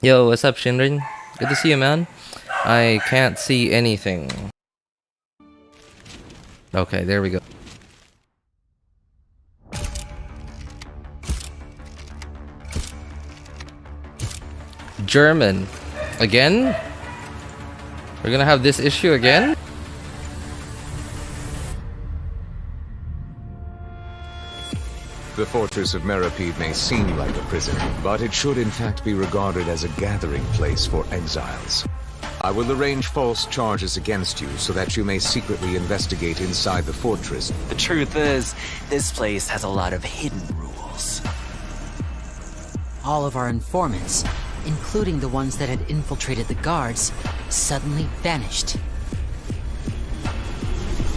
Yo, what's up, Shinrin? Good to see you, man. I can't see anything. Okay, there we go. German. Again? We're gonna have this issue again? The fortress of Meripede may seem like a prison, but it should in fact be regarded as a gathering place for exiles. I will arrange false charges against you so that you may secretly investigate inside the fortress. The truth is, this place has a lot of hidden rules. All of our informants, including the ones that had infiltrated the guards, suddenly vanished.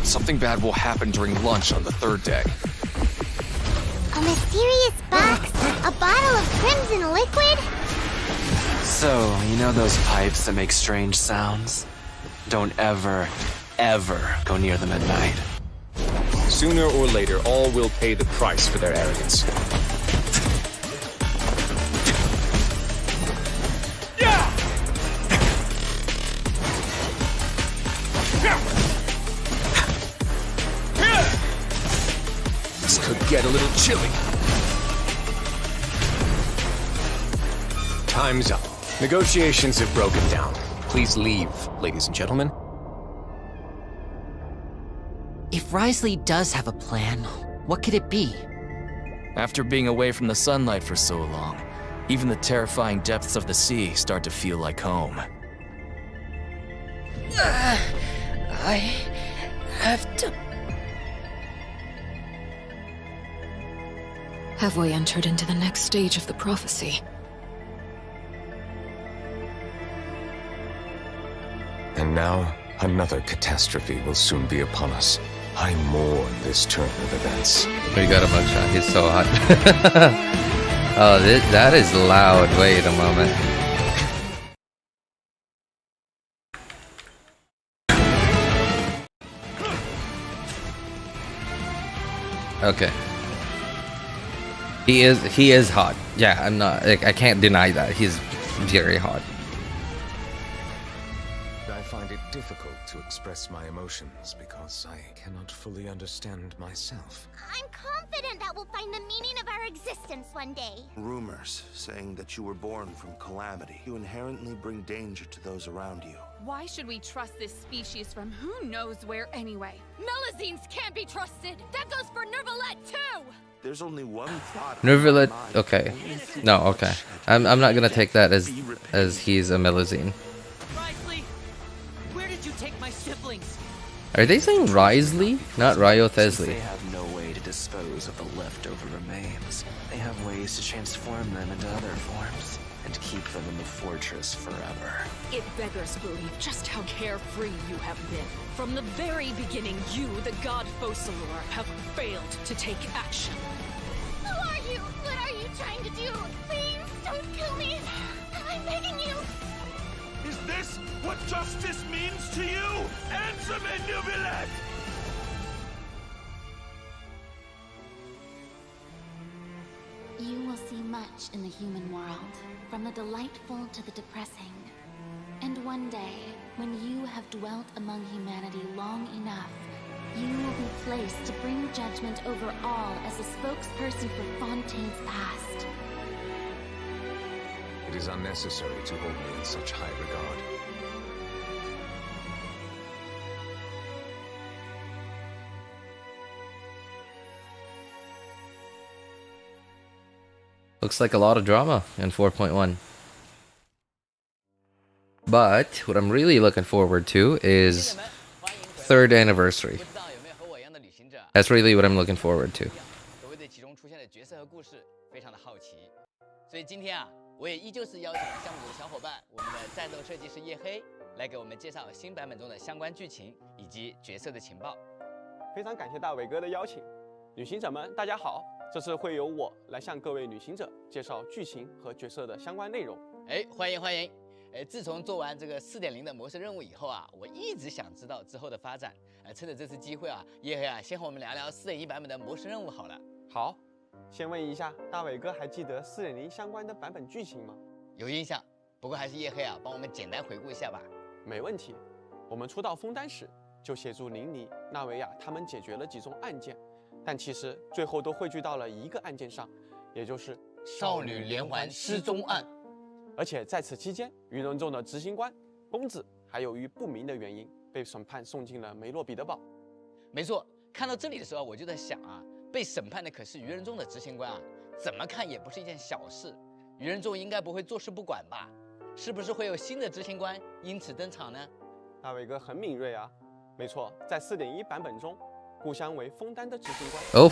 Something bad will happen during lunch on the third day. A mysterious box? A bottle of crimson liquid? So, you know those pipes that make strange sounds? Don't ever, ever go near them at night. Sooner or later, all will pay the price for their arrogance. This could get a little chilly. Time's up. Negotiations have broken down. Please leave, ladies and gentlemen. If Wriothesley does have a plan, what could it be? After being away from the sunlight for so long, even the terrifying depths of the sea start to feel like home. I have to... Have we entered into the next stage of the prophecy? And now, another catastrophe will soon be upon us. I mourn this turn of events. We got a mugshot. He's so hot. Oh, that is loud. Wait a moment. Okay. He is hot. Yeah, I'm not like I can't deny that. He's very hot. I find it difficult to express my emotions because I cannot fully understand myself. I'm confident that we'll find the meaning of our existence one day. Rumors saying that you were born from calamity. You inherently bring danger to those around you. Why should we trust this species from who knows where anyway? Melusines can't be trusted! That goes for Nuevillette too! There's only one thought. Nuevillette, okay. No, okay. I'm not gonna take that as he's a Melusine. Wriothesley! Where did you take my siblings? Are they saying Wriothesley? Not Since Wriothesley. they have no way to dispose of the leftover remains, they have ways to transform them into other forms and keep them in the fortress forever. It beggars belief just how carefree you have been. From the very beginning, you, the god Focalor, have failed to take action. Who are you? What are you trying to do? Please don't kill me. I'm begging you. Is this what justice means to you? Answer me, Nuevillette! You will see much in the human world, from the delightful to the depressing. And one day, when you have dwelt among humanity long enough, you will be placed to bring judgment over all as a spokesperson for Fontaine's past. It is unnecessary to hold me in such high regard. Looks like a lot of drama in 4.1. But what I'm really looking forward to is 3rd anniversary. That's really what I'm looking forward to. 所以今天啊，我也依旧是邀请了项目组的小伙伴，我们的战斗设计师叶黑，来给我们介绍新版本中的相关剧情以及角色的情报。非常感谢大伟哥的邀请，旅行者们大家好，这次会由我来向各位旅行者介绍剧情和角色的相关内容。哎，欢迎欢迎！自从做完这个4.0的模式任务以后啊，我一直想知道之后的发展。趁着这次机会啊，叶黑啊，先和我们聊聊4.1版本的模式任务好了。好，先问一下大伟哥，还记得4.0相关的版本剧情吗？有印象。不过还是夜黑啊，帮我们简单回顾一下吧。没问题。我们初到枫丹时，就协助琳妮、纳维亚他们解决了几宗案件，但其实最后都汇聚到了一个案件上，也就是少女连环失踪案。而且在此期间，愚人众的执行官公子还由于不明的原因被审判送进了梅洛彼得堡。没错，看到这里的时候，我就在想啊，被审判的可是愚人众的执行官啊，怎么看也不是一件小事。愚人众应该不会坐视不管吧？是不是会有新的执行官因此登场呢？大伟哥很敏锐啊。没错，在 4.1 版本中，故乡为枫丹的执行官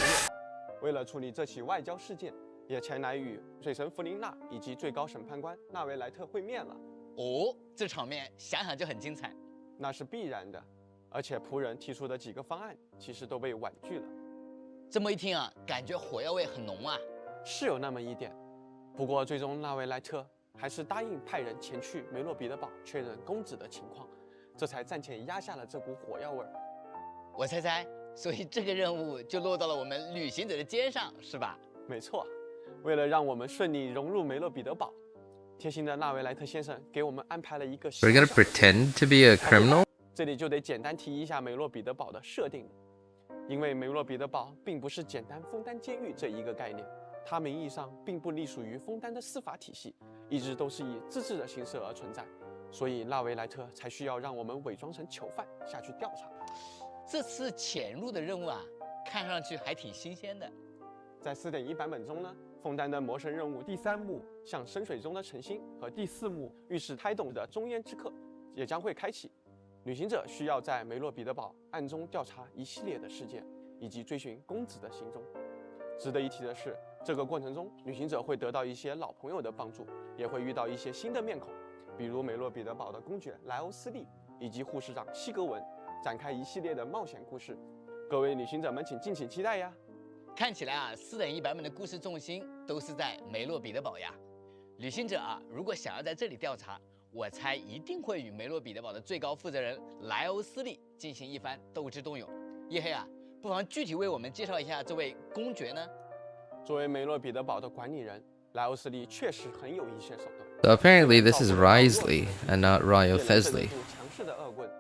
为了处理这起外交事件，也前来与水神弗林娜以及最高审判官纳维莱特会面了。哦，这场面想想就很精彩。那是必然的，而且仆人提出的几个方案其实都被婉拒了。这么一听啊，感觉火药味很浓啊。是有那么一点，不过最终纳维莱特还是答应派人前去梅洛彼得堡确认公子的情况，这才暂且压下了这股火药味。我猜，所以这个任务就落到了我们旅行者的肩上，是吧？没错，为了让我们顺利融入梅洛彼得堡，贴心的纳维莱特先生给我们安排了一个小 We're gonna pretend to be a criminal? 这里就得简单提一下梅洛彼得堡的设定，因为梅洛彼得堡并不是简单枫丹监狱这一个概念，它名义上并不隶属于枫丹的司法体系，一直都是以自治的形式而存在，所以纳维莱特才需要让我们伪装成囚犯下去调查。这次潜入的任务啊，看上去还挺新鲜的。在 4.1 版本中呢，枫丹的魔神任务第3幕向深水中的晨星和第4幕预示胎动的中烟之刻也将会开启。旅行者需要在梅洛彼得堡暗中调查一系列的事件，以及追寻公子的行踪。值得一提的是，这个过程中，旅行者会得到一些老朋友的帮助，也会遇到一些新的面孔，比如梅洛彼得堡的公爵莱欧斯利以及护士长西格文，展开一系列的冒险故事。各位旅行者们，请敬请期待呀！看起来啊，4.1版本的故事重心都是在梅洛彼得堡呀。旅行者啊，如果想要在这里调查，我猜一定会与梅洛彼得堡的最高负责人莱欧斯利进行一番斗智斗勇。夜黑啊，不妨具体为我们介绍一下这位公爵呢？作为梅洛彼得堡的管理人，莱欧斯利确实很有一些手段。So apparently this is Wriothesley and not Wriothesley. 强势的恶棍，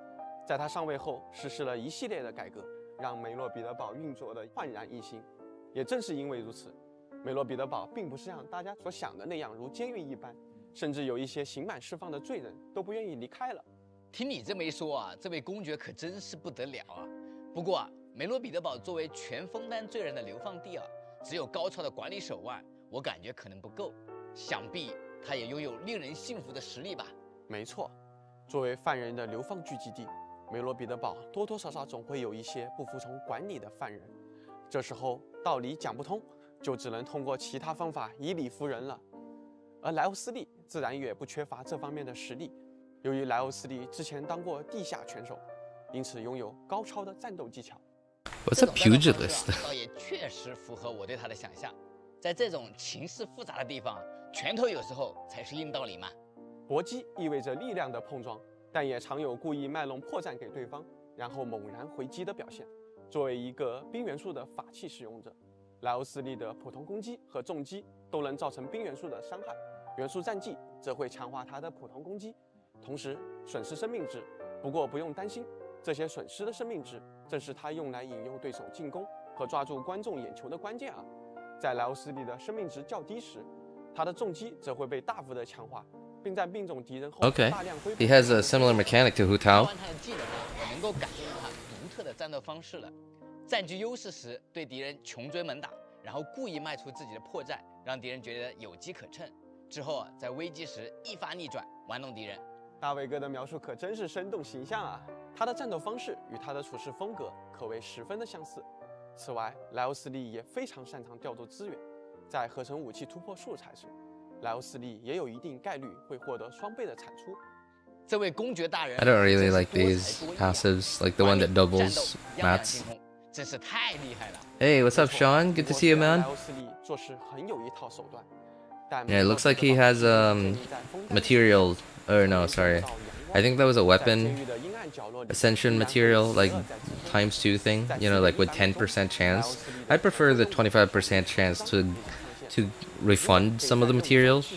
在他上位后实施了一系列的改革，让梅洛彼得堡运作的焕然一新。也正是因为如此，梅洛彼得堡并不是像大家所想的那样如监狱一般，甚至有一些刑满释放的罪人都不愿意离开了。听你这么一说啊，这位公爵可真是不得了啊！不过啊，梅洛彼得堡作为全枫丹罪人的流放地啊，只有高超的管理手腕，我感觉可能不够。想必他也拥有令人信服的实力吧？没错，作为犯人的流放聚集地，梅洛彼得堡多多少少总会有一些不服从管理的犯人。这时候道理讲不通，就只能通过其他方法以理服人了。而莱欧斯利自然也不缺乏这方面的实力。由于莱欧斯利之前当过地下拳手，因此拥有高超的战斗技巧。What's a pugilist? 倒也确实符合我对他的想象。在这种情势复杂的地方，拳头有时候才是硬道理嘛。搏击意味着力量的碰撞，但也常有故意卖弄破绽给对方，然后猛然回击的表现。作为一个冰元素的法器使用者，莱欧斯利的普通攻击和重击都能造成冰元素的伤害，元素战技则会强化他的普通攻击，同时损失生命值。不过不用担心，这些损失的生命值正是他用来引诱对手进攻和抓住观众眼球的关键啊！在莱欧斯利的生命值较低时，他的重击则会被大幅的强化，并在命中敌人后 Okay, 大量挥。 he has a similar mechanic to Hu Tao. 他的技能啊，我能够感受到他独特的战斗方式了。占据优势时，对敌人穷追猛打，然后故意卖出自己的破绽，让敌人觉得有机可乘。之后啊，在危机时一发逆转，玩弄敌人。大伟哥的描述可真是生动形象啊！他的战斗方式与他的处事风格可谓十分的相似。此外，莱欧斯利也非常擅长调度资源，在合成武器突破数材时，莱欧斯利也有一定概率会获得双倍的产出。这位公爵大人 I don't really like these passives, like the one that doubles mats. 真是太厉害了。 Hey, what's up, Sean? Good to see you, man. 莱欧斯利做事很有一套手段，但 Yeah, it looks like he has material. Or no, sorry. I think that was a weapon ascension material, like ×2 thing. You know, like with 10% chance. I prefer the 25% chance to refund some of the materials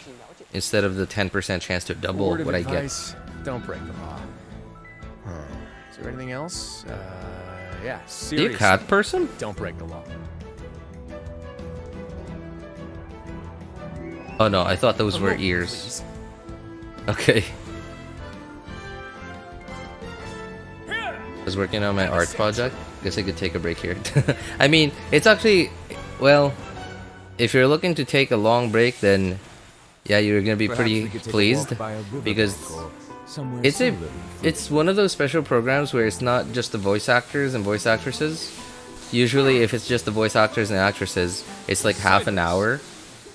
instead of the 10% chance to double Word of what I get. advice, don't break the law. Is there anything else? Yeah, Are you seriously. a cat person? Don't break the law. Oh no, I thought those were ears. Okay. I was working on my art project. Guess I could take a break here. I mean, it's actually, well, if you're looking to take a long break, then yeah, you're gonna be pretty pleased because it's one of those special programs where it's not just the voice actors and voice actresses. Usually, if it's just the voice actors and actresses, it's like half an hour,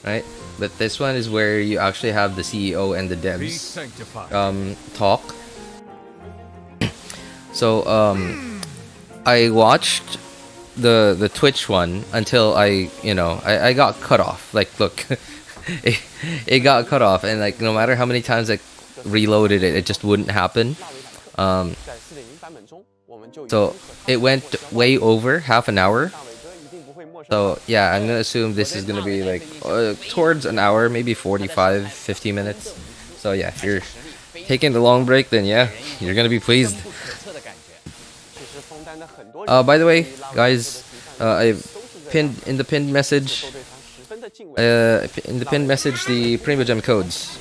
right? But this one is where you actually have the CEO and the devs talk. So I watched the Twitch one until I got cut off. Like, look, it got cut off, and like no matter how many times I reloaded it, it just wouldn't happen. So it went way over half an hour. So yeah, I'm gonna assume this is gonna be like towards an hour, maybe 45, 50 minutes. So yeah, if you're taking the long break, then yeah, you're gonna be pleased. By the way, guys, I pinned in the pinned message the Primogem codes.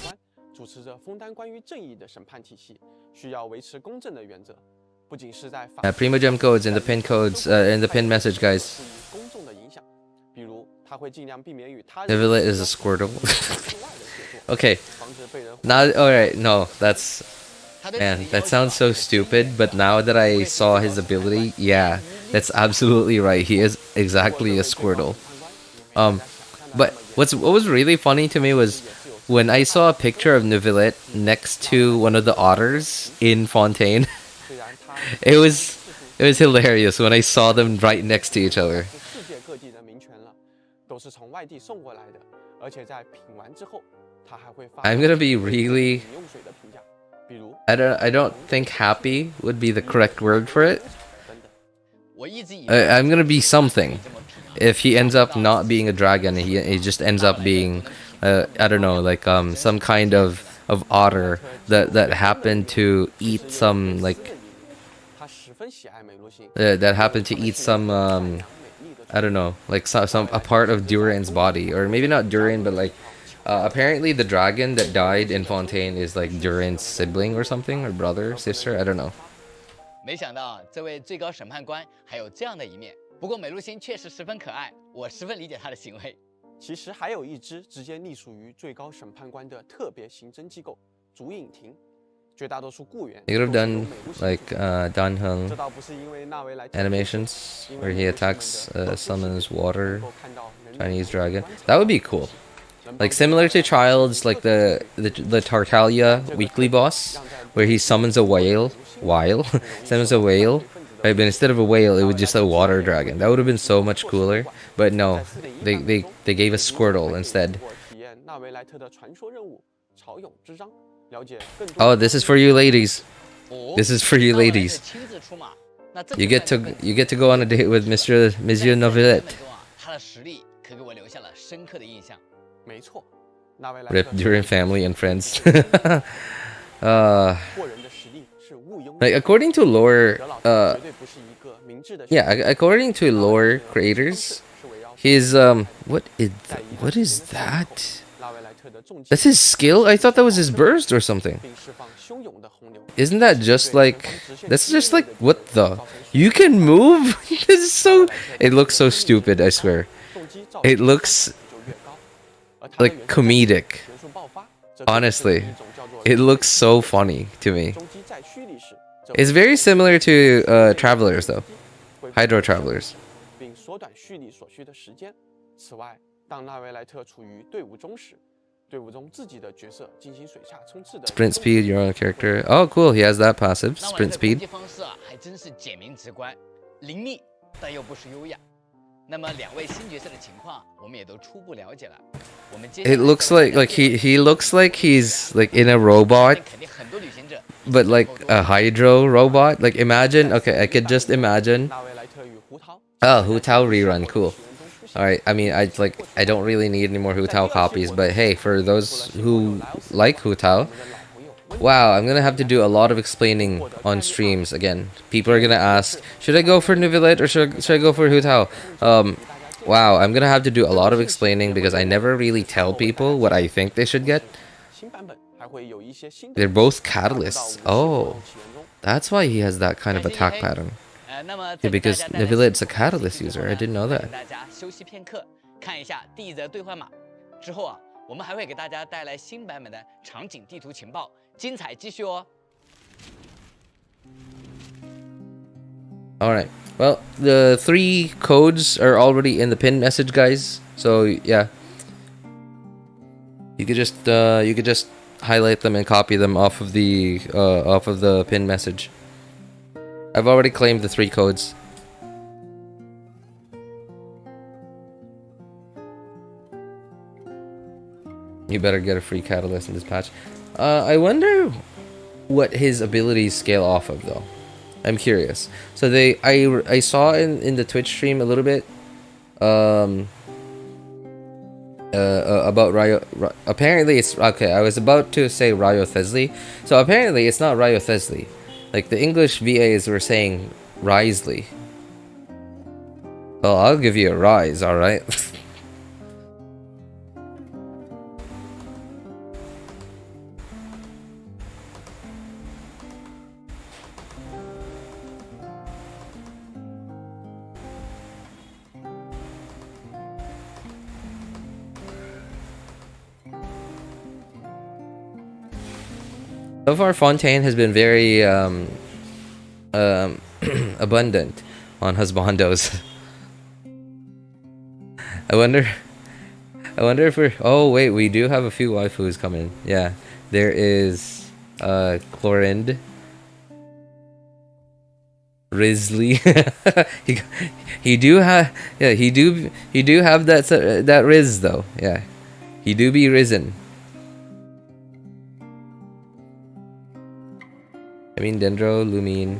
Primogem codes in the pinned codes in the pinned message, guys. Nuevillette is a Squirtle. Okay. Now, alright, no, that's... Man, that sounds so stupid, but now that I saw his ability, yeah, that's absolutely right. He is exactly a Squirtle. But what was really funny to me was when I saw a picture of Nuevillette next to one of the otters in Fontaine. It was hilarious when I saw them right next to each other. I'm gonna be really... I don't think happy would be the correct word for it. I'm gonna be something if he ends up not being a dragon. He just ends up being I don't know, like some kind of otter that happened to eat some like that happened to eat some I don't know, like some a part of Duran's body, or maybe not Duran, but like apparently the dragon that died in Fontaine is like Duran's sibling or something, or brother, sister, I don't know. 没想到这位最高审判官还有这样的一面，不过美露心确实十分可爱，我十分理解他的行为。其实还有一支直接隶属于最高审判官的特别刑侦机构——竹影庭。绝大多数雇员 They could have done like Dan Heng animations where he attacks summons water Chinese dragon. That would be cool. Like similar to Childe's, like the Tartaglia weekly boss, where he summons a whale. Summons a whale. Right, but instead of a whale, it was just a water dragon. That would have been so much cooler. But no, they gave us Squirtle instead. Oh, this is for you ladies. This is for you ladies. You get to go on a date with Monsieur Noirceur. Rip Duran family and friends. Like according to lore, according to lore creators, his what is that? That's his skill? I thought that was his burst or something. Isn't that just like... That's just like... What the... You can move? This is so... It looks so stupid, I swear. It looks... like comedic. Honestly. It looks so funny to me. It's very similar to Travelers though. Hydro Travelers. Sprint speed, your own character. Oh, cool. He has that passive. Sprint speed. It looks like he looks like he's like in a robot, but like a hydro robot. Like imagine, okay, I could just imagine. Oh, Hu Tao rerun, cool. Alright, I mean, I don't really need any more Hu Tao copies, but hey, for those who like Hu Tao, wow, I'm gonna have to do a lot of explaining on streams again. People are gonna ask, should I go for Nuevillette or should I go for Hu Tao? Wow, I'm gonna have to do a lot of explaining because I never really tell people what I think they should get. They're both catalysts. Oh, that's why he has that kind of attack pattern. Yeah, because Nuevillette's a catalyst user. I didn't know that. 看一下第一则兑换码之后啊，我们还会给大家带来新版本的场景地图情报，精彩继续哦。All right. Well, the 3 codes are already in the pin message, guys. So yeah, you could just highlight them and copy them off of the pin message. I've already claimed the 3 codes. You better get a free catalyst in this patch. I wonder what his abilities scale off of, though. I'm curious. So I saw in the Twitch stream a little bit about apparently it's okay. I was about to say Wriothesley. So apparently it's not Wriothesley. Like the English VAs were saying Wriothesley. Well, I'll give you a rise, all right. So far, Fontaine has been very abundant on husbandos. I wonder if we're... Oh wait, we do have a few waifus coming. Yeah, there is Chlorinde, Risley. he do have that Riz though. Yeah, he do be risen. I mean, Dendro, Lumine,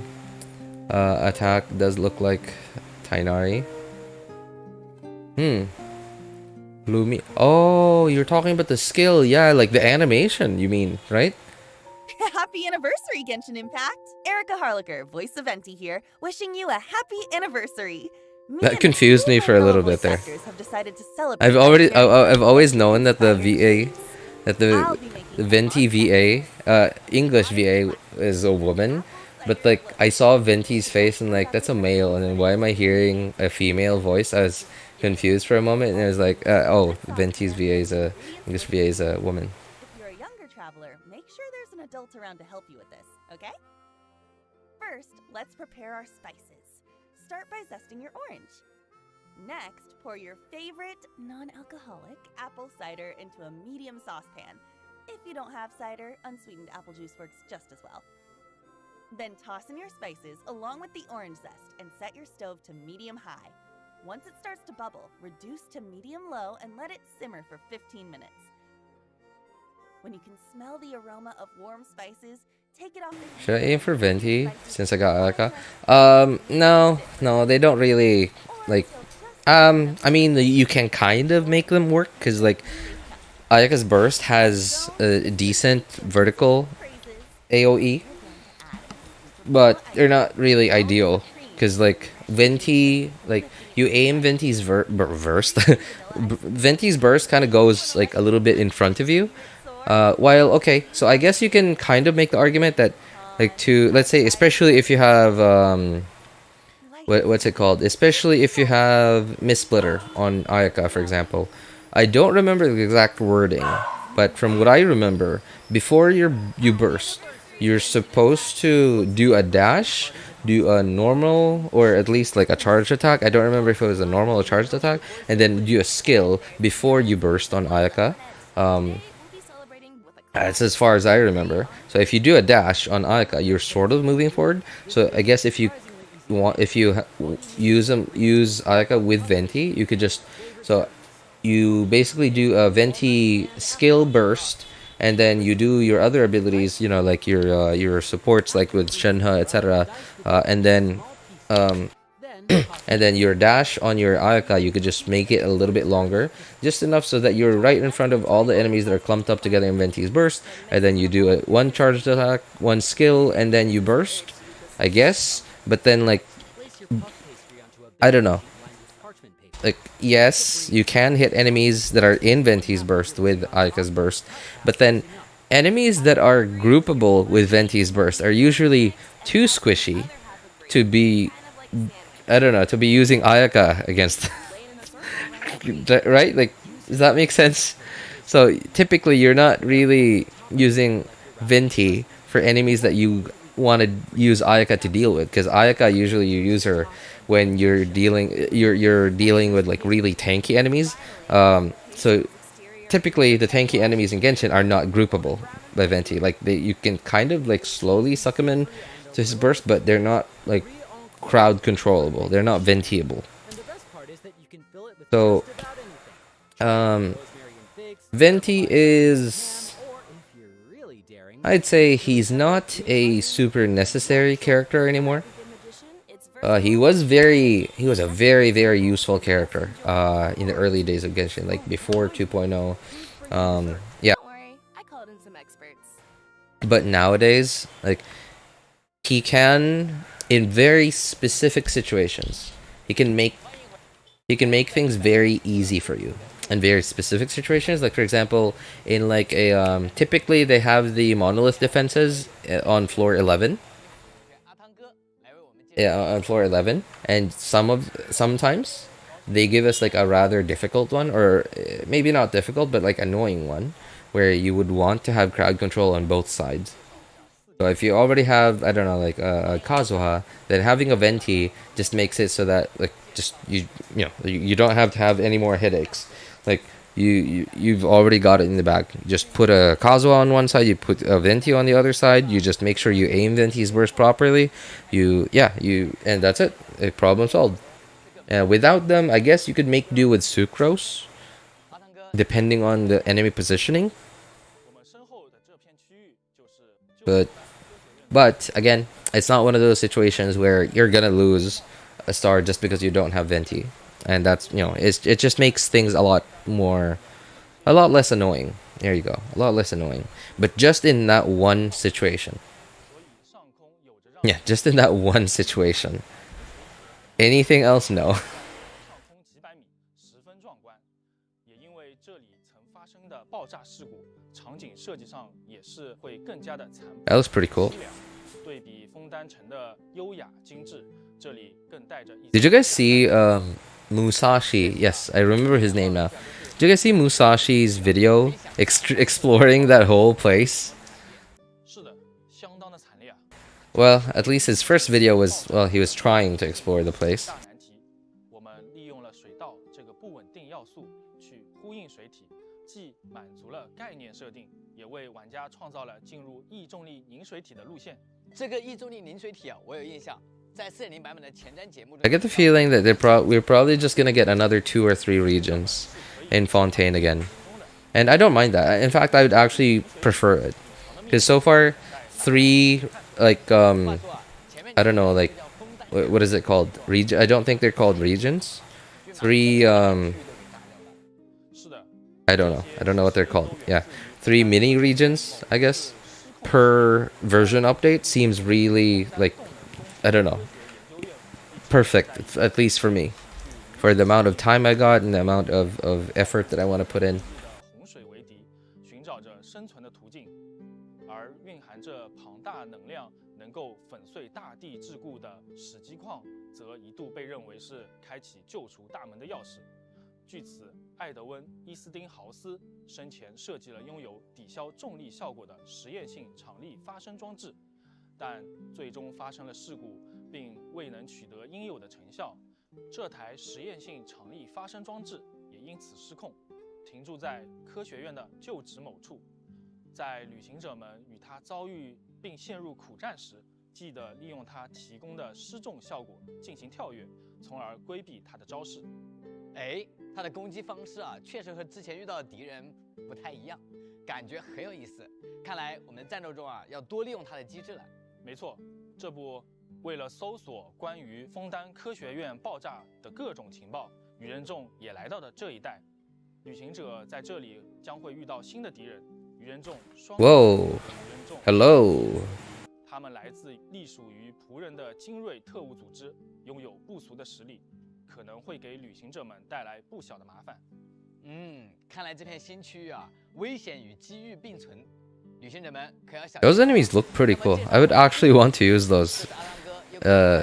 attack does look like Tainari. Lumine. Oh, you're talking about the skill. Yeah, like the animation, you mean, right? Happy anniversary, Genshin Impact! Erica Harlicker, voice of Venti here, wishing you a happy anniversary. That confused me for a little bit there. Have decided to celebrate I've always known that the VA, that the Venti VA, English VA is a woman, but like I saw Venti's face and like that's a male, and then why am I hearing a female voice? I was confused for a moment, and it was like, oh, Venti's VA is a English VA is a woman. If you're a younger traveler, make sure there's an adult around to help you with this, okay? First, let's prepare our spices. Start by zesting your orange. Next, pour your favorite non-alcoholic apple cider into a medium saucepan. If you don't have cider, unsweetened apple juice works just as well. Then toss in your spices along with the orange zest and set your stove to medium-high. Once it starts to bubble, reduce to medium-low and let it simmer for 15 minutes. When you can smell the aroma of warm spices, take it off the... Should I aim for Venti since I got Alaka? No, they don't really, like... I mean, you can kind of make them work, because, like, Ayaka's Burst has a decent vertical AoE, but they're not really ideal, because, like, Venti, like, you aim Venti's burst, Venti's burst kind of goes, like, a little bit in front of you, while, okay, so I guess you can kind of make the argument that, like, let's say, especially if you have, what's it called? Especially if you have Miss Splitter on Ayaka, for example. I don't remember the exact wording, but from what I remember, before you burst, you're supposed to do a dash, do a normal, or at least like a charged attack. I don't remember if it was a normal or charged attack, and then do a skill before you burst on Ayaka. That's as far as I remember. So if you do a dash on Ayaka, you're sort of moving forward. So I guess if you use Ayaka with Venti, you could just, so you basically do a Venti skill burst, and then you do your other abilities, you know, like your supports, like with Shenhe, etc. And then And then your dash on your Ayaka, you could just make it a little bit longer, just enough so that you're right in front of all the enemies that are clumped up together in Venti's burst. And then you do one charged attack, one skill, and then you burst, I guess. But then, like, I don't know. Like, yes, you can hit enemies that are in Venti's burst with Ayaka's burst, but then enemies that are groupable with Venti's burst are usually too squishy to be, I don't know, to be using Ayaka against. Right? Like, does that make sense? So typically you're not really using Venti for enemies that you want to use Ayaka to deal with, because Ayaka usually you use her when you're dealing with like really tanky enemies. So typically the tanky enemies in Genshin are not groupable by Venti. Like you can kind of like slowly suck them in to his burst, but they're not like crowd controllable. They're not Ventiable. So Venti is, I'd say he's not a super necessary character anymore. He was a very, very useful character in the early days of Genshin, like before 2.0. Yeah. But nowadays, like, he can, in very specific situations, he can make things very easy for you in very specific situations. Like, for example, in like a typically they have the monolith defenses on floor 11. Yeah, on floor 11, and sometimes they give us like a rather difficult one, or maybe not difficult, but like annoying one, where you would want to have crowd control on both sides. So if you already have, I don't know, like a Kazuha, then having a Venti just makes it so that like just you don't have to have any more headaches. Like you've already got it in the back. Just put a Kazuha on one side, you put a Venti on the other side, you just make sure you aim Venti's burst properly. And that's it. Problem solved. Without them, I guess you could make do with Sucrose, depending on the enemy positioning. But again, it's not one of those situations where you're gonna lose a star just because you don't have Venti. And that's, it just makes things a lot less annoying. There you go, a lot less annoying. But just in that one situation. Yeah, just in that one situation. Anything else, no. That was pretty cool. Did you guys see Musashi? Yes, I remember his name now. Did you guys see Musashi's video exploring that whole place? Well, at least his first video was, well, he was trying to explore the place. I get the feeling that we're probably just gonna get another 2 or 3 regions in Fontaine again, and I don't mind that. In fact, I would actually prefer it, because so far 3, like I don't know, like what is it called? I don't think they're called regions. 3 I don't know what they're called. Yeah, 3 mini regions, I guess, per version update seems really, like, I don't know, perfect, at least for me, for the amount of time I got and the amount of effort that I want to put in.他的攻击方式啊，确实和之前遇到的敌人不太一样，感觉很有意思。看来我们的战斗中啊，要多利用他的机制了。没错，这不为了搜索关于枫丹科学院爆炸的各种情报，愚人众也来到了这一带。旅行者在这里将会遇到新的敌人——愚人众双。Whoa. Hello. 他们来自隶属于仆人的精锐特务组织，拥有不俗的实力，可能会给旅行者们带来不小的麻烦。看来这片新区域啊，危险与机遇并存。旅行者们可要小心。 Those enemies look pretty cool. I would actually want to use those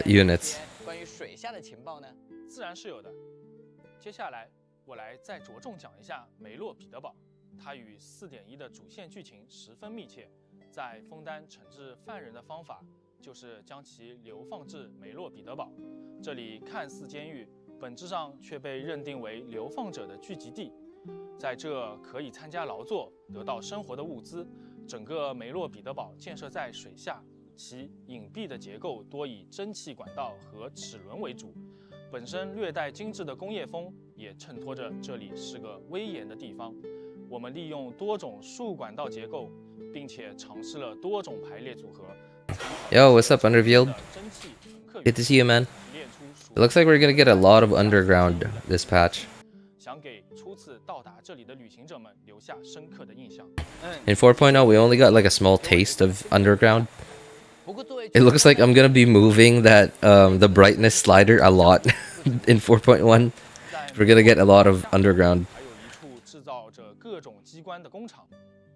units. 关于水下的情报呢？自然是有的。接下来我来再着重讲一下梅洛彼得堡，它与4.1的主线剧情十分密切。在枫丹惩治犯人的方法就是将其流放至梅洛彼得堡。这里看似监狱，本质上却被认定为流放者的聚集地。在这可以参加劳作，得到生活的物资。整个梅洛彼得堡建设在水下，其隐蔽的结构多以蒸汽管道和齿轮为主。本身略带精致的工业风也衬托着这里是个威严的地方。我们利用多种树管道结构，并且尝试了多种排列组合。Yo, what's up, Underfield? Good to see you, man. It looks like we're gonna get a lot of underground this patch. 想给初次到达这里的旅行者们留下深刻的印象。In 4.0, we only got like a small taste of underground. It looks like I'm gonna be moving that the brightness slider a lot in 4.1. We're gonna get a lot of underground. 还有一处制造着各种机关的工厂，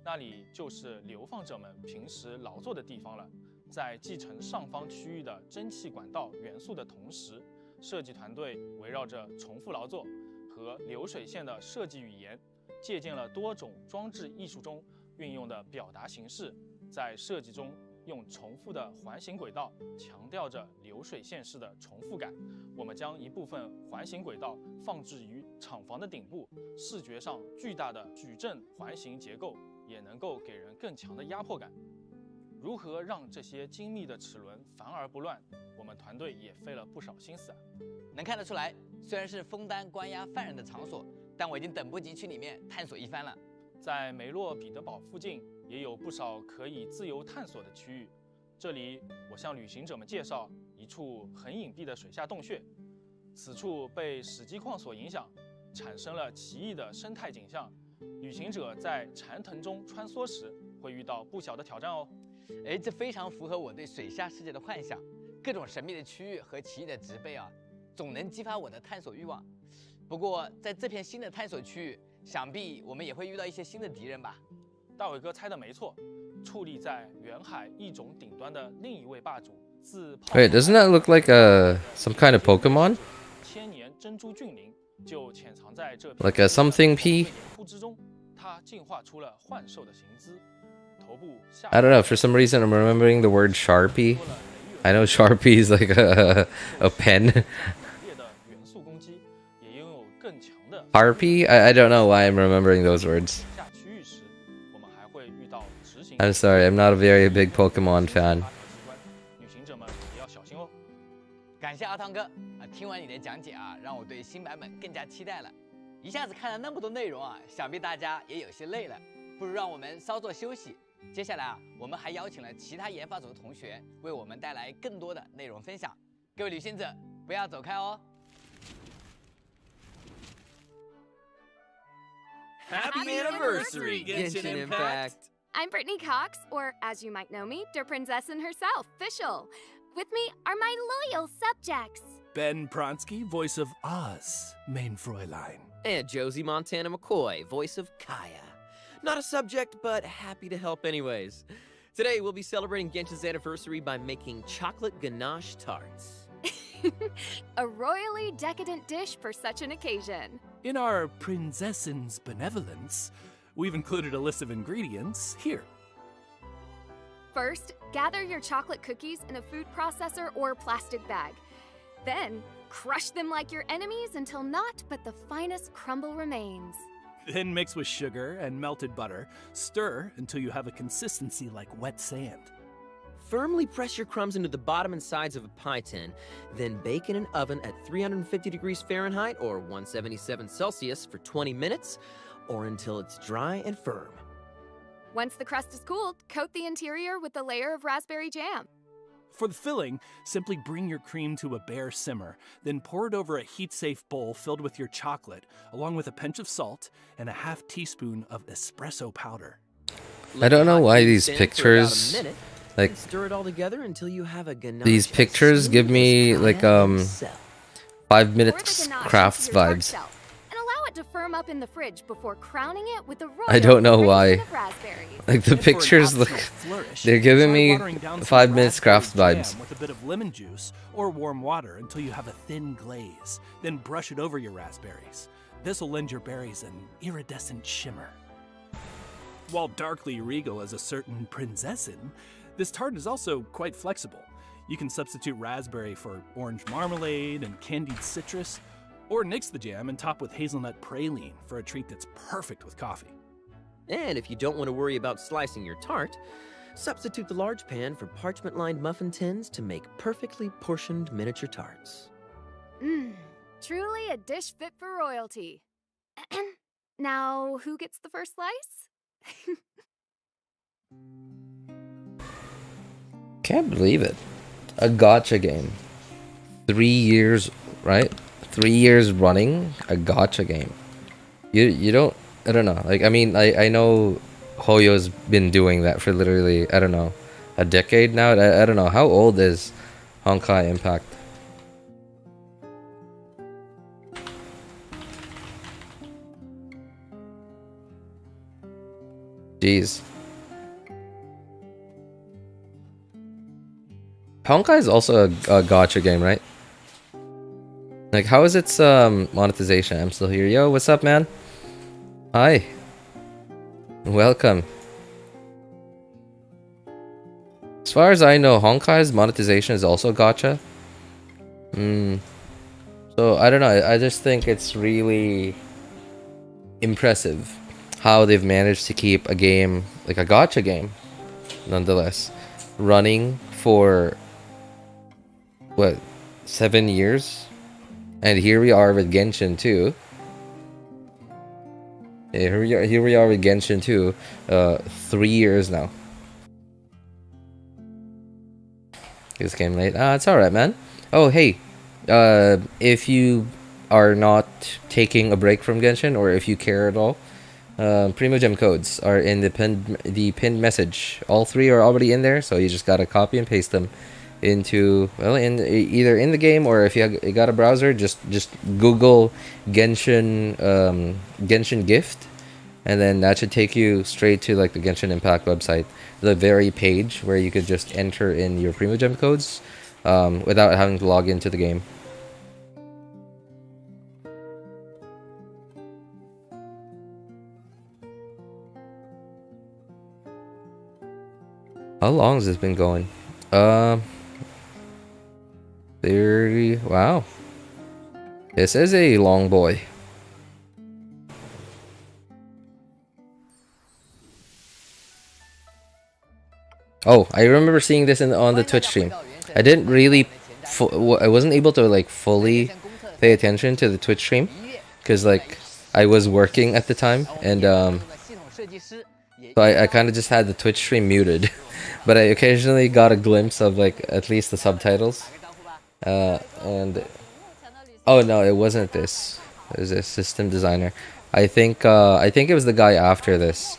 那里就是流放者们平时劳作的地方了。在继承上方区域的蒸汽管道元素的同时，设计团队围绕着重复劳作和流水线的设计语言，借鉴了多种装置艺术中运用的表达形式，在设计中用重复的环形轨道强调着流水线式的重复感。我们将一部分环形轨道放置于厂房的顶部，视觉上巨大的矩阵环形结构也能够给人更强的压迫感。如何让这些精密的齿轮繁而不乱，我们团队也费了不少心思啊。能看得出来，虽然是枫丹关押犯人的场所，但我已经等不及去里面探索一番了。在梅洛彼得堡附近也有不少可以自由探索的区域。这里，我向旅行者们介绍一处很隐蔽的水下洞穴。此处被史基矿所影响，产生了奇异的生态景象。旅行者在蝉藤中穿梭时，会遇到不小的挑战哦。这非常符合我对水下世界的幻想。各种神秘的区域和奇异的植被啊，总能激发我的探索欲望。不过，在这片新的探索区域，想必我们也会遇到一些新的敌人吧？大伟哥猜的没错，矗立在远海异种顶端的另一位霸主，自 Wait, doesn't that look like some kind of Pokemon? 千年珍珠峻灵就潜藏在这 Like a something P? 窟之中，它进化出了幻兽的形姿，头部下。I don't know. For some reason, I'm remembering the word Sharpie. I know Sharpie is like a pen. Harpy? I don't know why I'm remembering those words. I'm sorry, I'm not a very big Pokemon fan. 旅行者们也要小心哦。感谢阿汤哥听完你的讲解啊，让我对新版本更加期待了。一下子看了那么多内容啊，想必大家也有些累了，不如让我们稍作休息。接下来啊，我们还邀请了其他研发组的同学为我们带来更多的内容分享。各位旅行者，不要走开哦。Happy anniversary, Genshin Impact! I'm Brittany Cox, or as you might know me, Der Prinzessin herself, Fischl. With me are my loyal subjects. Ben Pronsky, voice of Oz, main Fräulein. And Josie Montana McCoy, voice of Kaya. Not a subject, but happy to help anyways. Today, we'll be celebrating Genshin's anniversary by making chocolate ganache tarts. A royally decadent dish for such an occasion. In our Prinzessin's benevolence, we've included a list of ingredients here. First, gather your chocolate cookies in a food processor or plastic bag. Then, crush them like your enemies until naught but the finest crumble remains. Then mix with sugar and melted butter. Stir until you have a consistency like wet sand. Firmly press your crumbs into the bottom and sides of a pie tin, then bake in an oven at 350 degrees Fahrenheit or 177 Celsius for 20 minutes, or until it's dry and firm. Once the crust is cooled, coat the interior with a layer of raspberry jam. For the filling, simply bring your cream to a bare simmer, then pour it over a heat-safe bowl filled with your chocolate, along with a pinch of salt and a half teaspoon of espresso powder. I don't know why these pictures, like, stir it all together until you have a ganache these pictures give me like 5 minutes crafts vibes. To firm up in the fridge before crowning it with the royal I don't know why. of raspberries. Like the pictures look, they're giving me 5 minutes crafts vibes. With a bit of lemon juice or warm water until you have a thin glaze. Then brush it over your raspberries. This will lend your berries an iridescent shimmer. While darkly regal as a certain prinzessin, this tart is also quite flexible. You can substitute raspberry for orange marmalade and candied citrus, or nix the jam and top with hazelnut praline for a treat that's perfect with coffee. And if you don't want to worry about slicing your tart, substitute the large pan for parchment-lined muffin tins to make perfectly portioned miniature tarts. Truly a dish fit for royalty. Now, who gets the first slice? Can't believe it. A gacha game. 3 years, right? 3 years running a gacha game. You don't, I don't know. Like, I mean, I know Hoyo's been doing that for literally, I don't know, a decade now. I don't know. How old is Honkai Impact? Jeez. Honkai is also a gacha game, right? Like, how is its monetization? I'm still here. Yo, what's up, man? Hi. Welcome. As far as I know, Honkai's monetization is also gacha. So, I don't know. I just think it's really impressive how they've managed to keep a game, like a gacha game, nonetheless, running for, what, 7 years? And here we are with Genshin 2. Yeah, here we are with Genshin 2. 3 years now. This came late. It's alright, man. Oh, hey. If you are not taking a break from Genshin, or if you care at all, Primogem codes are in the pinned message. All 3 are already in there, so you just gotta copy and paste them into, well, either in the game, or if you got a browser, just Google Genshin Genshin gift, and then that should take you straight to like the Genshin Impact website, the very page where you could just enter in your Primogem codes without having to log into the game. How long has this been going? 30. Wow. This is a long boy. Oh, I remember seeing this on the Twitch stream. I didn't really, I wasn't able to like fully pay attention to the Twitch stream because like I was working at the time, and so I kind of just had the Twitch stream muted. But I occasionally got a glimpse of like at least the subtitles, and oh no, it wasn't this. It was a system designer. I think it was the guy after this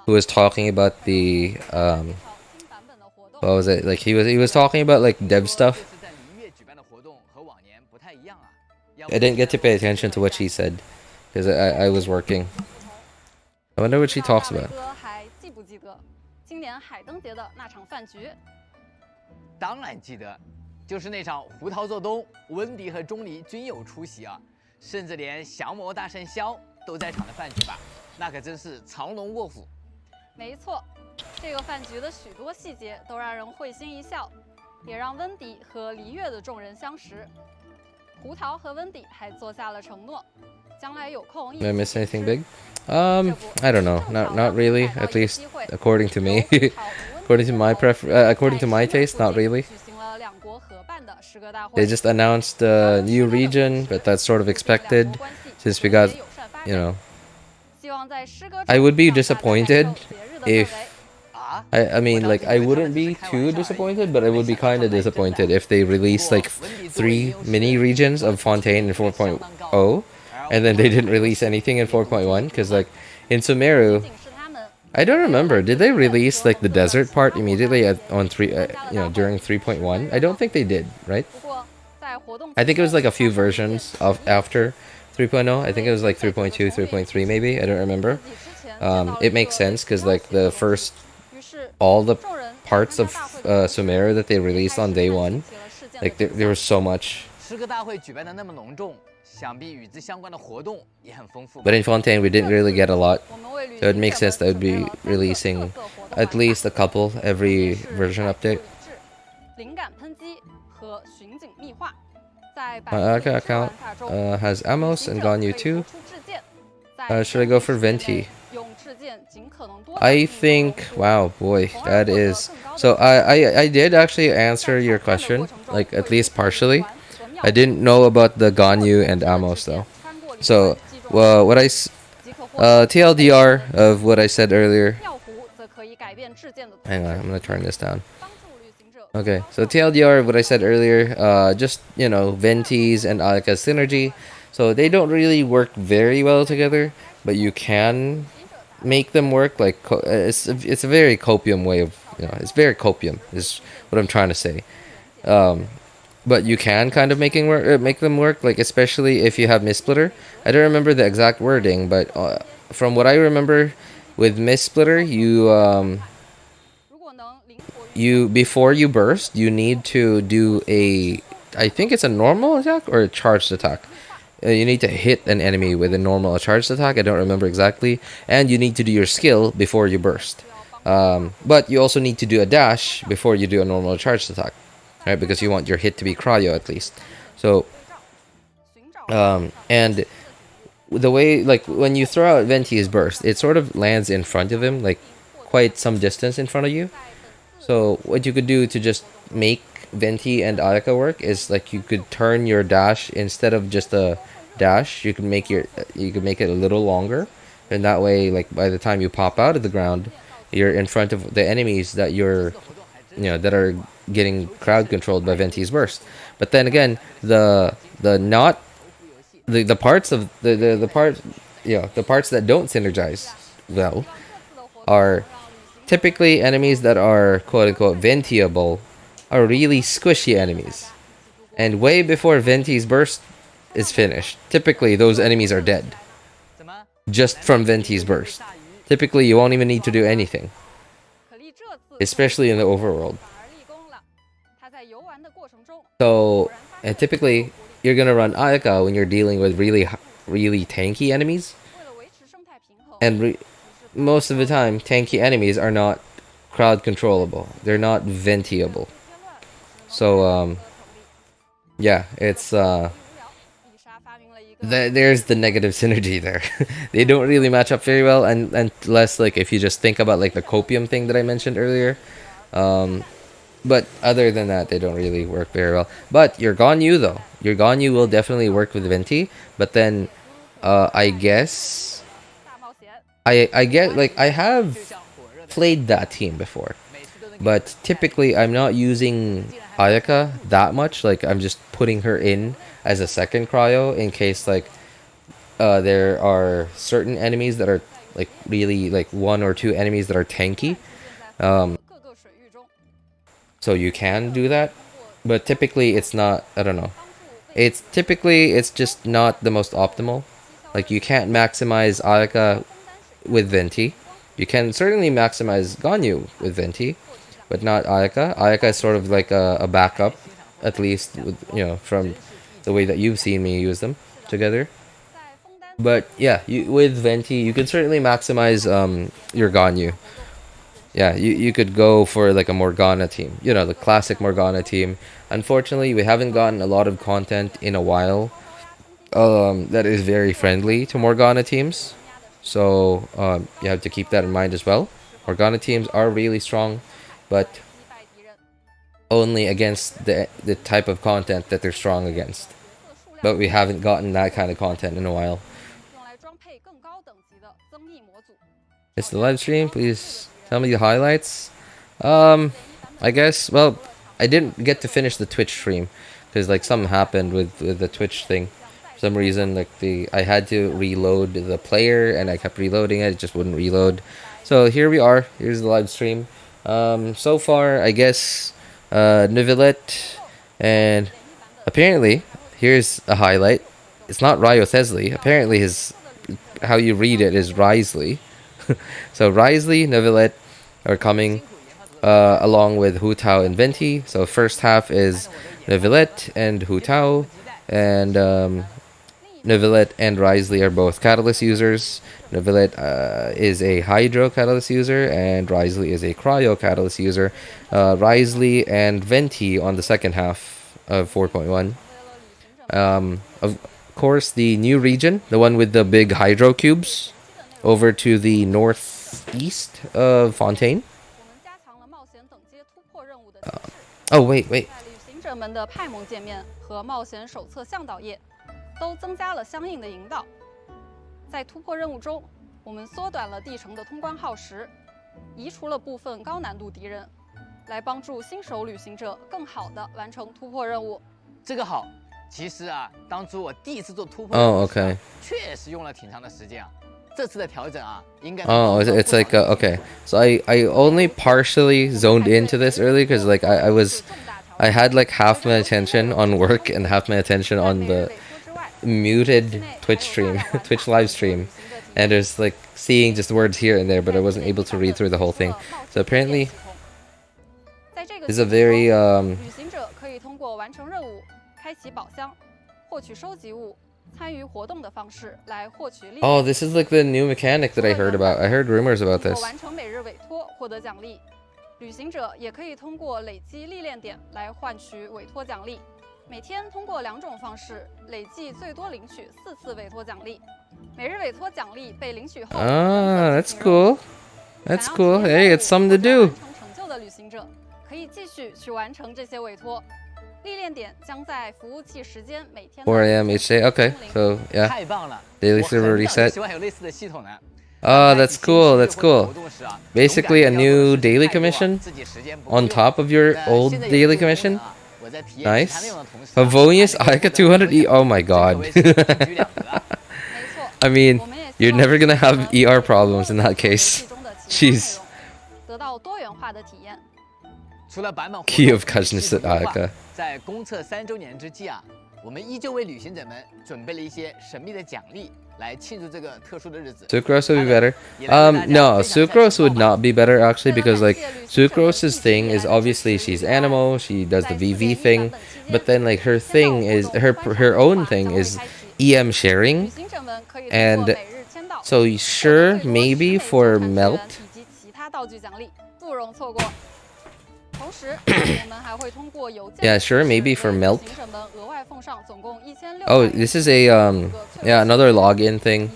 who was talking about the what was it, like he was talking about like dev stuff. I didn't get to pay attention to what she said because I was working. I wonder what she talks about. 今年海灯节的那场饭局，当然记得，就是那场胡桃做东，温迪和钟离均有出席啊，甚至连降魔大圣萧都在场的饭局吧，那可真是藏龙卧虎。没错，这个饭局的许多细节都让人会心一笑，也让温迪和璃月的众人相识。胡桃和温迪还做下了承诺，将来有空一起。 Did I miss anything big? I don't know. Not really. At least according to me. According to my according to my taste, not really. They just announced a new region, but that's sort of expected since we got, you know. I would be disappointed if I mean, like, I wouldn't be too disappointed, but I would be kind of disappointed if they released like 3 mini regions of Fontaine in 4.0, and then they didn't release anything in 4.1. Because like in Sumeru, I don't remember. Did they release like the desert part immediately on during 3.1? I don't think they did, right? I think it was like a few versions of after 3.0. I think it was like 3.2, 3.3 maybe. I don't remember. It makes sense because like the first, all the parts of Sumeru that they released on day 1, like there was so much. But in Fontaine we didn't really get a lot, so it makes sense that would be releasing at least a couple every version update. My Arca account has Amos and Ganyu too. Should I go for Venti? I think, wow, boy, that is... So I did actually answer your question, like at least partially. I didn't know about the Ganyu and Amos though. So, what I... TLDR of what I said earlier. Hang on, I'm gonna turn this down. Okay, so TLDR of what I said earlier, just, you know, Venti's and Alaka's synergy. So they don't really work very well together, but you can make them work. Like, it's a very copium way of, you know, it's very copium is what I'm trying to say. But you can kind of make them work, like especially if you have Mistsplitter. I don't remember the exact wording, but from what I remember with Mistsplitter, you before you burst, you need to do I think it's a normal attack or a charged attack. You need to hit an enemy with a normal or charged attack. I don't remember exactly. And you need to do your skill before you burst. But you also need to do a dash before you do a normal or charged attack, right? Because you want your hit to be cryo at least. So, and the way, like, when you throw out Venti's burst, it sort of lands in front of him, like quite some distance in front of you. So what you could do to just make Venti and Ayaka work is like you could turn your dash, instead of just a dash, you could make it a little longer, and that way, like, by the time you pop out of the ground, you're in front of the enemies that that are getting crowd controlled by Venti's burst. But then again, the parts that don't synergize well are typically enemies that are quote-unquote Ventiable, are really squishy enemies. And way before Venti's burst is finished, typically those enemies are dead. Just from Venti's burst. Typically you won't even need to do anything. Especially in the overworld. So, and typically you're gonna run Ayaka when you're dealing with really tanky enemies. And most of the time, tanky enemies are not crowd controllable. They're not Ventiable. So, yeah, it's, there's the negative synergy there. They don't really match up very well, and unless, like, if you just think about, like, the copium thing that I mentioned earlier. But other than that, they don't really work very well. But your Ganyu, though. Your Ganyu will definitely work with Venti, but then, I guess... I get, like, I have played that team before, but typically I'm not using Ayaka that much. Like, I'm just putting her in as a second cryo in case, like, there are certain enemies that are, like, really, like, 1 or 2 enemies that are tanky. So you can do that, but typically it's not, I don't know. It's just not the most optimal. Like, you can't maximize Ayaka with Venti. You can certainly maximize Ganyu with Venti, but not Ayaka. Ayaka is sort of like a backup, at least with, from the way that you've seen me use them together. But yeah, with Venti, you can certainly maximize your Ganyu. Yeah, you could go for like a Morgana team, the classic Morgana team. Unfortunately, we haven't gotten a lot of content in a while that is very friendly to Morgana teams. So you have to keep that in mind as well. Morgana teams are really strong, but only against the type of content that they're strong against. But we haven't gotten that kind of content in a while. It's the live stream. Please Tell me the highlights. I guess, well, I didn't get to finish the Twitch stream because like something happened with the Twitch thing. For some reason, like I had to reload the player and I kept reloading it. It just wouldn't reload. So here we are. Here's the live stream. So far, I guess, Nuevillette and apparently here's a highlight. It's not Wriothesley. Apparently how you read it is Wriothesley. So Wriothesley, Nuevillette are coming along with Hu Tao and Venti. So first half is Nuevillette and Hu Tao, and Nuevillette and Wriothesley are both catalyst users. Nuevillette is a hydro catalyst user, and Wriothesley is a cryo catalyst user. Wriothesley and Venti on the second half of 4.1. Of course, the new region, the one with the big hydro cubes, over to the northeast of Fontaine. Oh wait. 旅行者们的派蒙界面和冒险手册向导页都增加了相应的引导。在突破任务中，我们缩短了地城的通关耗时，移除了部分高难度敌人，来帮助新手旅行者更好地完成突破任务。这个好，其实啊，当初我第一次做突破任务时， okay. 确实用了挺长的时间啊。这次的调整啊，应该 Oh, it's like okay. So I only partially zoned into this early because like I had like half my attention on work and half my attention on the muted Twitch stream, Twitch live stream, and there's like seeing just words here and there, but I wasn't able to read through the whole thing. So apparently, this is a very 旅行者可以通过完成任务、开启宝箱、获取收集物、参与活动的方式来获取力。Oh, this is like the new mechanic that I heard about. I heard rumors about 通 this. 过完成每日委托获得奖励。旅行者也可以通过累积历练点来换取委托奖励。每天通过2种方式累计最多领取4次委托奖励。每日委托奖励被领取后， That's cool. That's cool. Hey, it's something to do. 成就的旅行者可以继续去完成这些委托。历练点将在服务器时间每天 4 a.m. each day. Okay, so yeah. 太棒了 Daily server reset. 希望有类似的系统呢。 Oh, that's cool. That's cool. Basically, a new daily commission on top of your old daily commission. Nice. Favonius Ica 200E. Oh my god. I mean, you're never gonna have ER problems in that case. Jeez. 得到多元化的体验。 除了版本 Key of Kajnisut Ica. 在公测3周年之际啊，我们依旧为旅行者们准备了一些神秘的奖励，来庆祝这个特殊的日子。 Sucrose would be better. No, Sucrose would not be better actually because like Sucrose's thing is obviously she's animal, she does the VV thing, but then like her thing is her own thing is EM sharing, and so sure maybe for Melt. 以及其他道具奖励不容错过。同时，我们还会通过邮件 Yeah, sure, maybe for Melt. 旅行者们额外奉上总共1600 Oh, this is a yeah, another login thing.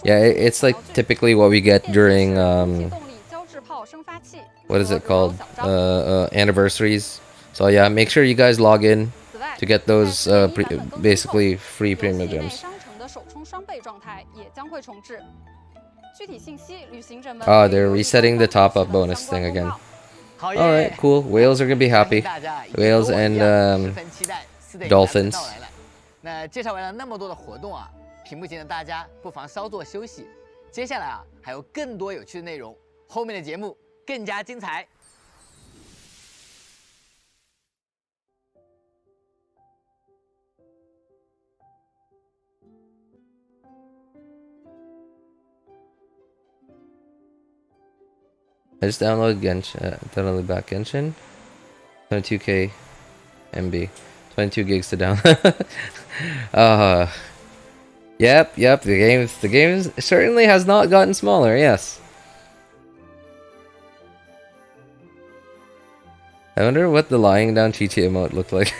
Yeah, it's like typically what we get during what is it called? Anniversaries. So yeah, make sure you guys log in to get those basically free premium gems. 商城的手冲双倍状态也将会重置。具体信息，旅行者们 Oh, they're resetting the top up bonus thing again. Alright, cool. Whales are gonna be happy. Whales and dolphins. 那介绍完了那么多的活动啊，屏幕前的大家不妨稍作休息。接下来啊，还有更多有趣的内容，后面的节目更加精彩。I just downloaded Genshin, downloaded back Genshin. 22k MB. 22 gigs to download. Yep, the game certainly has not gotten smaller, yes. I wonder what the lying down Chi-Chi emote looked like.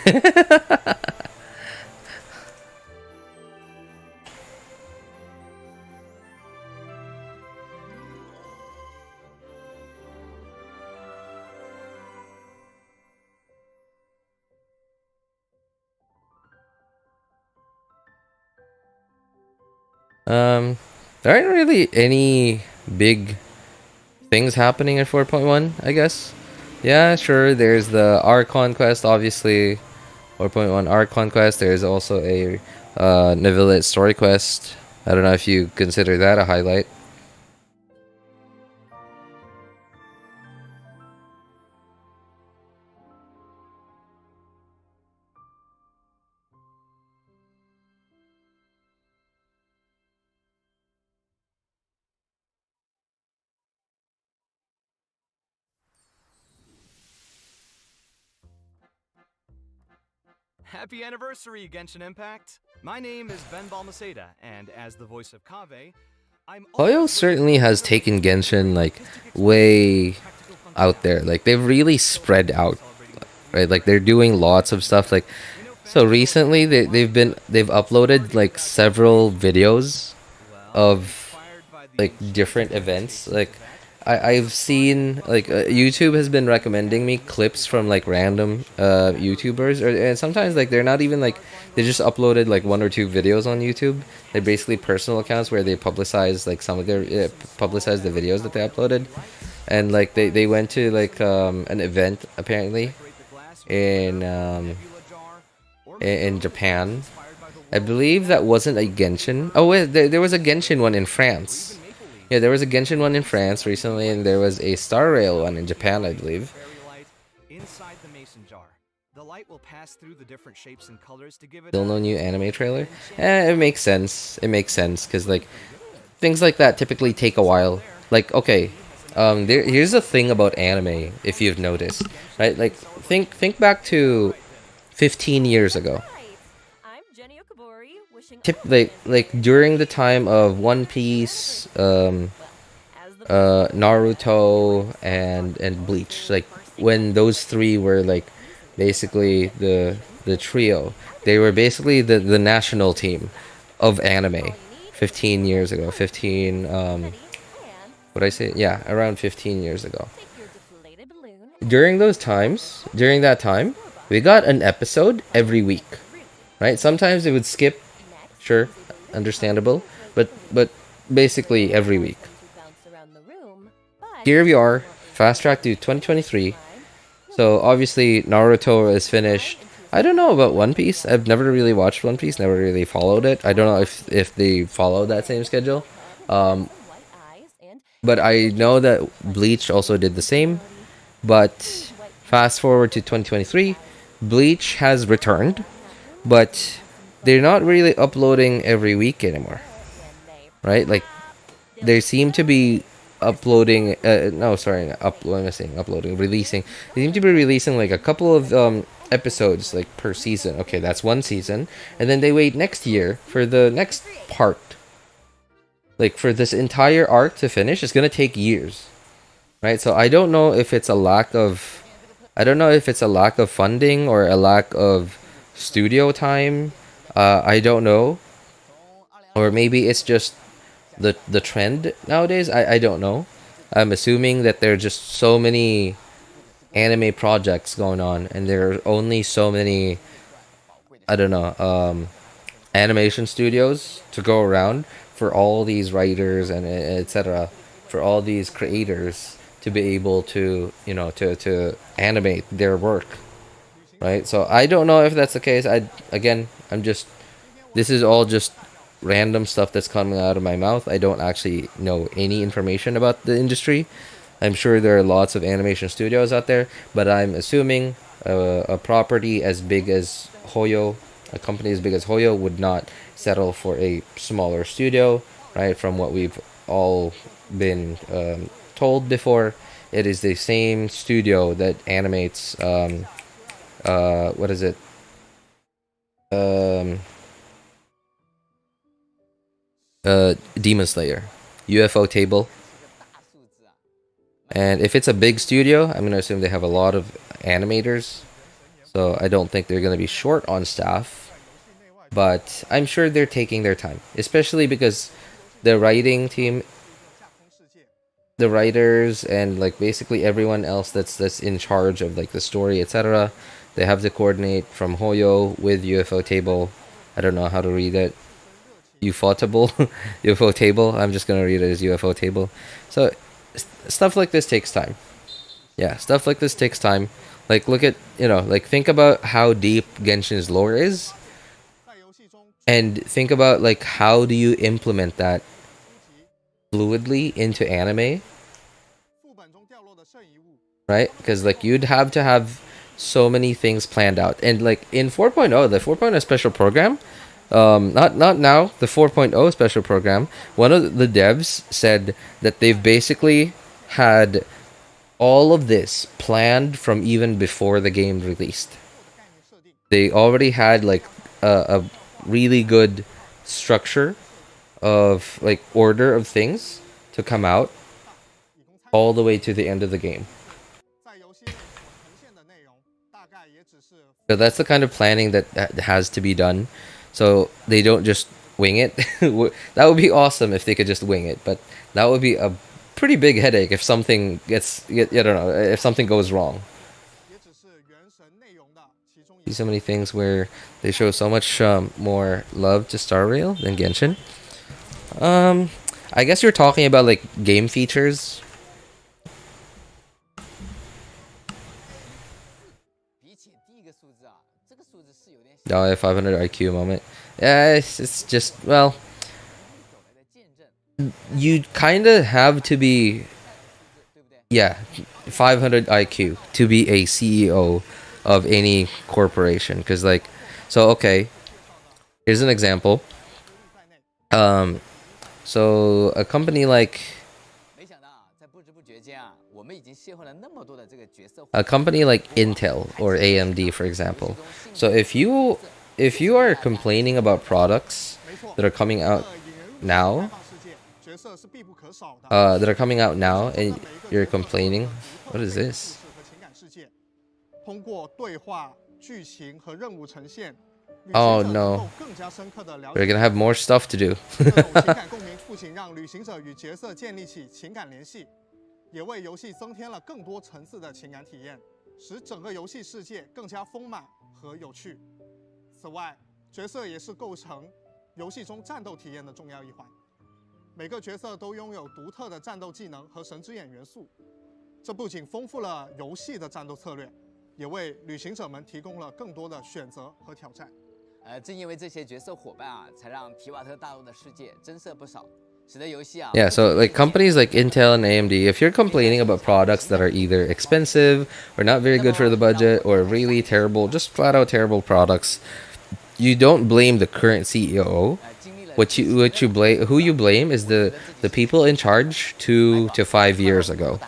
There aren't really any big things happening in 4.1, I guess. Yeah, sure. There's the Archon quest, obviously. 4.1 Archon quest. There's also a Nuevillette story quest. I don't know if you consider that a highlight. Happy anniversary, Genshin Impact! My name is Ben Balmaceda, and as the voice of Kaveh, I'm Hoyo certainly has taken Genshin like way out there. Like they've really spread out, right? Like they're doing lots of stuff. Like so recently they've uploaded like several videos of like different events. Like I've seen like YouTube has been recommending me clips from like random YouTubers, and sometimes like they're not even like they just uploaded like 1 or 2 videos on YouTube. They're basically personal accounts where they publicize like some of their publicize the videos that they uploaded, and like they went to like an event apparently in Japan. I believe that wasn't a Genshin. Oh wait, there was a Genshin one in France. Yeah, there was a Genshin one in France recently, and there was a Star Rail one in Japan, I believe. inside the mason jar. The light will pass through the different shapes and colors to give it. Still no new anime trailer? It makes sense. It makes sense because like things like that typically take a while. Like okay, here's the thing about anime. If you've noticed, right? Like think back to 15 years ago. Like during the time of One Piece, Naruto, and Bleach, like when those 3 were like basically the trio, they were basically the national team of anime 15 years ago. 15 what I say? Yeah, around 15 years ago. During that time, we got an episode every week, right? Sometimes it would skip. Sure, understandable, but basically every week. Here we are, fast track to 2023. So obviously Naruto is finished. I don't know about One Piece. I've never really watched One Piece, never really followed it. I don't know if they follow that same schedule. But I know that Bleach also did the same. But fast forward to 2023, Bleach has returned, but they're not really uploading every week anymore, right? Like they seem to be uploading releasing. They seem to be releasing like a couple of episodes like per season. Okay, that's one season, and then they wait next year for the next part. Like for this entire arc to finish, it's gonna take years, right? So I don't know if it's a lack of funding or a lack of studio time. I don't know, or maybe it's just the trend nowadays. I don't know. I'm assuming that there are just so many anime projects going on, and there are only so many animation studios to go around for all these writers and etc. for all these creators to be able to to animate their work, right? So I don't know if that's the case. This is all just random stuff that's coming out of my mouth. I don't actually know any information about the industry. I'm sure there are lots of animation studios out there, but I'm assuming a property as big as Hoyo, a company as big as Hoyo, would not settle for a smaller studio, right? From what we've all been told before, it is the same studio that animates what is it? Demon Slayer, UFO Table. And if it's a big studio, I'm gonna assume they have a lot of animators, so I don't think they're gonna be short on staff. But I'm sure they're taking their time, especially because the writing team, the writers, and like basically everyone else that's in charge of like the story, etc. They have to coordinate from Hoyo with UFO Table. I don't know how to read it. UFO Table, UFO Table. I'm just gonna read it as UFO Table. So stuff like this takes time. Yeah, stuff like this takes time. Like, look at, like, think about how deep Genshin's lore is, and think about, like, how do you implement that fluidly into anime, right? Because, like, you'd have to have so many things planned out. And, like, in 4.0, the 4.0 special program, not now, the 4.0 special program, one of the devs said that they've basically had all of this planned from even before the game released. They already had, like, a really good structure of, like, order of things to come out all the way to the end of the game. So that's the kind of planning that has to be done, so they don't just wing it. That would be awesome if they could just wing it, but that would be a pretty big headache if something I don't know, if something goes wrong. So many things where they show so much more love to Star Rail than Genshin. I guess you're talking about, like, game features. Oh, yeah, 500 IQ moment. Yeah, it's just, well, you kind of have to be, yeah, 500 IQ to be a CEO of any corporation. Because, like, so, okay, here's an example. So a company like Intel or AMD, for example. So if you are complaining about products that are coming out now, and you're complaining, what is this? Oh no, we're gonna have more stuff to do. 不仅让旅行者与角色建立起情感联系，也为游戏增添了更多层次的情感体验，使整个游戏世界更加丰满和有趣。此外，角色也是构成游戏中战斗体验的重要一环。每个角色都拥有独特的战斗技能和神之眼元素，这不仅丰富了游戏的战斗策略，也为旅行者们提供了更多的选择和挑战。 正因为这些角色伙伴啊，才让提瓦特大陆的世界增色不少，使得游戏啊。Yeah, so like companies like Intel and AMD, if you're complaining about products that are either expensive or not very good for the budget or really terrible, just flat out terrible products, you don't blame the current CEO. Who you blame is the people in charge 2 to 5 years ago.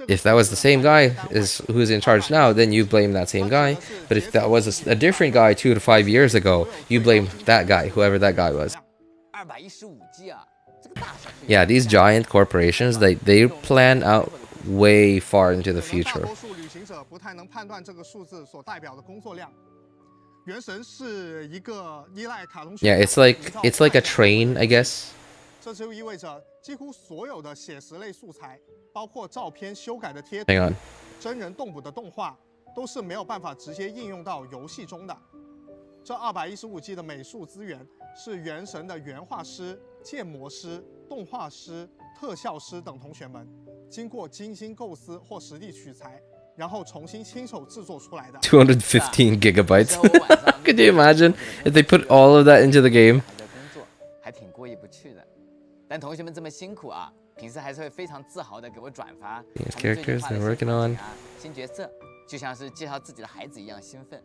If that was the same guy who's in charge now, then you blame that same guy. But if that was a different guy 2 to 5 years ago, you blame that guy, whoever that guy was. Yeah, these giant corporations, they plan out way far into the future. Yeah, it's like a train, I guess. 这就意味着几乎所有的写实类素材，包括照片修改的贴图、真人动捕的动画，都是没有办法直接应用到游戏中的。这215G 的美术资源是原神的原画师、建模师、动画师、特效师等同学们经过精心构思或实地取材，然后重新亲手制作出来的。215 gigabytes. Could you imagine if they put all of that into the game? 还挺过意不去的。 但同学们这么辛苦啊，平时还是会非常自豪的给我转发。Characters they're working on. 新角色就像是介绍自己的孩子一样兴奋。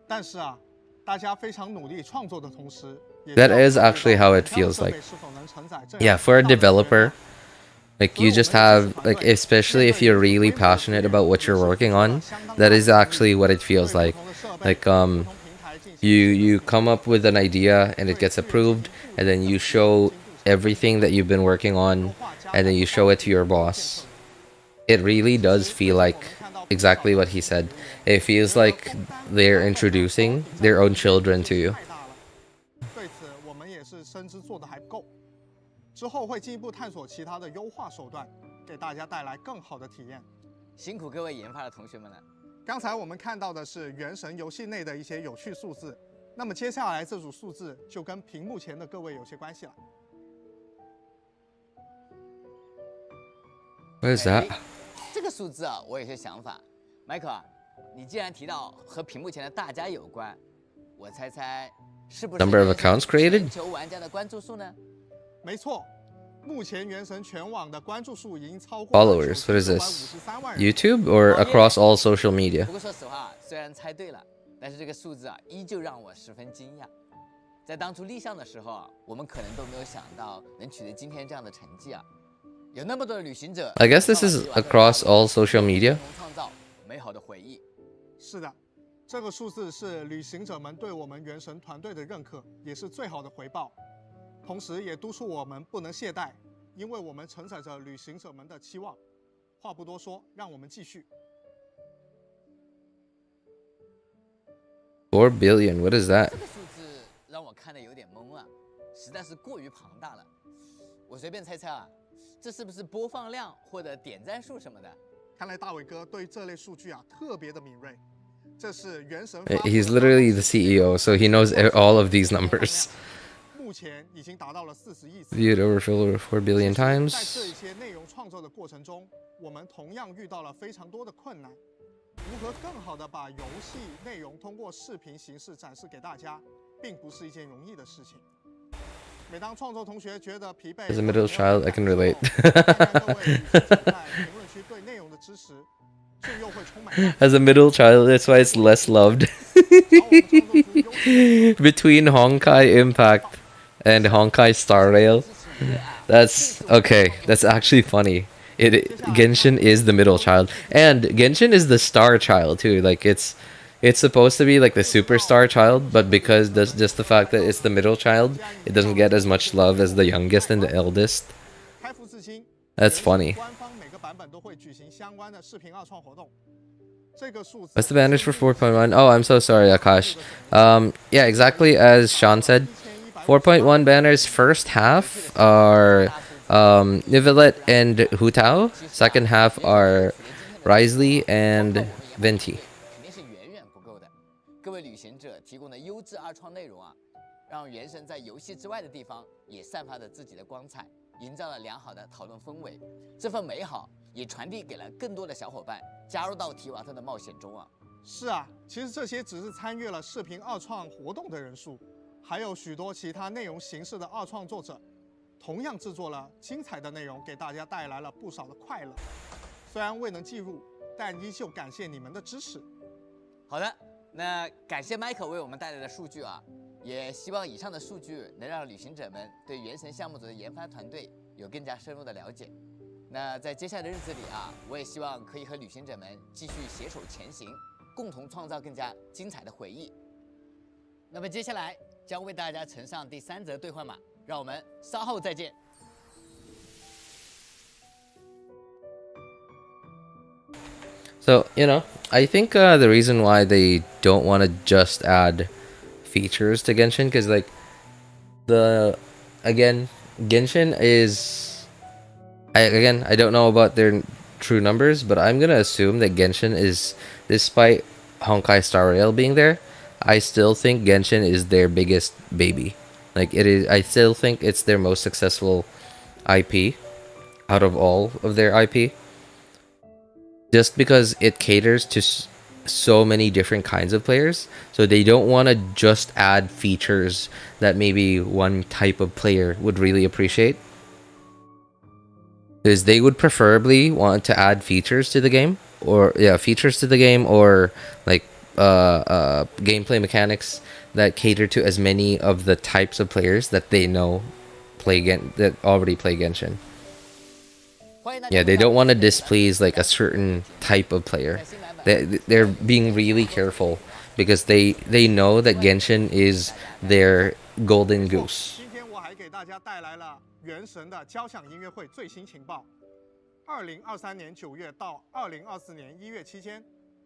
但是啊，大家非常努力创作的同时， That is actually how it feels like. Yeah, for a developer, like you just have, like, especially if you're really passionate about what you're working on, that is actually what it feels like. Like you come up with an idea and it gets approved, and then you show everything that you've been working on, and then you show it to your boss. It really does feel like exactly what he said. It feels like they're introducing their own children to you. 对此，我们也是深知做的还不够，之后会进一步探索其他的优化手段，给大家带来更好的体验。辛苦各位研发的同学们了。刚才我们看到的是原神游戏内的一些有趣数字，那么接下来这组数字就跟屏幕前的各位有些关系了。What is that? 这个数字啊，我有些想法。Michael 啊，你既然提到和屏幕前的大家有关，我猜猜是不是 Number of accounts created? 全球玩家的关注数呢？没错，目前原神全网的关注数已经超过 Followers. What is this? YouTube or across all social media? 不过说实话，虽然猜对了，但是这个数字啊，依旧让我十分惊讶。在当初立项的时候啊，我们可能都没有想到能取得今天这样的成绩啊。有那么多的旅行者 I guess this is across all social media. 创造美好的回忆。是的，这个数字是旅行者们对我们原神团队的认可，也是最好的回报。同时也督促我们不能懈怠，因为我们承载着旅行者们的期望。话不多说，让我们继续。4 billion. What is that? 这个数字让我看得有点懵啊，实在是过于庞大了。我随便猜猜啊，这是不是播放量或者点赞数什么的？看来大伟哥对这类数据啊特别的敏锐。这是原神。He's literally the CEO, so he knows all of these numbers. 目前已经达到了40亿次。Viewed over 4 billion 在 times. 这一些内容创作的过程中，我们同样遇到了非常多的困难。如何更好的把游戏内容通过视频形式展示给大家，并不是一件容易的事情。每当创作同学觉得疲惫， As a middle child, I can relate. As a middle child, that's why it's less loved. Between Honkai Impact and Honkai Star Rail. That's okay. That's actually funny. Genshin is the middle child, and Genshin is the star child too. Like it's supposed to be like the superstar child, but because just the fact that it's the middle child, it doesn't get as much love as the youngest and the eldest. That's funny. What's the banners for 4.1? Oh, I'm so sorry, Akash. Yeah, exactly as Sean said. 4.1 banners first half are Nuevillette and Wriothesley. Second half are Wriothesley and Venti. 各位旅行者提供的优质二创内容啊，让原神在游戏之外的地方也散发着自己的光彩，营造了良好的讨论氛围。这份美好也传递给了更多的小伙伴，加入到提瓦特的冒险中啊。是啊，其实这些只是参与了视频二创活动的人数，还有许多其他内容形式的二创作者，同样制作了精彩的内容，给大家带来了不少的快乐。虽然未能计入，但依旧感谢你们的支持。好的。那感谢 Michael 为我们带来的数据啊，也希望以上的数据能让旅行者们对原神项目组的研发团队有更加深入的了解。那在接下来的日子里啊，我也希望可以和旅行者们继续携手前行，共同创造更加精彩的回忆。那么接下来将为大家呈上第3则兑换码，让我们稍后再见。So, I think the reason why they don't want to just add features to Genshin, because like Genshin is, I don't know about their true numbers, but I'm gonna assume that Genshin is, despite Honkai Star Rail being there, I still think Genshin is their biggest baby. Like it is, I still think it's their most successful IP out of all of their IP. Just because it caters to so many different kinds of players, so they don't want to just add features that maybe one type of player would really appreciate. Because they would preferably want to add features to the game, or like gameplay mechanics that cater to as many of the types of players that they know that already play Genshin. Yeah, they don't want to displease like a certain type of player. They're being really careful because they know that Genshin is their golden goose. 今天我还给大家带来了原神的交响音乐会最新情报。2023年9月到2024年1月期间，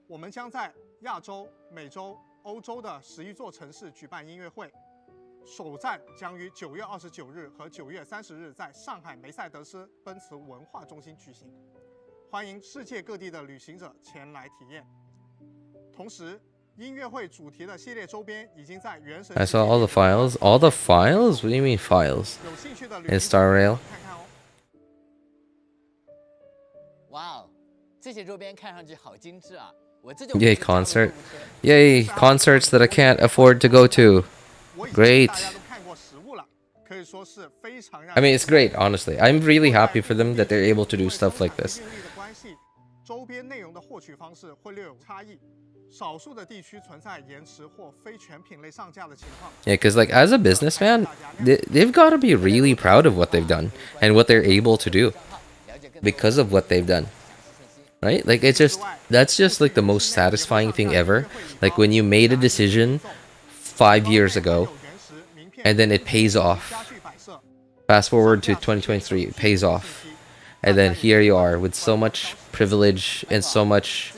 我们将在亚洲、美洲、欧洲的11座城市举办音乐会。首站将于9月29日和9月30日在上海梅赛德斯奔驰文化中心举行，欢迎世界各地的旅行者前来体验。同时，音乐会主题的系列周边已经在原神。I saw all the files. All the files? What do you mean files? In Star Rail? 这些周边看上去好精致啊！我这就 Yay, concert. Yay, concerts that I can't afford to go to. Great. I mean, it's great, honestly. I'm really happy for them that they're able to do stuff like this. 周边内容的获取方式会略有差异，少数的地区存在延迟或非全品类上架的情况。 Yeah, because like as a businessman, they've got to be really proud of what they've done and what they're able to do because of what they've done. Right? Like that's just like the most satisfying thing ever. Like when you made a decision 5 years ago and then it pays off. Fast forward to 2023, it pays off. And then here you are with so much privilege and so much,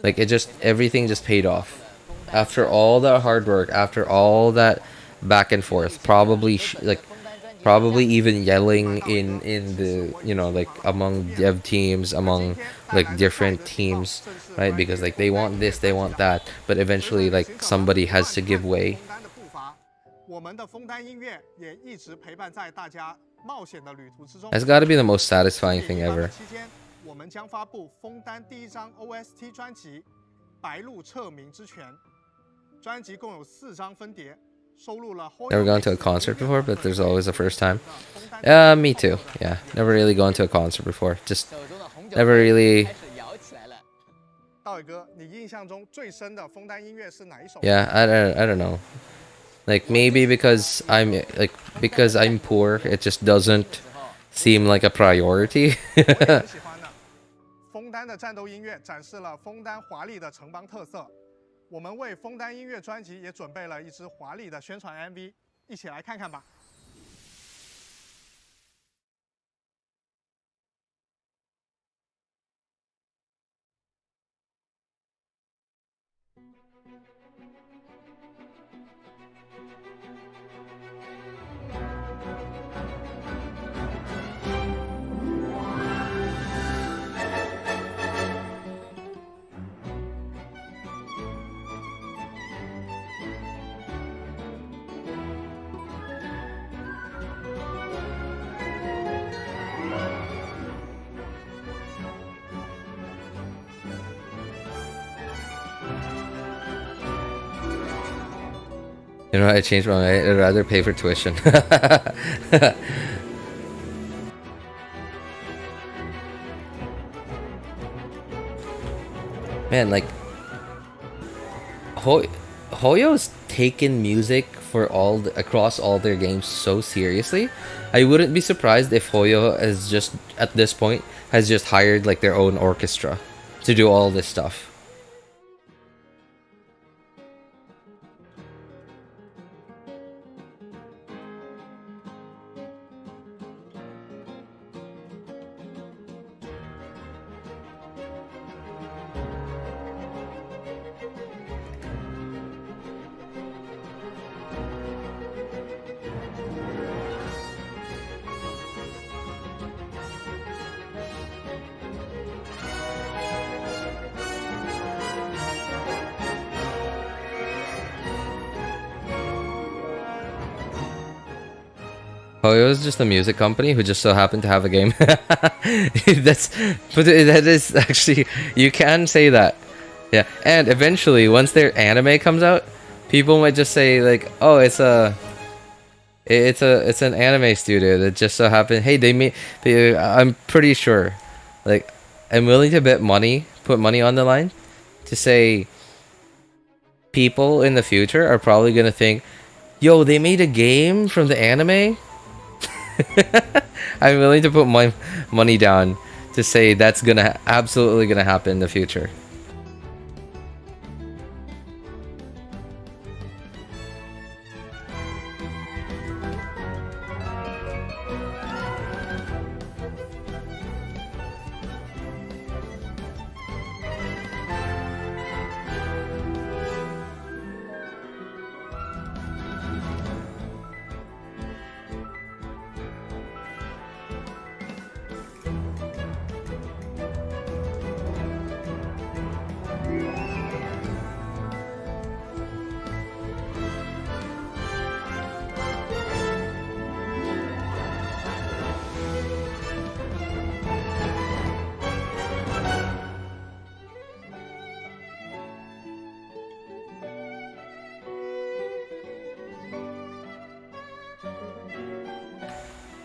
like everything just paid off. After all that hard work, after all that back and forth, probably even yelling in the, you know, like among dev teams, among like different teams, right? Because like they want this, they want that, but eventually like somebody has to give way. 我们的枫丹音乐也一直陪伴在大家冒险的旅途之中。 That's got to be the most satisfying thing ever. 期间，我们将发布枫丹第一张 OST 专辑《白鹿彻明之泉》。专辑共有4张分碟，收录了。Never gone to a concert before, but there's always a first time. Me too. Yeah, never really gone to a concert before. Just never really. 道伟哥，你印象中最深的枫丹音乐是哪一首？ Yeah, I don't know. Like maybe because I'm poor, it just doesn't seem like a priority. 枫丹的战斗音乐展示了枫丹华丽的城邦特色。我们为枫丹音乐专辑也准备了一支华丽的宣传 MV， 一起来看看吧。You know, I changed my mind. I'd rather pay for tuition. Man, like Hoyo's taken music for across all their games so seriously. I wouldn't be surprised if Hoyo is just at this point has just hired like their own orchestra to do all this stuff. Hoyo is just a music company who just so happened to have a game. That is actually, you can say that. Yeah, and eventually, once their anime comes out, people might just say like, "Oh, it's an anime studio that just so happened." Hey, I'm pretty sure, like, I'm willing to put money on the line, to say people in the future are probably gonna think, "Yo, they made a game from the anime." I'm willing to put my money down to say that's absolutely gonna happen in the future.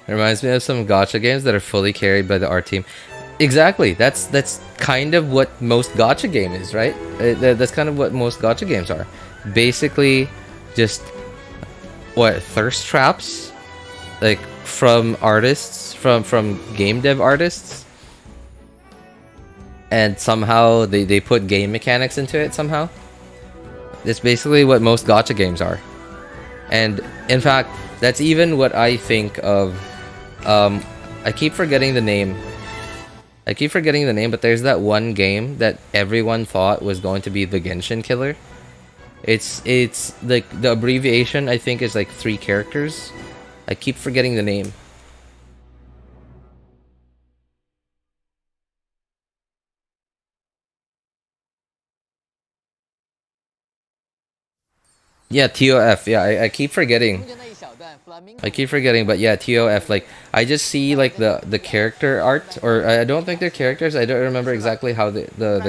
Reminds me of some gacha games that are fully carried by the art team. Exactly. That's kind of what most gacha game is, right? That's kind of what most gacha games are. Basically, just what, thirst traps, like from artists, from game dev artists, and somehow they put game mechanics into it somehow. It's basically what most gacha games are. And in fact, that's even what I think of. I keep forgetting the name. But there's that one game that everyone thought was going to be the Genshin killer. It's like the abbreviation, I think, is like 3 characters. I keep forgetting the name. Yeah, TOF. Yeah, I keep forgetting. But yeah, TOF. Like, I just see like the character art, or I don't think they're characters. I don't remember exactly how the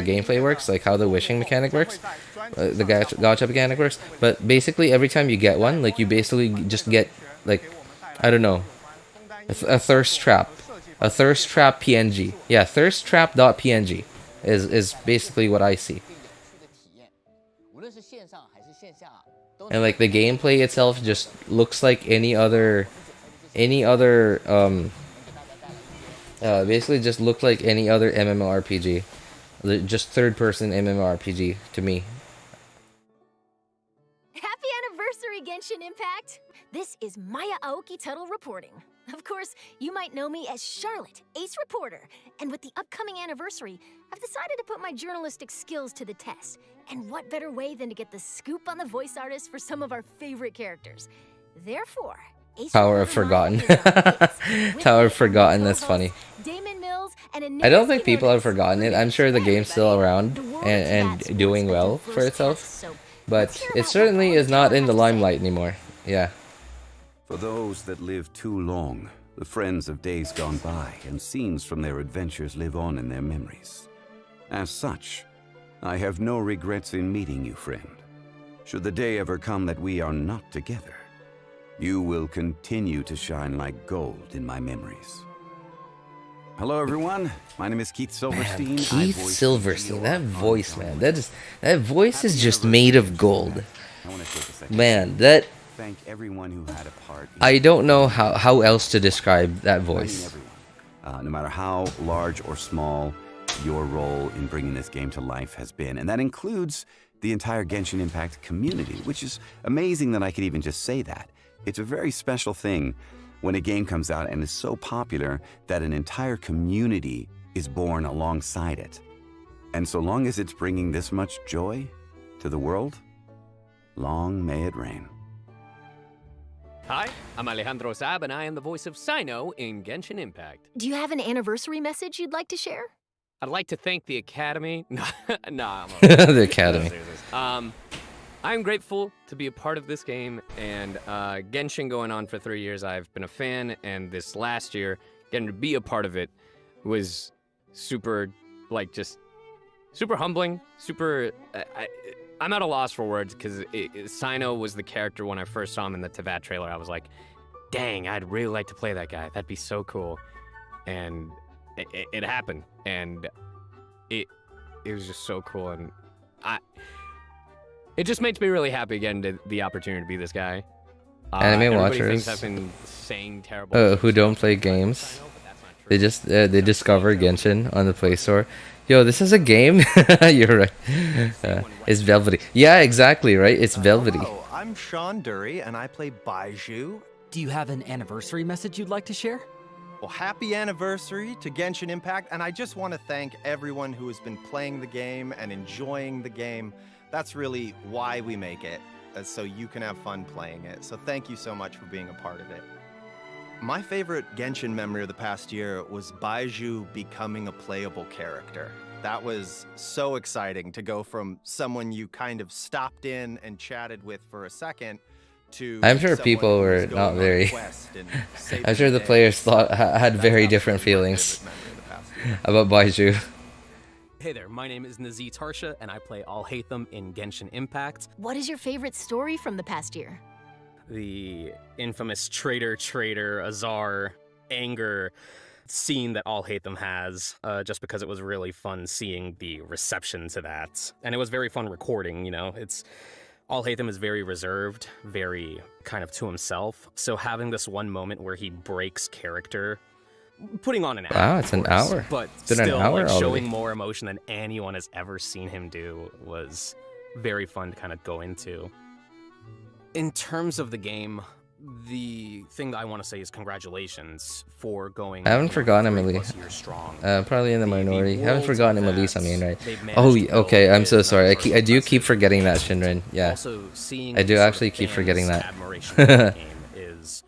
gameplay works, like how the wishing mechanic works, the gacha mechanic works. But basically, every time you get one, like you basically just get like, I don't know, a thirst trap, PNG. Yeah, thirst trap.png is basically what I see. And like the gameplay itself just looks like any other basically just looked like any other MMORPG, just third-person MMORPG to me. Happy anniversary, Genshin Impact! This is Maya Aoki Tuttle reporting. Of course, you might know me as Charlotte, Ace Reporter, and with the upcoming anniversary, I've decided to put my journalistic skills to the test. And what better way than to get the scoop on the voice artists for some of our favorite characters? Therefore, Tower of Forgotten. Tower of Forgotten, that's funny. I don't think people have forgotten it. I'm sure the game's still around and doing well for itself. But it certainly is not in the limelight anymore. Yeah. For those that live too long, the friends of days gone by and scenes from their adventures live on in their memories. As such, I have no regrets in meeting you, friend. Should the day ever come that we are not together, you will continue to shine like gold in my memories. Hello, everyone. My name is Keith Silverstein. Man, Keith Silverstein, that voice, man. That voice is just made of gold. Man, that... Thank everyone who had a part. I don't know how else to describe that voice. No matter how large or small your role in bringing this game to life has been, and that includes the entire Genshin Impact community, which is amazing that I could even just say that. It's a very special thing when a game comes out and is so popular that an entire community is born alongside it. And so long as it's bringing this much joy to the world, long may it reign. Hi, I'm Alejandro Saab, and I am the voice of Sino in Genshin Impact. Do you have an anniversary message you'd like to share? I'd like to thank the Academy. Nah, the Academy. I'm grateful to be a part of this game, and Genshin going on for 3 years. I've been a fan, and this last year, getting to be a part of it was super, like, just super humbling, super... I'm at a loss for words, because Sino was the character when I first saw him in the Teyvat trailer. I was like, dang, I'd really like to play that guy. That'd be so cool. And it happened, and it was just so cool, and it just makes me really happy getting the opportunity to be this guy. Anime watchers I've been saying terrible who don't play games, they just they discover Genshin on the Play Store. Yo, this is a game. You're right. It's velvety. Yeah, exactly, right? It's velvety. Hello, I'm Sean Dury, and I play Baiju. Do you have an anniversary message you'd like to share? Well, happy anniversary to Genshin Impact, and I just want to thank everyone who has been playing the game and enjoying the game. That's really why we make it, so you can have fun playing it. So thank you so much for being a part of it. My favorite Genshin memory of the past year was Baiju becoming a playable character. That was so exciting to go from someone you kind of stopped in and chatted with for a second to I'm sure people were not very... I'm sure the players had very different feelings about Baiju. Hey there, my name is Nazi Tarsha, and I play Alhaitham in Genshin Impact. What is your favorite story from the past year? The infamous traitor Azar anger scene that All Hate Them has, just because it was really fun seeing the reception to that. And it was very fun recording, you know. All Hate Them is very reserved, very kind of to himself. So having this one moment where he breaks character, putting on an hour. Wow, it's an hour. But It's been still, an hour like, already. showing more emotion than anyone has ever seen him do was very fun to kind of go into. In terms of the game, the thing that I want to say is congratulations for going. I haven't forgotten Emily. Probably in the minority. I haven't forgotten Elise, I mean, right? Oh, okay, I'm so sorry. I do keep forgetting that, Shinrin. Yeah. Also, seeing I do sort of actually keep fans' forgetting that. admiration for the game is,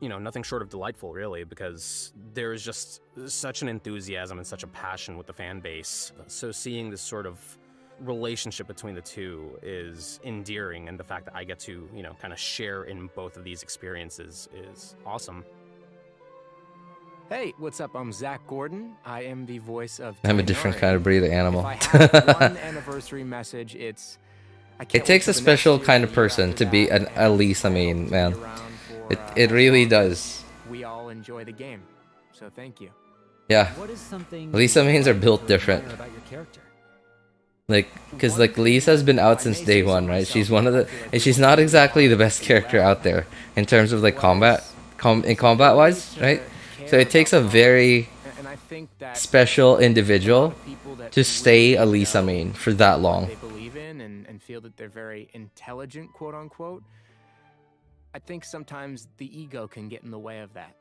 you know, nothing short of delightful, really, because there is just such an enthusiasm and such a passion with the fan base. So seeing this sort of relationship between the two is endearing, and the fact that I get to, you know, kind of share in both of these experiences is awesome. Hey, what's up? I'm Zach Gordon. I am the voice of I'm a different kind of breed of animal. If I have one anniversary message, it's It takes a special kind of person to be an Elise, I mean, man. It really does. we all enjoy the game. So thank you. Yeah. What is something Lisa mains are built different. about your character? Like, cause like Lisa's been out since day one, right? She's one of the, and she's not exactly the best character out there in terms of like combat wise, right? So it takes a very special individual to stay a Lisa main for that long. They believe in and feel that they're very intelligent, quote unquote. I think sometimes the ego can get in the way of that.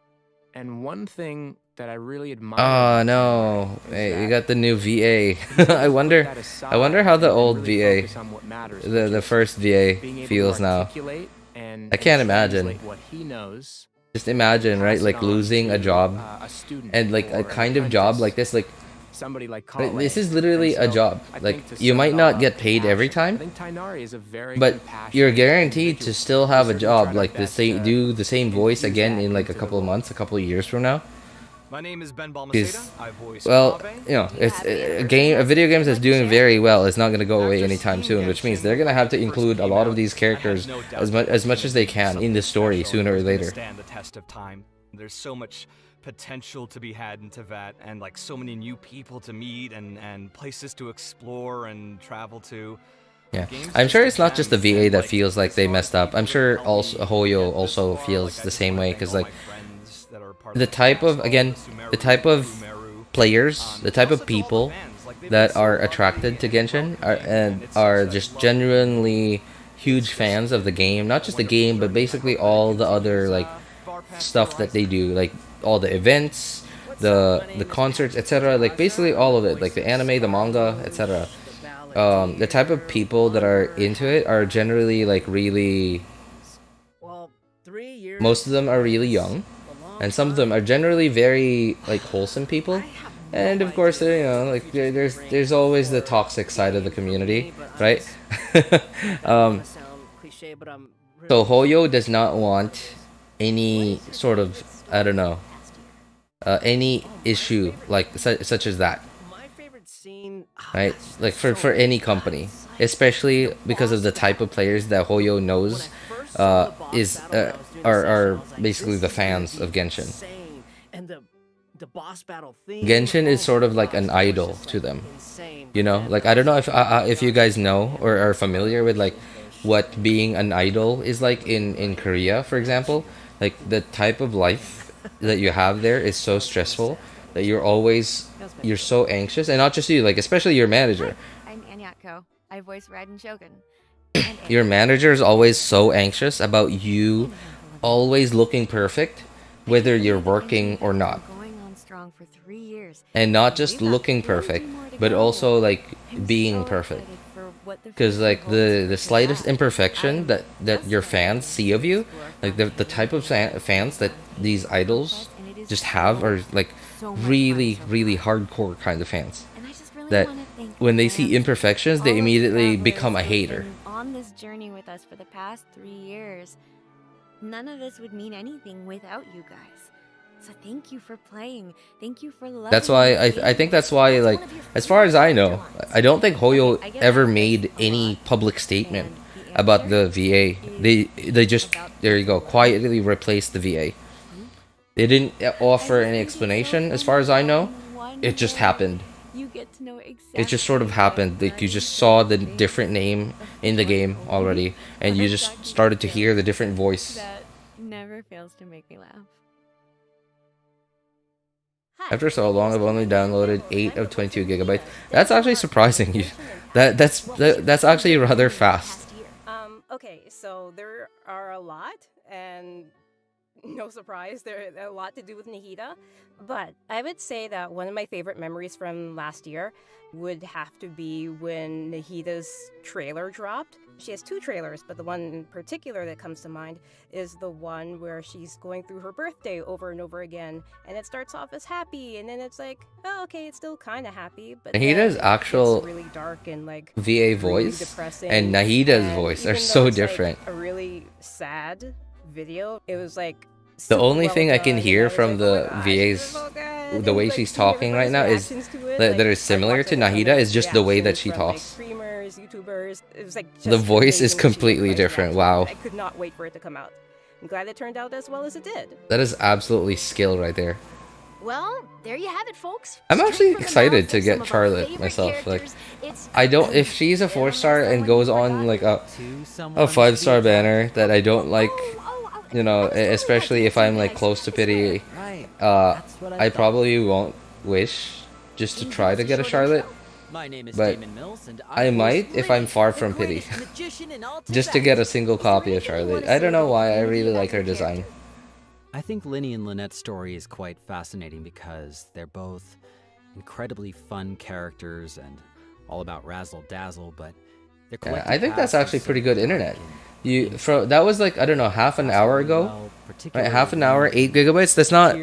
And one thing that I really admire. Oh no! Hey, you got the new VA. I wonder how the old VA, the first VA feels now. I can't imagine. Just imagine, right? Like losing a job, and like a kind of job like this, like. Somebody like This is literally a job. Like, you might not get paid every time, but you're guaranteed to still have a job. Like, do the same voice again in like a couple of months, a couple of years from now. My name is Ben Balmaceda. I voice Well, you know, it's a video game that's doing very well. It's not going to go away anytime soon, which means they're going to have to include a lot of these characters as much as they can in the story sooner or later. Stand the test of time. There's so much potential to be had in Teyvat, and like so many new people to meet and places to explore and travel to. Yeah, I'm sure it's not just the VA that feels like they messed up. I'm sure also Hoyo also feels the same way, because like the type of players, the type of people that are attracted to Genshin are just genuinely huge fans of the game. Not just the game, but basically all the other like stuff that they do, like all the events, the concerts, etc. Like basically all of it, like the anime, the manga, etc. The type of people that are into it are generally like really. Most of them are really young, and some of them are generally very like wholesome people. And of course, you know, like there's always the toxic side of the community, right? So Hoyo does not want any sort of, I don't know, any issue like such as that, right? Like for any company, especially because of the type of players that Hoyo knows are basically the fans of Genshin. Genshin is sort of like an idol to them, you know. Like I don't know if you guys know or are familiar with like what being an idol is like in Korea, for example. Like the type of life that you have there is so stressful that you're so anxious, and not just you, like especially your manager. I'm Anyatko. I voice Raiden Shogun. Your manager is always so anxious about you always looking perfect, whether you're working or not. And not just looking perfect, but also like being perfect. Because like the slightest imperfection that your fans see of you, like the type of fans that these idols just have are like really hardcore kind of fans. That when they see imperfections, they immediately become a hater. On this journey with us for the past 3 years, none of this would mean anything without you guys. So thank you for playing. Thank you for loving. That's why I think that's why, like, as far as I know, I don't think Hoyo ever made any public statement about the VA. They just, there you go, quietly replaced the VA. They didn't offer any explanation, as far as I know. It just happened. You get to know exactly. It just sort of happened. Like you just saw the different name in the game already, and you just started to hear the different voice. That never fails to make me laugh. After so long, I've only downloaded 8 of 22 gigabytes. That's actually surprising. That's actually rather fast. Okay, so there are a lot, and no surprise, there are a lot to do with Nahida. But I would say that one of my favorite memories from last year would have to be when Nahida's trailer dropped. She has 2 trailers, but the one in particular that comes to mind is the one where she's going through her birthday over and over again, and it starts off as happy, and then it's like, oh, okay, it's still kind of happy, but Nahida's actual really dark and like VA voice and Nahida's voice are so different. Like a really sad video. It was like the only thing I can hear from the VA's, the way she's talking right now, is that is similar to Nahida is just the way that she talks. YouTubers. It was like The voice is completely different. Wow. I could not wait for it to come out. I'm glad it turned out as well as it did. That is absolutely skill right there. Well, there you have it, folks. I'm actually excited to get Charlotte myself. Like, I don't. If she's a 4-star and goes on like a 5-star banner that I don't like, you know, especially if I'm like close to pity, I probably won't wish just to try to get a Charlotte. But I might if I'm far from pity. Just to get a single copy of Charlotte. I don't know why, I really like her design. I think Lyney and Lynette's story is quite fascinating because they're both incredibly fun characters and all about razzle dazzle, but yeah, I think that's actually pretty good internet. That was like, I don't know, half an hour ago, right? Half an hour, 8 gigabytes. That's not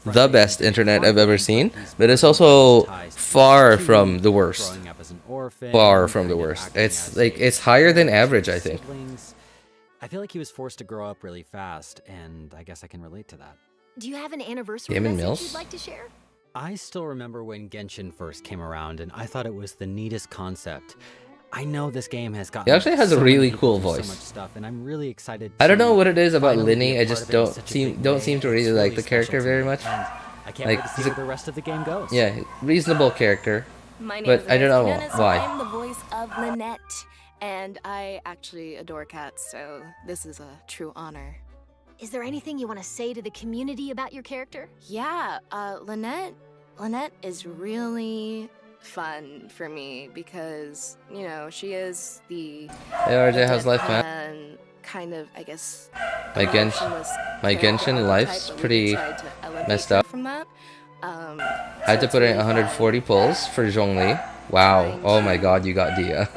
the best internet I've ever seen, but it's also far from the worst. Far from the worst. It's like, it's higher than average, I think. I feel like he was forced to grow up really fast, and I guess I can relate to that. Do you have an anniversary Damon message Mills? you'd like to share? I still remember when Genshin first came around, and I thought it was the neatest concept. I know this game has got. He actually has a really cool so voice. much stuff, and I'm really excited. I don't know what it is about Lyney. I just don't seem to really like the character very much. I can't wait to see where the rest of the game goes. Yeah, reasonable character, but I don't know why. I'm the voice of Lynette, and I actually adore cats, so this is a true honor. Is there anything you want to say to the community about your character? Yeah, Lynette is really fun for me because, you know, she is the Hey RJ, how's life, man? and kind of, I guess, My Genshin life's pretty messed up. from that. I had to put in 140 pulls for Zhongli. Wow. Oh my god, you got Dia.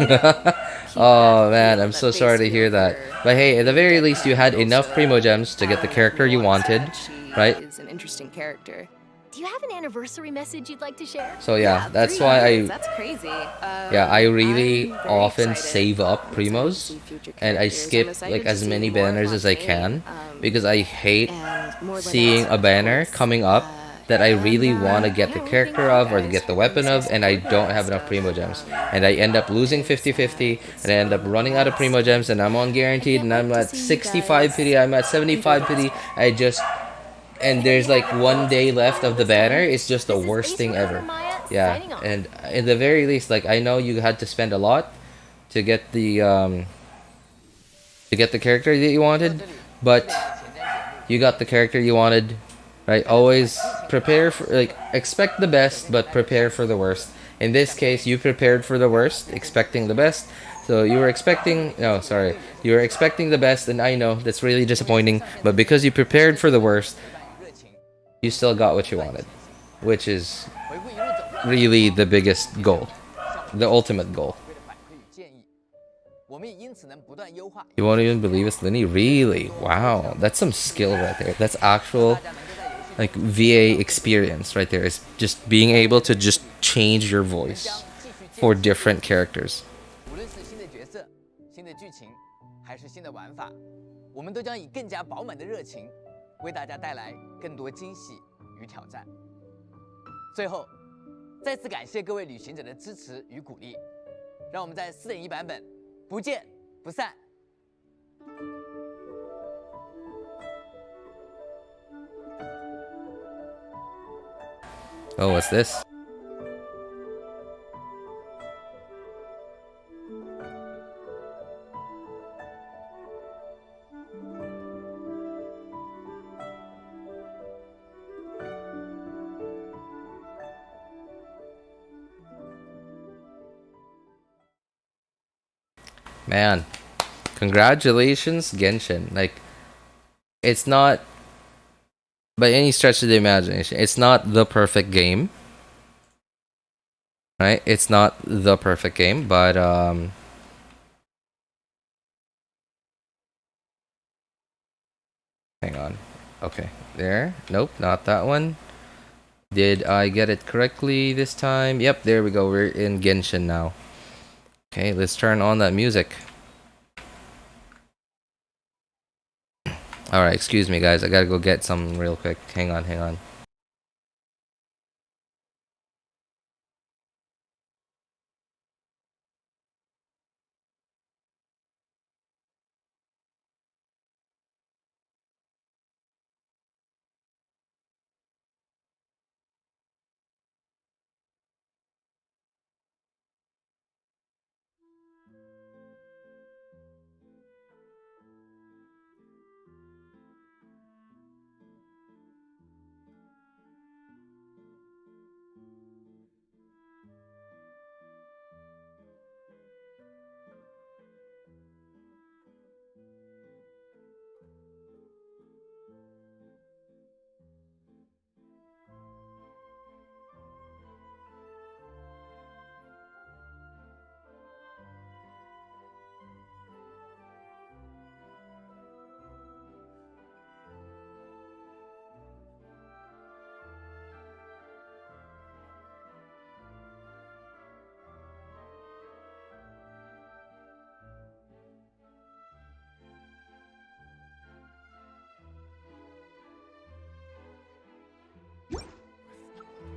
Oh man, I'm so sorry to hear that. But hey, at the very least you had enough Primo Gems to get the character you wanted, right? Is an interesting character. Do you have an anniversary message you'd like to share? So yeah, that's why That's crazy. yeah, I really often save up Primos and I skip like as many banners as I can because I hate seeing a banner coming up that I really want to get the character of or to get the weapon of, and I don't have enough Primo Gems. And I end up losing 50-50, and I end up running out of Primo Gems, and I'm on guaranteed, and I'm at 65 pity, I'm at 75 pity. And there's like 1 day left of the banner. It's just the worst thing ever. Yeah, and at the very least, like, I know you had to spend a lot to get the character that you wanted, but you got the character you wanted. Right, always prepare for, like, expect the best, but prepare for the worst. In this case, you prepared for the worst, expecting the best. So you were expecting, you were expecting the best, and I know that's really disappointing. But because you prepared for the worst, you still got what you wanted, which is really the biggest goal, the ultimate goal. You won't even believe it's Lyney. Really? Wow, that's some skill right there. That's actual, like, VA experience right there. Is just being able to just change your voice for different characters. 无论是新的角色、新的剧情，还是新的玩法，我们都将以更加饱满的热情，为大家带来更多惊喜与挑战。最后，再次感谢各位旅行者的支持与鼓励，让我们在4.1版本不见不散。Oh, what's this? Man, congratulations, Genshin. Like, it's not, by any stretch of the imagination, it's not the perfect game. Right? It's not the perfect game, but hang on. Okay, there. Nope, not that one. Did I get it correctly this time? Yep, there we go. We're in Genshin now. Okay, let's turn on that music. Alright, excuse me guys. I gotta go get some real quick. Hang on, hang on.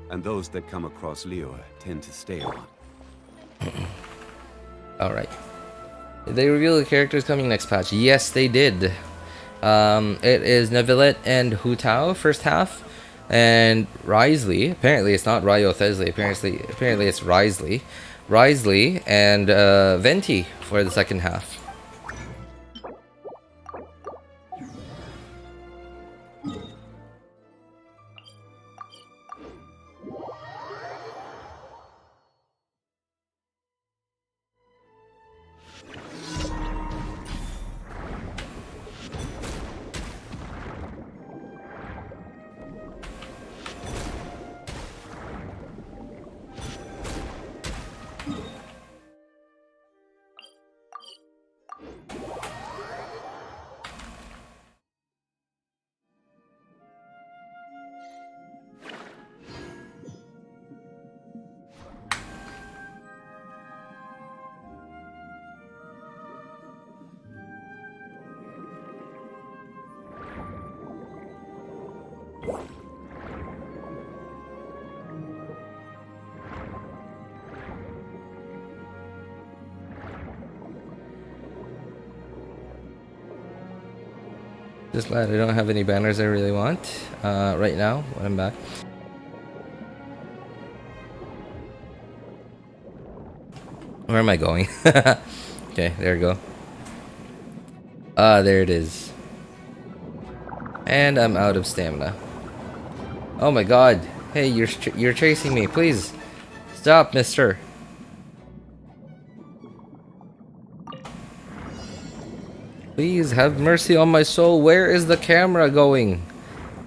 And those that come across Leo tend to stay on. Alright. Did they reveal the characters coming next patch? Yes, they did. It is Nuevillette and Hutao, first half. And Wriothesley. Apparently it's not Wriothesley. Apparently it's Wriothesley. Wriothesley and Venti for the second half. Just glad I don't have any banners I really want right now when I'm back. Where am I going? Okay, there we go. There it is. And I'm out of stamina. Oh my god. Hey, you're chasing me. Please. Stop, mister. Please have mercy on my soul. Where is the camera going?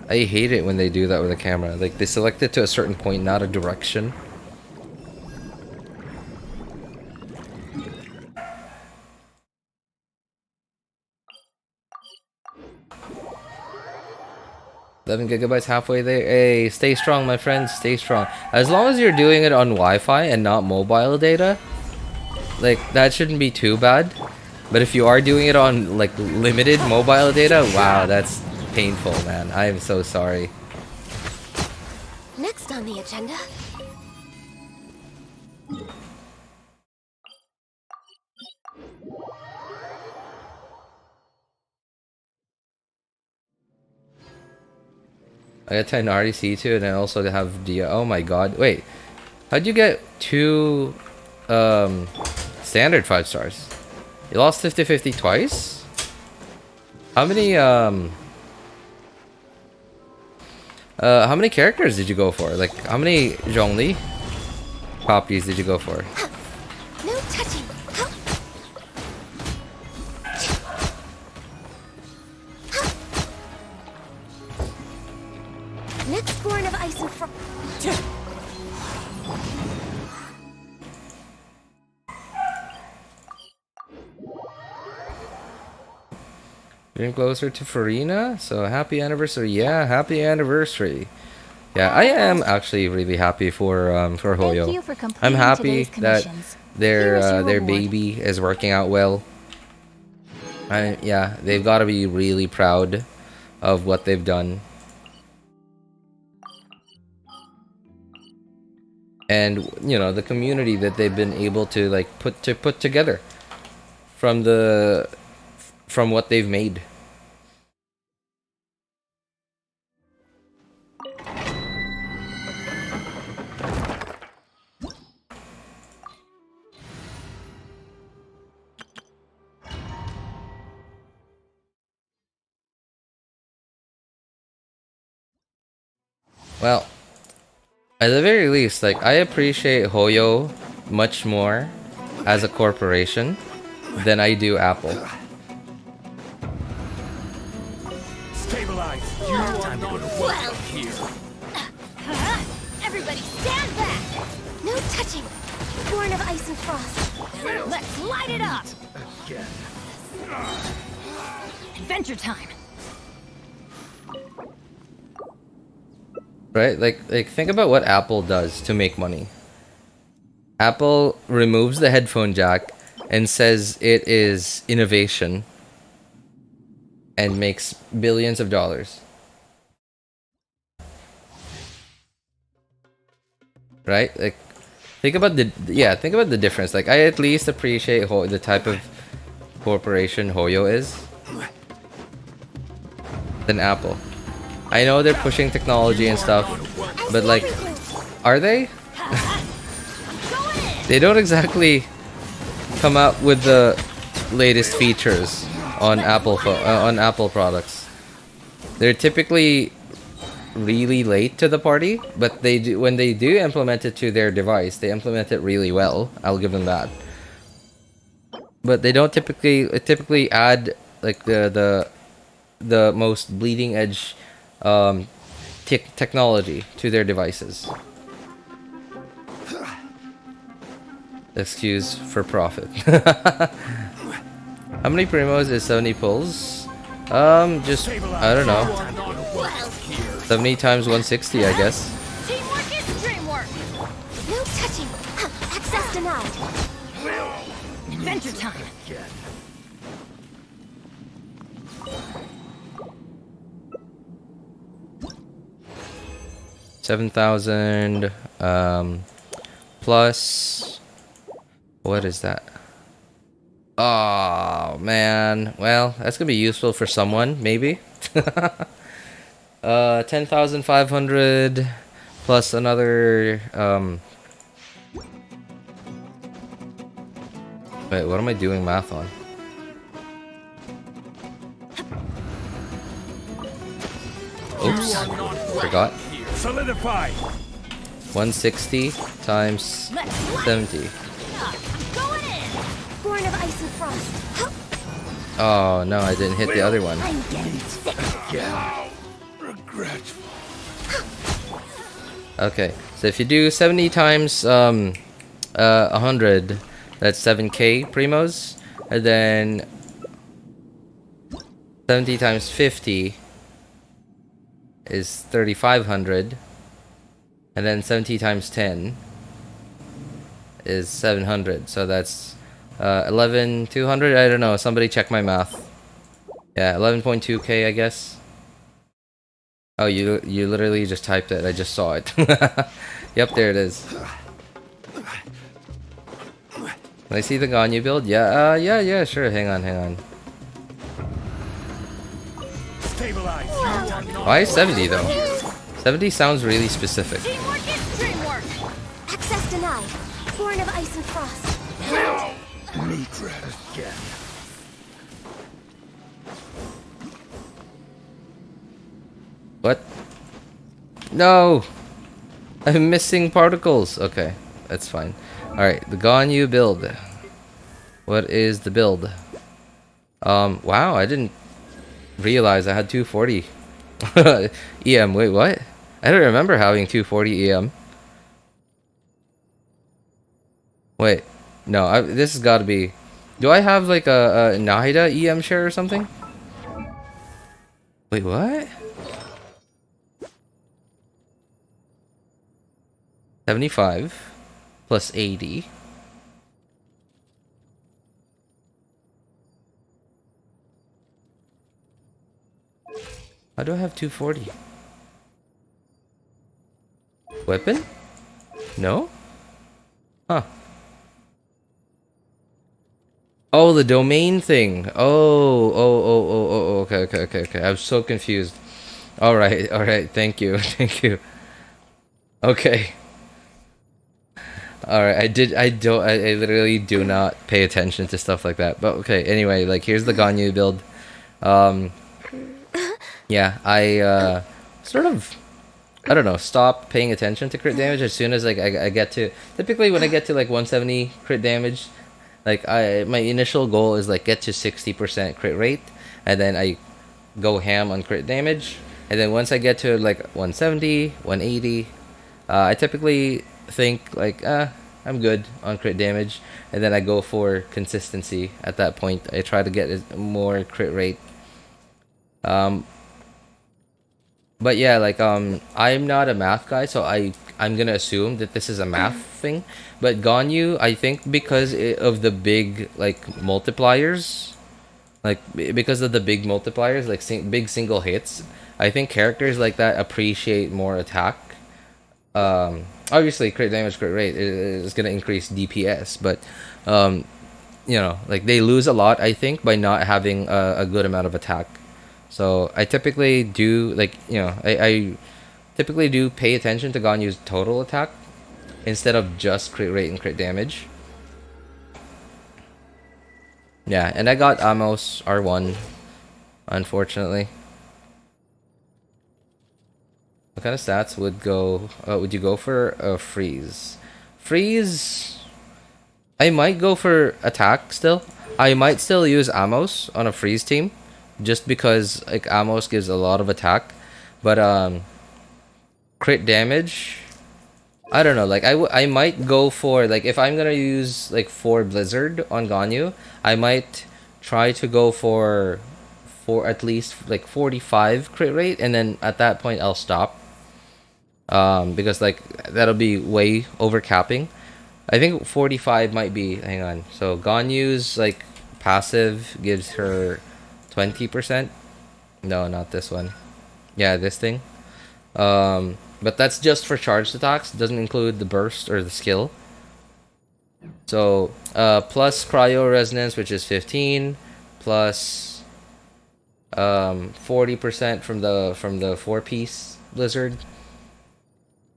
I hate it when they do that with the camera. Like, they select it to a certain point, not a direction. $11 GB halfway there. Hey, stay strong, my friends. Stay strong. As long as you're doing it on Wi-Fi and not mobile data, like, that shouldn't be too bad. But if you are doing it on, like, limited mobile data, wow, that's painful, man. I am so sorry. Next on the agenda. I got 10 RDC2 and I also have Dia. Oh my god. Wait. How'd you get 2 standard 5 stars? You lost 50-50 twice? How many characters did you go for? Like how many Zhongli copies did you go for? No touching. Next born of ice and frost. Getting closer to Farina, so happy anniversary. Yeah, happy anniversary. Yeah, I am actually really happy for Hoyo. you for completing I'm happy today's that commissions. their Here is your their reward. baby is working out well. Yeah, they've got to be really proud of what they've done. And you know, the community that they've been able to like put together from what they've made. Well, at the very least, like, I appreciate Hoyo much more as a corporation than I do Apple. Stabilize. You are not welcome here. Everybody stand back. No touching. Born of ice and frost. Let's light it up. Adventure time. Right? Like think about what Apple does to make money. Apple removes the headphone jack and says it is innovation and makes billions of dollars. Right? Like think about the difference. Like I at least appreciate the type of corporation Hoyo is than Apple. I know they're pushing technology and stuff, but like, are they? They don't exactly come out with the latest features on Apple products. They're typically really late to the party, but when they do implement it to their device, they implement it really well. I'll give them that. But they don't typically add like the most bleeding edge technology to their devices. Excuse for profit. How many primos is 70 pulls? Just I don't know. 70 times 160, I guess. Teamwork is dreamwork. No touching. Access denied. Adventure time. 7,000 plus what is that? Oh man, well that's gonna be useful for someone maybe. 10,500 plus another wait, what am I doing math on? Oops, forgot. Solidify. 160 times 70. Going in. Born of ice and frost. Oh no, I didn't hit the other one. I'm getting sick. Regretful. Okay, so if you do 70 times 100, that's 7k primos, and then 70 times 50 is 3,500, and then 70 times 10 is 700. So that's 11,200. I don't know. Somebody check my math. Yeah, 11.2k, I guess. Oh, you literally just typed it. I just saw it. Yep, there it is. Can I see the Ganyu build? Yeah, yeah, sure. Hang on. Why 70 though? 70 sounds really specific. Teamwork is dreamwork. Access denied. Born of ice and frost. What? No! I'm missing particles. Okay, that's fine. Alright, the Ganyu build. What is the build? Wow, I didn't realize I had 240 EM. Wait, what? I don't remember having 240 EM. Wait, no, this has got to be... Do I have like a Nahida EM share or something? Wait, what? 75 plus 80. How do I have 240? Weapon? No? Huh. Oh, the domain thing. Oh, okay. I was so confused. Alright, thank you, thank you. Okay. Alright, I literally do not pay attention to stuff like that. But okay, anyway, like here's the Ganyu build. Yeah, I sort of, I don't know, stop paying attention to crit damage as soon as like I get to, typically when I get to like 170 crit damage, like my initial goal is like get to 60% crit rate, and then I go ham on crit damage, and then once I get to like 170, 180, I typically think like I'm good on crit damage, and then I go for consistency at that point. I try to get more crit rate. But yeah, like I'm not a math guy, so I'm gonna assume that this is a math thing. But Ganyu, I think because of the big like multipliers, like because of the big multipliers, like big single hits, I think characters like that appreciate more attack. Obviously crit damage, crit rate is gonna increase DPS, but you know, like they lose a lot, I think, by not having a good amount of attack. So I typically do, like, you know, I typically do pay attention to Ganyu's total attack instead of just crit rate and crit damage. Yeah, and I got Amos R1, unfortunately. What kind of stats would you go for a freeze? Freeze, I might go for attack still. I might still use Amos on a freeze team, just because like Amos gives a lot of attack, but crit damage, I don't know, like I might go for, like, if I'm gonna use like 4 Blizzard on Ganyu, I might try to go for at least like 45 crit rate, and then at that point I'll stop, because like that'll be way over capping. I think 45 might be, hang on, so Ganyu's like passive gives her 20%. No, not this one. Yeah, this thing. But that's just for charged attacks. It doesn't include the burst or the skill. So plus cryo resonance, which is 15, plus 40% from the 4-piece blizzard.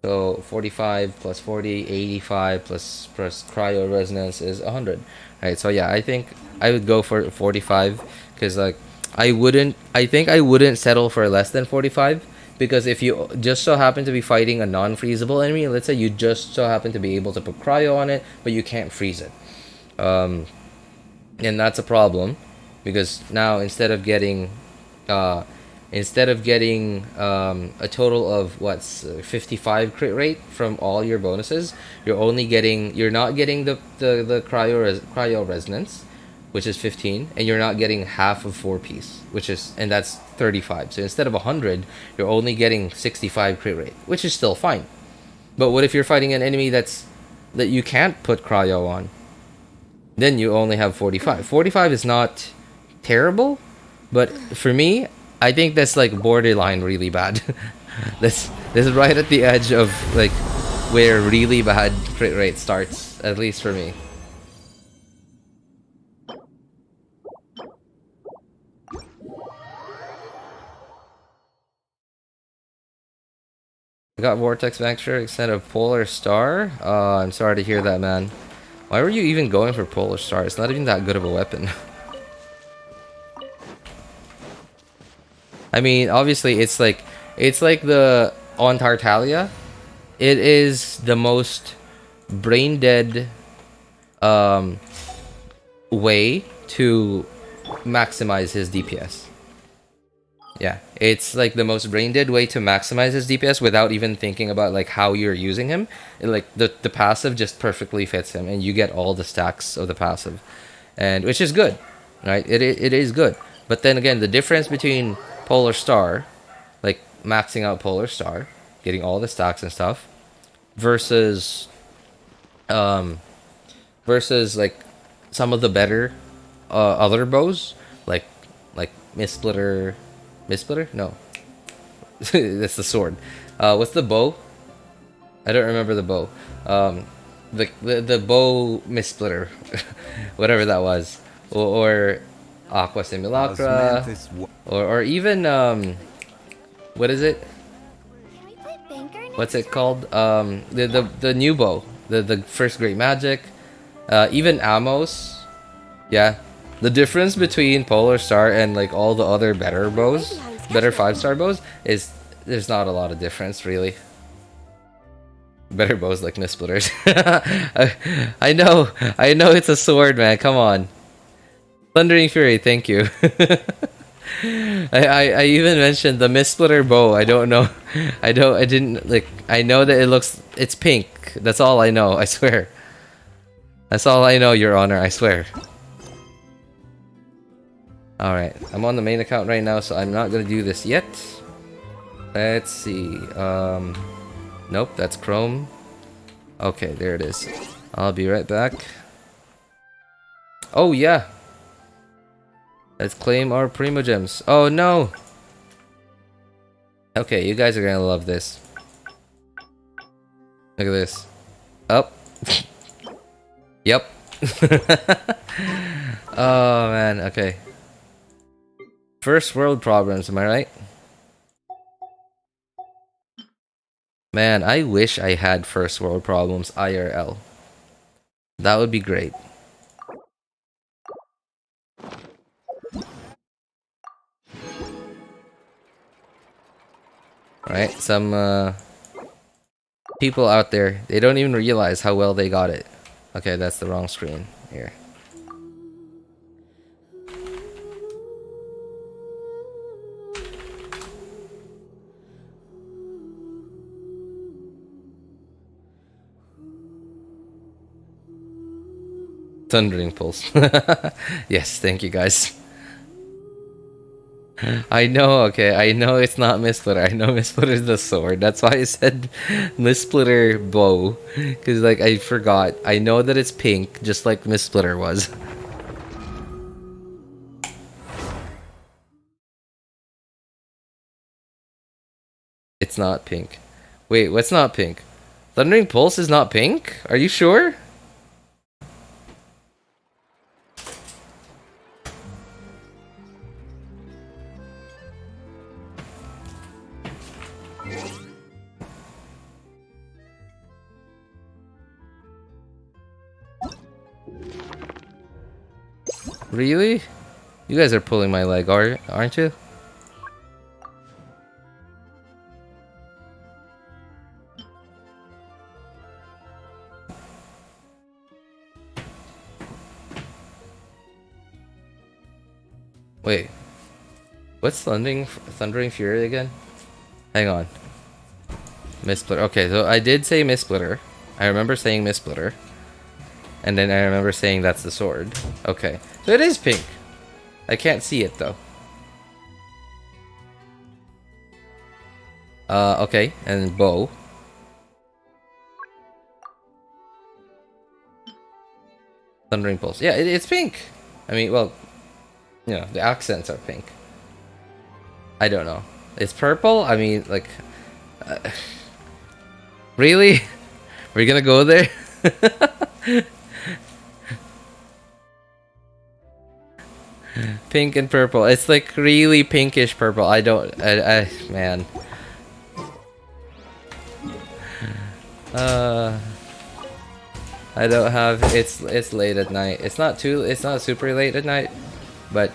So 45 plus 40, 85 plus cryo resonance is 100. Right, so yeah, I think I would go for 45, because like I think I wouldn't settle for less than 45, because if you just so happen to be fighting a non-freezable enemy, let's say you just so happen to be able to put cryo on it, but you can't freeze it, and that's a problem, because now instead of getting a total of 55 crit rate from all your bonuses, you're not getting the cryo resonance, which is 15, and you're not getting half of 4-piece, and that's 35. So instead of 100, you're only getting 65 crit rate, which is still fine. But what if you're fighting an enemy that you can't put cryo on? Then you only have 45. 45 is not terrible, but for me, I think that's like borderline really bad. This is right at the edge of like where really bad crit rate starts, at least for me. got Vortex Vanquisher instead of Polar Star. I'm sorry to hear that, man. Why were you even going for Polar Star? It's not even that good of a weapon. I mean, obviously, it's like the on Tartaglia. It is the most brain dead way to maximize his DPS. Yeah, it's like the most brain dead way to maximize his DPS without even thinking about like how you're using him. Like the passive just perfectly fits him, and you get all the stacks of the passive, and which is good, right? It is good. But then again, the difference between Polar Star, like maxing out Polar Star, getting all the stacks and stuff, versus like some of the better other bows, like Mist-Splitter. Mist-Splitter? No. That's the sword. What's the bow? I don't remember the bow. The bow Mist-Splitter. Whatever that was. Or Aqua Simulacra. Or even what is it? What's it called? The new bow. The first great magic. Even Amos. Yeah. The difference between Polar Star and like all the other better bows, better 5-star bows, is there's not a lot of difference really. Better bows like Mist-Splitters. I know it's a sword, man. Come on. Thundering Fury, thank you. I even mentioned the Mist-Splitter bow. I don't know. I didn't like. I know that it's pink. That's all I know. I swear. That's all I know, Your Honor. I swear. Alright, I'm on the main account right now, so I'm not gonna do this yet. Let's see. Nope, that's Chrome. Okay, there it is. I'll be right back. Oh, yeah. Let's claim our Primogems. Oh, no. Okay, you guys are gonna love this. Look at this. Oh. Yep. Oh, man. Okay. First world problems, am I right? Man, I wish I had first world problems IRL. That would be great. Right, some people out there, they don't even realize how well they got it. Okay, that's the wrong screen. Here. Thundering Pulse. Yes, thank you guys. I know, okay, I know it's not Mist-Splitter. I know Mist-Splitter is the sword. That's why I said Mist-Splitter bow. Because, like, I forgot. I know that it's pink, just like Mist-Splitter was. It's not pink. Wait, what's not pink? Thundering Pulse is not pink? Are you sure? Really? You guys are pulling my leg, aren't you? Wait. What's Thundering Fury again? Hang on. Mist-Splitter. Okay, so I did say Mist-Splitter. I remember saying Mist-Splitter. And then I remember saying that's the sword. Okay. So it is pink. I can't see it though. Okay. And bow. Thundering Pulse. Yeah, it's pink. I mean, well, you know, the accents are pink. I don't know. It's purple? I mean, like... really? We're gonna go there? Pink and purple. It's like really pinkish purple. I man. I don't have. It's late at night. It's not super late at night, but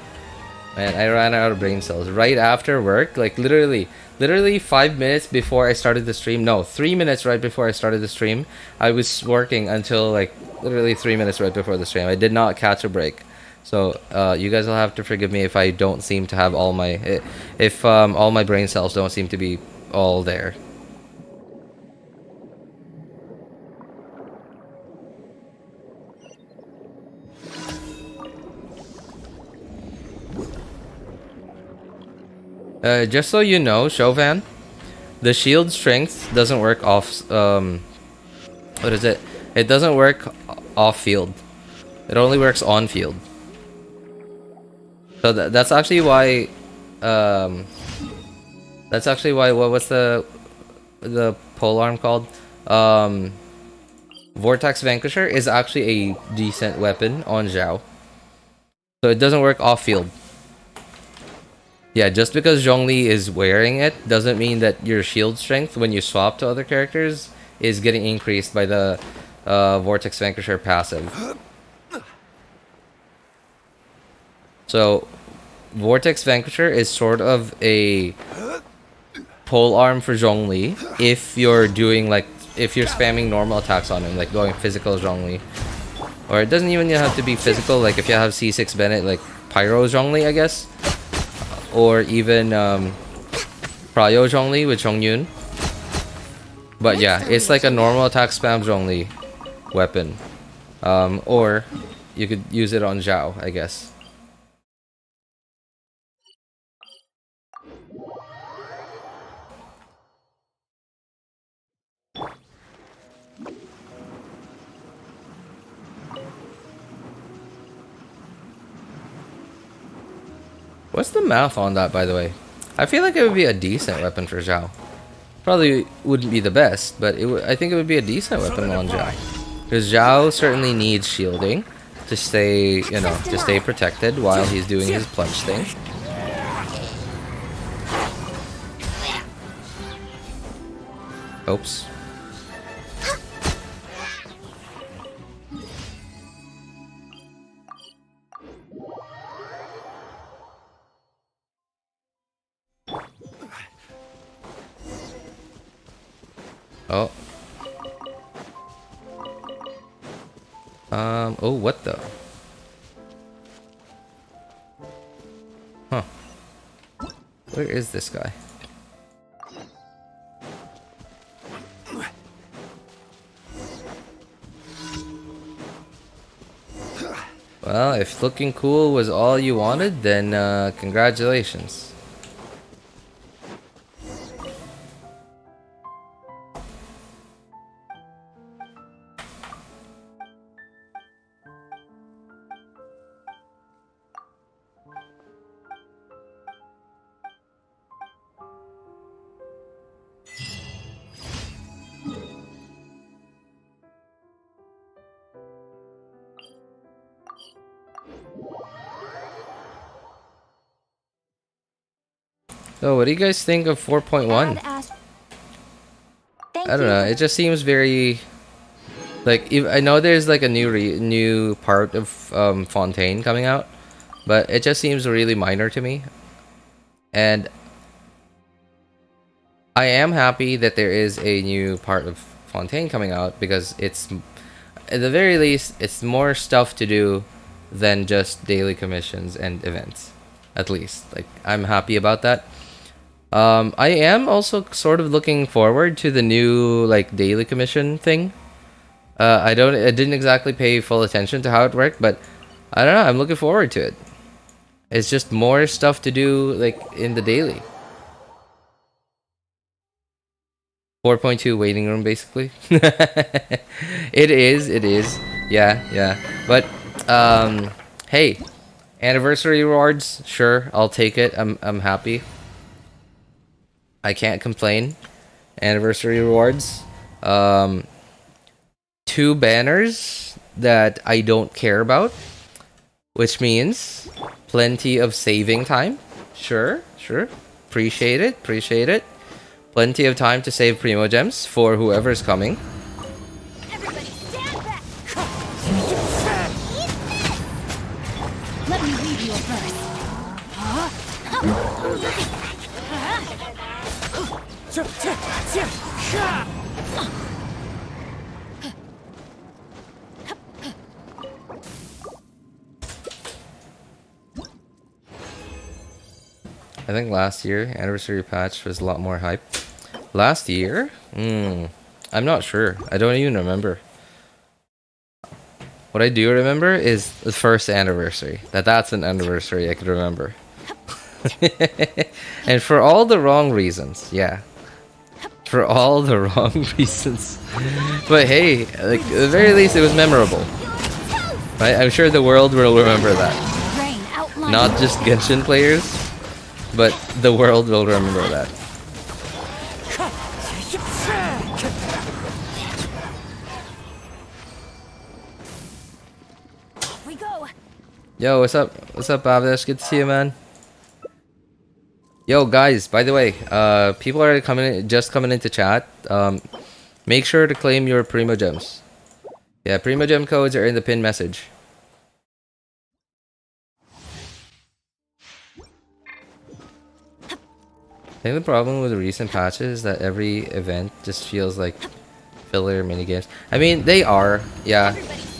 man, I ran out of brain cells right after work. Like literally 5 minutes before I started the stream. No, 3 minutes right before I started the stream. I was working until like literally 3 minutes right before the stream. I did not catch a break. So you guys will have to forgive me if I don't seem to have all my all my brain cells don't seem to be all there. Just so you know, Chauvin, the shield strength doesn't work off. What is it? It doesn't work off field. It only works on field. So that's actually why. That's actually why. What's the polearm called? Vortex Vanquisher is actually a decent weapon on Zhao. So it doesn't work off field. Yeah, just because Zhongli is wearing it doesn't mean that your shield strength when you swap to other characters is getting increased by the Vortex Vanquisher passive. So Vortex Vanquisher is sort of a polearm for Zhongli if you're doing if you're spamming normal attacks on him, like going physical Zhongli. Or it doesn't even have to be physical, like if you have C6 Bennett, like Pyro Zhongli, I guess. Or even Pryo Zhongli with Zhongyun. But yeah, it's like a normal attack spam Zhongli weapon. Or you could use it on Zhao, I guess. What's the math on that, by the way? I feel like it would be a decent weapon for Zhao. Probably wouldn't be the best, but I think it would be a decent weapon on Zhao. Because Zhao certainly needs shielding to stay, to stay protected while he's doing his plunge thing. Oops. Oh. Oh, what the? Huh. Where is this guy? Well, if looking cool was all you wanted, then congratulations. So, what do you guys think of 4.1? I don't know. It just seems very I know there's like a new part of Fontaine coming out, but it just seems really minor to me. And I am happy that there is a new part of Fontaine coming out because it's, at the very least, it's more stuff to do than just daily commissions and events. At least, I'm happy about that. I am also sort of looking forward to the new daily commission thing. I didn't exactly pay full attention to how it worked, but I don't know, I'm looking forward to it. It's just more stuff to do in the daily. 4.2 waiting room basically. It is. Yeah. But hey, anniversary rewards, sure, I'll take it. I'm happy. I can't complain. Anniversary rewards. 2 banners that I don't care about, which means plenty of saving time. Sure. Appreciate it. Plenty of time to save Primo Gems for whoever's coming. I think last year anniversary patch was a lot more hype. Last year? I'm not sure. I don't even remember. What I do remember is the first anniversary. That's an anniversary I could remember. And for all the wrong reasons, yeah. For all the wrong reasons. But hey, like at the very least it was memorable. Right? I'm sure the world will remember that. Not just Genshin players, but the world will remember that. Yo, what's up? What's up, Bavdesh? Good to see you, man. Yo, guys, by the way, people are just coming into chat. Make sure to claim your Primo Gems. Yeah, Primo Gem codes are in the pin message. I think the problem with the recent patches is that every event just feels like filler minigames. I mean, they are, yeah.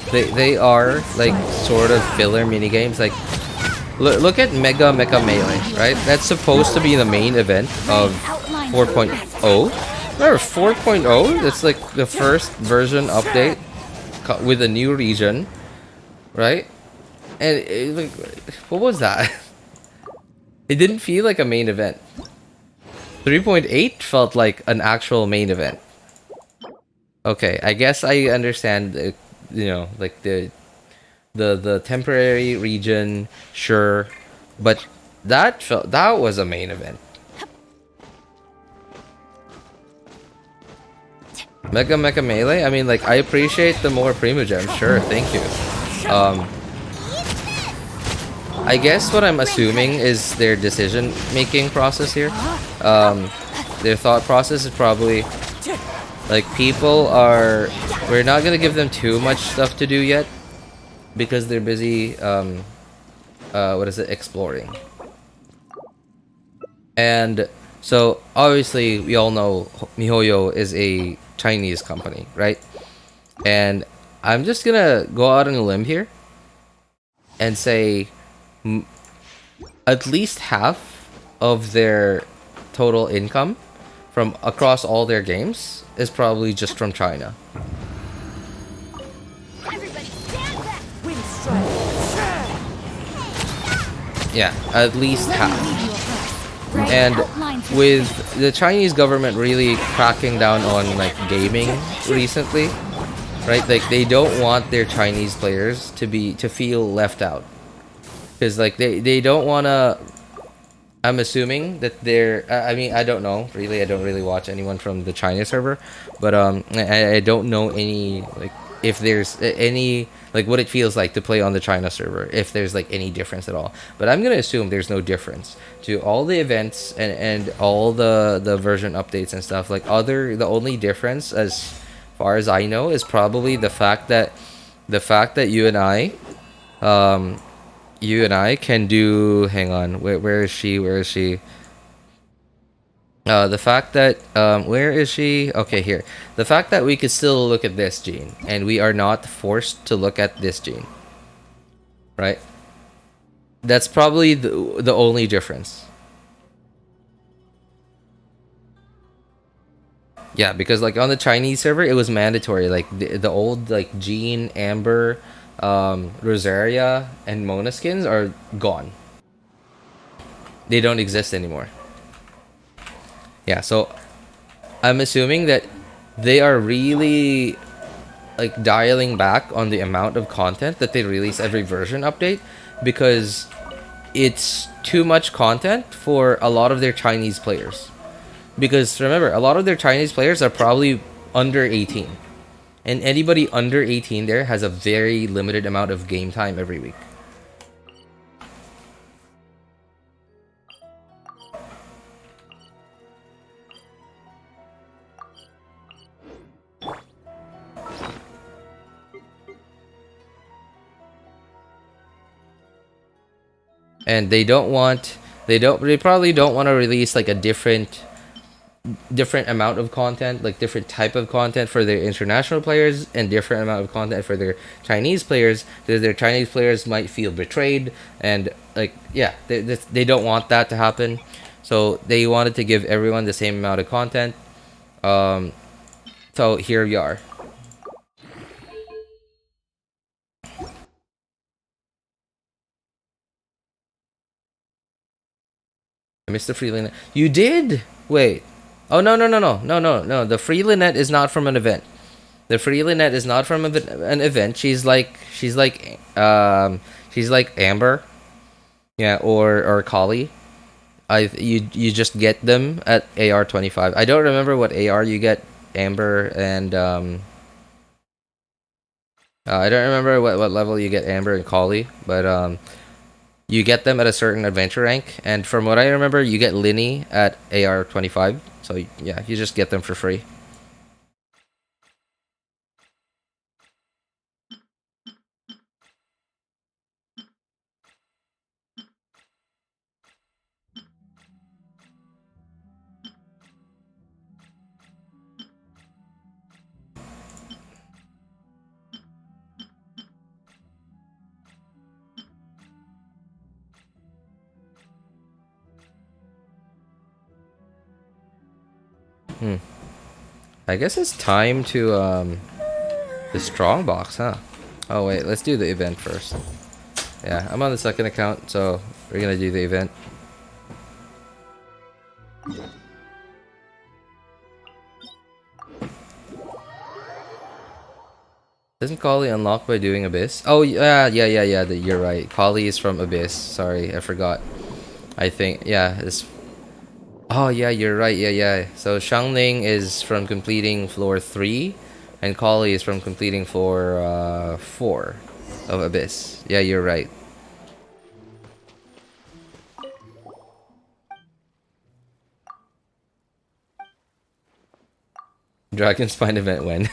They are like sort of filler minigames. Like, look at Mega Mecha Melee, right? That's supposed to be the main event of 4.0. Remember 4.0? That's like the first version update with a new region, right? And like, what was that? It didn't feel like a main event. 3.8 felt like an actual main event. Okay, I guess I understand. You know, like the temporary region, sure, but that was a main event. Mega Mecha Melee. I mean, like, I appreciate the more Primo Gems. Sure, thank you. I guess what I'm assuming is their decision-making process here. Their thought process is probably like we're not gonna give them too much stuff to do yet because they're busy exploring. And so obviously we all know MiHoYo is a Chinese company, right? And I'm just gonna go out on a limb here and say at least half of their total income from across all their games is probably just from China. Yeah, at least half. And with the Chinese government really cracking down on like gaming recently, right? Like they don't want their Chinese players to feel left out. Because like they don't want to. I'm assuming that they're. I mean, I don't know. Really, I don't really watch anyone from the China server, but I don't know any like if there's any like what it feels like to play on the China server. If there's like any difference at all, but I'm gonna assume there's no difference to all the events and all the version updates and stuff. Like the only difference, as far as I know, is probably the fact that you and I can do. Hang on, where is she? The fact that where is she? Okay, here. The fact that we could still look at this gene and we are not forced to look at this gene, right? That's probably the only difference. Yeah, because like on the Chinese server it was mandatory. Like the old like Gene, Amber, Rosaria and Mona skins are gone. They don't exist anymore. Yeah, so I'm assuming that they are really like dialing back on the amount of content that they release every version update, because it's too much content for a lot of their Chinese players. Because remember, a lot of their Chinese players are probably under 18. And anybody under 18 there has a very limited amount of game time every week. and they probably don't want to release like a different amount of content, like different type of content for their international players and different amount of content for their Chinese players, because their Chinese players might feel betrayed, and like, yeah, they don't want that to happen. So they wanted to give everyone the same amount of content. So here we are. I missed the free Lynette. You did? Wait. Oh, no. The free Lynette is not from an event. The free Lynette is not from an event. She's like Amber. Yeah, or Kali. You just get them at AR 25. I don't remember what AR you get Amber, and I don't remember what level you get Amber and Kali, but you get them at a certain adventure rank, and from what I remember, you get Lyney at AR 25. So yeah, you just get them for free. I guess it's time to the strong box, huh? Oh wait, let's do the event first. Yeah, I'm on the second account, so we're gonna do the event. Doesn't Kali unlock by doing Abyss? Oh yeah. You're right. Kali is from Abyss. Sorry, I forgot. I think it's. Oh yeah, you're right. Yeah. So Xiangling is from completing floor 3, and Kali is from completing floor 4 of Abyss. Yeah, you're right. Dragon Spine event when?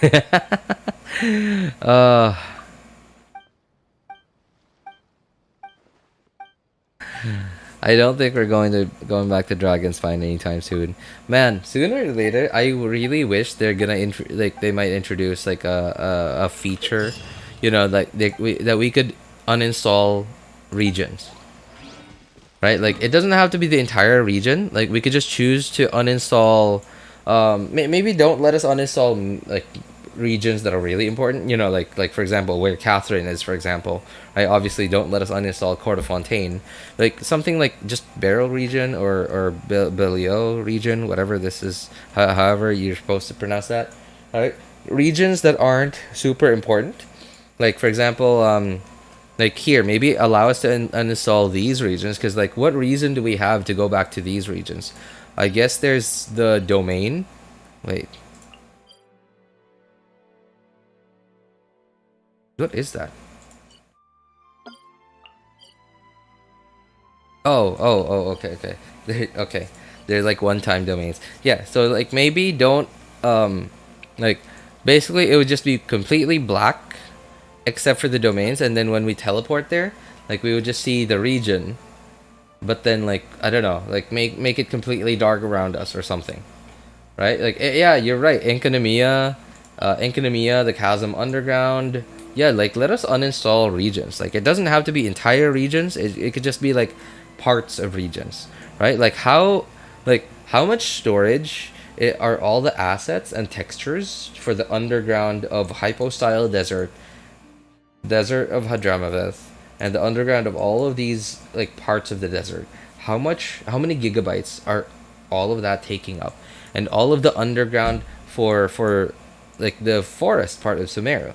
I don't think we're going back to Dragon Spine anytime soon. Man, sooner or later, I really wish they're gonna they might introduce like a feature, you know, like that we could uninstall regions. Right? Like it doesn't have to be the entire region. Like we could just choose to uninstall. Maybe don't let us uninstall like regions that are really important, you know, like for example where Catherine is, for example, right? Obviously don't let us uninstall Court of Fontaine, like something like just Beryl region or Beliau region, whatever this is, however you're supposed to pronounce that, right? Regions that aren't super important, like for example like here, maybe allow us to uninstall these regions, because like what reason do we have to go back to these regions? I guess there's the domain. Wait, what is that? Okay. Okay, they're like one-time domains. Yeah, so like maybe don't like basically it would just be completely black except for the domains, and then when we teleport there, like we would just see the region, but then like I don't know, like make it completely dark around us or something, right? Like yeah, you're right. Enkanomiya, the Chasm Underground. Yeah, like let us uninstall regions. Like it doesn't have to be entire regions. It could just be like parts of regions, right? Like how much storage are all the assets and textures for the underground of Hypostyle Desert of Hadramaveth, and the underground of all of these like parts of the desert? How many gigabytes are all of that taking up? And all of the underground for like the forest part of Sumeru,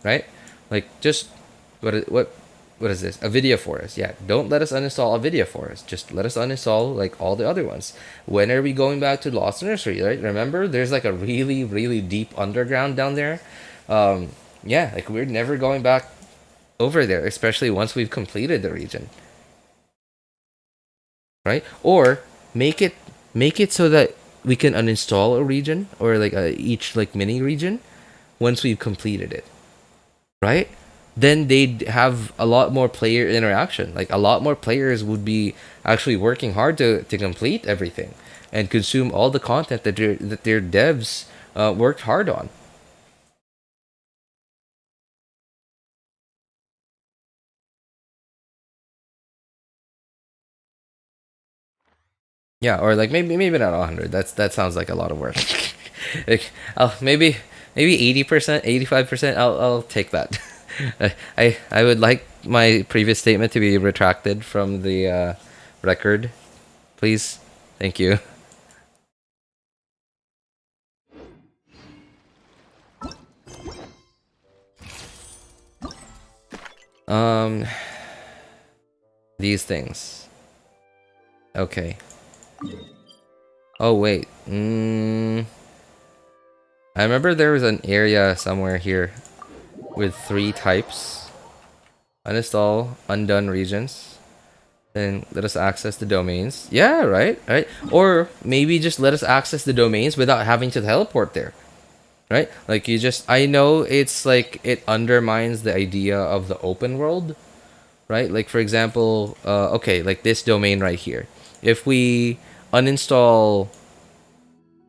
right? Like just what is this? A video forest. Yeah, don't let us uninstall a video forest. Just let us uninstall like all the other ones. When are we going back to Lost Nursery, right? Remember, there's like a really, really deep underground down there. Yeah, like we're never going back over there, especially once we've completed the region. Right? Or make it so that we can uninstall a region, or like each like mini region once we've completed it. Right? then they'd have a lot more player interaction. Like a lot more players would be actually working hard to complete everything and consume all the content that their devs worked hard on. Yeah, or like maybe not 100. That sounds like a lot of work. Like maybe 80%, 85%. I'll take that. I would like my previous statement to be retracted from the record, please. Thank you. These things. Okay. Oh wait. I remember there was an area somewhere here with 3 types. Uninstall undone regions. Then let us access the domains. Yeah, right. Or maybe just let us access the domains without having to teleport there. Right? Like you just, I know it's like it undermines the idea of the open world. Right? Like for example, okay, like this domain right here. If we uninstall,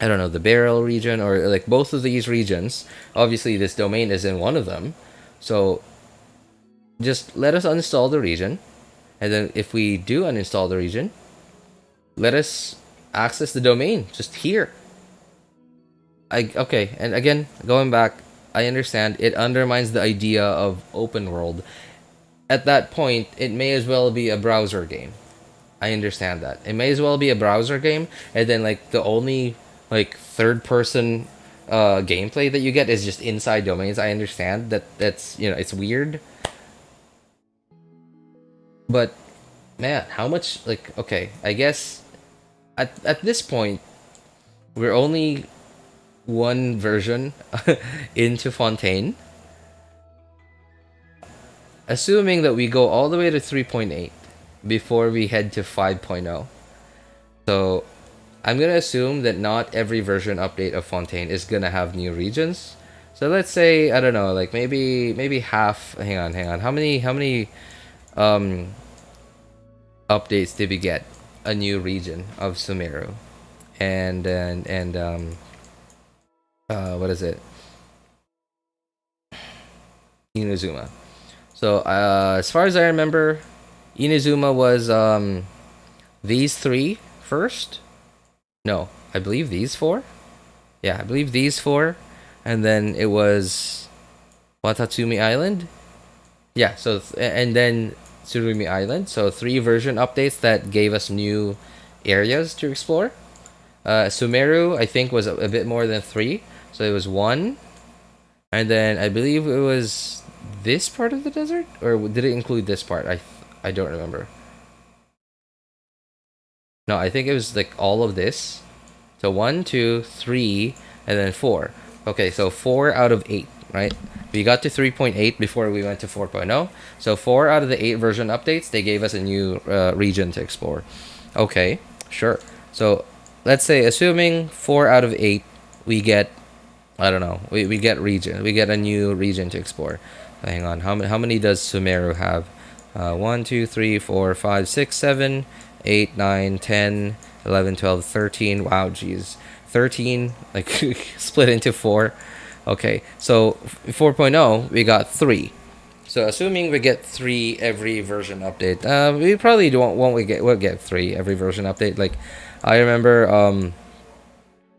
I don't know, the barrel region or like both of these regions, obviously this domain is in one of them. So just let us uninstall the region. And then if we do uninstall the region, let us access the domain just here. Okay, and again, going back, I understand it undermines the idea of open world. At that point, it may as well be a browser game. I understand that. It may as well be a browser game, and then like the only like third person gameplay that you get is just inside domains. I understand that's, you know, it's weird. But man, how much, like, okay, I guess at this point we're only one version into Fontaine. Assuming that we go all the way to 3.8 before we head to 5.0. So I'm gonna assume that not every version update of Fontaine is gonna have new regions. So let's say, I don't know, like maybe half. Hang on. How many updates did we get? A new region of Sumeru, and what is it? Inazuma. So as far as I remember, Inazuma was these 3 first. No, I believe these 4. Yeah, I believe these 4, and then it was Watatsumi Island. Yeah, so and then Tsurumi Island. So 3 version updates that gave us new areas to explore. Sumeru, I think, was a bit more than 3. So it was 1. And then I believe it was this part of the desert? Or did it include this part? I don't remember. No, I think it was like all of this. So 1, 2, 3, and then 4. Okay, so 4 out of 8, right? We got to 3.8 before we went to 4.0. So 4 out of the 8 version updates, they gave us a new region to explore. Okay, sure. So let's say, assuming 4 out of 8, we get, I don't know, we get region. We get a new region to explore. Hang on, how many does Sumeru have? 1, 2, 3, 4, 5, 6, 7, 8, 9, 10, 11, 12, 13. Wow, geez. 13, like, split into 4. Okay, so 4.0, we got 3. So assuming we get 3 every version update, we probably we'll get 3 every version update. Like, I remember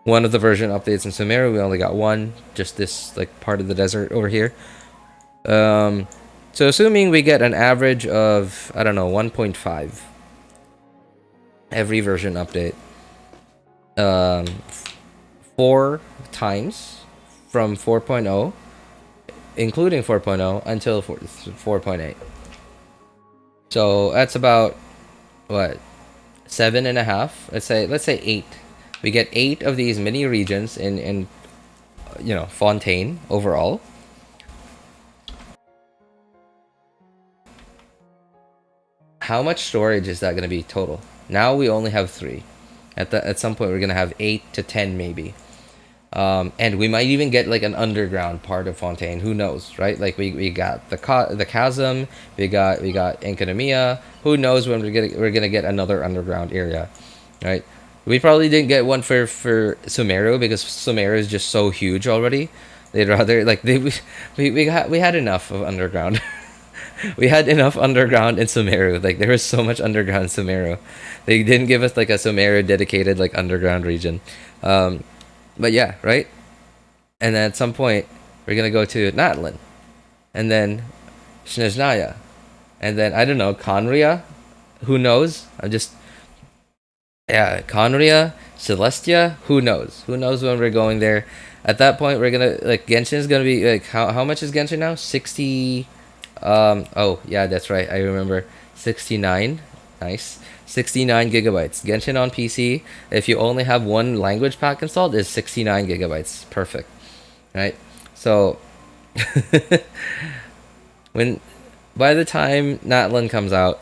one of the version updates in Sumeru, we only got 1, just this like part of the desert over here. So assuming we get an average of, I don't know, 1.5 every version update, 4 times from 4.0, including 4.0, until 4.8. So that's about what, 7.5. Let's say 8. We get 8 of these mini regions in you know, Fontaine overall. How much storage is that going to be total? Now we only have 3. At some point we're going to have 8 to 10 maybe. And we might even get like an underground part of Fontaine. Who knows, right? Like we got the chasm, we got Enkanomiya. Who knows when we're gonna get another underground area, right? We probably didn't get one for Sumeru because Sumeru is just so huge already. They'd rather like we had enough of underground. We had enough underground in Sumeru. Like there was so much underground in Sumeru. They didn't give us like a Sumeru dedicated like underground region. But yeah, right? And then at some point, we're going to go to Natlin. And then Snezhnaya. And then, I don't know, Conria? Who knows? Yeah, Conria, Celestia? Who knows? Who knows when we're going there? At that point, we're going to, like, Genshin is going to be, like, how much is Genshin now? 60, oh, yeah, that's right. I remember. 69. Nice. 69 gigabytes. Genshin on PC, if you only have one language pack installed, is 69 gigabytes. Perfect. Right? So, by the time Natlin comes out,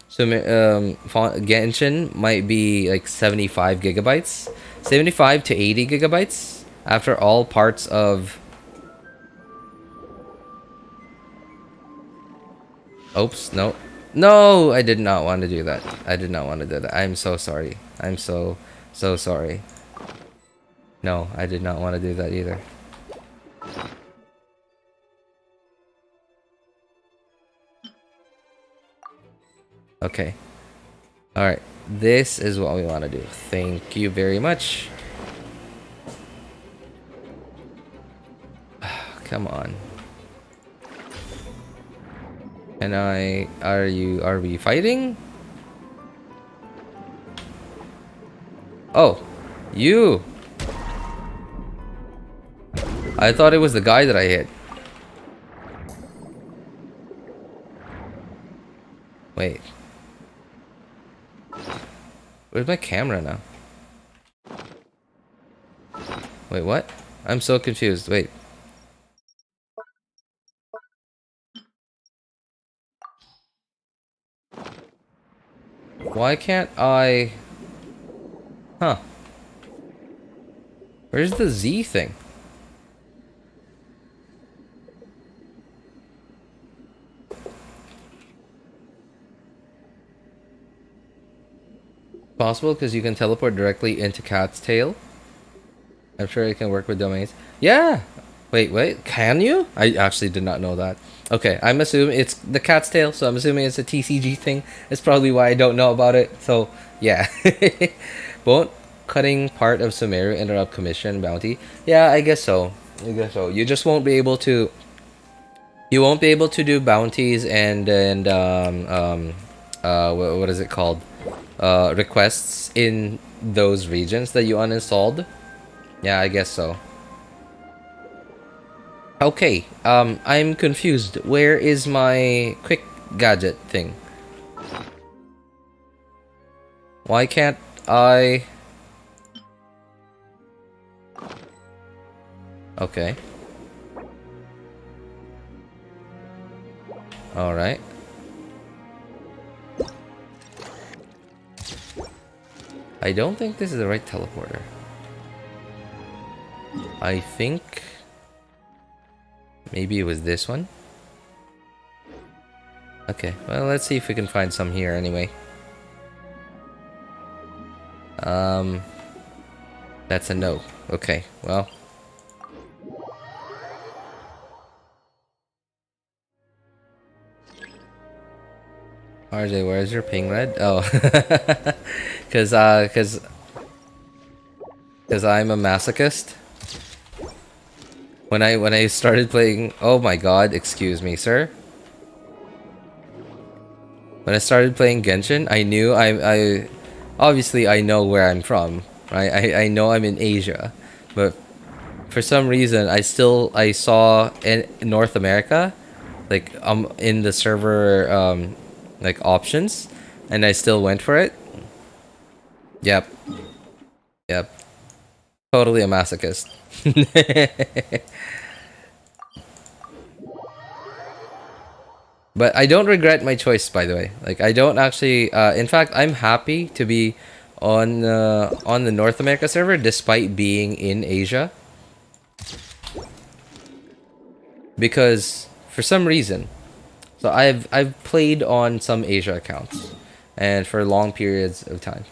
so Genshin might be like 75 gigabytes. 75 to 80 gigabytes after all parts of... Oops, no. No, I did not want to do that. I did not want to do that. I'm so sorry. I'm so sorry. No, I did not want to do that either. Okay. Alright. This is what we want to do. Thank you very much. Come on. And are we fighting? Oh, you. I thought it was the guy that I hit. Wait. Where's my camera now? Wait, what? I'm so confused. Wait. Why can't I... Huh. Where's the Z thing? Possible because you can teleport directly into Cat's Tail. I'm sure it can work with domains. Yeah! Wait, can you? I actually did not know that. Okay, I'm assuming it's the Cat's Tail, so I'm assuming it's a TCG thing. That's probably why I don't know about it. So, yeah. Won't cutting part of Sumeru interrupt commission bounty? Yeah, I guess so. You just won't be able to... You won't be able to do bounties and what is it called? Requests in those regions that you uninstalled. Yeah, I guess so. Okay, I'm confused. Where is my quick gadget thing? Why can't I... Okay. Alright. I don't think this is the right teleporter. I think... Maybe it was this one? Okay, well, let's see if we can find some here anyway. That's a no. Okay, well. RJ, where's your ping red? Oh. Cause I'm a masochist. When I started playing, oh my god, excuse me, sir. When I started playing Genshin, I knew I obviously I know where I'm from, right? I know I'm in Asia, but for some reason I saw in North America, like in the server like options, and I still went for it. Yep. Totally a masochist. But I don't regret my choice, by the way. Like, I don't actually... in fact, I'm happy to be on the North America server despite being in Asia. because for some reason, so I've played on some Asia accounts, and for long periods of time,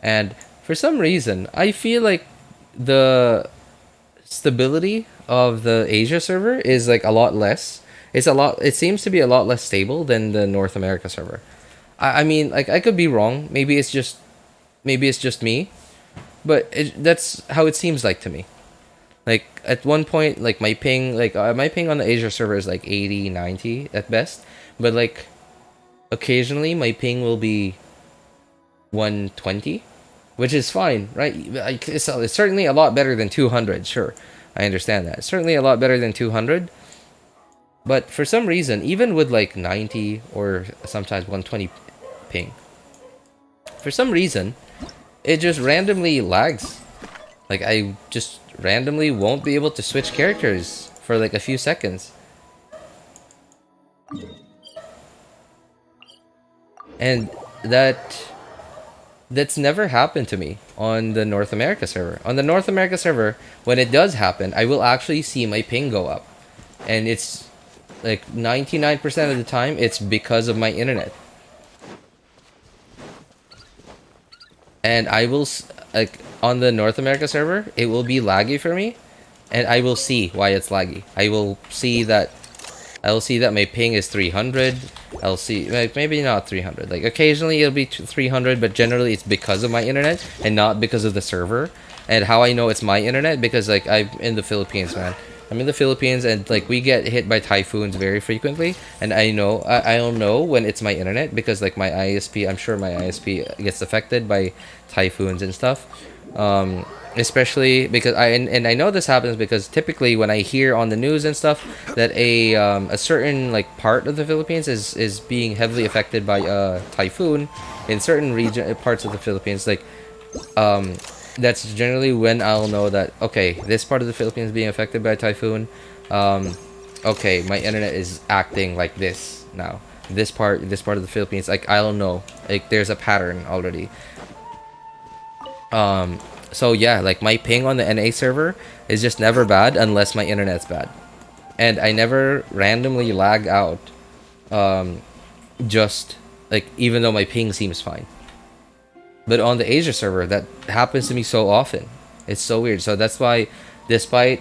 and for some reason I feel like the stability of the Asia server is like a lot less. It seems to be a lot less stable than the North America server. I mean, like, I could be wrong. Maybe it's just me, but that's how it seems like to me. Like, at one point, like, my ping on the Asia server is like 80, 90 at best, but like occasionally my ping will be 120, which is fine, right? Like, it's certainly a lot better than 200. Sure, I understand that. It's certainly a lot better than 200. But for some reason, even with like 90 or sometimes 120 ping, for some reason, it just randomly lags. Like, I just randomly won't be able to switch characters for like a few seconds. And that's never happened to me on the North America server. On the North America server, when it does happen, I will actually see my ping go up. And it's like 99% of the time, it's because of my internet. And I will, like, on the North America server, it will be laggy for me. And I will see why it's laggy. I will see that my ping is 300. I'll see, like, maybe not 300. Like, occasionally it'll be 300, but generally it's because of my internet and not because of the server. And how I know it's my internet, because, like, I'm in the Philippines, man. I'm in the Philippines, and like, we get hit by typhoons very frequently, and I'll know when it's my internet, because like my ISP, I'm sure my ISP gets affected by typhoons and stuff. Especially because I know this happens because typically when I hear on the news and stuff that a certain like part of the Philippines is being heavily affected by a typhoon in certain parts of the Philippines, like that's generally when I'll know that, okay, this part of the Philippines is being affected by a typhoon. Okay, my internet is acting like this now. This part of the Philippines, like, I'll know, like, there's a pattern already. So yeah, like, my ping on the NA server is just never bad unless my internet's bad, and I never randomly lag out. Just like, even though my ping seems fine. But on the Asia server, that happens to me so often. It's so weird. So that's why, despite,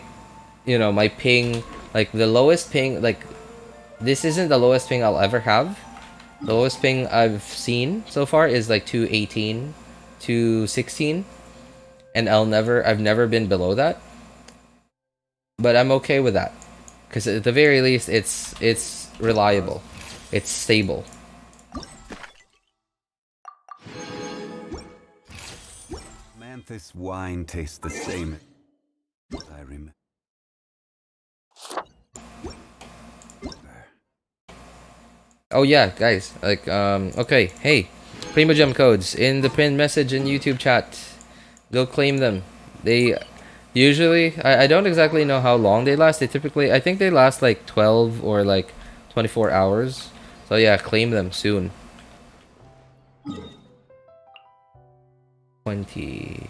you know, my ping, like, the lowest ping, like, this isn't the lowest ping I'll ever have. The lowest ping I've seen so far is like 218, 216. And I've never been below that. But I'm okay with that. Because at the very least, it's reliable. It's stable. This wine tastes the same as I remember. Oh yeah, guys, like, okay, hey, Primo Gem codes in the pinned message in YouTube chat. Go claim them. They usually, I don't exactly know how long they last. They typically, I think they last like 12 or like 24 hours. So yeah, claim them soon. 20,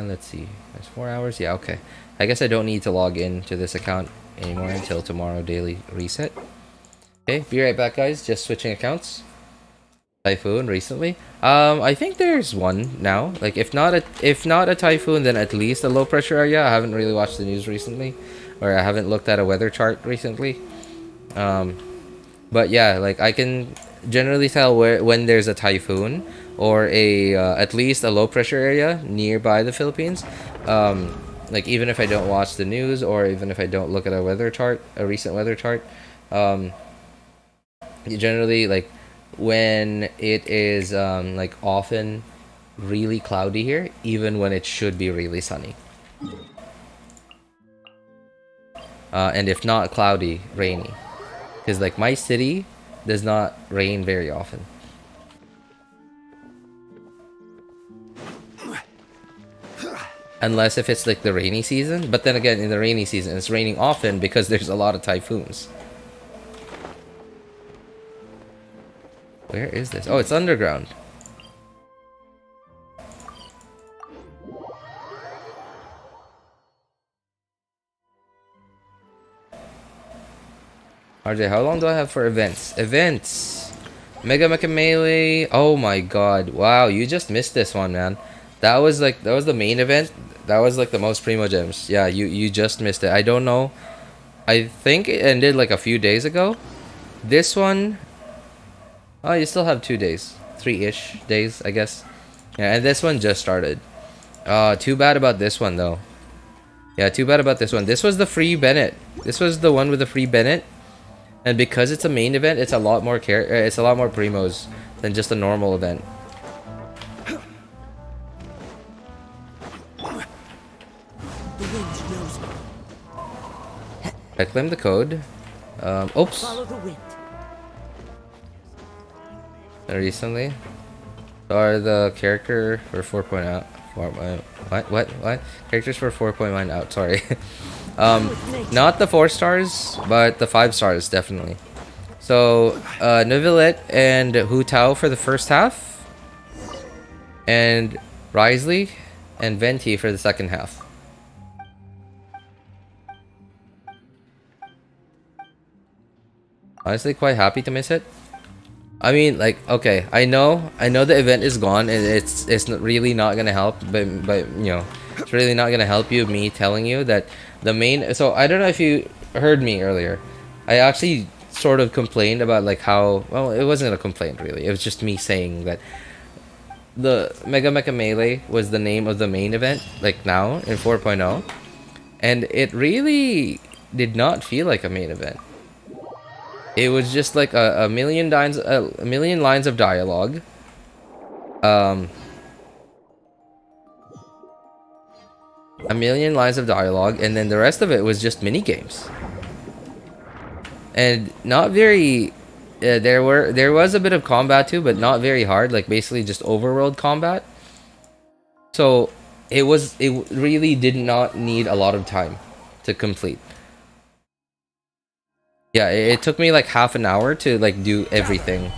let's see, there's 4 hours. Yeah, okay, I guess I don't need to log in to this account anymore until tomorrow daily reset. Okay, be right back, guys. Just switching accounts. Typhoon recently, I think there's one now. Like, if not a typhoon, then at least a low pressure area. I haven't really watched the news recently, or I haven't looked at a weather chart recently. But yeah, like, I can generally tell when there's a typhoon or at least a low pressure area nearby the Philippines. Like, even if I don't watch the news, or even if I don't look at a weather chart, a recent weather chart, generally, like, when it is like, often really cloudy here, even when it should be really sunny. And if not cloudy, rainy. Because, like, my city does not rain very often. Unless if it's like the rainy season. But then again, in the rainy season, it's raining often because there's a lot of typhoons. Where is this? Oh, it's underground. RJ, how long do I have for events? Events! Mega Mecha Melee. Oh my god. Wow, you just missed this one, man. That was the main event. That was like the most primo gems. Yeah, you just missed it. I don't know. I think it ended like a few days ago. This one, oh, you still have 2 days. 3-ish days, I guess. Yeah, and this one just started. Too bad about this one though. Yeah, too bad about this one. This was the free Bennett. This was the one with the free Bennett. And because it's a main event, it's a lot more primos than just a normal event. I claimed the code. Oops. Follow the wind. Recently. Are the character for 4.0? What? Characters for 4.1 out. Sorry. Not the 4 stars, but the 5 stars definitely. So, Nuevillette and Hu Tao for the first half, and Wriothesley and Venti for the second half. Honestly, quite happy to miss it. I mean, like, okay, I know the event is gone, and it's really not gonna help, but you know, it's really not gonna help you me telling you that the main. So I don't know if you heard me earlier. I actually sort of complained about like how, well, it wasn't a complaint really. It was just me saying that the Mega Mecha Melee was the name of the main event, like now in 4.0, and it really did not feel like a main event. It was just like a million lines of dialogue. A million lines of dialogue, and then the rest of it was just mini games. And not very. There was a bit of combat too, but not very hard. Like basically just overworld combat. So it really did not need a lot of time to complete. Yeah, it took me like half an hour to like do everything.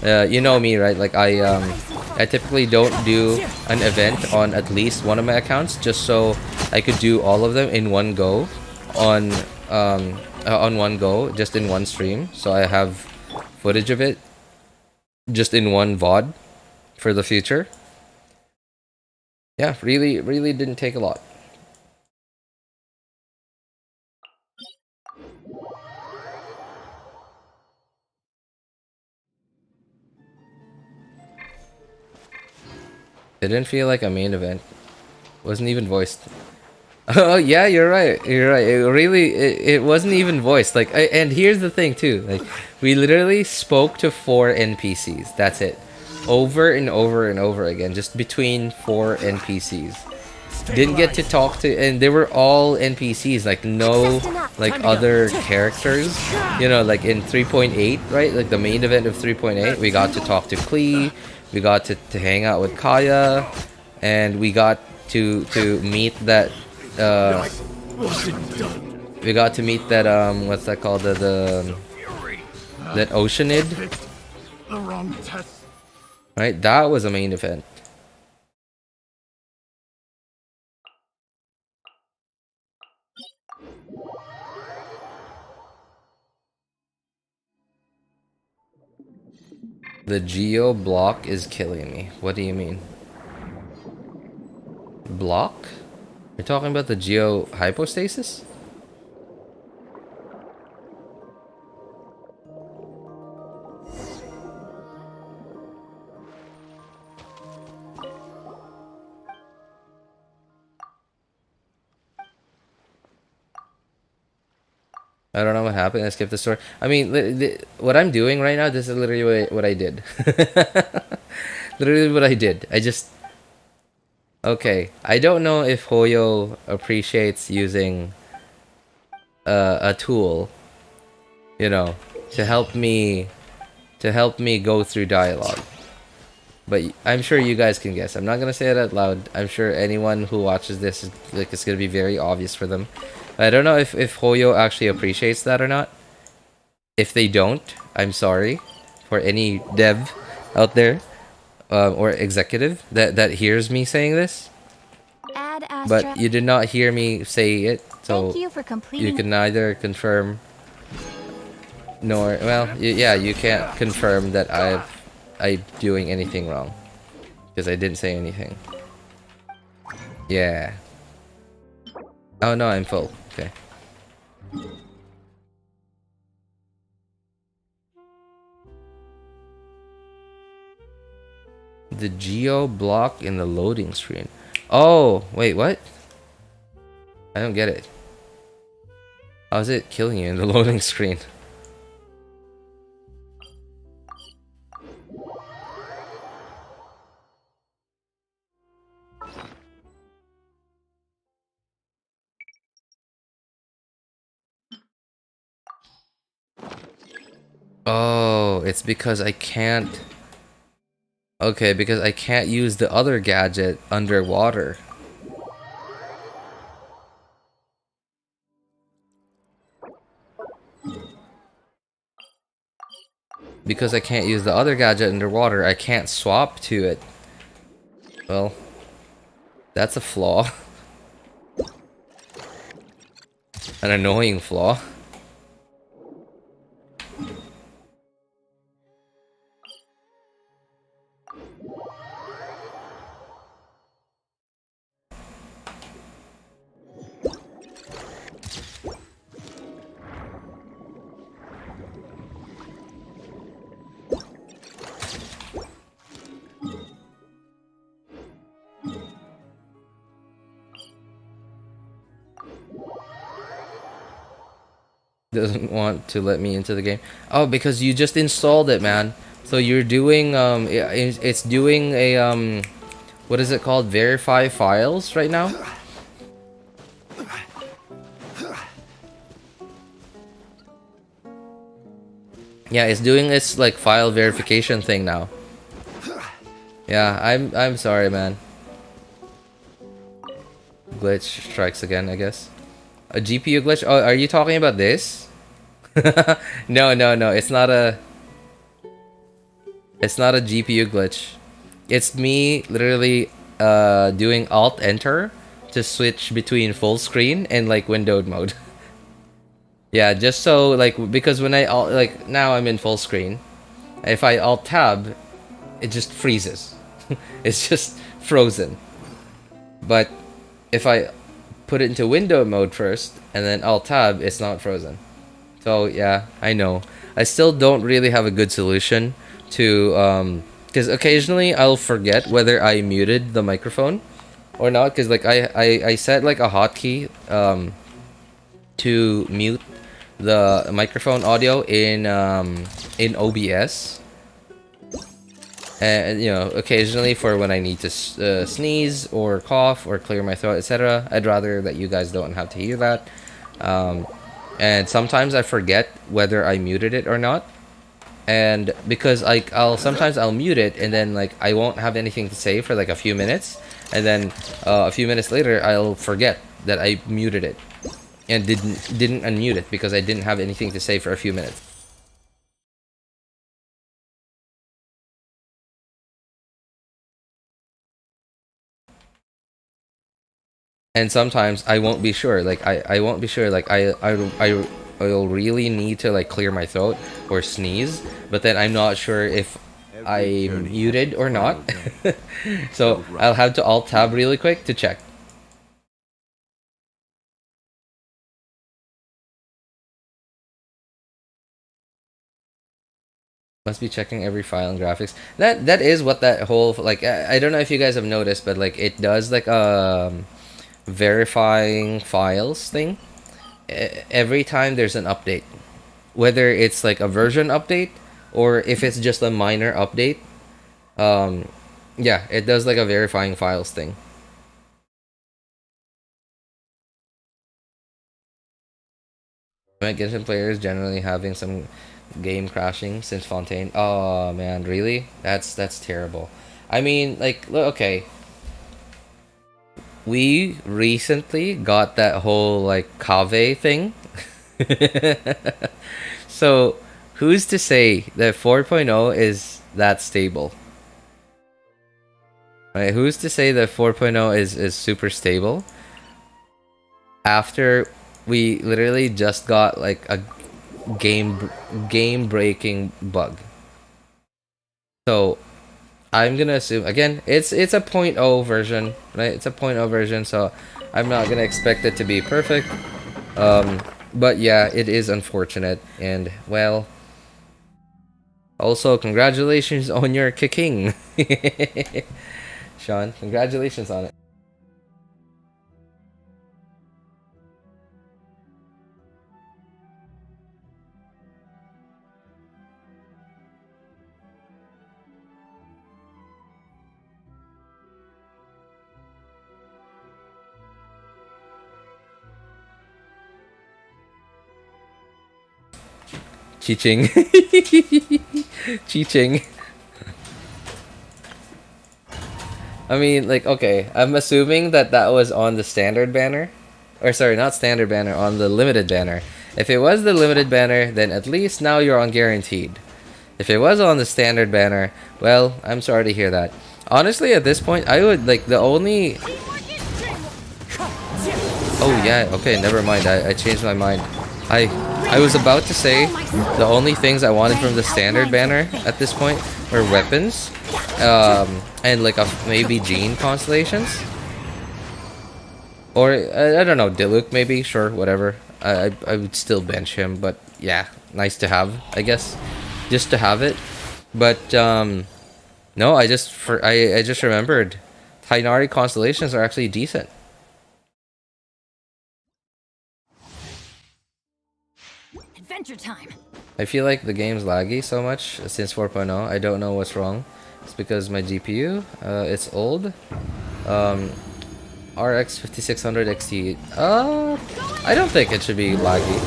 You know me, right? Like I typically don't do an event on at least one of my accounts just so I could do all of them in one go on one go, just in one stream. So I have footage of it just in one VOD for the future. Yeah, really didn't take a lot. It didn't feel like a main event. Wasn't even voiced. Oh yeah, you're right. You're right. It wasn't even voiced. Like, and here's the thing too. Like, we literally spoke to 4 NPCs. That's it. Over and over and over again, just between 4 NPCs. Didn't get to talk to, and they were all NPCs. Like no, like other characters. You know, like in 3.8, right? Like the main event of 3.8, we got to talk to Klee. We got to hang out with Kaya, and we got to meet that. We got to meet that what's that called, that Oceanid. Right, that was a main event. The geo block is killing me. What do you mean? Block? You're talking about the geo hypostasis? I don't know what happened. I skipped the story. I mean, what I'm doing right now, this is literally what I did. Literally what I did. I just... Okay, I don't know if Hoyo appreciates using a tool, you know, to help me go through dialogue. But I'm sure you guys can guess. I'm not gonna say it out loud. I'm sure anyone who watches this is like, it's gonna be very obvious for them. I don't know if Hoyo actually appreciates that or not. If they don't, I'm sorry for any dev out there or executive that hears me saying this. But you did not hear me say it, so Thank you for completing. you can neither confirm Nor, well, yeah, you can't confirm that I'm doing anything wrong because I didn't say anything. Yeah. Oh no, I'm full. Okay. The geo block in the loading screen. Oh, wait, what? I don't get it. How is it killing you in the loading screen? Oh, it's because I can't... Okay, because I can't use the other gadget underwater. Because I can't use the other gadget underwater, I can't swap to it. Well, that's a flaw. An annoying flaw. Doesn't want to let me into the game. Oh, because you just installed it, man. So you're doing it's doing a what is it called? Verify files right now? Yeah, it's doing this like file verification thing now. Yeah, I'm sorry, man. Glitch strikes again, I guess. A GPU glitch? Oh, are you talking about this? No, it's not a GPU glitch. It's me literally doing Alt Enter to switch between full screen and like windowed mode. Yeah, just so like because when I like now I'm in full screen. If I Alt Tab, it just freezes. It's just frozen. But if I put it into window mode first and then Alt Tab, it's not frozen. So yeah, I know. I still don't really have a good solution to because occasionally I'll forget whether I muted the microphone or not, because like I set like a hotkey to mute the microphone audio in OBS. And you know, occasionally for when I need to sneeze or cough or clear my throat, etc. I'd rather that you guys don't have to hear that. And sometimes I forget whether I muted it or not. And because like sometimes I'll mute it and then like I won't have anything to say for like a few minutes, and then a few minutes later I'll forget that I muted it and didn't unmute it because I didn't have anything to say for a few minutes. And sometimes I won't be sure, like I won't be sure, like I'll really need to like clear my throat or sneeze, but then I'm not sure if I muted or not. So I'll have to Alt Tab really quick to check. Must be checking every file and graphics. That is what that whole like I don't know if you guys have noticed, but like it does like verifying files thing every time there's an update, whether it's like a version update or if it's just a minor update. Yeah, it does like a verifying files thing. Genshin players generally having some game crashing since Fontaine. Oh man, really? That's terrible. I mean, like, okay. We recently got that whole like Kave thing. So, who's to say that 4.0 is that stable? Right? Who's to say that 4.0 is super stable? After we literally just got like a game breaking bug. So I'm gonna assume again it's a 0.0 version, right? It's a 0.0 version, so I'm not gonna expect it to be perfect. But yeah, it is unfortunate, and well, also congratulations on your kicking. Sean, congratulations on it. Cheating. Cheating. I mean, like, okay, I'm assuming that was on the standard banner. Or sorry, not standard banner, on the limited banner. If it was the limited banner, then at least now you're on guaranteed. If it was on the standard banner, well, I'm sorry to hear that. Honestly, at this point, I would, like, the only... Oh, yeah, okay, never mind. I changed my mind. I was about to say the only things I wanted from the standard banner at this point were weapons, and like maybe Jean constellations, or I don't know, Diluc maybe. Sure, whatever. I would still bench him, but yeah, nice to have, I guess, just to have it. But no, I just remembered, Tighnari constellations are actually decent. Adventure time. I feel like the game's laggy so much since 4.0. I don't know what's wrong. It's because my GPU, it's old. RX 5600 XT. I don't think it should be laggy.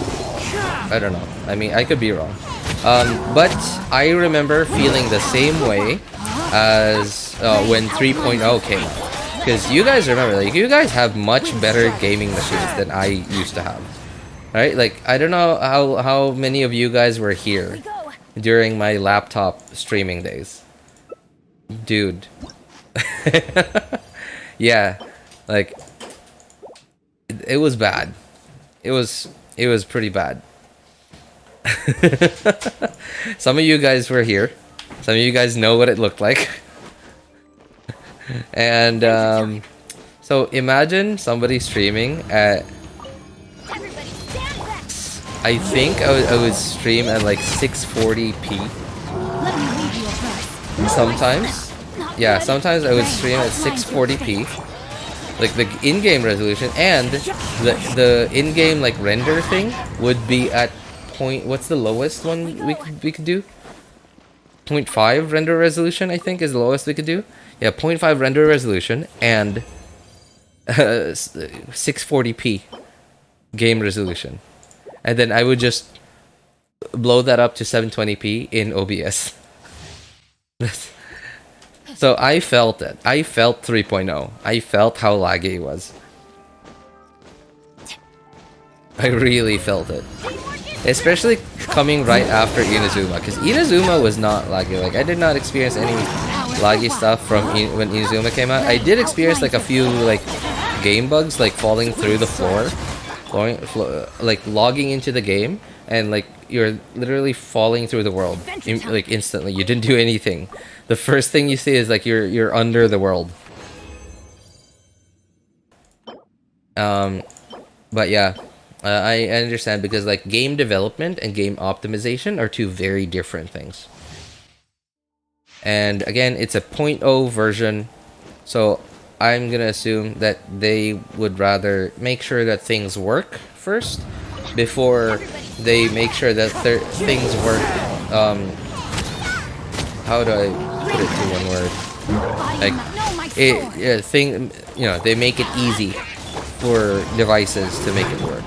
I don't know. I mean, I could be wrong. But I remember feeling the same way as when 3.0 came out. Because you guys remember, like, you guys have much better gaming machines than I used to have. Right? Like, I don't know how many of you guys were here during my laptop streaming days. Dude. Yeah. Like, it was bad. It was pretty bad. Some of you guys were here. Some of you guys know what it looked like. And so imagine somebody streaming at, I think I would stream at like 640p. Sometimes. Yeah, sometimes I would stream at 640p. Like the in-game resolution, and the in-game like render thing would be at what's the lowest one we could do? 0.5 render resolution, I think, is the lowest we could do. Yeah, 0.5 render resolution and 640p game resolution. And then I would just blow that up to 720p in OBS. So I felt it. I felt 3.0. I felt how laggy it was. I really felt it. Especially coming right after Inazuma, because Inazuma was not laggy. Like, I did not experience any laggy stuff from when Inazuma came out. I did experience like a few like game bugs, like falling through the floor, like logging into the game, and like you're literally falling through the world like instantly. You didn't do anything. The first thing you see is like you're under the world. But yeah, I understand, because like game development and game optimization are two very different things. And again, it's a 0.0 version, so I'm gonna assume that they would rather make sure that things work first before they make sure that their things work. How do I put it to one word? Like they make it easy for devices to make it work.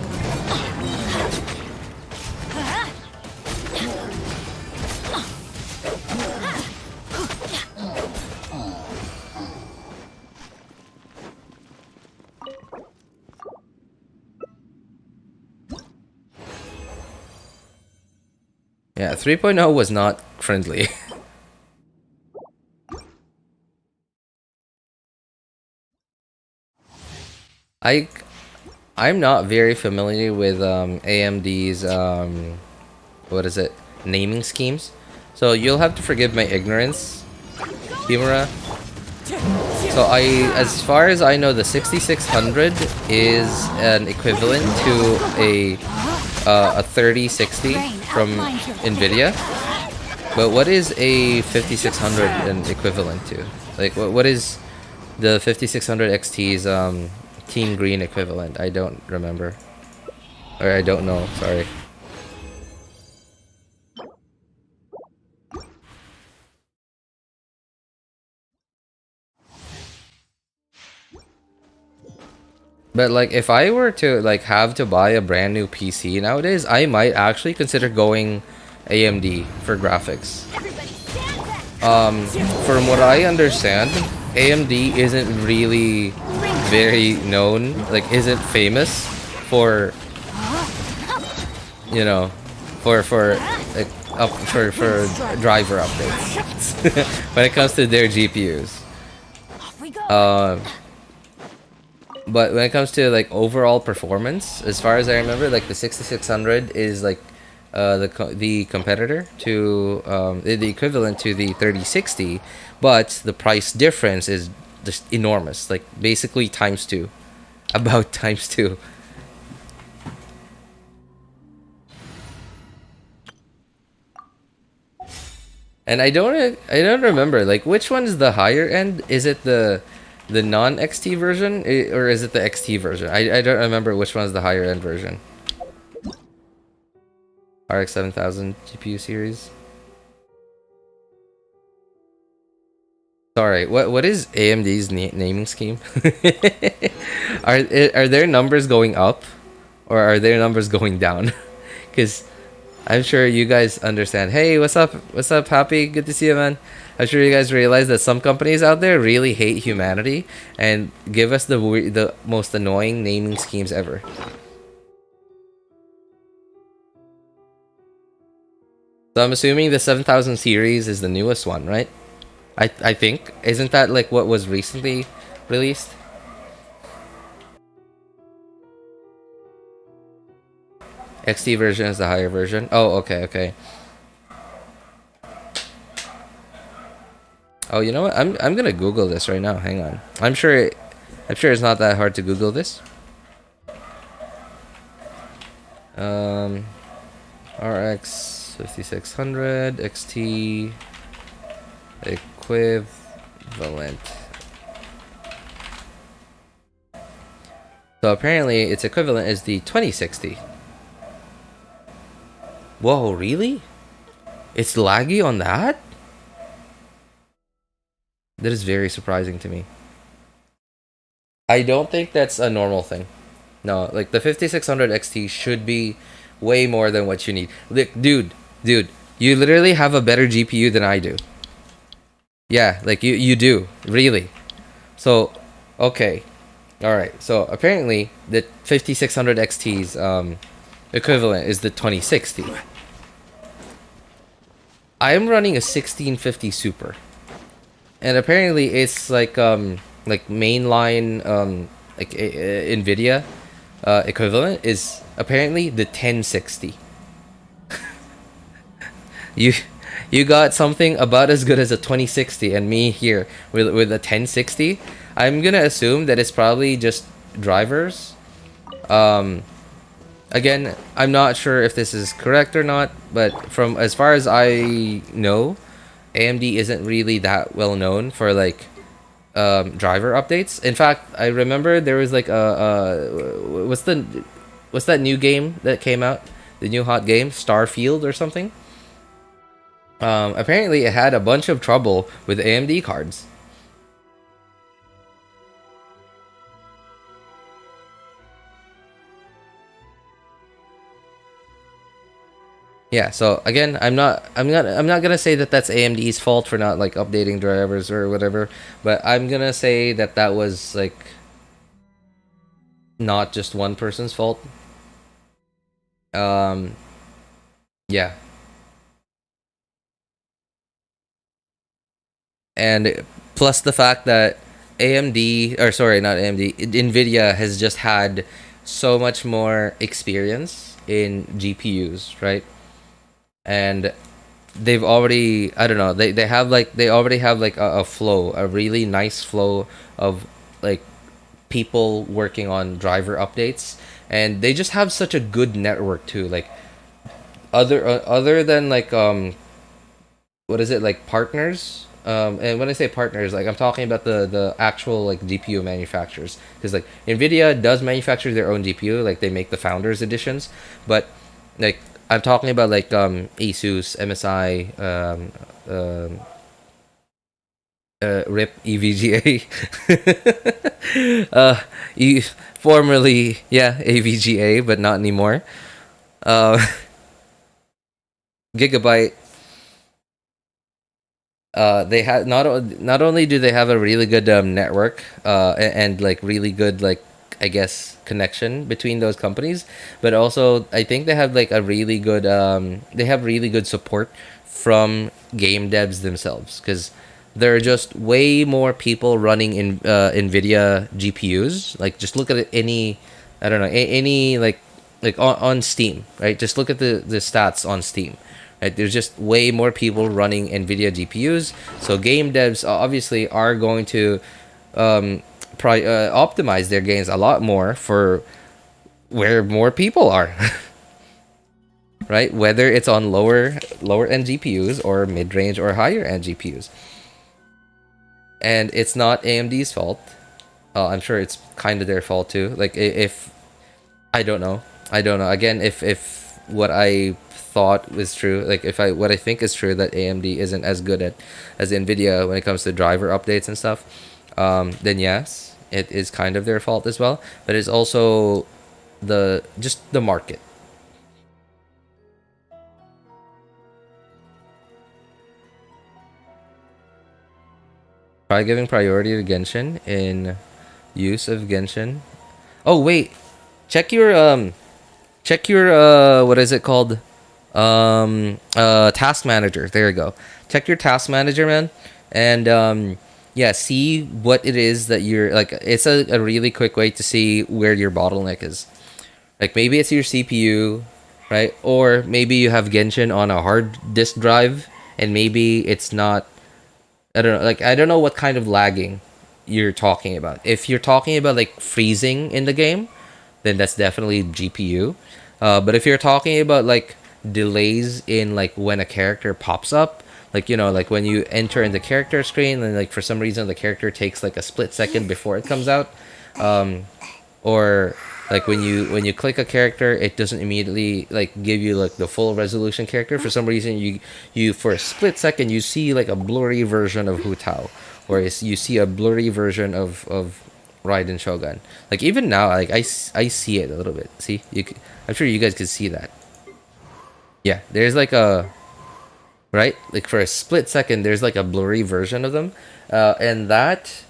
Yeah, 3.0 was not friendly. I'm not very familiar with AMD's what is it, naming schemes. So you'll have to forgive my ignorance, Kimura. So as far as I know, the 6600 is an equivalent to a 3060 from Nvidia. But what is a 5600 an equivalent to? Like, what is the 5600 XT's Team Green equivalent? I don't remember. Or I don't know, sorry. But like, if I were to like have to buy a brand new PC nowadays, I might actually consider going AMD for graphics. From what I understand, AMD isn't really very known, like isn't famous for, you know, for like for driver updates when it comes to their GPUs. But when it comes to like overall performance, as far as I remember, like the 6600 is like the competitor to the equivalent to the 3060, but the price difference is just enormous, like basically ×2, about ×2. And I don't remember, like, which one is the higher end? Is it the non-XT version, or is it the XT version? I don't remember which one is the higher end version. RX 7000 GPU series. Sorry, what is AMD's naming scheme? Are their numbers going up, or are their numbers going down? Because I'm sure you guys understand. Hey, what's up? What's up, Happy? Good to see you, man. I'm sure you guys realize that some companies out there really hate humanity and give us the most annoying naming schemes ever. So I'm assuming the 7000 series is the newest one, right? I think. Isn't that like what was recently released? XT version is the higher version. Oh, okay. Oh, you know what? I'm gonna Google this right now. Hang on. I'm sure it's not that hard to Google this. RX 5600 XT equivalent. So apparently its equivalent is the 2060. Whoa, really? It's laggy on that? That is very surprising to me. I don't think that's a normal thing. No, like the 5600 XT should be way more than what you need. Like, dude, you literally have a better GPU than I do. Yeah, like you do, really. So, okay. Alright, so apparently the 5600 XT's equivalent is the 2060. I'm running a 1650 Super. And apparently it's like mainline like Nvidia equivalent is apparently the 1060. You got something about as good as a 2060, and me here with a 1060. I'm gonna assume that it's probably just drivers. Again, I'm not sure if this is correct or not, but from as far as I know, AMD isn't really that well known for like driver updates. In fact, I remember there was like what's that new game that came out? The new hot game, Starfield or something. Apparently it had a bunch of trouble with AMD cards. Yeah, so again, I'm not gonna say that that's AMD's fault for not like updating drivers or whatever, but I'm gonna say that that was like not just one person's fault. Yeah. And plus the fact that AMD, or sorry, not AMD, Nvidia has just had so much more experience in GPUs, right? and they've already, I don't know, they already have like a flow, a really nice flow of like people working on driver updates, and they just have such a good network too. Like other than like what is it, like partners, and when I say partners, like I'm talking about the actual like GPU manufacturers, because like Nvidia does manufacture their own GPU, like they make the founders editions, but like I'm talking about like Asus, MSI, RIP EVGA, formerly, yeah, AVGA, but not anymore. Gigabyte. They have not only do they have a really good network, and like really good, like, I guess, connection between those companies, but also I think they have like a really good they have really good support from game devs themselves, because there are just way more people running in Nvidia GPUs. Like, just look at any, I don't know, any like on Steam, right? Just look at the stats on Steam. Right? There's just way more people running NVIDIA GPUs, so game devs obviously are going to optimize their games a lot more for where more people are. Right? Whether it's on lower end GPUs or mid range or higher end GPUs, and it's not AMD's fault. I'm sure it's kind of their fault too. Like, if I don't know. Again, if what I thought was true, like what I think is true, that AMD isn't as good as Nvidia when it comes to driver updates and stuff, then yes, it is kind of their fault as well. But it's also the market. Try giving priority to Genshin in use of Genshin. Oh wait, check your what is it called? Task manager. There you go. Check your task manager, man, and yeah, see what it is that you're like. It's a really quick way to see where your bottleneck is. Like, maybe it's your CPU, right? Or maybe you have Genshin on a hard disk drive, and maybe it's not. I don't know. Like, I don't know what kind of lagging you're talking about. If you're talking about like freezing in the game, then that's definitely GPU. But if you're talking about like delays in like when a character pops up, like, you know, like when you enter in the character screen and like for some reason the character takes like a split second before it comes out, or like when you click a character, it doesn't immediately like give you like the full resolution character. For some reason, you for a split second you see like a blurry version of Hu Tao, or you see a blurry version of Raiden Shogun. Like, even now, like I see it a little bit. See, I'm sure you guys can see that. Yeah, there's like a, right, like for a split second there's like a blurry version of them, and that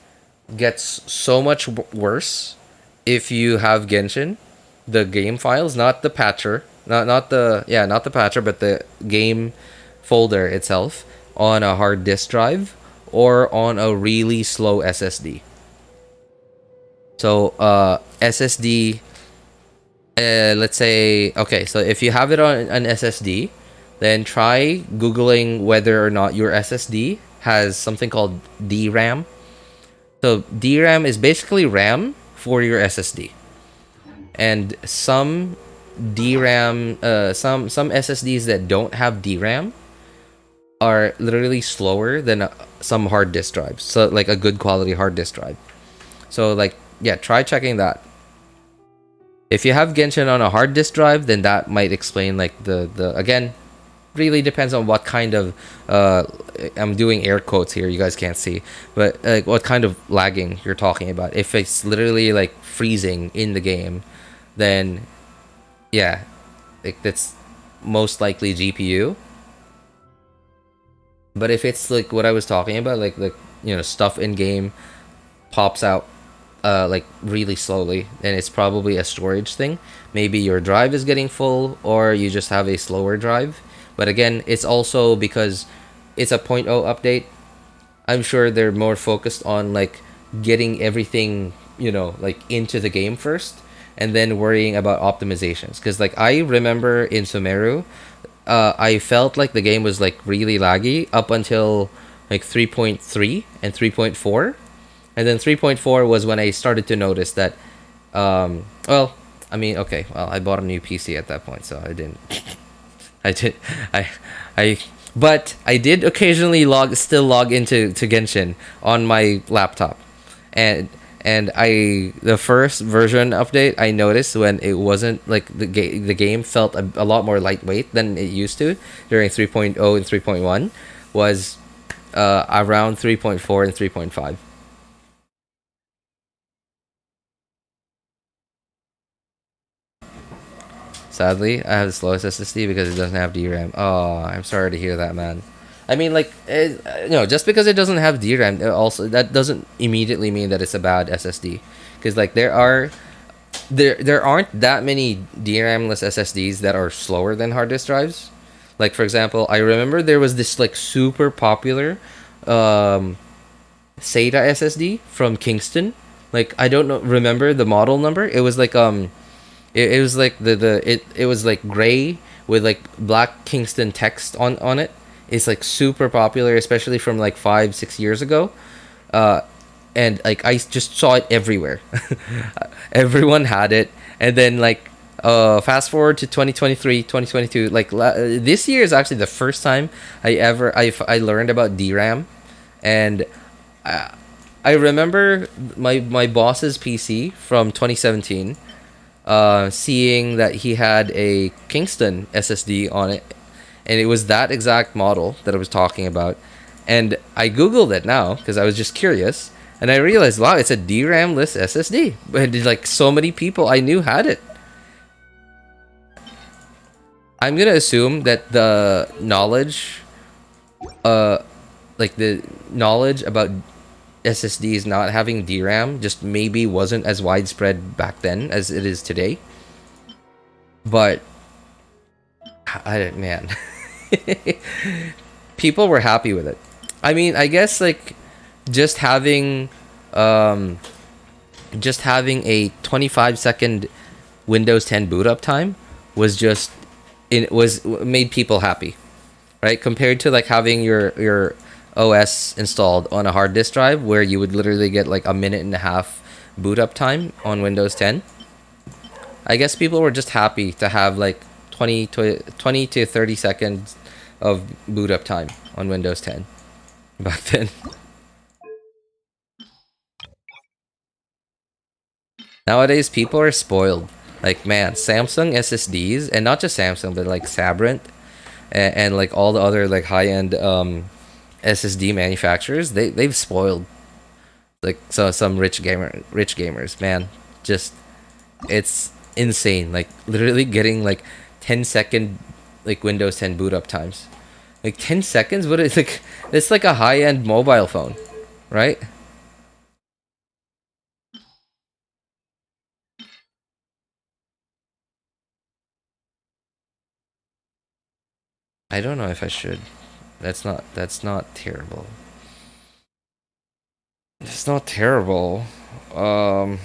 gets so much worse if you have Genshin, the game files, not the patcher, not the patcher, but the game folder itself on a hard disk drive or on a really slow SSD. So SSD, let's say, okay, so if you have it on an SSD, then try Googling whether or not your SSD has something called DRAM. So DRAM is basically RAM for your SSD, and some DRAM, some SSDs that don't have DRAM are literally slower than some hard disk drives. So like a good quality hard disk drive. So like, yeah, try checking that. If you have Genshin on a hard disk drive, then that might explain like the again, really depends on what kind of I'm doing air quotes here, you guys can't see, but like what kind of lagging you're talking about. If it's literally like freezing in the game, then yeah, like that's most likely GPU. But if it's like what I was talking about, like you know, stuff in game pops out like really slowly, then it's probably a storage thing. Maybe your drive is getting full, or you just have a slower drive. But again, it's also because it's a 0.0 update. I'm sure they're more focused on like getting everything, you know, like into the game first, and then worrying about optimizations. Because like I remember in Sumeru, I felt like the game was like really laggy up until like 3.3 and 3.4, and then 3.4 was when I started to notice that. Well, I mean, okay, well, I bought a new PC at that point, so I didn't. But I did occasionally still log into Genshin on my laptop, and the first version update I noticed when it wasn't like the game felt a lot more lightweight than it used to during 3.0 and 3.1 was around 3.4 and 3.5. Sadly, I have the slowest SSD because it doesn't have DRAM. Oh, I'm sorry to hear that, man. I mean, like, just because it doesn't have DRAM, that doesn't immediately mean that it's a bad SSD. Because like there aren't that many DRAM-less SSDs that are slower than hard disk drives. Like for example, I remember there was this like super popular SATA SSD from Kingston. Like I don't remember the model number. It was like it was like it was like gray with like black Kingston text on it. It's like super popular, especially from like 5-6 years ago. And like I just saw it everywhere. Everyone had it. And then like fast forward to 2023, 2022, like this year is actually the first time I learned about DRAM. And I remember my boss's PC from 2017, seeing that he had a Kingston SSD on it, and it was that exact model that I was talking about. And I googled it now because I was just curious, and I realized, wow, it's a DRAM-less SSD. But like so many people I knew had it. I'm gonna assume that the knowledge, like the knowledge about SSDs not having DRAM just maybe wasn't as widespread back then as it is today. But man, people were happy with it. I mean, I guess like just having a 25-second Windows 10 boot up time was made people happy, right? Compared to like having your OS installed on a hard disk drive where you would literally get like a minute and a half boot up time on Windows 10. I guess people were just happy to have like 20 to 30 seconds of boot up time on Windows 10 back then. Nowadays, people are spoiled. Like, man, Samsung SSDs, and not just Samsung, but like Sabrent and like all the other like high-end SSD manufacturers, they've spoiled like some rich gamers, man. Just it's insane. Like literally getting like 10-second like Windows 10 boot up times. Like 10 seconds? What is like it's like a high-end mobile phone, right? I don't know if I should. That's not terrible. It's not terrible. I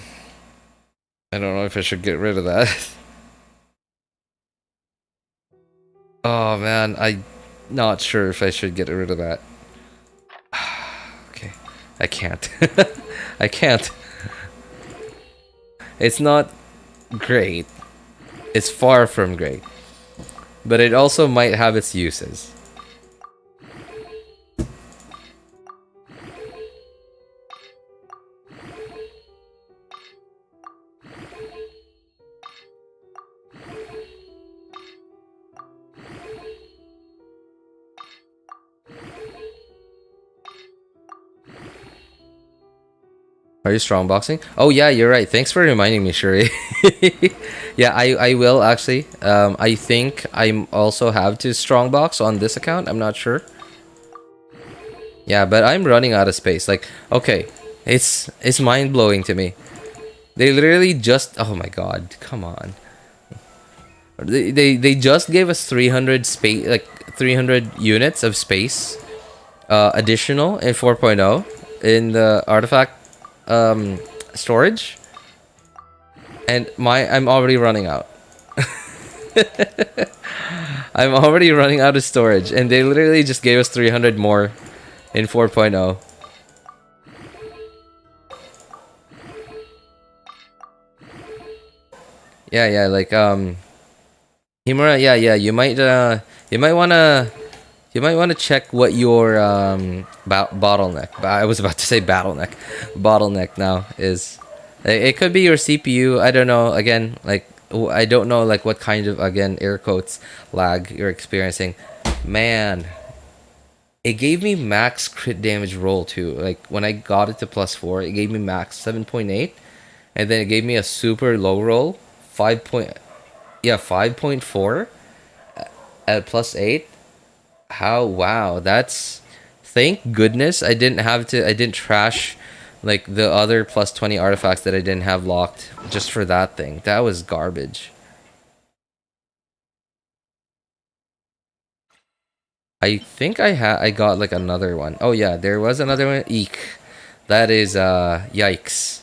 don't know if I should get rid of that. Oh man, I'm not sure if I should get rid of that. Okay, I can't. I can't. It's not great. It's far from great. But it also might have its uses. Are you strongboxing? Oh yeah, you're right. Thanks for reminding me, Shuri. Yeah, I will actually. I think I also have to strongbox on this account. I'm not sure. Yeah, but I'm running out of space. Like, okay, it's mind-blowing to me. They literally just, oh my god, come on. They just gave us 300 space, like 300 units of space additional in 4.0 in the artifact storage, and I'm already running out. I'm already running out of storage, and they literally just gave us 300 more in 4.0. Yeah, like Himura, yeah, you might wanna check what your bottleneck. I was about to say bottleneck now is. It could be your CPU. I don't know. Again, like I don't know like what kind of, again, air quotes, lag you're experiencing. Man, it gave me max crit damage roll too. Like when I got it to +4, it gave me max 7.8, and then it gave me a super low roll 5.4 at +8. How, wow, that's, thank goodness I didn't trash like the other +20 artifacts that I didn't have locked just for that thing. That was garbage. I think I got like another one. Oh yeah, there was another one. Eek. That is yikes.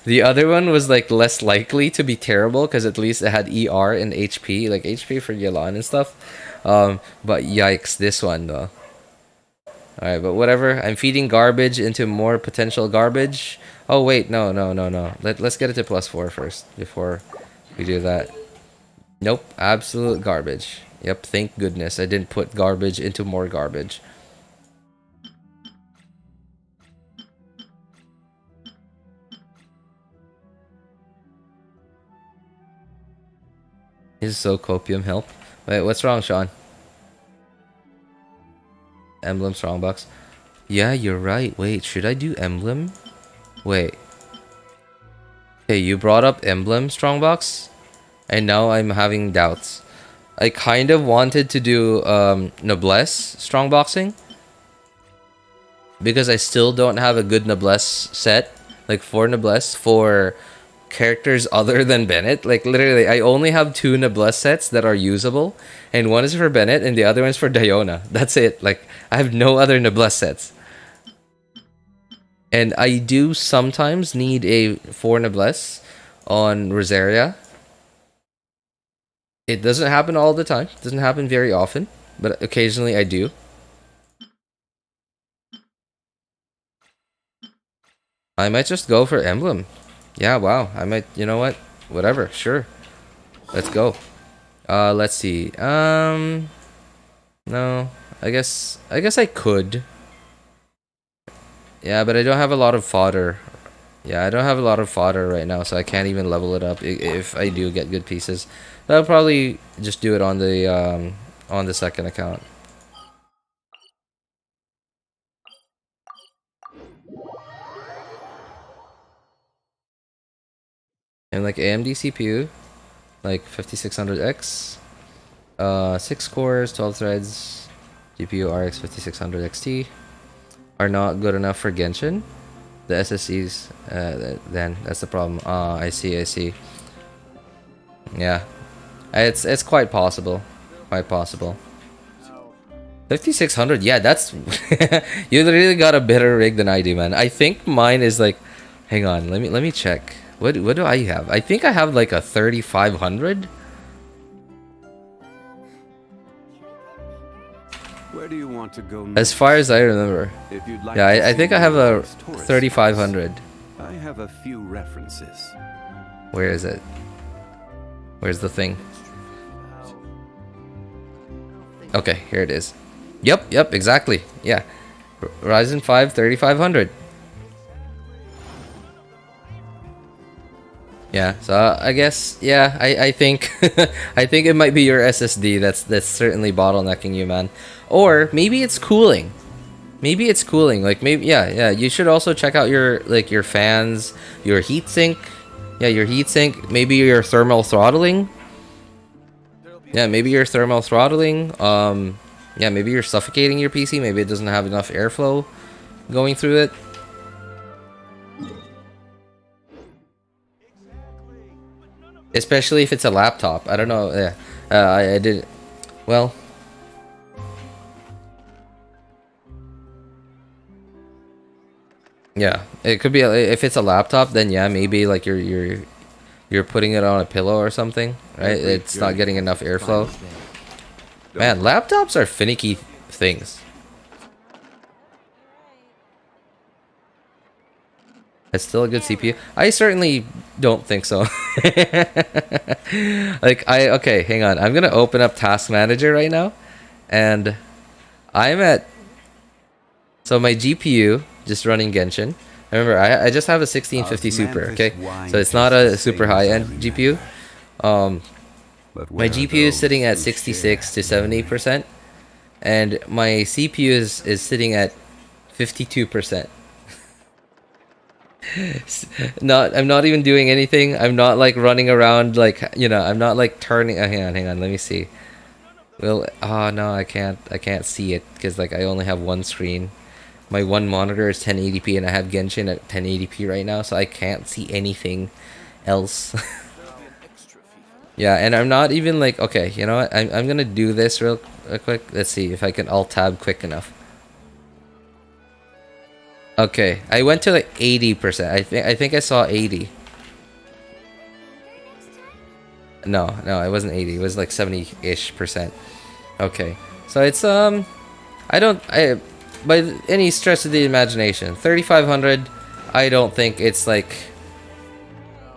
The other one was like less likely to be terrible because at least it had ER and HP, like HP for Yelan and stuff. But yikes, this one though. Alright, but whatever. I'm feeding garbage into more potential garbage. Oh wait, no. Let's get it to +4 first before we do that. Nope, absolute garbage. Yep, thank goodness I didn't put garbage into more garbage. Is so copium help? Wait, what's wrong, Sean? Emblem strongbox. Yeah, you're right. Wait, should I do emblem? Wait. Okay, you brought up emblem strongbox, and now I'm having doubts. I kind of wanted to do noblesse strongboxing because I still don't have a good noblesse set, like 4 noblesse for characters other than Bennett. Like literally I only have 2 noblesse sets that are usable, and one is for Bennett and the other one's for Diona. That's it. Like I have no other noblesse sets, and I do sometimes need a 4 noblesse on Rosaria. It doesn't happen all the time, it doesn't happen very often, but occasionally I do. I might just go for emblem. Yeah, wow. I might, you know what? Whatever, sure. Let's go. Let's see. No. I guess I could. Yeah, but I don't have a lot of fodder. Yeah, I don't have a lot of fodder right now, so I can't even level it up if I do get good pieces. I'll probably just do it on the second account. And like AMD CPU, like 5600X, 6 cores, 12 threads, GPU RX 5600 XT are not good enough for Genshin. The SSCs, then that's the problem. I see. Yeah, it's quite possible, 5600. Yeah, that's you really got a better rig than I do, man. I think mine is like, hang on, let me check. What do I have? I think I have like a 3500. Where do you want to go next? As far as I remember. If you'd like Yeah, to I see think I have a tourist 3500. I have a few references. Where is it? Where's the thing? Okay, here it is. Yep, exactly. Yeah. Ryzen 5 3500. Yeah, so I guess, yeah, I think I think it might be your SSD that's certainly bottlenecking you, man. Or maybe it's cooling. Maybe it's cooling. Like maybe yeah, you should also check out your your fans, your heatsink. Yeah, your heatsink, maybe your thermal throttling. Yeah, maybe you're thermal throttling. Yeah, maybe you're suffocating your PC, maybe it doesn't have enough airflow going through it. Especially if it's a laptop. I don't know. Yeah, I did. Well, yeah, it could be if it's a laptop. Then yeah, maybe like your you're putting it on a pillow or something, right? It's not getting enough airflow. Man, laptops are finicky things. It's still a good CPU. I certainly don't think so. Okay, hang on. I'm gonna open up Task Manager right now, and I'm at. So my GPU just running Genshin. Remember, I just have a 1650 Super. Okay, so it's not a super high-end GPU. My GPU is sitting at 66 to 70%, and my CPU is sitting at 52%. I'm not even doing anything. I'm not like running around like, you know, I'm not like turning. Hang on, let me see. Well, oh no, I can't see it because like I only have one screen. My one monitor is 1080p and I have Genshin at 1080p right now, so I can't see anything else. Yeah, and I'm not even like, okay, you know what? I'm gonna do this real quick. Let's see if I can alt tab quick enough. Okay, I went to like 80%. I think I saw 80. No, it wasn't 80. It was like 70-ish%. Okay, so it's by any stretch of the imagination, 3500. I don't think it's like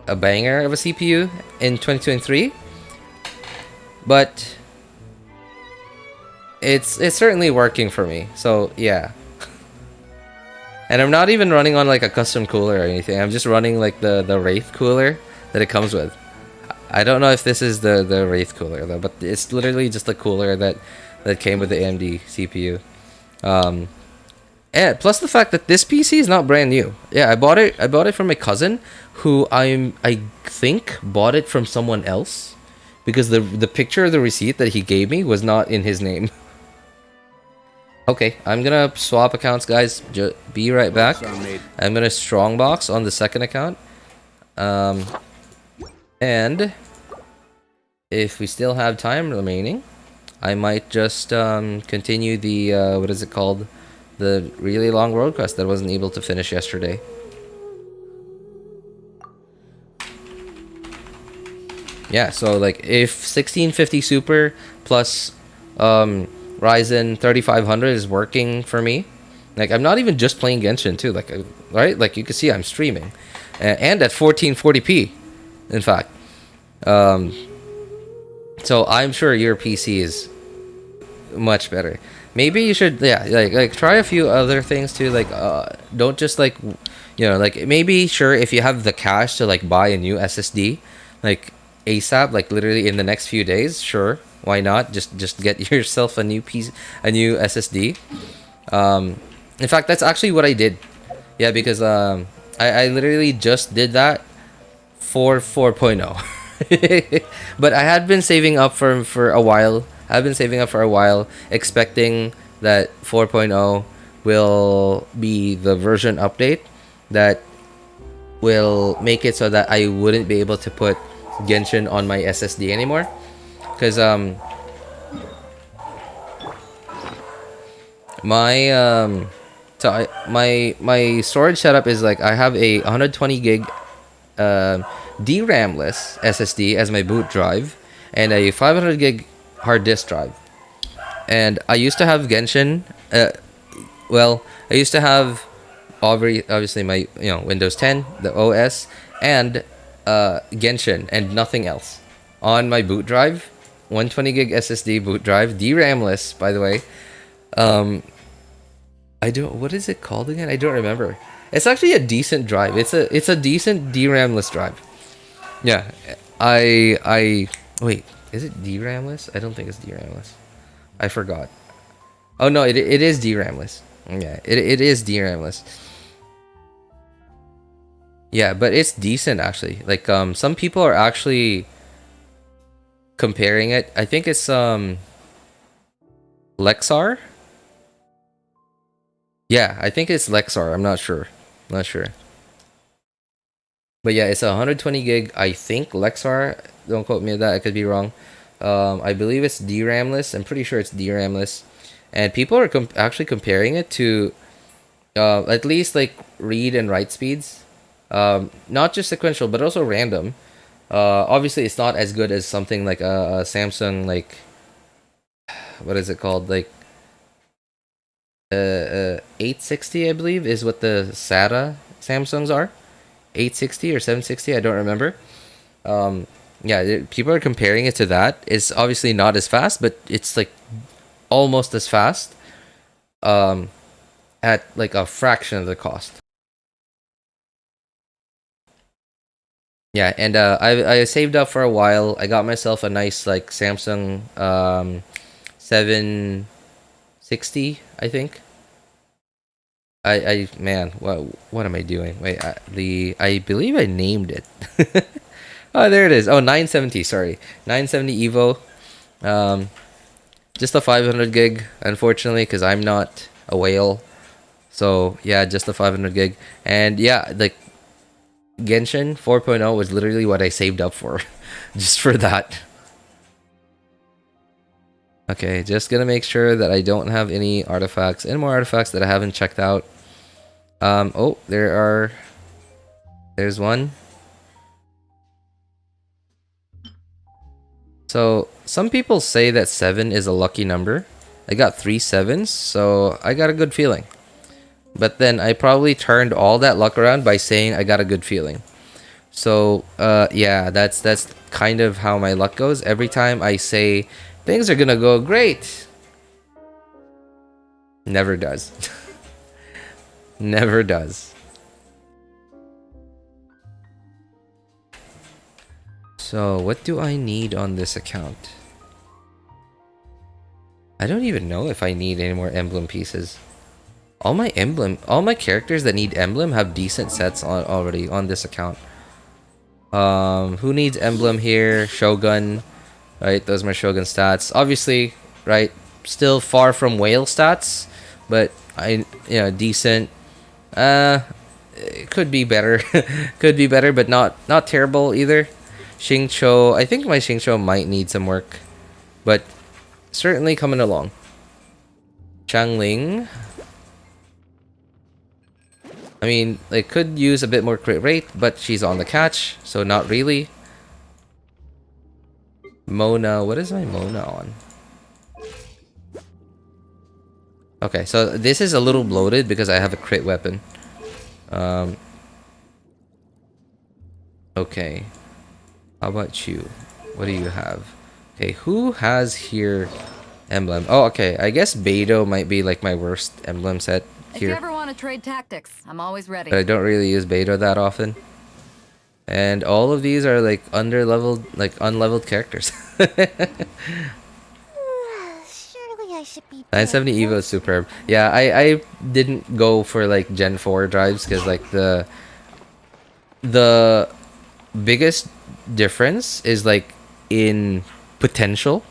a banger of a CPU in 2023, but it's certainly working for me. So yeah. And I'm not even running on like a custom cooler or anything. I'm just running like the Wraith cooler that it comes with. I don't know if this is the Wraith cooler though, but it's literally just a cooler that came with the AMD CPU. And plus the fact that this PC is not brand new. Yeah, I bought it from my cousin, who I think bought it from someone else, because the picture of the receipt that he gave me was not in his name. Okay, I'm gonna swap accounts, guys. Be right back. I'm gonna strongbox on the second account. And if we still have time remaining, I might just continue the what is it called? The really long road quest that I wasn't able to finish yesterday. Yeah, so like if 1650 Super plus Ryzen 3500 is working for me, like I'm not even just playing Genshin too, like right, like you can see I'm streaming, and at 1440p, in fact. So I'm sure your PC is much better. Maybe you should, yeah, like try a few other things too. Like don't just like, you know, like maybe sure if you have the cash to like buy a new SSD, like ASAP, like literally in the next few days, sure. Why not? Just get yourself a new SSD. In fact, that's actually what I did. Yeah, because I literally just did that for 4.0. But I had been saving up for a while. I've been saving up for a while, expecting that 4.0 will be the version update that will make it so that I wouldn't be able to put Genshin on my SSD anymore. Because my storage setup is like I have a 120 gig DRAM-less SSD as my boot drive and a 500 gig hard disk drive. And I used to have Genshin. Well, I used to have obviously my Windows 10, the OS, and Genshin, and nothing else on my boot drive. 120 gig SSD boot drive, DRAM-less, by the way. What is it called again? I don't remember. It's actually a decent drive. It's a decent DRAM-less drive. Yeah, wait, is it DRAM-less? I don't think it's DRAM-less. I forgot. Oh no, it is DRAM-less. Yeah, it is DRAM-less. Yeah, but it's decent actually. Like some people are actually comparing it. I think it's Lexar. Yeah, I think it's Lexar. I'm not sure. But yeah, it's a 120 gig. I think Lexar. Don't quote me on that. I could be wrong. I believe it's DRAM-less. I'm pretty sure it's DRAM-less. And people are actually comparing it to at least like read and write speeds. Not just sequential, but also random. Obviously, it's not as good as something like a Samsung, like what is it called, like 860, I believe, is what the SATA Samsungs are. 860 or 760, I don't remember. Yeah, people are comparing it to that. It's obviously not as fast, but it's like almost as fast. At like a fraction of the cost. Yeah, and I saved up for a while. I got myself a nice like Samsung 760, I think. Man, what am I doing? Wait, I believe I named it. Oh, there it is. Oh, 970, sorry. 970 Evo. Just a 500 gig, unfortunately, because I'm not a whale. So, yeah, just a 500 gig. And yeah, like Genshin 4.0 was literally what I saved up for. Just for that. Okay, just gonna make sure that I don't have any artifacts, any more artifacts that I haven't checked out. Oh, there's one. So, some people say that 7 is a lucky number. I got 3 7s, so I got a good feeling. But then I probably turned all that luck around by saying I got a good feeling. So, yeah, that's kind of how my luck goes. Every time I say things are gonna go great, never does. Never does. So, what do I need on this account? I don't even know if I need any more emblem pieces. All my characters that need emblem have decent sets already on this account. Who needs emblem here? Shogun, right? Those are my Shogun stats. Obviously, right? Still far from whale stats, but decent. It could be better. Could be better, but not terrible either. Xingqiu, I think my Xingqiu might need some work, but certainly coming along. Changling. I mean, they could use a bit more crit rate, but she's on the catch, so not really. Mona, what is my Mona on? Okay, so this is a little bloated because I have a crit weapon. Okay. How about you? What do you have? Okay, who has here emblem? Oh, okay. I guess Beidou might be like my worst emblem set here. If you ever want to trade tactics, I'm always ready. But I don't really use Beidou that often. And all of these are like underleveled, like unleveled characters. Surely I should be 970 Evo is superb. Yeah, I didn't go for like Gen 4 drives because like the biggest difference is like in potential,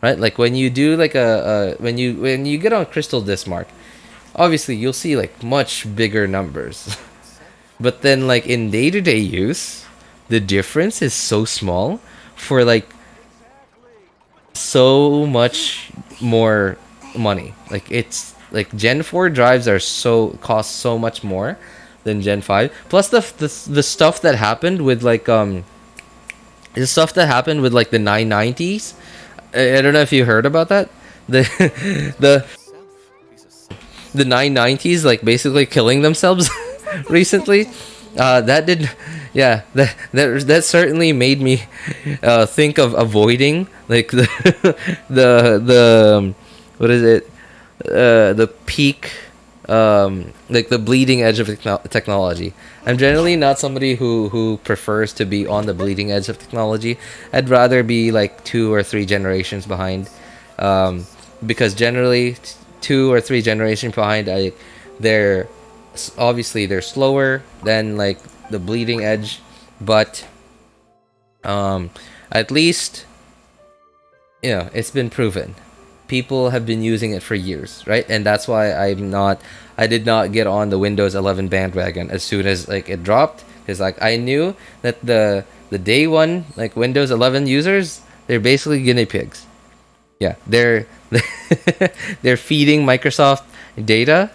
right? Like when you do like when you get on Crystal Dismark, obviously you'll see like much bigger numbers. But then like in day-to-day use, the difference is so small for like so much more money. Like it's like Gen 4 drives cost so much more than Gen 5. Plus the stuff that happened with like the 990s. I don't know if you heard about that. The 990s like basically killing themselves recently. That certainly made me think of avoiding like the what is it, the peak, like the bleeding edge of technology. I'm generally not somebody who prefers to be on the bleeding edge of technology. I'd rather be like 2 or 3 generations behind, because generally 2 or 3 generations behind, they're slower than like the bleeding edge, but at least it's been proven. People have been using it for years, right? And that's why I did not get on the Windows 11 bandwagon as soon as like it dropped, because like I knew that the day one like Windows 11 users, they're basically guinea pigs. Yeah, they're they're feeding Microsoft data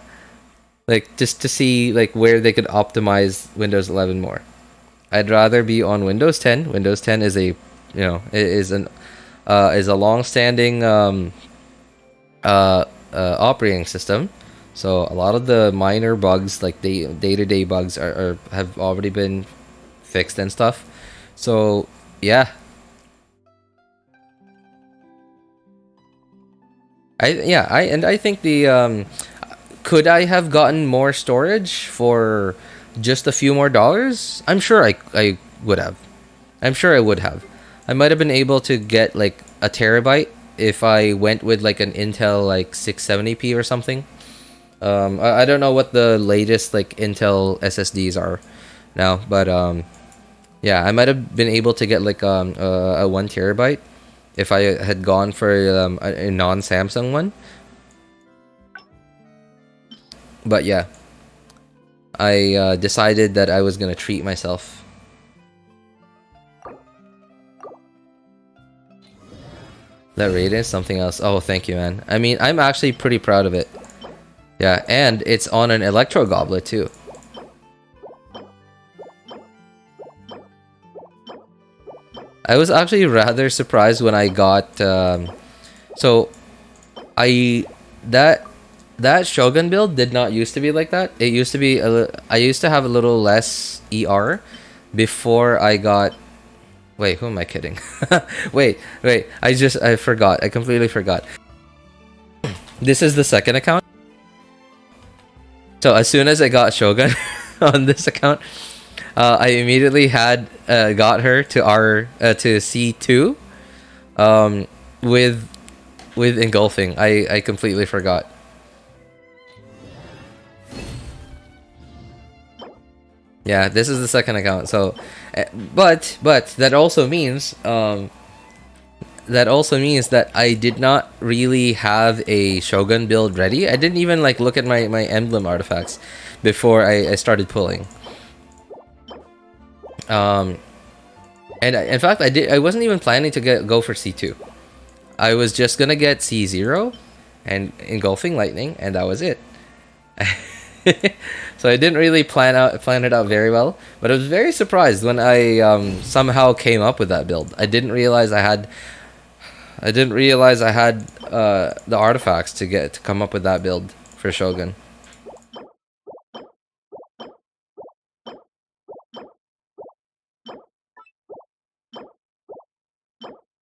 like just to see like where they could optimize Windows 11 more. I'd rather be on Windows 10. Windows 10 is a, is a long-standing operating system. So a lot of the minor bugs, like the day-to-day bugs, have already been fixed and stuff. So yeah, I think the could I have gotten more storage for just a few more dollars? I'm sure I would have. I'm sure I would have. I might have been able to get like a terabyte if I went with like an Intel like 670p or something. I don't know what the latest like Intel SSDs are now, but yeah, I might have been able to get like a 1 terabyte if I had gone for a non-Samsung one. But yeah, I decided that I was gonna treat myself. That Raiden is something else. Oh, thank you, man. I mean, I'm actually pretty proud of it. Yeah, and it's on an Electro Goblet too. I was actually rather surprised when I got so that Shogun build did not used to be like that. It used to be I used to have a little less ER before I got. Wait, who am I kidding? wait, I forgot. I completely forgot. This is the second account. So as soon as I got Shogun on this account, I immediately had got her to C2 with engulfing. I completely forgot. Yeah, this is the second account. So but that also means that I did not really have a Shogun build ready. I didn't even like look at my emblem artifacts before I started pulling. And in fact, I wasn't even planning to go for C2. I was just gonna get C0 and engulfing lightning, and that was it. So I didn't really plan it out very well, but I was very surprised when I somehow came up with that build. I didn't realize I had the artifacts to come up with that build for Shogun.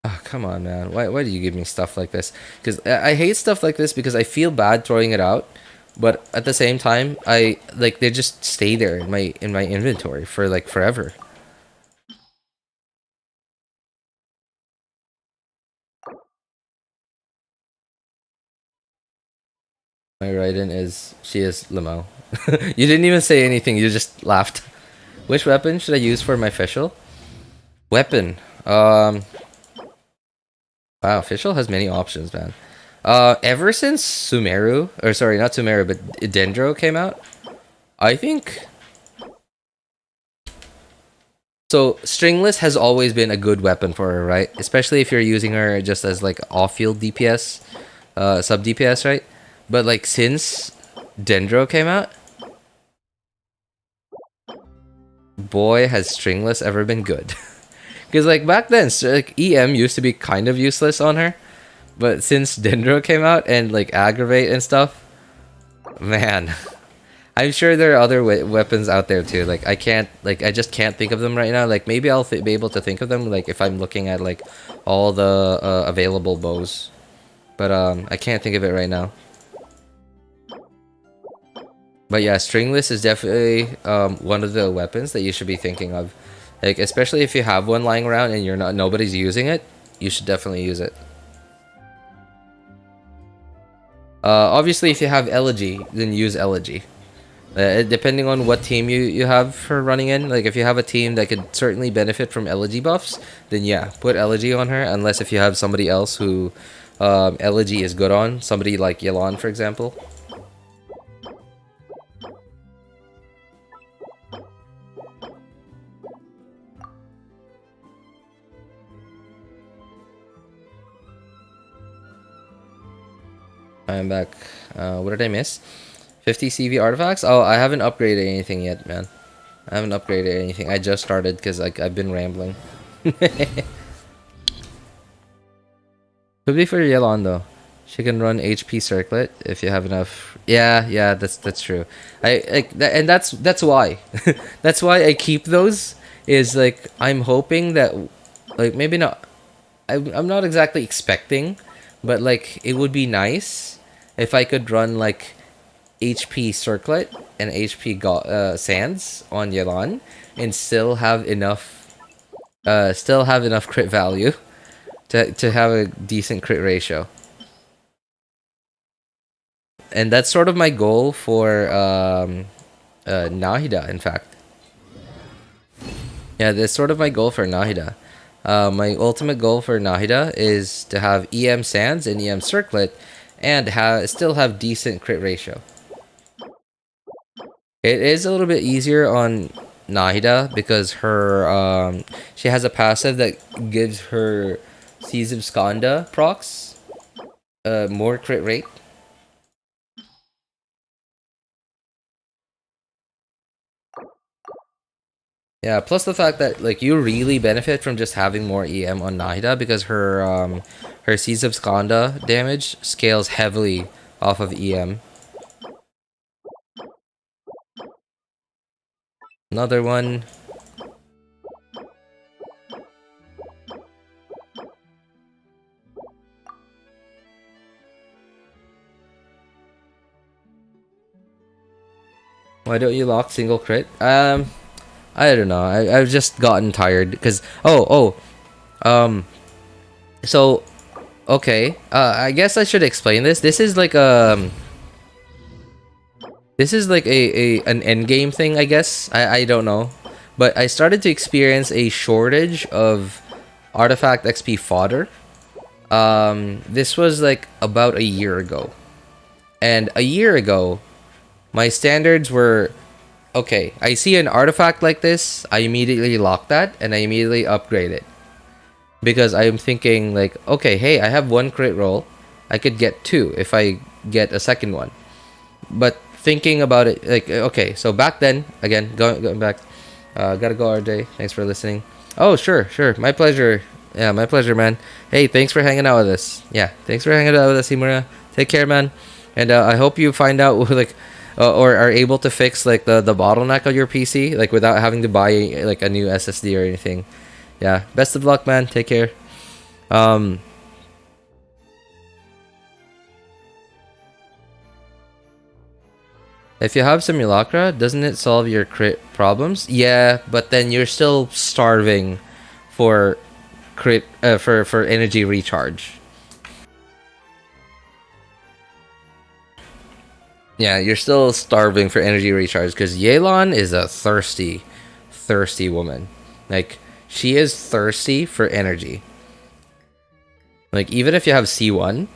Oh, come on, man. Why do you give me stuff like this? Because I hate stuff like this because I feel bad throwing it out, but at the same time, they just stay there in my inventory for like forever. My Raiden is Limau. You didn't even say anything. You just laughed. Which weapon should I use for my official? Weapon. Wow, official has many options, man. Ever since Sumeru, or sorry, not Sumeru, but Dendro came out, I think. So Stringless has always been a good weapon for her, right? Especially if you're using her just as like off-field DPS, sub DPS, right? But like since Dendro came out, boy has Stringless ever been good. Because like back then, like EM used to be kind of useless on her, but since Dendro came out and like Aggravate and stuff, man, I'm sure there are other weapons out there too. Like I just can't think of them right now. Like maybe I'll be able to think of them like if I'm looking at like all the available bows, but I can't think of it right now. But yeah, Stringless is definitely one of the weapons that you should be thinking of. Like, especially if you have one lying around and nobody's using it, you should definitely use it. Obviously, if you have Elegy, then use Elegy. Depending on what team you have for running in, like if you have a team that could certainly benefit from Elegy buffs, then yeah, put Elegy on her. Unless if you have somebody else who Elegy is good on, somebody like Yelan, for example. I'm back. What did I miss? 50 CV artifacts? Oh, I haven't upgraded anything yet, man. I haven't upgraded anything. I just started because like I've been rambling. Could be for Yelan though. She can run HP circlet if you have enough. Yeah, that's true. And that's why. That's why I keep those. Is like I'm hoping that, like maybe not. I'm not exactly expecting, but like it would be nice if I could run like HP circlet and HP sands on Yelan and still have enough crit value to have a decent crit ratio. And that's sort of my goal for Nahida, in fact. Yeah, that's sort of my goal for Nahida. My ultimate goal for Nahida is to have EM Sands and EM Circlet and still have decent crit ratio. It is a little bit easier on Nahida because her she has a passive that gives her Seas of Skanda procs more crit rate. Yeah, plus the fact that like you really benefit from just having more EM on Nahida because her Seas of Skanda damage scales heavily off of EM. Another one. Why don't you lock single crit? I don't know. I've just gotten tired because so okay. I guess I should explain this. This is like an end game thing, I guess. I don't know, but I started to experience a shortage of artifact XP fodder. This was like about a year ago, and a year ago, my standards were. Okay, I see an artifact like this, I immediately lock that, and I immediately upgrade it. Because I'm thinking like, okay, hey, I have one crit roll, I could get 2 if I get a second one. But thinking about it, like, okay, so back then, again, going back, gotta go RJ, thanks for listening. Oh, sure, my pleasure. Yeah, my pleasure, man. Hey, thanks for hanging out with us. Yeah, thanks for hanging out with us, Himura. Take care, man. And I hope you find out, like, or are able to fix like the bottleneck of your PC like without having to buy like a new SSD or anything. Yeah, best of luck, man. Take care. If you have Simulacra, doesn't it solve your crit problems? Yeah, but then you're still starving for crit for energy recharge. Yeah, you're still starving for energy recharge because Yelan is a thirsty woman. Like, she is thirsty for energy. Like, even if you have C1,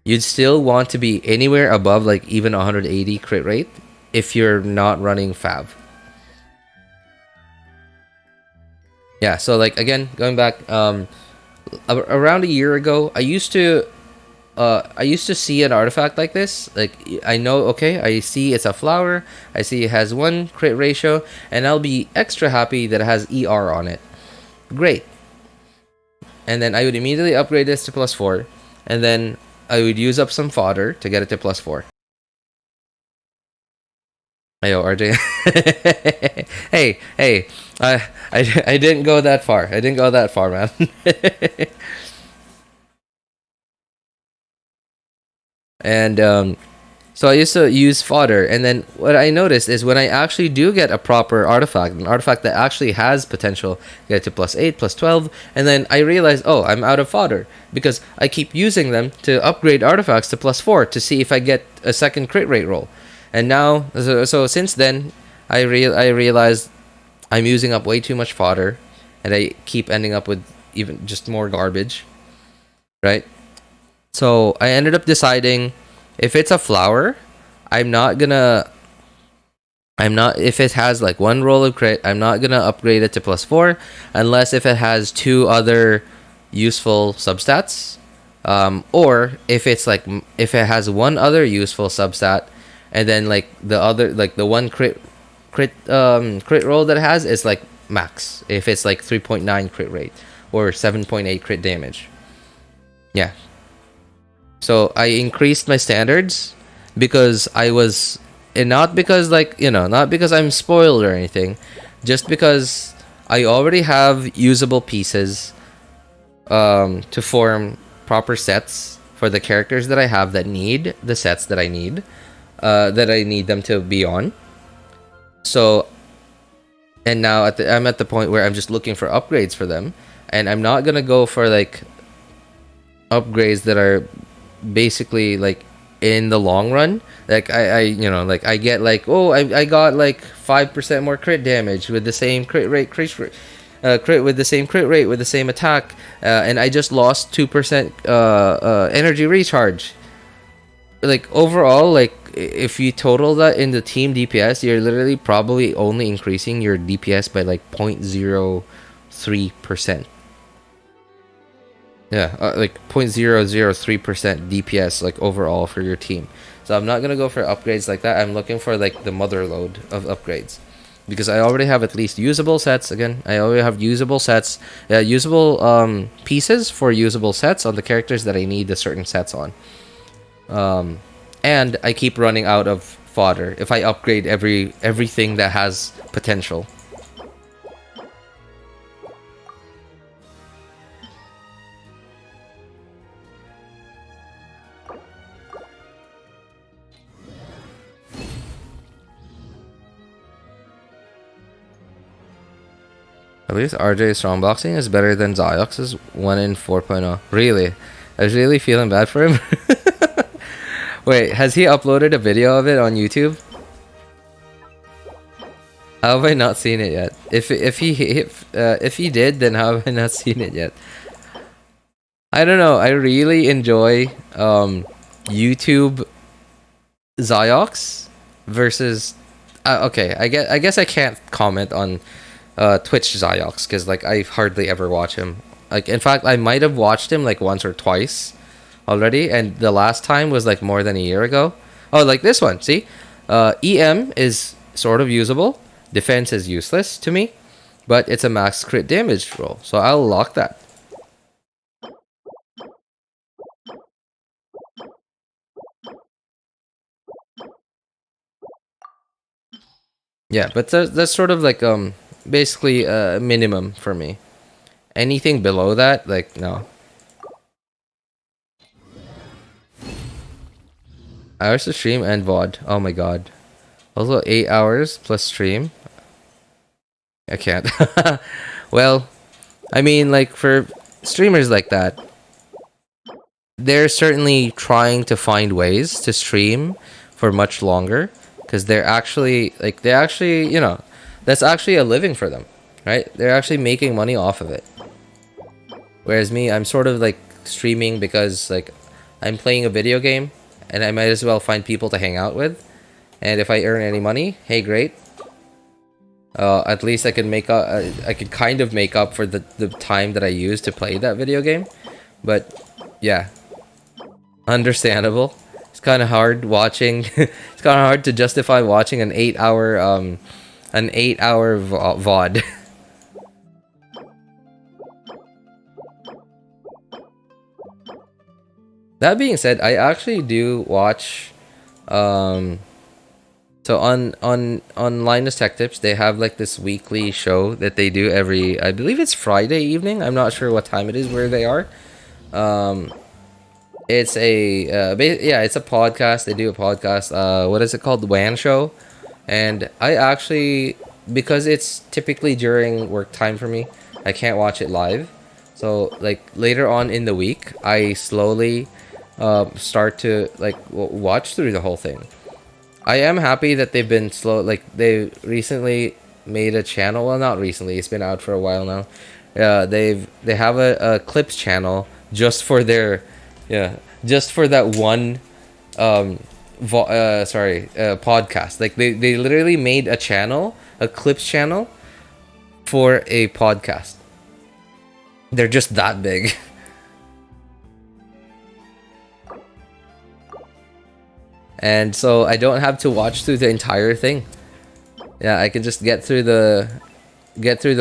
you'd still want to be anywhere above, like, even 180 crit rate if you're not running Fab. Yeah, so, like, again, going back, around a year ago, I used to see an artifact like this. Like, I know, okay, I see it's a flower, I see it has 1 crit ratio, and I'll be extra happy that it has ER on it. Great. And then I would immediately upgrade this to +4, and then I would use up some fodder to get it to +4. Ayo, RJ. hey, I didn't go that far. I didn't go that far, man. And so I used to use fodder, and then what I noticed is when I actually do get a proper artifact, an artifact that actually has potential, get to +8, +12, and then I realize, oh, I'm out of fodder because I keep using them to upgrade artifacts to +4 to see if I get a second crit rate roll. And now, so since then, I realized I'm using up way too much fodder, and I keep ending up with even just more garbage, right? So I ended up deciding if it's a flower, if it has like 1 roll of crit, I'm not gonna upgrade it to +4 unless if it has 2 other useful substats, or if it's like if it has 1 other useful substat and then like the other, like the 1 crit crit roll that it has, it's like max. If it's like 3.9 crit rate or 7.8 crit damage. Yeah. So I increased my standards because I was, and not because like, you know, not because I'm spoiled or anything, just because I already have usable pieces to form proper sets for the characters that I have that need the sets that I need them to be on. So, and now I'm at the point where I'm just looking for upgrades for them, and I'm not gonna go for like upgrades that are basically like in the long run. Like I you know, like I get like, oh, I got like 5% more crit damage with the same crit rate, crit with the same crit rate with the same attack, and I just lost 2% energy recharge. Like overall, like if you total that in the team DPS, you're literally probably only increasing your DPS by like 0.03%. Yeah, like 0.003% DPS like overall for your team. So I'm not gonna go for upgrades like that. I'm looking for like the mother load of upgrades, because I already have at least usable sets. Again, I already have usable sets, usable pieces for usable sets on the characters that I need the certain sets on. And I keep running out of fodder if I upgrade everything that has potential. At least RJ's strongboxing is better than Ziox's 1 in 4.0. Really? I was really feeling bad for him. Wait, has he uploaded a video of it on YouTube? How have I not seen it yet? If he did, then how have I not seen it yet? I don't know. I really enjoy YouTube Ziox versus. Okay, I guess I can't comment on Twitch Ziox because like I hardly ever watch him. Like in fact, I might have watched him like once or twice already, and the last time was like more than a year ago. Oh, like this one. See, EM is sort of usable. Defense is useless to me, but it's a max crit damage roll, so I'll lock that. Yeah, but that's sort of like basically a minimum for me. Anything below that, like no. Hours to stream and VOD. Oh my god. Also 8 hours plus stream. I can't. Well, I mean, like for streamers like that, they're certainly trying to find ways to stream for much longer, because they're actually you know, that's actually a living for them, right? They're actually making money off of it. Whereas me, I'm sort of like streaming because like I'm playing a video game and I might as well find people to hang out with. And if I earn any money, hey, great. At least I could make up. I could kind of make up for the time that I used to play that video game. But yeah, understandable. It's kind of hard watching. It's kind of hard to justify watching an 8-hour VOD. That being said, I actually do watch. So on Linus Tech Tips, they have like this weekly show that they do every, I believe it's Friday evening. I'm not sure what time it is where they are. It's a it's a podcast. They do a podcast. What is it called? The WAN show. And I actually, because it's typically during work time for me, I can't watch it live. So like later on in the week, I slowly start to like watch through the whole thing. I am happy that they've been slow. Like they recently made a channel. Well, not recently. It's been out for a while now. They have a clips channel just for their, just for that one, podcast. Like they literally made a channel, a clips channel, for a podcast. They're just that big. And so I don't have to watch through the entire thing. Yeah, I can just get through the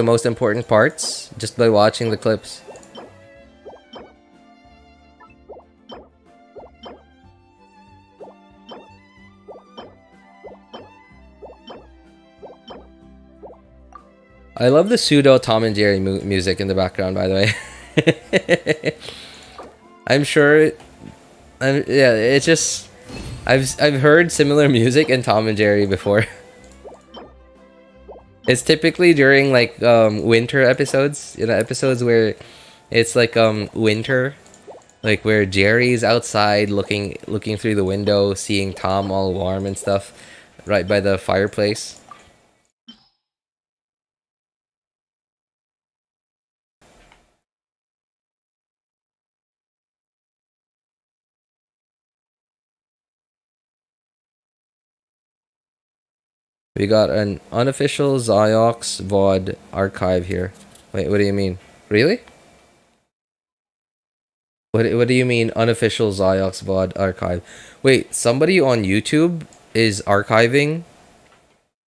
most important parts just by watching the clips. I love the pseudo Tom and Jerry music in the background, by the way. I'm sure. Yeah, it's just I've heard similar music in Tom and Jerry before. It's typically during like winter episodes, you know, episodes where it's like winter, like where Jerry's outside looking through the window, seeing Tom all warm and stuff, right by the fireplace. We got an unofficial Ziox VOD archive here. Wait, what do you mean? Really? What do you mean unofficial Ziox VOD archive? Wait, somebody on YouTube is archiving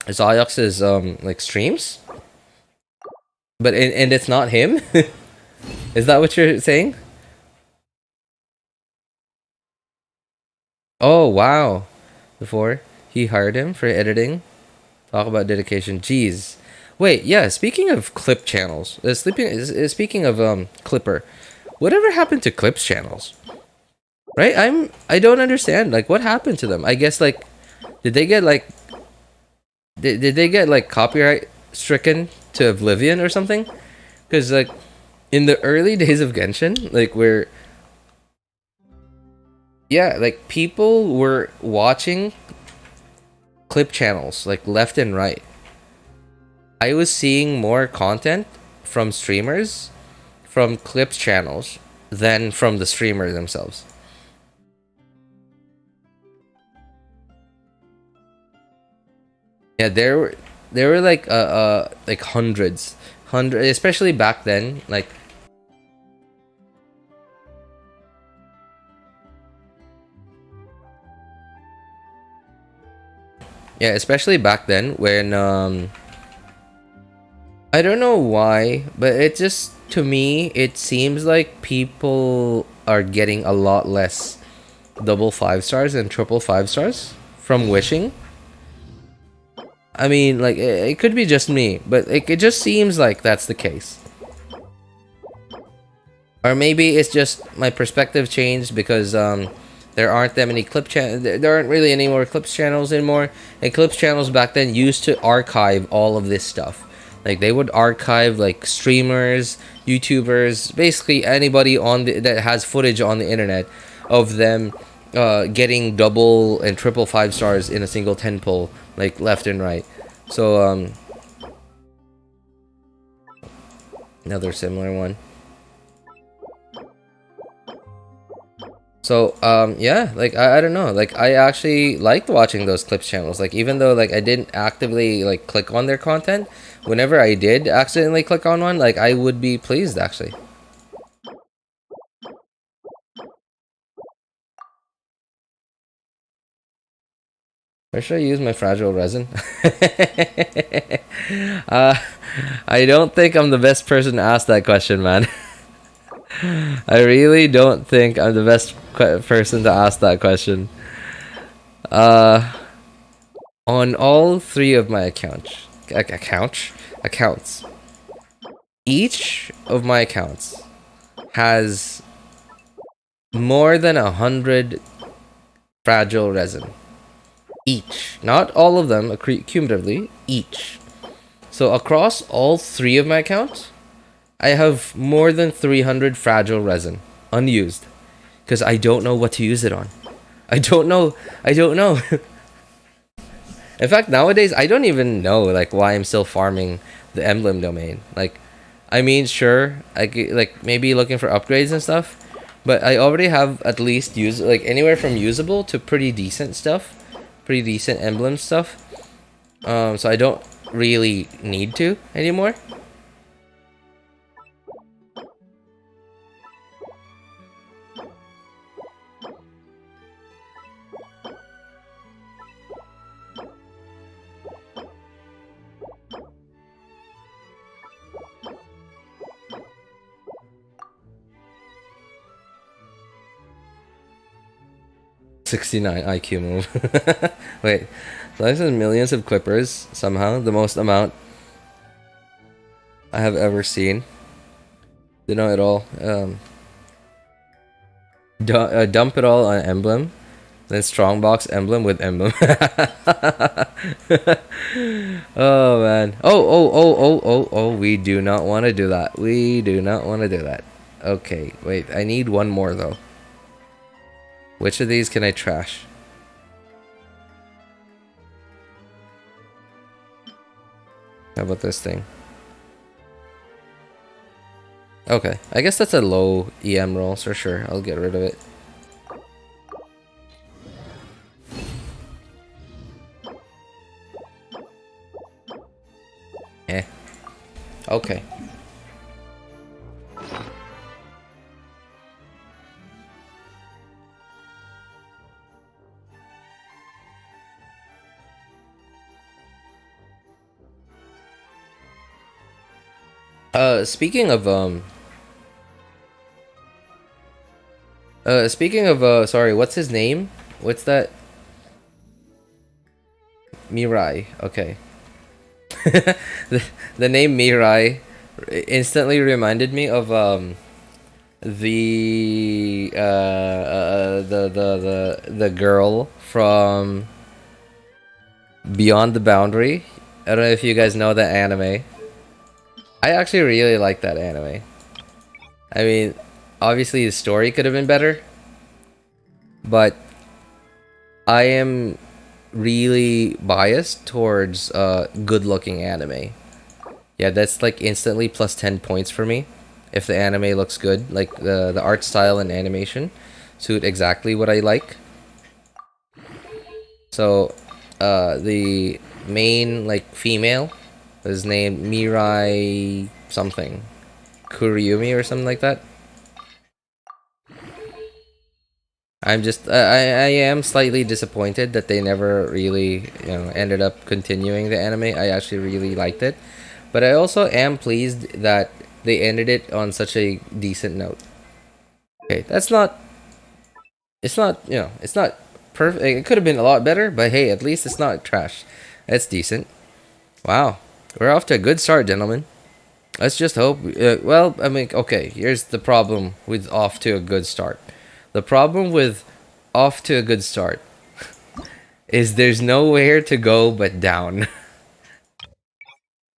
Ziox's like streams? But and it's not him? Is that what you're saying? Oh, wow. Before he hired him for editing. Talk about dedication. Jeez. Wait, yeah, speaking of clip channels, speaking of Clipper, whatever happened to clips channels? Right? I don't understand. Like, what happened to them? I guess like did they get like did they get like copyright stricken to oblivion or something? Cuz like in the early days of Genshin, like where yeah, like people were watching clip channels like left and right. I was seeing more content from streamers from clips channels than from the streamers themselves. Yeah, there were like hundreds, especially back then, like yeah, especially back then when I don't know why, but it just to me it seems like people are getting a lot less double 5 stars and triple 5 stars from wishing. I mean, like it could be just me, but it just seems like that's the case. Or maybe it's just my perspective changed because there aren't that many clip channels. There aren't really any more clips channels anymore. And clips channels back then used to archive all of this stuff. Like they would archive like streamers, YouTubers, basically anybody on that has footage on the internet of them getting double and triple 5 stars in a single 10 pull, like left and right. So another similar one. So yeah, like I don't know, like I actually liked watching those clips channels, like even though like I didn't actively like click on their content, whenever I did accidentally click on one, like I would be pleased actually. Where should I use my fragile resin? I don't think I'm the best person to ask that question, man. I really don't think I'm the best person to ask that question. On all 3 of my accounts, each of my accounts has more than 100 fragile resin. Each, not all of them cumulatively, each. So across all 3 of my accounts, I have more than 300 fragile resin unused because I don't know what to use it on. I don't know. In fact, nowadays I don't even know like why I'm still farming the emblem domain. Like, I mean, sure, like maybe looking for upgrades and stuff, but I already have at least like anywhere from usable to pretty decent stuff, pretty decent emblem stuff. So I don't really need to anymore. 69 IQ move. Wait, Life has millions of clippers, somehow. The most amount I have ever seen. You know it all. Dump it all on emblem. Then strongbox emblem with emblem. Oh man. Oh, we do not want to do that. We do not want to do that. Okay, wait. I need one more though. Which of these can I trash? How about this thing? Okay, I guess that's a low EM roll, so sure, I'll get rid of it. Eh. Okay. Speaking of sorry, what's his name? What's that? Mirai. Okay. the name Mirai instantly reminded me of the girl from Beyond the Boundary. I don't know if you guys know that anime. I actually really like that anime. I mean, obviously the story could have been better, but I am really biased towards good-looking anime. Yeah, that's like instantly plus 10 points for me if the anime looks good. Like the art style and animation suit exactly what I like. So the main like female is named Mirai something, Kuriyumi or something like that. I'm just I am slightly disappointed that they never really, you know, ended up continuing the anime. I actually really liked it, but I also am pleased that they ended it on such a decent note. Okay, that's not, it's not, you know, it's not perfect. It could have been a lot better, but hey, at least it's not trash. It's decent. Wow, we're off to a good start, gentlemen. Let's just hope. Well, I mean, okay, here's the problem with off to a good start. The problem with off to a good start is there's nowhere to go but down.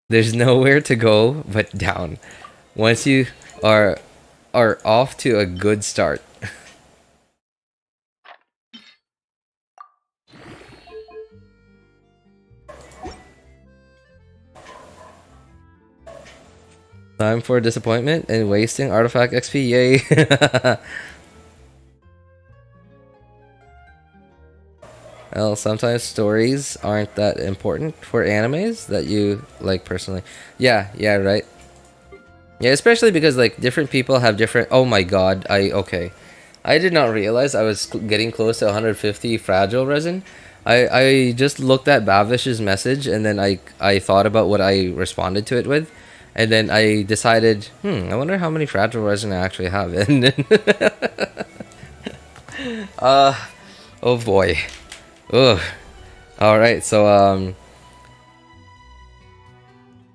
There's nowhere to go but down. Once you are off to a good start. Time for disappointment and wasting artifact XP. Yay. Well, sometimes stories aren't that important for animes that you like personally. Yeah, right. Yeah, especially because like different people have different. Oh my god, okay. I did not realize I was getting close to 150 fragile resin. I just looked at Bavish's message and then I thought about what I responded to it with, and then I decided, I wonder how many fragile resin I actually have. And then oh boy. Ugh. Alright, so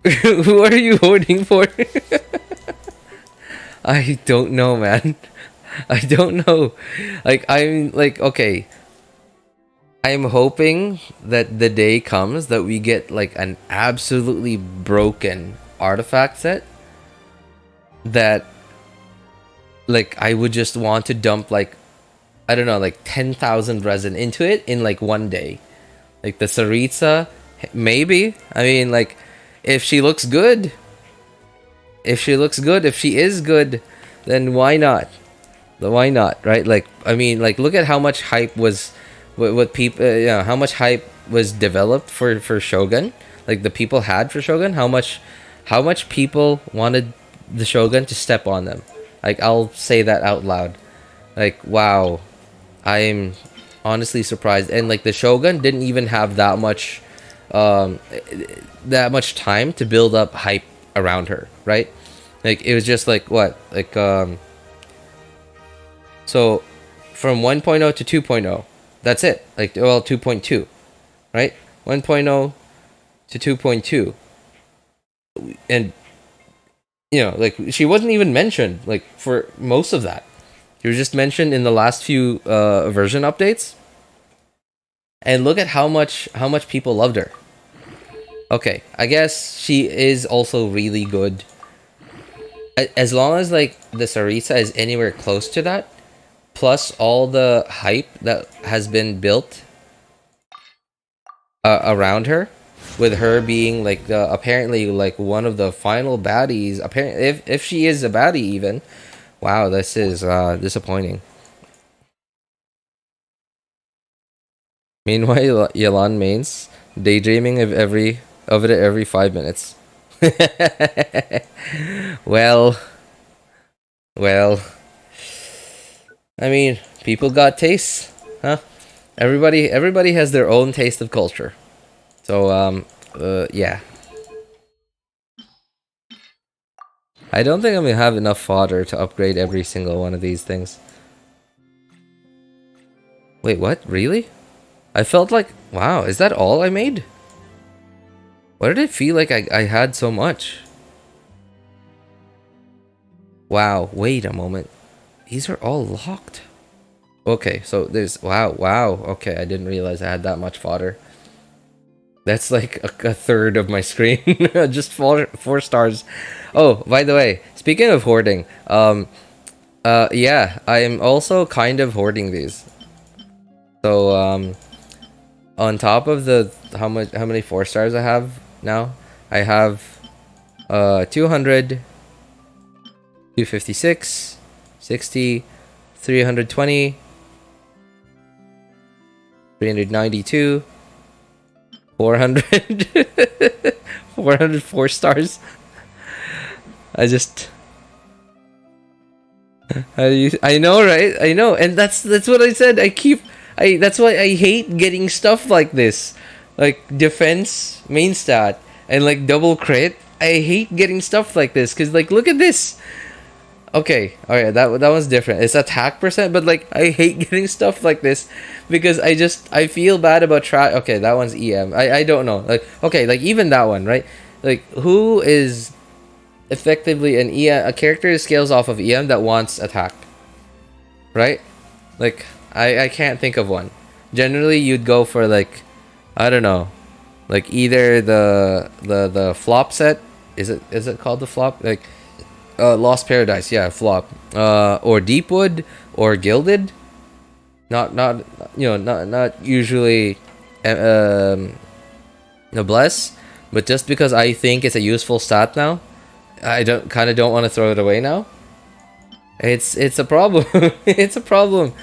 who are you voting for? I don't know, man. I don't know. Like, I'm like, okay. I'm hoping that the day comes that we get like an absolutely broken artifact set that like I would just want to dump like, I don't know, like 10,000 resin into it in like one day. Like the Saritsa, maybe. I mean, like, if she looks good, if she is good, then why not? Why not, right? Like, I mean, like, look at how much hype was, what people, you know, how much hype was developed for Shogun. Like the people had for Shogun, how much people wanted the Shogun to step on them. Like, I'll say that out loud. Like, wow. I'm honestly surprised, and like the Shogun didn't even have that much time to build up hype around her, right? Like it was just like what, like so from 1.0 to 2.0, That's it. Like, well, 2.2, right? 1.0 to 2.2. And, you know, like, she wasn't even mentioned, like, for most of that. She was just mentioned in the last few version updates. And look at how much people loved her. Okay, I guess she is also really good. As long as, like, the Sarisa is anywhere close to that, plus all the hype that has been built around her, with her being, like, apparently, like, one of the final baddies, apparently, if she is a baddie even. Wow, this is disappointing. Meanwhile, Yelan mains, daydreaming of it every 5 minutes. well, I mean, people got tastes, huh? Everybody has their own taste of culture. So, yeah. I don't think I'm gonna have enough fodder to upgrade every single one of these things. Wait, what? Really? I felt like, wow, is that all I made? Why did it feel like I had so much? Wow, wait a moment. These are all locked. Okay, so there's, wow, okay, I didn't realize I had that much fodder. That's like a third of my screen. Just four stars. Oh, by the way, speaking of hoarding, yeah, I am also kind of hoarding these. So, on top of the how many 4 stars I have now, I have 200, 256, 60, 320, 392, 400, 404 stars. I know, right? I know, and that's what I said. That's why I hate getting stuff like this, like defense main stat and like double crit. I hate getting stuff like this because, like, look at this. Okay, alright, that one's different. It's attack percent, but like I hate getting stuff like this because I feel bad about try. Okay, that one's EM. I don't know. Like, okay, like even that one, right? Like, who is effectively an EM, a character that scales off of EM that wants attack, right? Like, I can't think of one. Generally, you'd go for, like, I don't know, like either the flop set. Is it called the flop? Like, Lost Paradise, yeah, flop. Or Deepwood or Gilded. Not usually Noblesse, but just because I think it's a useful stat now, I don't want to throw it away now. It's a problem. It's a problem.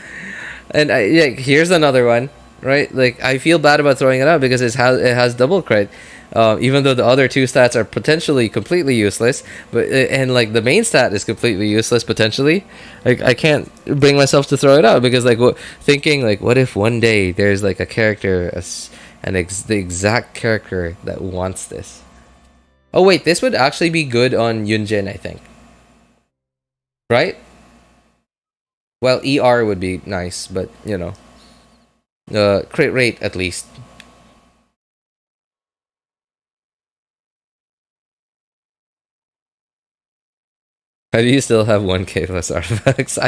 And yeah, here's another one, right? Like, I feel bad about throwing it out because it has double crit, even though the other 2 stats are potentially completely useless. But and like the main stat is completely useless potentially. Like, I can't bring myself to throw it out because, like, thinking like, what if one day there's like a character, the exact character that wants this. Oh wait, this would actually be good on Yunjin, I think. Right? Well, ER would be nice, but, you know. Crit rate, at least. How do you still have 1k plus artifacts?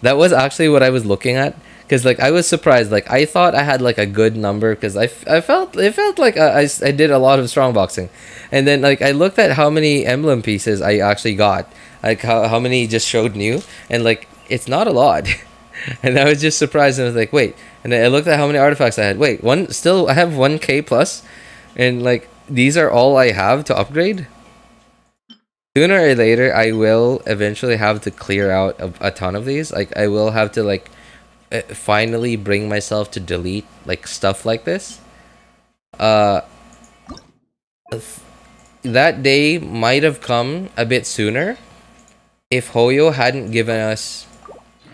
That was actually what I was looking at. Because, like, I was surprised. Like, I thought I had, like, a good number. Because it felt like I did a lot of strongboxing. And then, like, I looked at how many emblem pieces I actually got. Like, how many just showed new. And, like, it's not a lot. And I was just surprised and I was like, wait. And then I looked at how many artifacts I had. Wait, I have 1k plus? And, like, these are all I have to upgrade? Sooner or later, I will eventually have to clear out a ton of these. Like, I will have to, like, finally bring myself to delete, like, stuff like this. That day might have come a bit sooner if Hoyo hadn't given us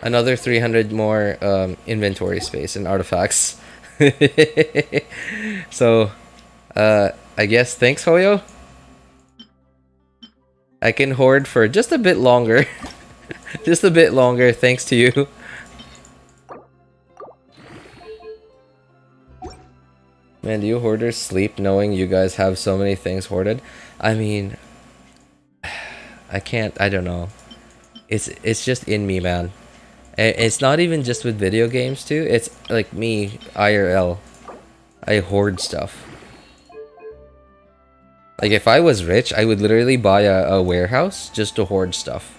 another 300 more inventory space and artifacts. So, I guess thanks, Hoyo. I can hoard for just a bit longer. Just a bit longer, thanks to you. Man, do you hoarders sleep knowing you guys have so many things hoarded? I mean, I can't, I don't know. It's just in me, man. It's not even just with video games too. It's like me, IRL. I hoard stuff. Like if I was rich, I would literally buy a warehouse just to hoard stuff.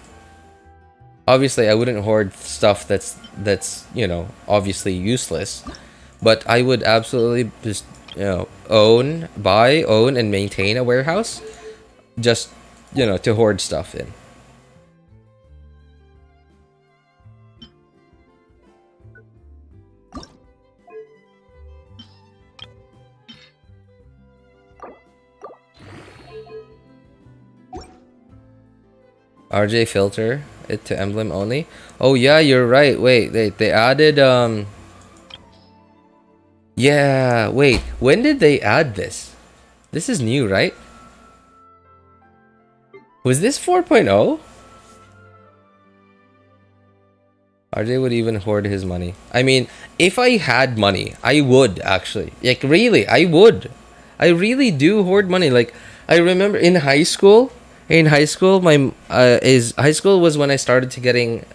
Obviously, I wouldn't hoard stuff that's you know, obviously useless. But I would absolutely just, you know, own, and maintain a warehouse. Just, you know, to hoard stuff in. RJ filter it to emblem only. Oh yeah, you're right. Wait, they added yeah, wait. When did they add this? This is new, right? Was this 4.0? RJ would even hoard his money. I mean, if I had money, I would actually. Like really, I would. I really do hoard money. Like I remember in high school, my high school was when I started getting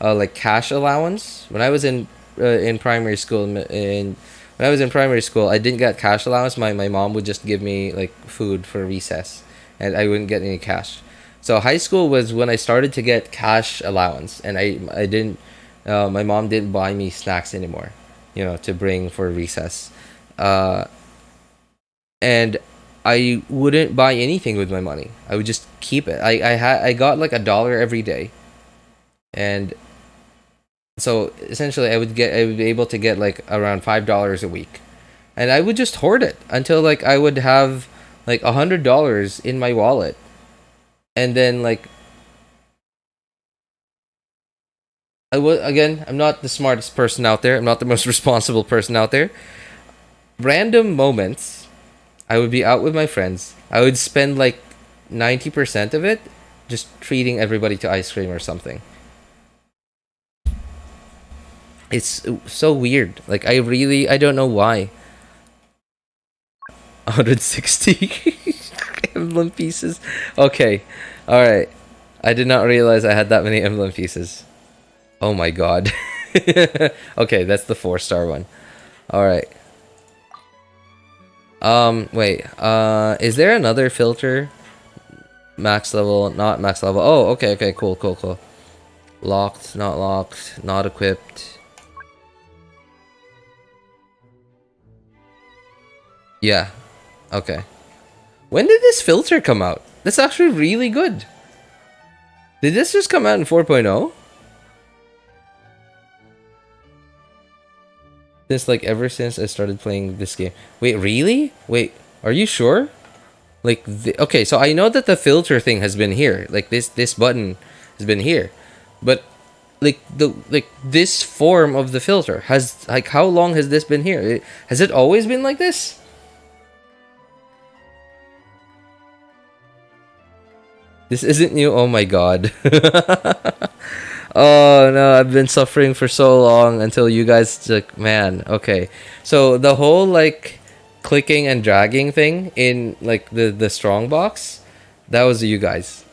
like cash allowance. When I was in primary school, when I was in primary school, I didn't get cash allowance. My mom would just give me like food for recess, and I wouldn't get any cash. So high school was when I started to get cash allowance, and I didn't. My mom didn't buy me snacks anymore, you know, to bring for recess, and I wouldn't buy anything with my money. I would just keep it. I got like $1 every day, and so essentially I would be able to get like around $5 a week, and I would just hoard it until like I would have like $100 in my wallet, and then like I'm not the smartest person out there. I'm not the most responsible person out there. Random moments, I would be out with my friends. I would spend like 90% of it just treating everybody to ice cream or something. It's so weird. Like I don't know why. 160 emblem pieces. Okay. All right. I did not realize I had that many emblem pieces. Oh my god. Okay, that's the 4-star one. All right. Wait, is there another filter? Max level, not max level. Oh, okay, cool. Locked, not equipped. Yeah, okay. When did this filter come out? That's actually really good. Did this just come out in 4.0? Ever since I started playing this game. Wait, really? Wait, are you sure? Like, okay, so I know that the filter thing has been here. Like this button has been here, but this form of the filter has like, how long has this been here? Has it always been like this? This isn't new. Oh my god. Oh no, I've been suffering for so long until you guys like, man, okay. So the whole like clicking and dragging thing in like the strong box, that was you guys.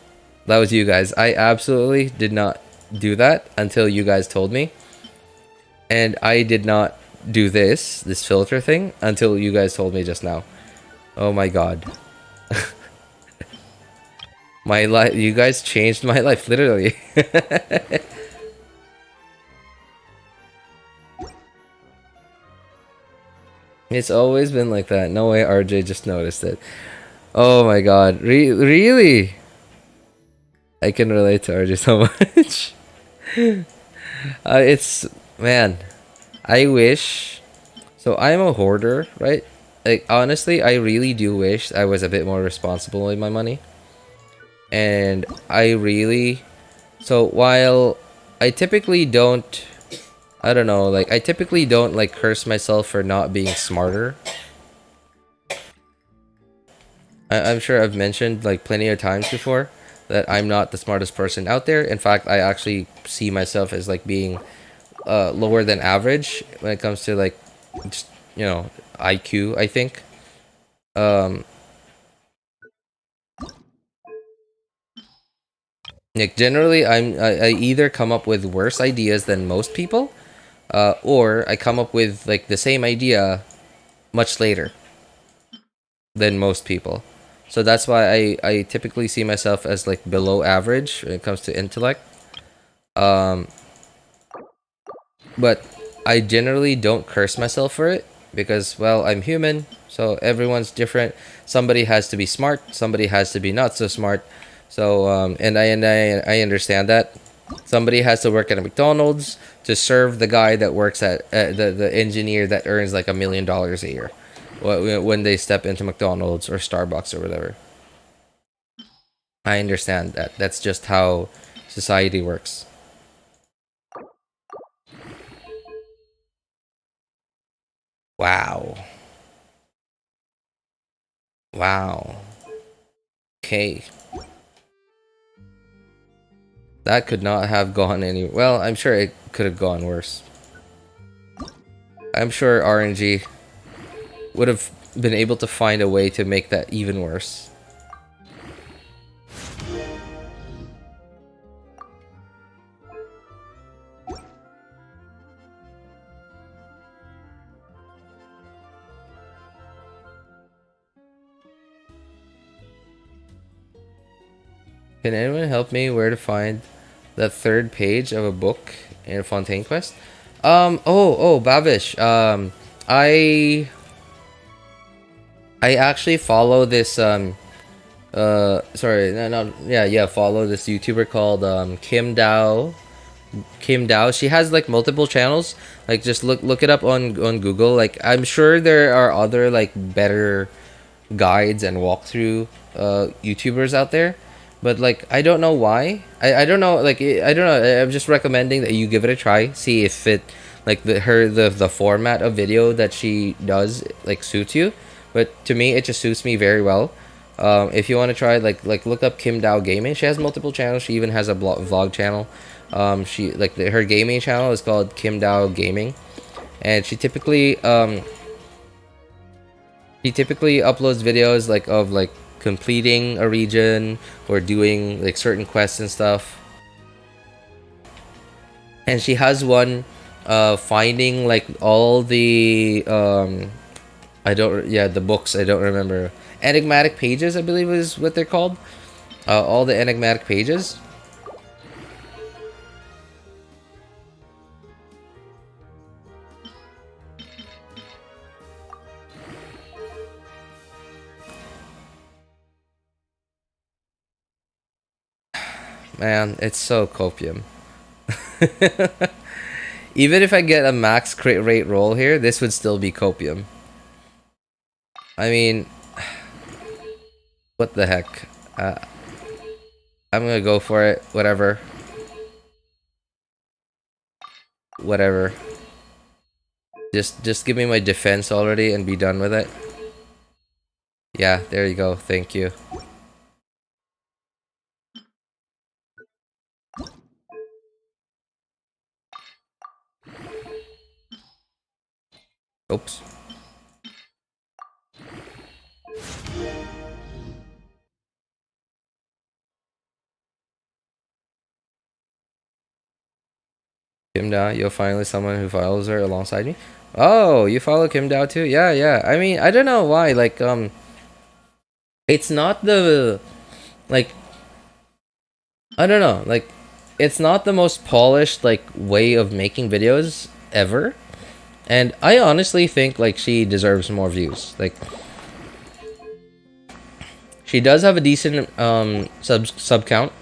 That was you guys. I absolutely did not do that until you guys told me. And I did not do this filter thing until you guys told me just now. Oh my god. My life, you guys changed my life, literally. It's always been like that. No way RJ just noticed it. Oh my god. Really? I can relate to RJ so much. It's, man, I wish. So I'm a hoarder, right? Like, honestly, I really do wish I was a bit more responsible with my money. And so while I typically don't, I don't know, like I typically don't like curse myself for not being smarter. I'm sure I've mentioned like plenty of times before that I'm not the smartest person out there. In fact, I actually see myself as like being lower than average when it comes to like just you know, IQ, I think. Like generally, I either come up with worse ideas than most people, or I come up with like the same idea much later than most people. So that's why I typically see myself as like below average when it comes to intellect. But I generally don't curse myself for it because, well, I'm human, so everyone's different. Somebody has to be smart, somebody has to be not so smart. So and I understand that. Somebody has to work at a McDonald's to serve the guy that works at the engineer that earns like $1 million a year when they step into McDonald's or Starbucks or whatever. I understand that. That's just how society works. Wow. Wow. Okay. That could not have gone any... Well, I'm sure it could have gone worse. I'm sure RNG would have been able to find a way to make that even worse. Can anyone help me where to find the third page of a book in Fontaine Quest? Babish. I actually follow this follow this YouTuber called Kim Dao. She has like multiple channels. Like just look it up on Google. Like I'm sure there are other like better guides and walkthrough YouTubers out there. But like I don't know why. I don't know, like I don't know. I'm just recommending that you give it a try. See if it like the format of video that she does like suits you. But to me it just suits me very well. If you want to try like look up Kim Dao Gaming. She has multiple channels. She even has a vlog channel. She like her gaming channel is called Kim Dao Gaming, and she typically uploads videos like of like completing a region or doing like certain quests and stuff. And she has one finding like all the the books, I don't remember. Enigmatic pages, I believe is what they're called. All the enigmatic pages. Man, it's so copium. Even if I get a max crit rate roll here, this would still be copium. I mean, what the heck? I'm gonna go for it. Whatever. Whatever. Just give me my defense already and be done with it. Yeah, there you go. Thank you. Oops. Kim Dao, you'll finally someone who follows her alongside me. Oh, you follow Kim Dao too? Yeah. I mean, I don't know why. Like, it's not the like. I don't know. Like, it's not the most polished like way of making videos ever. And I honestly think like she deserves more views. Like she does have a decent sub count.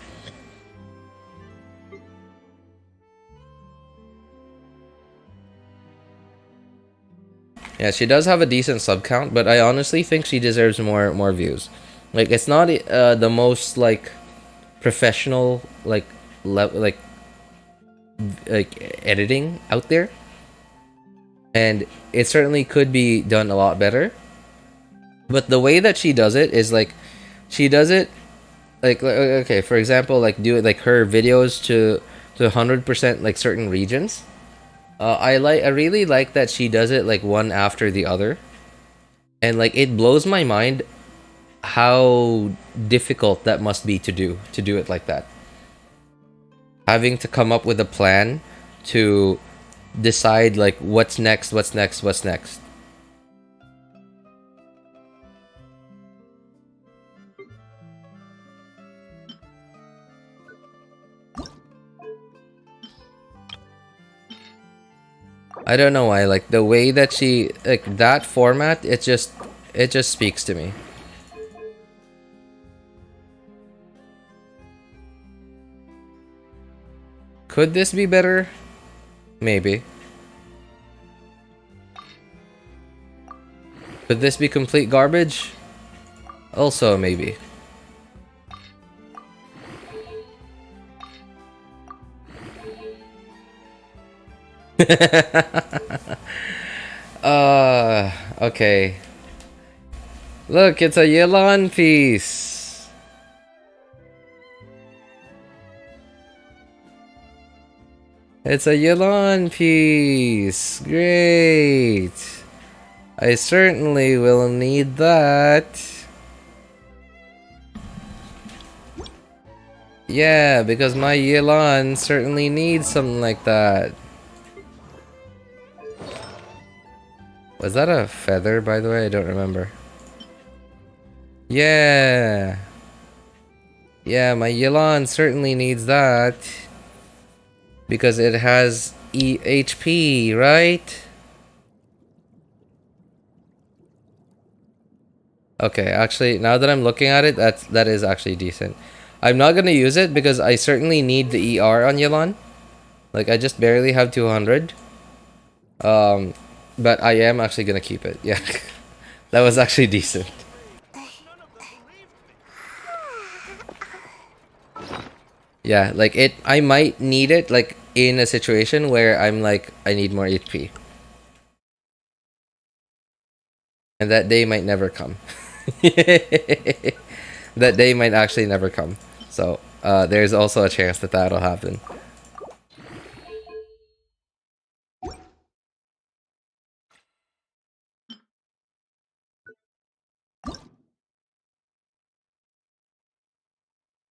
Yeah, she does have a decent sub count, but I honestly think she deserves more views. Like it's not the most like professional like editing out there. And it certainly could be done a lot better. But the way that she does it is like, she does it like okay, for example, like do it like her videos to 100% like certain regions. I really like that she does it like one after the other, and like it blows my mind how difficult that must be to do it like that. Having to come up with a plan to decide like what's next. I don't know why, like the way that she, like that format, it just speaks to me. Could this be better? Maybe. Could this be complete garbage? Also maybe. Okay. Look, it's a Yelan piece. It's a Yelan piece. Great. I certainly will need that. Yeah, because my Yelan certainly needs something like that. Was that a feather, by the way? I don't remember. Yeah. Yeah, my Yelan certainly needs that. Because it has HP, right? Okay, actually, now that I'm looking at it, that is actually decent. I'm not gonna use it because I certainly need the ER on Yelan. Like, I just barely have 200. But I am actually gonna keep it. Yeah. That was actually decent. Yeah, like I might need it like in a situation where I'm like, I need more HP. And that day might never come. That day might actually never come. So, there's also a chance that that'll happen.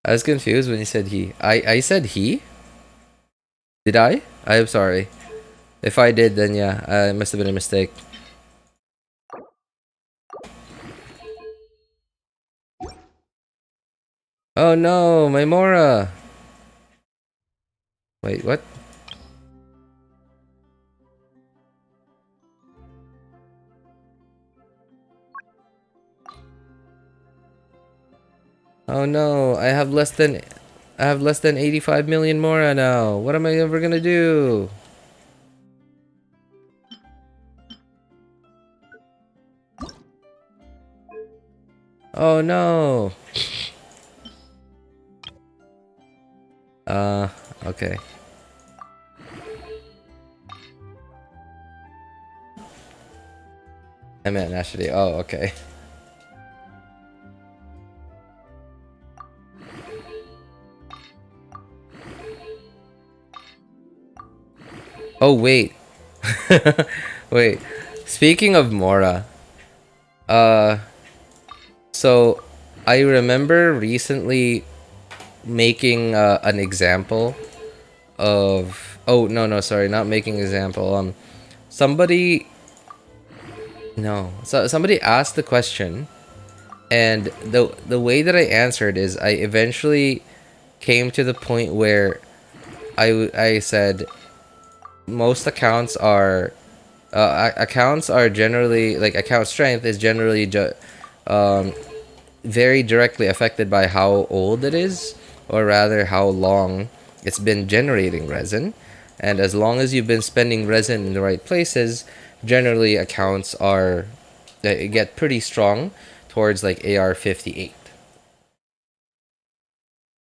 I was confused when you said he. I said he? Did I? I'm sorry. If I did, then yeah, it must have been a mistake. Oh no, my Mora! Wait, what? Oh no, I have less than 85 million Mora now. What am I ever gonna do? Oh no. Okay. I meant Nashity. Oh, okay. Oh, wait. Wait. Speaking of Mora, so I remember recently making an example of, oh no, sorry, not making an example. Somebody asked the question, and the way that I answered is I eventually came to the point where I said most accounts are generally, like, account strength is generally very directly affected by how old it is, or rather how long it's been generating resin. And as long as you've been spending resin in the right places, generally accounts get pretty strong towards like AR 58.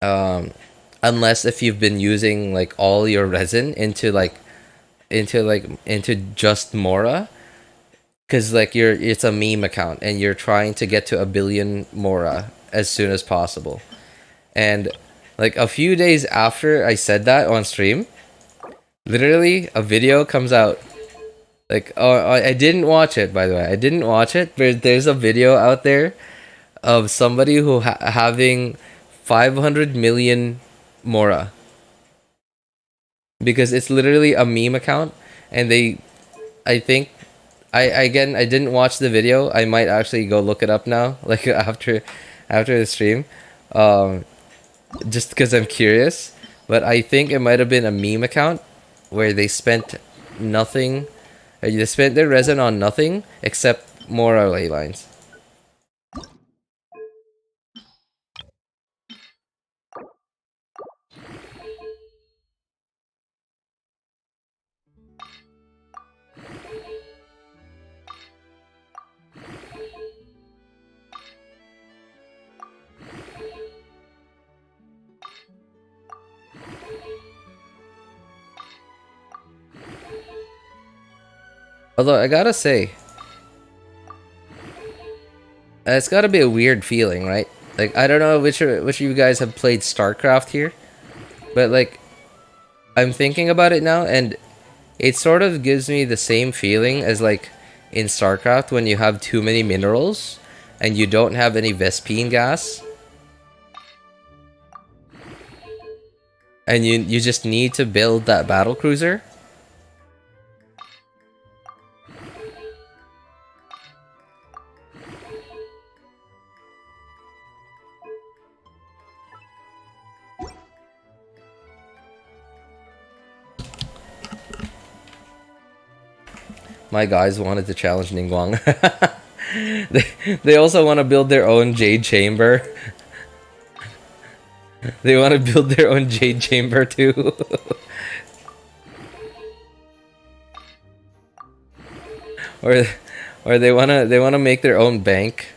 Unless if you've been using like all your resin into just Mora, because like it's a meme account and you're trying to get to 1 billion Mora as soon as possible. And like a few days after I said that on stream, Literally, a video comes out. Like, oh, I didn't watch it, by the way. I didn't watch it, but there's a video out there of somebody who having 500 million Mora. Because it's literally a meme account, and I think, again, I didn't watch the video. I might actually go look it up now, like after the stream, just because I'm curious. But I think it might have been a meme account where they spent nothing. They spent their resin on nothing except Mora ley lines. Although I gotta say, it's gotta be a weird feeling, right? Like, I don't know which of you guys have played StarCraft here, but like, I'm thinking about it now, and it sort of gives me the same feeling as like in StarCraft when you have too many minerals and you don't have any Vespene gas, and you just need to build that battle cruiser. My guys wanted to challenge Ningguang. They also want to build their own Jade Chamber. They want to build their own Jade Chamber too. or they wanna make their own bank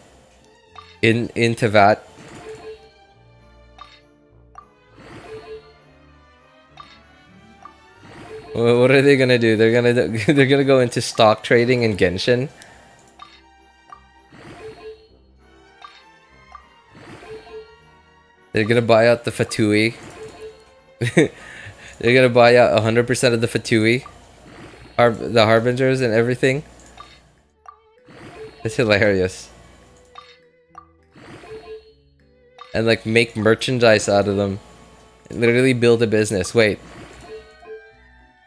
in Tevat. What are they gonna do? They're gonna go into stock trading in Genshin. They're gonna buy out the Fatui. They're gonna buy out 100% of the Fatui, the Harbingers and everything. It's hilarious. And like make merchandise out of them. Literally build a business. Wait.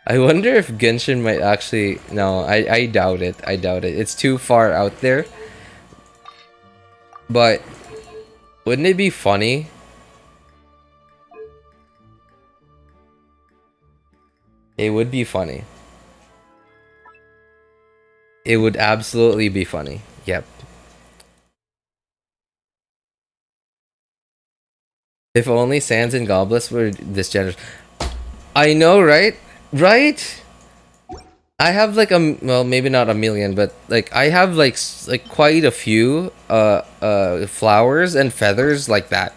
I wonder if Genshin might actually... No, I doubt it. I doubt it. It's too far out there. But wouldn't it be funny? It would be funny. It would absolutely be funny. Yep. If only Sands and Goblets were this generous. I know, right? Right? I have like well, maybe not a million, but like I have like quite a few flowers and feathers like that.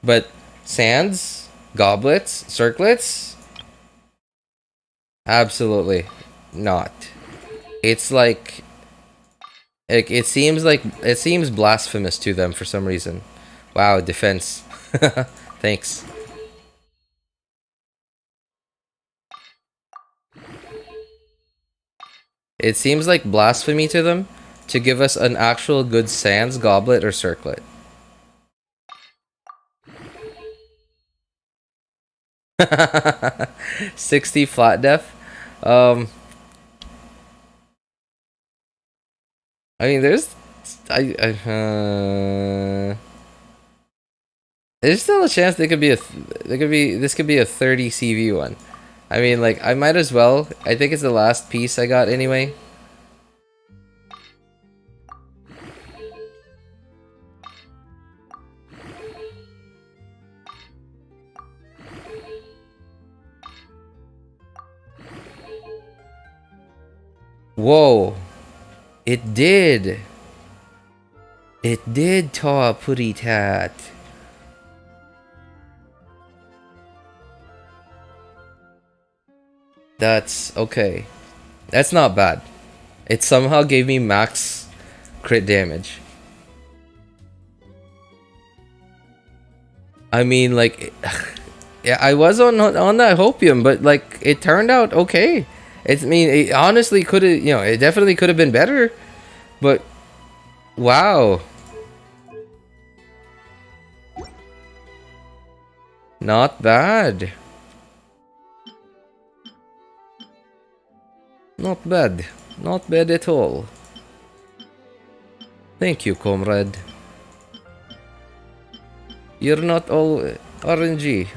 But sands, goblets, circlets, absolutely not. It's like it seems blasphemous to them for some reason. Wow, defense. Thanks. It seems like blasphemy to them to give us an actual good sands, goblet, or circlet. $60 flat def. I mean, there's still a chance this could be a 30 CV one. I mean, like, I might as well. I think it's the last piece I got anyway. Whoa. It did. It did taw putty tat. That's okay. That's not bad. It somehow gave me max crit damage. I mean, like, Yeah, I was on that hopium, but like it turned out okay. It's I mean, it honestly could have, you know, it definitely could have been better, but wow. Not bad. Not bad. Not bad at all. Thank you, comrade. You're not all RNG.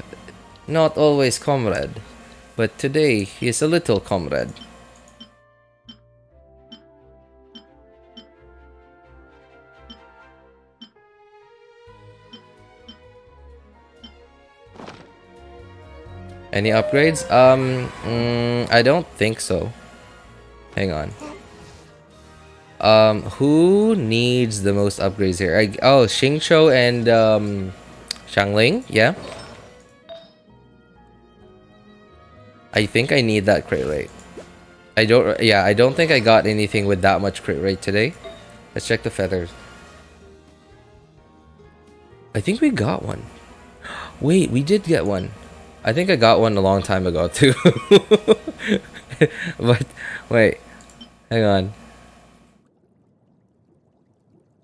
Not always comrade. But today, he's a little comrade. Any upgrades? I don't think so. Hang on. Who needs the most upgrades here? Oh, Xingqiu and Xiangling, yeah. I think I need that crit rate. I don't think I got anything with that much crit rate today. Let's check the feathers. I think we got one. Wait, we did get one. I think I got one a long time ago too. But wait, hang on.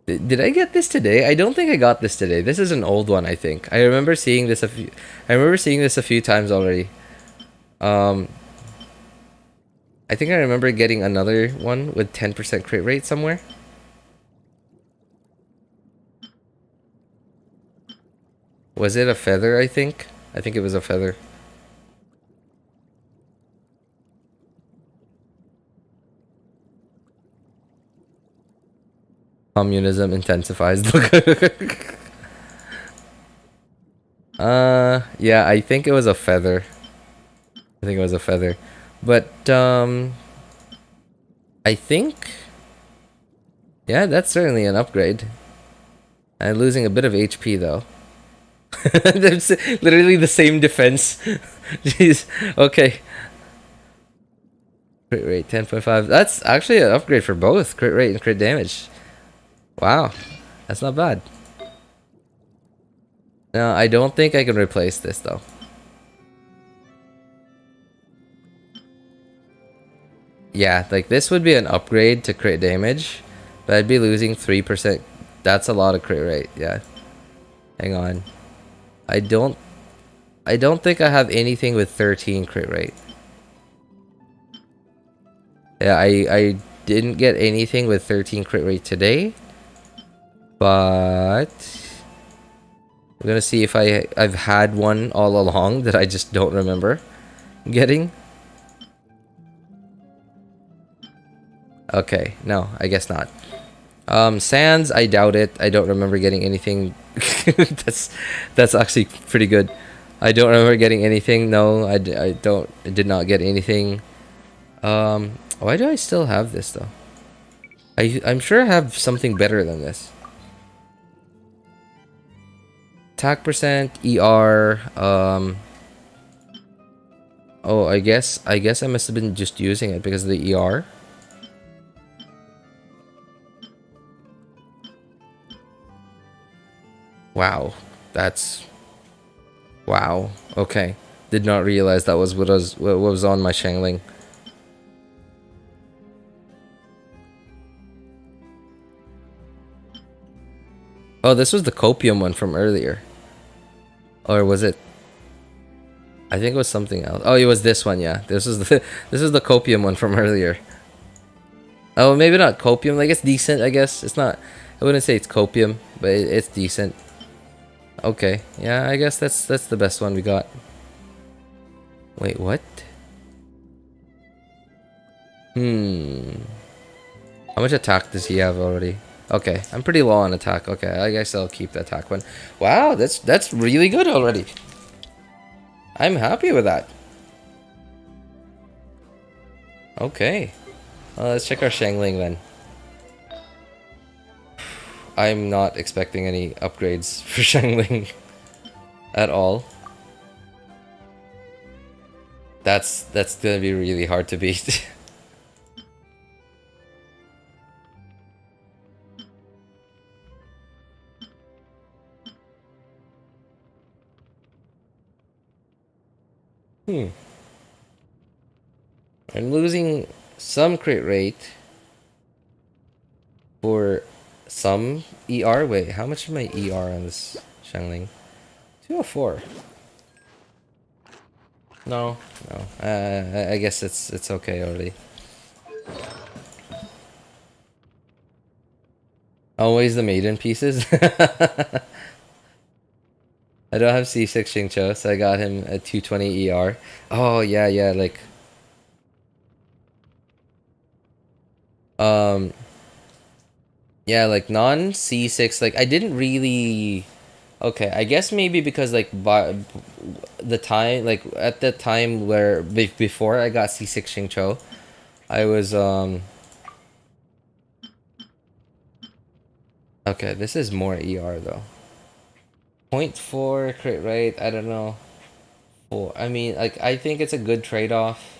Did I get this today? I don't think I got this today. This is an old one, I think. I remember seeing this a few times already. I think I remember getting another one with 10% crit rate somewhere. Was it a feather, I think? I think it was a feather. Communism intensifies. Yeah, I think it was a feather. I think it was a feather. But I think, yeah, that's certainly an upgrade. I'm losing a bit of HP though. That's literally the same defense. Jeez. Okay. Crit rate 10.5. That's actually an upgrade for both crit rate and crit damage. Wow. That's not bad. No, I don't think I can replace this though. Yeah, like this would be an upgrade to crit damage, but I'd be losing 3%. That's a lot of crit rate. Yeah. Hang on. I don't think I have anything with 13 crit rate. Yeah, I didn't get anything with 13 crit rate today, but I'm gonna see if I've had one all along that I just don't remember getting. Okay, no, I guess not. Sands, I doubt it. I don't remember getting anything. That's actually pretty good. I don't remember getting anything. No, I did not get anything. Why do I still have this though? I'm sure I have something better than this. Attack percent, ER, oh, I guess I must have been just using it because of the ER. Wow, that's... Wow, okay. Did not realize that was what was on my Xiangling. Oh, this was the copium one from earlier. Or was it? I think it was something else. Oh, it was this one, yeah. This is the copium one from earlier. Oh, maybe not copium. Like, it's decent, I guess. It's not... I wouldn't say it's copium, but it's decent. Okay, yeah, I guess that's the best one we got. Wait, what? How much attack does he have already? Okay, I'm pretty low on attack. Okay, I guess I'll keep the attack one. Wow, that's really good already. I'm happy with that. Okay, let's check our Xiangling then. I'm not expecting any upgrades for Xiangling at all. That's gonna be really hard to beat. I'm losing some crit rate for some ER. Wait, how much is my ER on this Xiangling? 204. No. I guess it's okay already. Always the maiden pieces. I don't have C6 Xingqiu, so I got him at 220 ER. Oh yeah, like yeah, like non C6, like I didn't really. Okay, I guess maybe because like by the time, like at the time where before I got C6 Xingqiu, I was okay, this is more ER though. 0.4 crit rate, I don't know. I mean, like I think it's a good trade-off.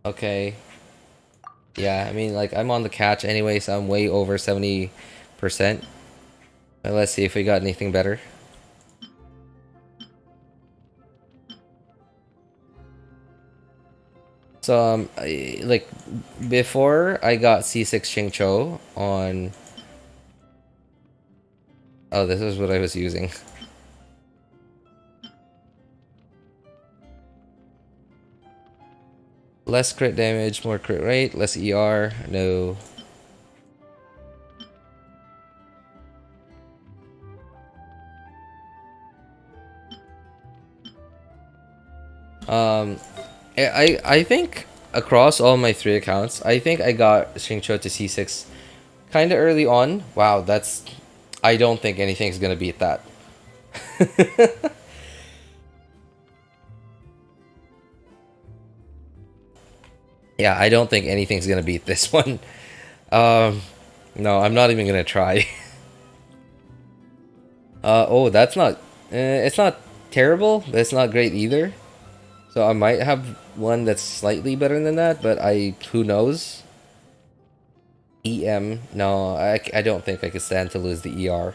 Okay. Yeah, I mean, like I'm on the catch anyway, so I'm way over 70%. But let's see if we got anything better. So like before I got C6 Xingqiu on. Oh, this is what I was using. Less crit damage, more crit rate, less ER, no. I think across all my 3 accounts, I think I got Xingqiu to C6 kind of early on. Wow, that's... I don't think anything's gonna beat that. Yeah, I don't think anything's gonna beat this one. No, I'm not even gonna try. Oh, that's not... it's not terrible, but it's not great either. So I might have one that's slightly better than that, but who knows? EM, no, I don't think I could stand to lose the ER.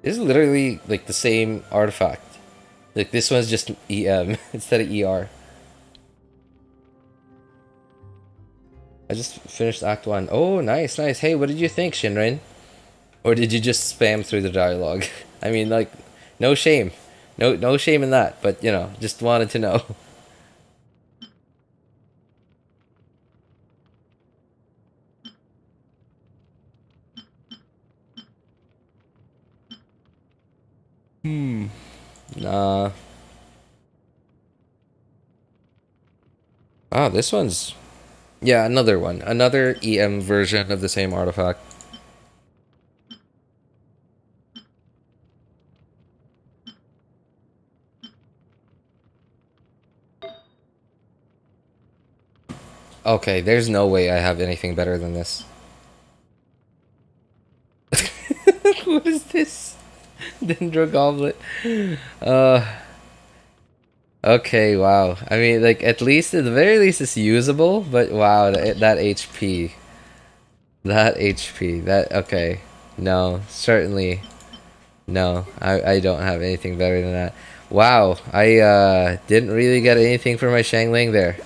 This is literally like the same artifact. Like this one's just EM instead of ER. I just finished Act 1. Oh, nice. Hey, what did you think, Shinrin? Or did you just spam through the dialogue? I mean, like, no shame. No shame in that, but, you know, just wanted to know. Nah. Ah, this one's... Yeah, another one. Another EM version of the same artifact. Okay, there's no way I have anything better than this. What is this? Dendro Goblet. Okay, wow. I mean, like, at least, at the very least, it's usable, but wow, that HP. That HP. Okay. No, certainly. No, I don't have anything better than that. Wow, I didn't really get anything for my Xiangling there.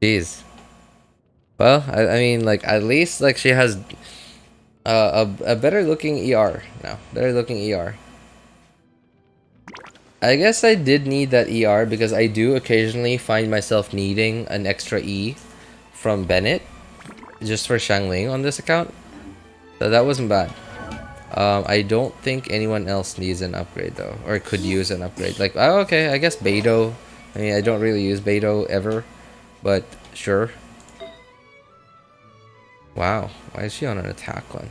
Jeez. Well, I mean, like, at least, like, she has a better looking ER now. Better looking ER. I guess I did need that ER because I do occasionally find myself needing an extra E from Bennett just for Xiangling on this account. So that wasn't bad. I don't think anyone else needs an upgrade though, or could use an upgrade. Like, oh, okay, I guess Beidou. I mean, I don't really use Beidou ever, but sure. Wow, why is she on an attack one?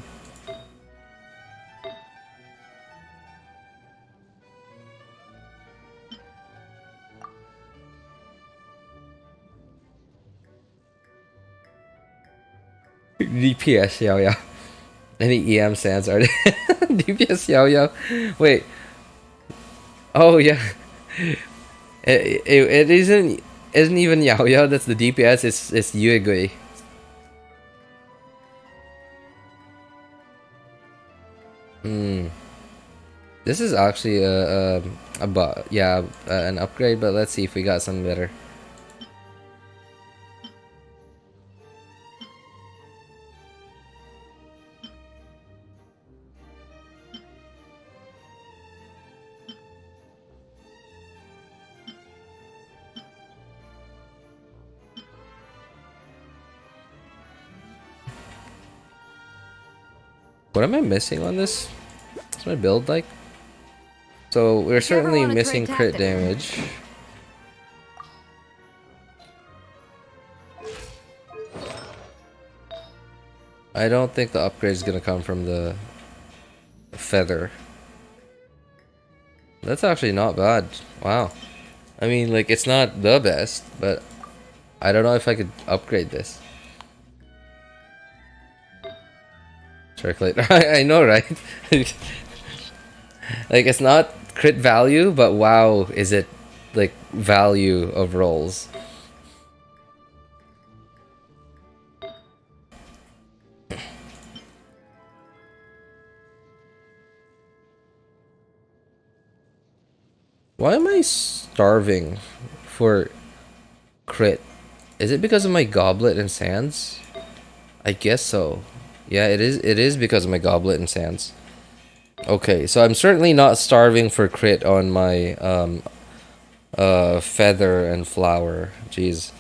DPS Yao Yao. Any EM sands are DPS Yao Yao. Wait. Oh yeah. It isn't even Yao Yao that's the DPS, it's Yue Gui. This is actually an upgrade, but let's see if we got something better. What am I missing on this? What's my build like? So we're certainly missing crit damage. I don't think the upgrade is gonna come from the feather. That's actually not bad. Wow. I mean, like, it's not the best, but I don't know if I could upgrade this. Circulate. I know, right? Like, it's not crit value, but wow, is it like value of rolls. Why am I starving for crit? Is it because of my goblet and sands? I guess so. Yeah, it is because of my goblet and sands. Okay, so I'm certainly not starving for crit on my feather and flower. Jeez.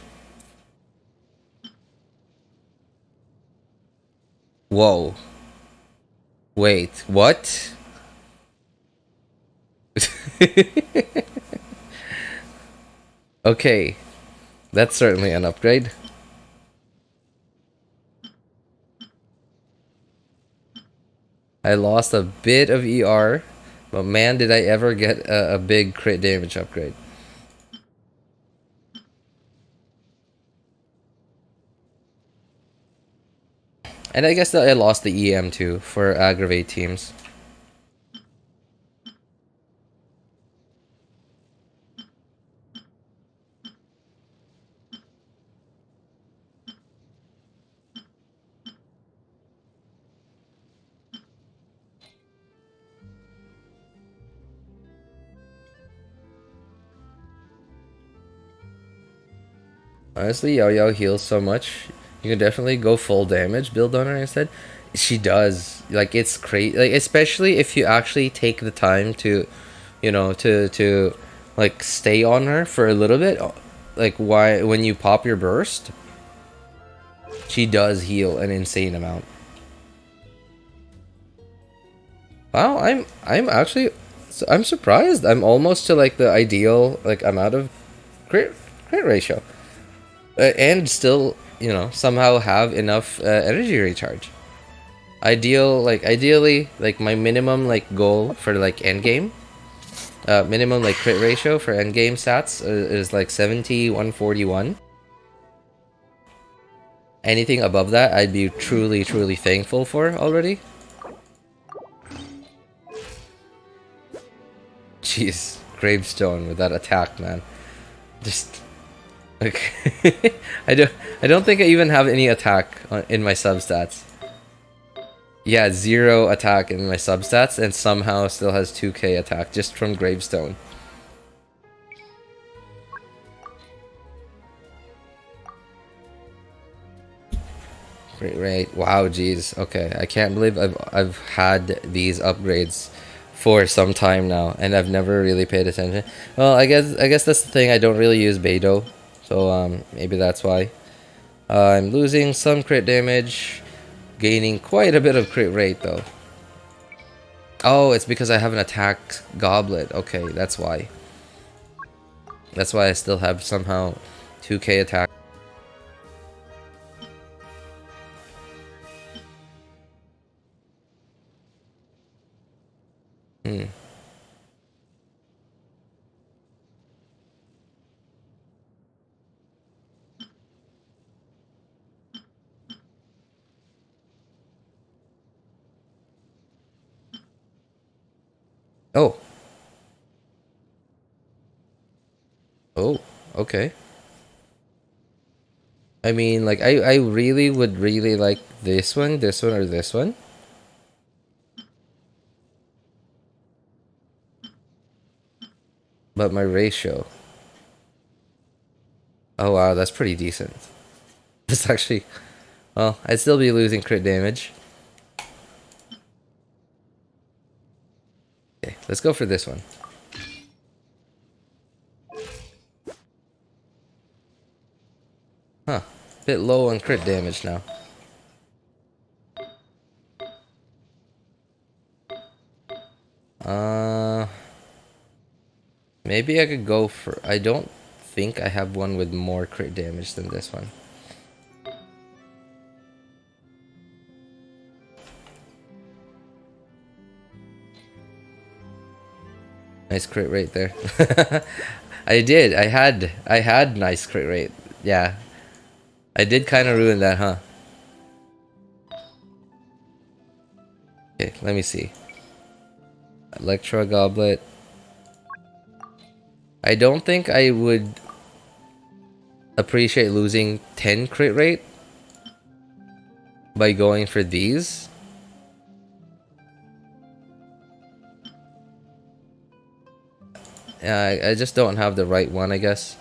Whoa. Wait, what? Okay, that's certainly an upgrade. I lost a bit of ER, but man, did I ever get a big crit damage upgrade. And I guess that I lost the EM too for aggravate teams. Honestly, Yao Yao heals so much. You can definitely go full damage build on her instead. She does. Like, it's crazy. Like, especially if you actually take the time to, you know, to like stay on her for a little bit. Like, when you pop your burst, she does heal an insane amount. Wow, I'm actually I'm surprised. I'm almost to like the ideal like amount of crit ratio. And still, you know, somehow have enough energy recharge. Ideally, like my minimum like goal for like end game, minimum like crit ratio for end game stats is like 70, 141. Anything above that, I'd be truly thankful for already. Jeez, gravestone with that attack, man. Just. Like, I don't think I even have any attack in my substats. Yeah, 0 attack in my substats, and somehow still has 2k attack just from gravestone. Great, right? Wow, jeez. Okay, I can't believe I've had these upgrades for some time now, and I've never really paid attention. Well, I guess that's the thing. I don't really use Beidou. So maybe that's why. I'm losing some crit damage, gaining quite a bit of crit rate though. Oh, it's because I have an attacked goblet. Okay, that's why. That's why I still have somehow 2k attack. Oh. Oh, okay. I mean, like, I really would really like this one, or this one. but my ratio. Oh wow, that's pretty decent. It's actually, well, I'd still be losing crit damage. Okay, let's go for this one. Huh, bit low on crit damage now. Maybe I could go for, I don't think I have one with more crit damage than this one. Nice crit rate there. I did. I had nice crit rate. Yeah. I did kind of ruin that, huh? Okay, let me see. Electro Goblet. I don't think I would appreciate losing 10 crit rate by going for these. Yeah, I just don't have the right one, I guess.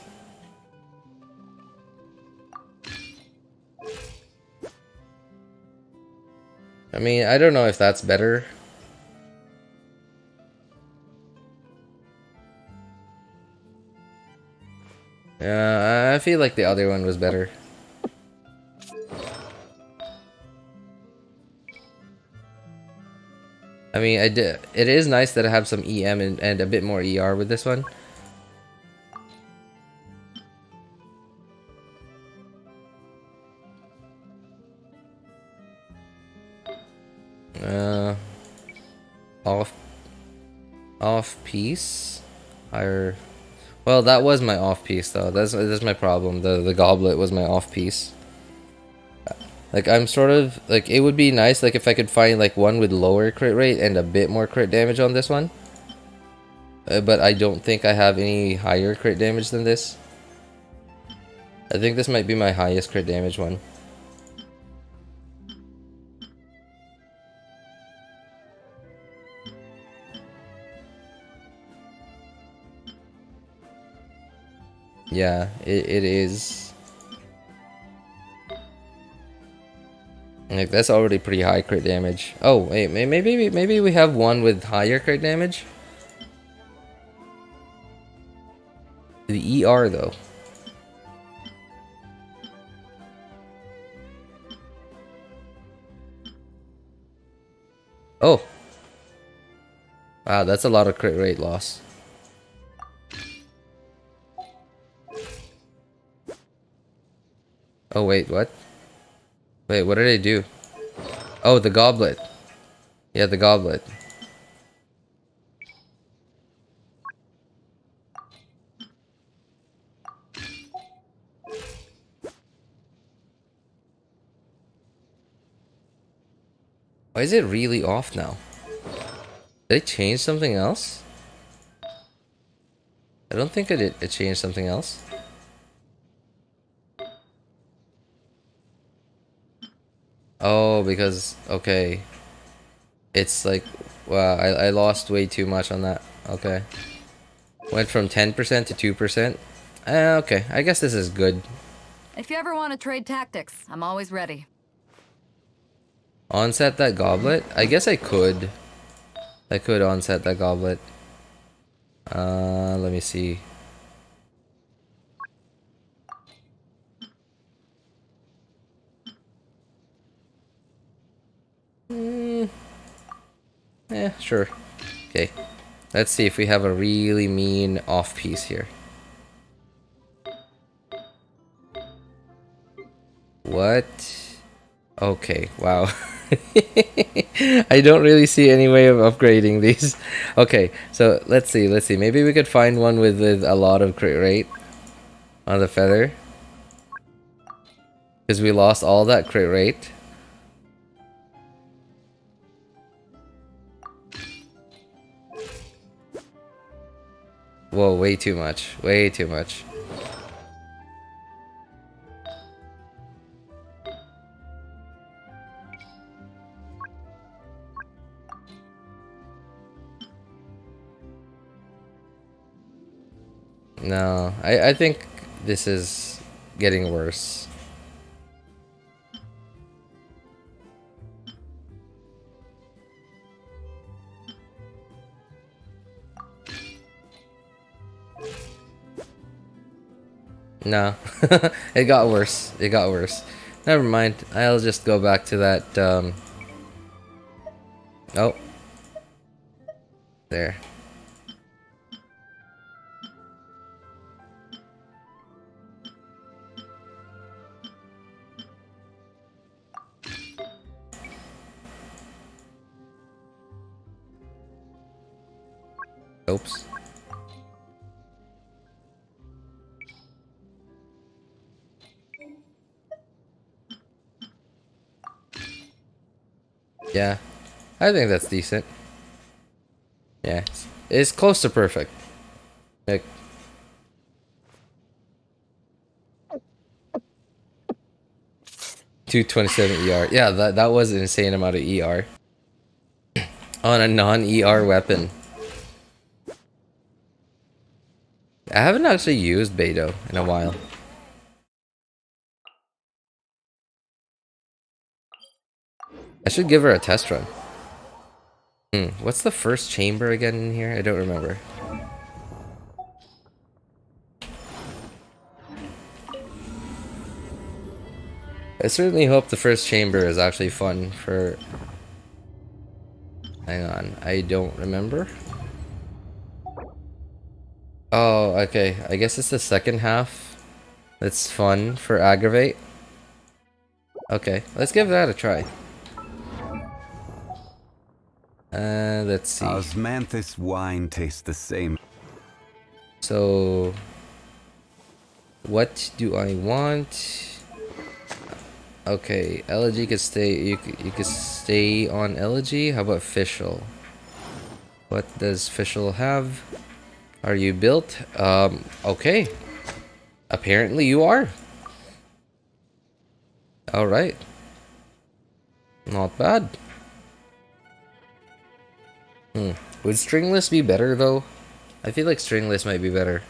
I mean, I don't know if that's better. I feel like the other one was better. I mean, it is nice that I have some EM and a bit more ER with this one. Off piece, higher. Well, that was my off piece though. That's my problem. The goblet was my off piece. Like I'm sort of like, it would be nice like if I could find like one with lower crit rate and a bit more crit damage on this one. But I don't think I have any higher crit damage than this. I think this might be my highest crit damage one. Yeah, it is. Like that's already pretty high crit damage. Oh wait, maybe we have one with higher crit damage. The ER though. Oh. Wow, that's a lot of crit rate loss. Oh wait, what? Wait, what did I do? Oh, the goblet. Yeah, the goblet. Why is it really off now? Did I change something else? I don't think I did. I changed something else. Oh, because, okay. It's like, wow, I lost way too much on that. Okay. Went from 10% to 2%. Okay, I guess this is good. If you ever want to trade tactics, I'm always ready. Onset that goblet? I guess I could. I could onset that goblet. Let me see. Yeah, sure. Okay. Let's see if we have a really mean off piece here. What? Okay, wow. I don't really see any way of upgrading these. Okay, so let's see. Maybe we could find one with a lot of crit rate on the feather. Because we lost all that crit rate. Whoa, way too much. Way too much. No, I think this is getting worse. No, it got worse. It got worse. Never mind. I'll just go back to that. Oh, there. Oops. Yeah, I think that's decent. Yeah, it's close to perfect. Like, $227 ER. Yeah, that was an insane amount of ER on a non-ER weapon. I haven't actually used Beto in a while. I should give her a test run. What's the first chamber again in here? I don't remember. I certainly hope the first chamber is actually fun for... Hang on, I don't remember. Oh, okay. I guess it's the second half that's fun for Aggravate. Okay, let's give that a try. Let's see. Osmanthus wine tastes the same. So, what do I want? Okay, Elegy could stay. You could stay on Elegy. How about Fischl? What does Fischl have? Are you built? Okay. Apparently you are. All right. Not bad. Would Stringless be better though? I feel like Stringless might be better.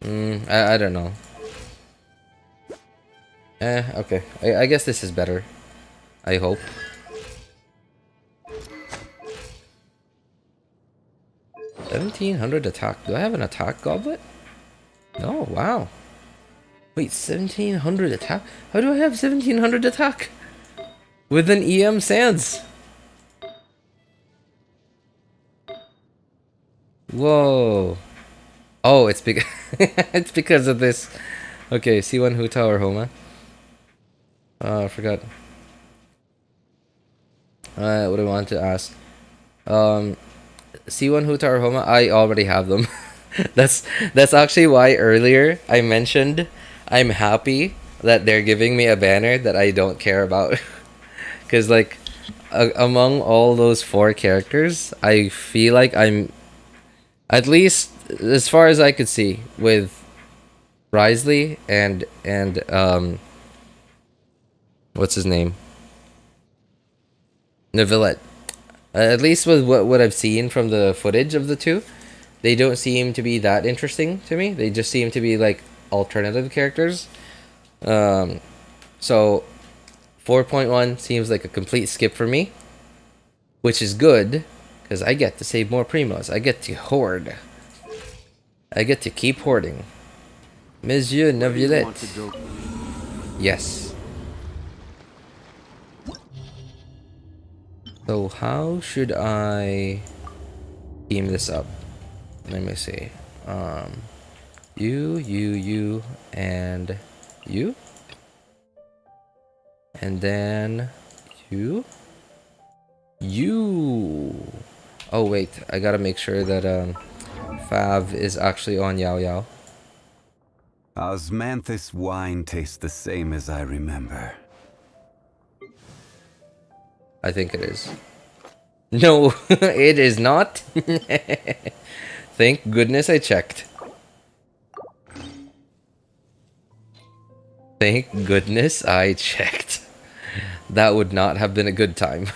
I don't know. Okay. I guess this is better. I hope. $1,700 attack. Do I have an attack goblet? No, wow. Wait, 1,700 attack? How do I have 1,700 attack? With an EM Sands? Whoa. Oh, it's because it's because of this. Okay, C1 Huta or Homa. I forgot. What do I want to ask? C1 Huta or Homa, I already have them. that's actually why earlier I mentioned I'm happy that they're giving me a banner that I don't care about. Cause like among all those 4 characters, I feel like I'm, at least as far as I could see, with Wriothesley and what's his name? Nuevillette. At least with what I've seen from the footage of the two, they don't seem to be that interesting to me. They just seem to be like alternative characters. So 4.1 seems like a complete skip for me, which is good because I get to save more primos. I get to hoard. I get to keep hoarding. Monsieur Nuevillette. Yes. So how should I team this up? Let me see. You, and you. And then you. Oh wait, I gotta make sure that Fav is actually on Yao Yao. Osmanthus wine tastes the same as I remember. I think it is. No, it is not. Thank goodness I checked. Thank goodness I checked. That would not have been a good time.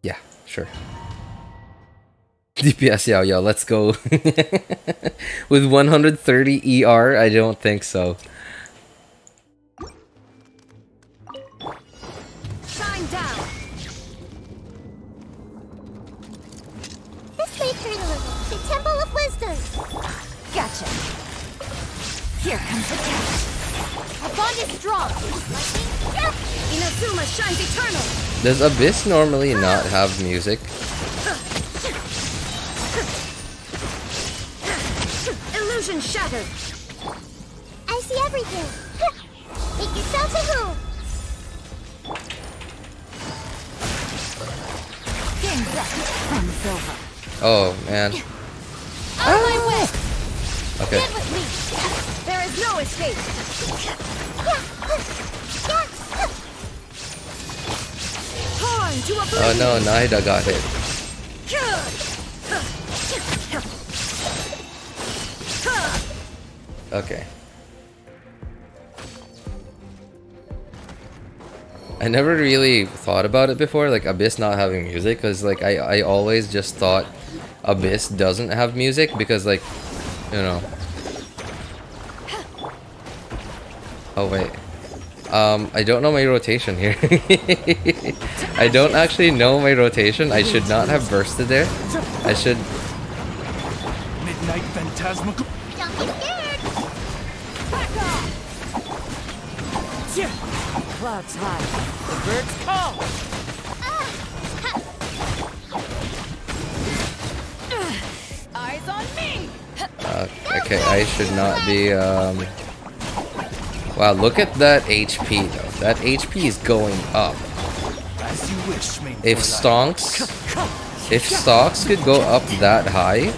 Yeah, sure. DPS Yao Yao, let's go. With 130 ER, I don't think so. Shine down. This way, Prelude. The Temple of Wisdom. Gotcha. Here comes the catch. Our bond is strong. Inazuma shines eternal. Does Abyss normally not have music? Illusion shattered. I see everything. Make yourself at home. Game's up. Run's over. Oh man. Out of my way. Okay. Get with me. There is no escape. Torn to oblivion. Oh no, Nahida got hit. Okay. I never really thought about it before, like Abyss not having music, because like I always just thought Abyss doesn't have music because like, you know. Oh wait. I don't know my rotation here. I don't actually know my rotation. I should not have bursted there. I should. Midnight Phantasmical. Don't be scared. Back off. Clouds high. The birds call. Eyes on me. Okay, I should not be. Wow, look at that HP though. That HP is going up. As you wish, If Stonks could go up that high,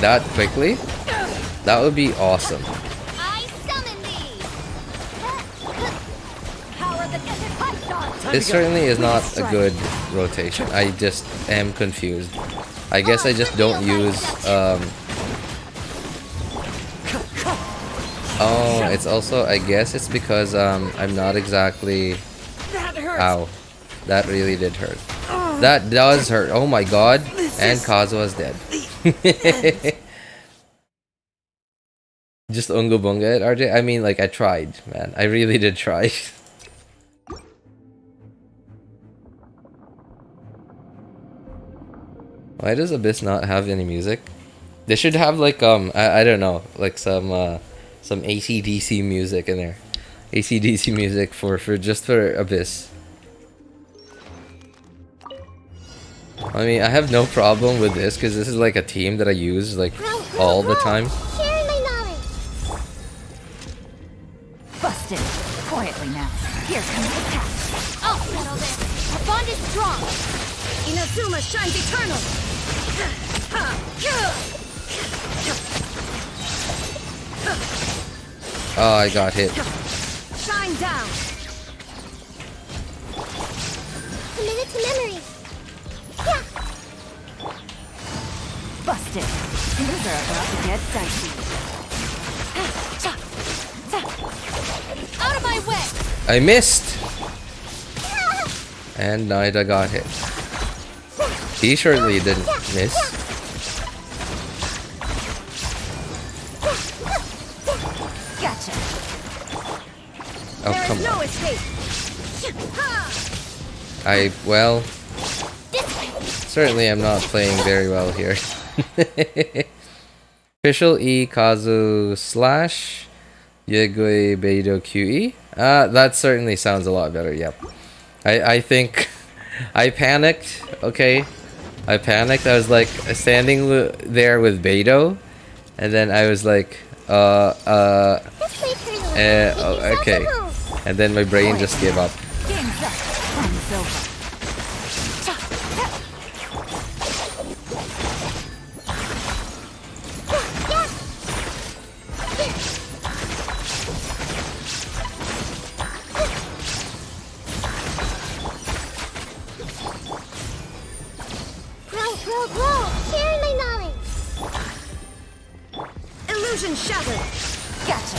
that quickly, that would be awesome. I summon thee. Power the Python. This certainly is not a good rotation. I just am confused. I guess I just don't use. Oh, it's also. I guess it's because I'm not exactly. Ow, that really did hurt. That does hurt. Oh my god, and Kazuha's dead. Just Unga Bunga it, RJ. I mean, like I tried, man. I really did try. Why does Abyss not have any music? They should have like I don't know, like some AC/DC music in there. AC/DC music for Abyss. I mean, I have no problem with this because this is like a team that I use like all the time. Sharing my knowledge. Busted. Quietly now. Here comes the catch. I'll settle this. Our bond is strong. Inazuma shines eternal. Oh, I got hit. Shine down. Committed to memory. Busted. Things are about to get dicey. Out of my way. I missed. And Naida got hit. He surely didn't miss. Gotcha. Oh, come No on. escape. Well, certainly I'm not playing very well here. Official E Kazu slash Yegui Beido QE. That certainly sounds a lot better, yep. I think I panicked, okay? I panicked. I was like standing there with Beidou, and then I was like, oh, okay. And then my brain just gave up. Game's up. Run's over. Grow. Sharing my knowledge. Illusion shattered. Gotcha.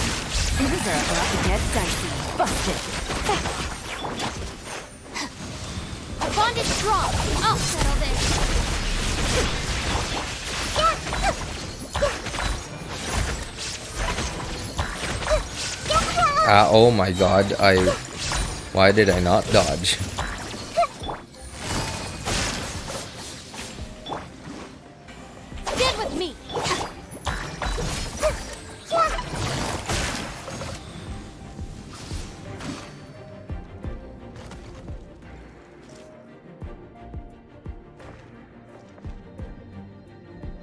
Things are about to get dicey. Busted. Our bond is strong. I'll settle this. Oh my god, why did I not dodge? Stand with me.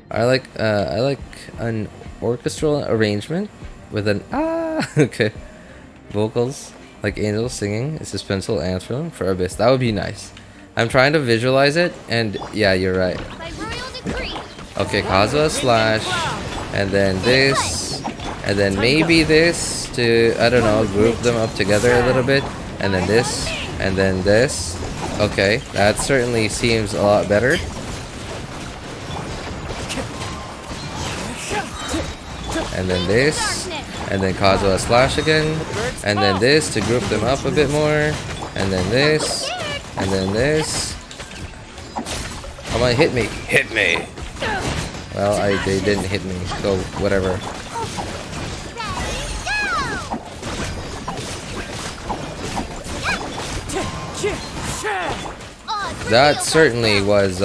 I like an orchestral arrangement with an okay vocals like angels singing a suspenseful anthem for Abyss. That would be nice. I'm trying to visualize it, and yeah, you're right. Okay, Kazuha slash, and then this, and then maybe this to, I don't know, group them up together a little bit, and then this, and then this. Okay, that certainly seems a lot better. And then this, and then Kazuha slash again, and then this to group them up a bit more, and then this, and then this. Come on, hit me, hit me. Well, they didn't hit me, so whatever. That certainly was,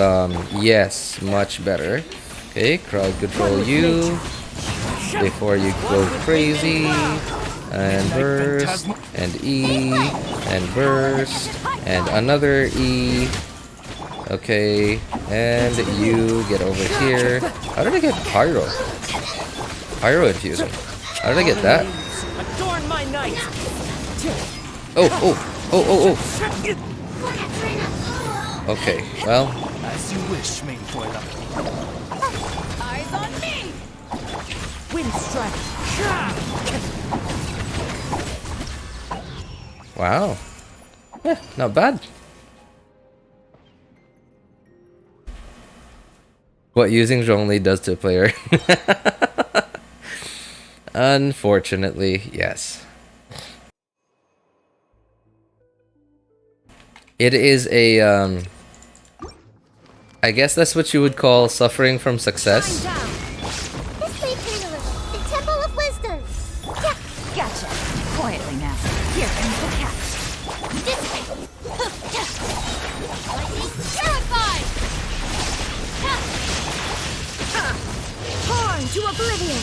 yes, much better. Okay, crowd control you before you go crazy, and burst, and E, and burst, and another E. Okay, and you get over here. How did I get pyro? Pyro infusion. How did I get that? Oh. Okay, well. As you wish, main foiler. Eyes on me. Wind strike. Wow. Yeah, not bad. What using Zhongli does to a player. Unfortunately, yes. It is a, I guess that's what you would call suffering from success. This way, Prelude. The Temple of Wisdom. Yeah. Gotcha. Quietly now. Here comes the catch. This way. Lightning purified. Torn to oblivion.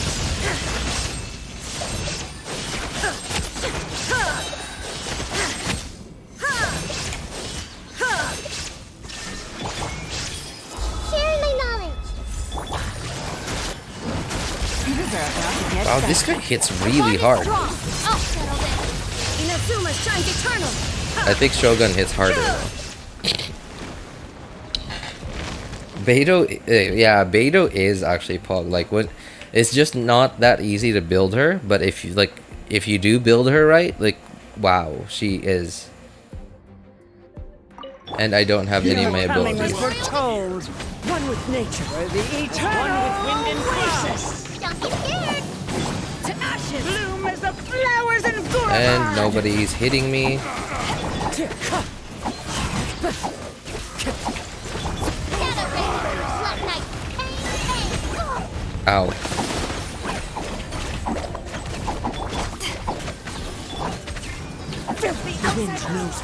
Share my knowledge. Wow, this guy hits really hard. I'll settle this. Inazuma shines eternal. I think Shogun hits harder though. Beidou, yeah, Beidou is actually Pog. Like, when it's just not that easy to build her, but if you do build her right, like, wow, she is. And I don't have any of my abilities. Foretold. One with nature, the eternal. One with wind and crisis. Don't be scared. To ashes. Bloom as the flowers in Gurva. And nobody's hitting me. Ow. The wind knows.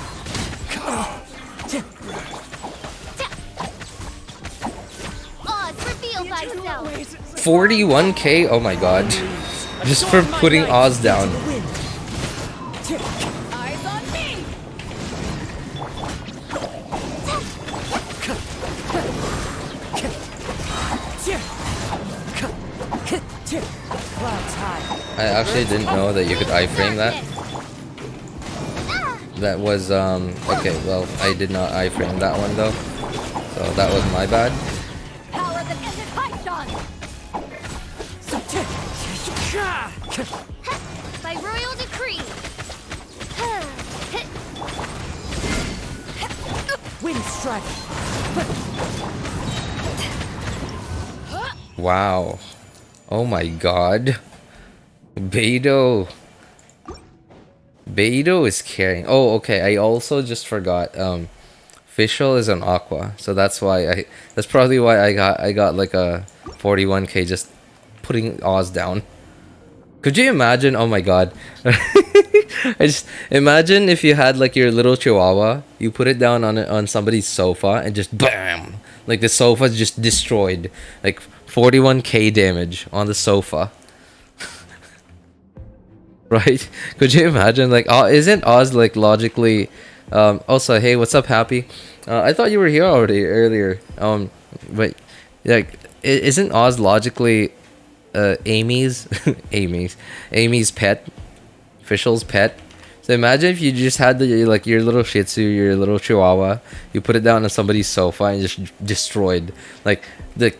41k? Oh my god. Just for putting Oz down. Eyes on me. I actually didn't know that you could iframe that. That was, okay, well, I did not iframe that one though. So that was my bad. Power that ended Python. By royal decree. Wind strike. Wow. Oh my god. Beidou. Beidou is carrying. Oh, okay. I also just forgot. Fischl is an aqua, so that's why that's probably why I got like a 41k just putting Oz down. Could you imagine? Oh my god. I just imagine if you had like your little chihuahua, you put it down on somebody's sofa and just bam, like the sofa's just destroyed, like 41k damage on the sofa. Right? Could you imagine? Like, isn't Oz like logically? Also, hey, what's up, Happy? I thought you were here already earlier. But like, isn't Oz logically Amy's Amy's pet, Fischl's pet? So imagine if you just had like your little Shih Tzu, your little Chihuahua, you put it down on somebody's sofa and just destroyed, like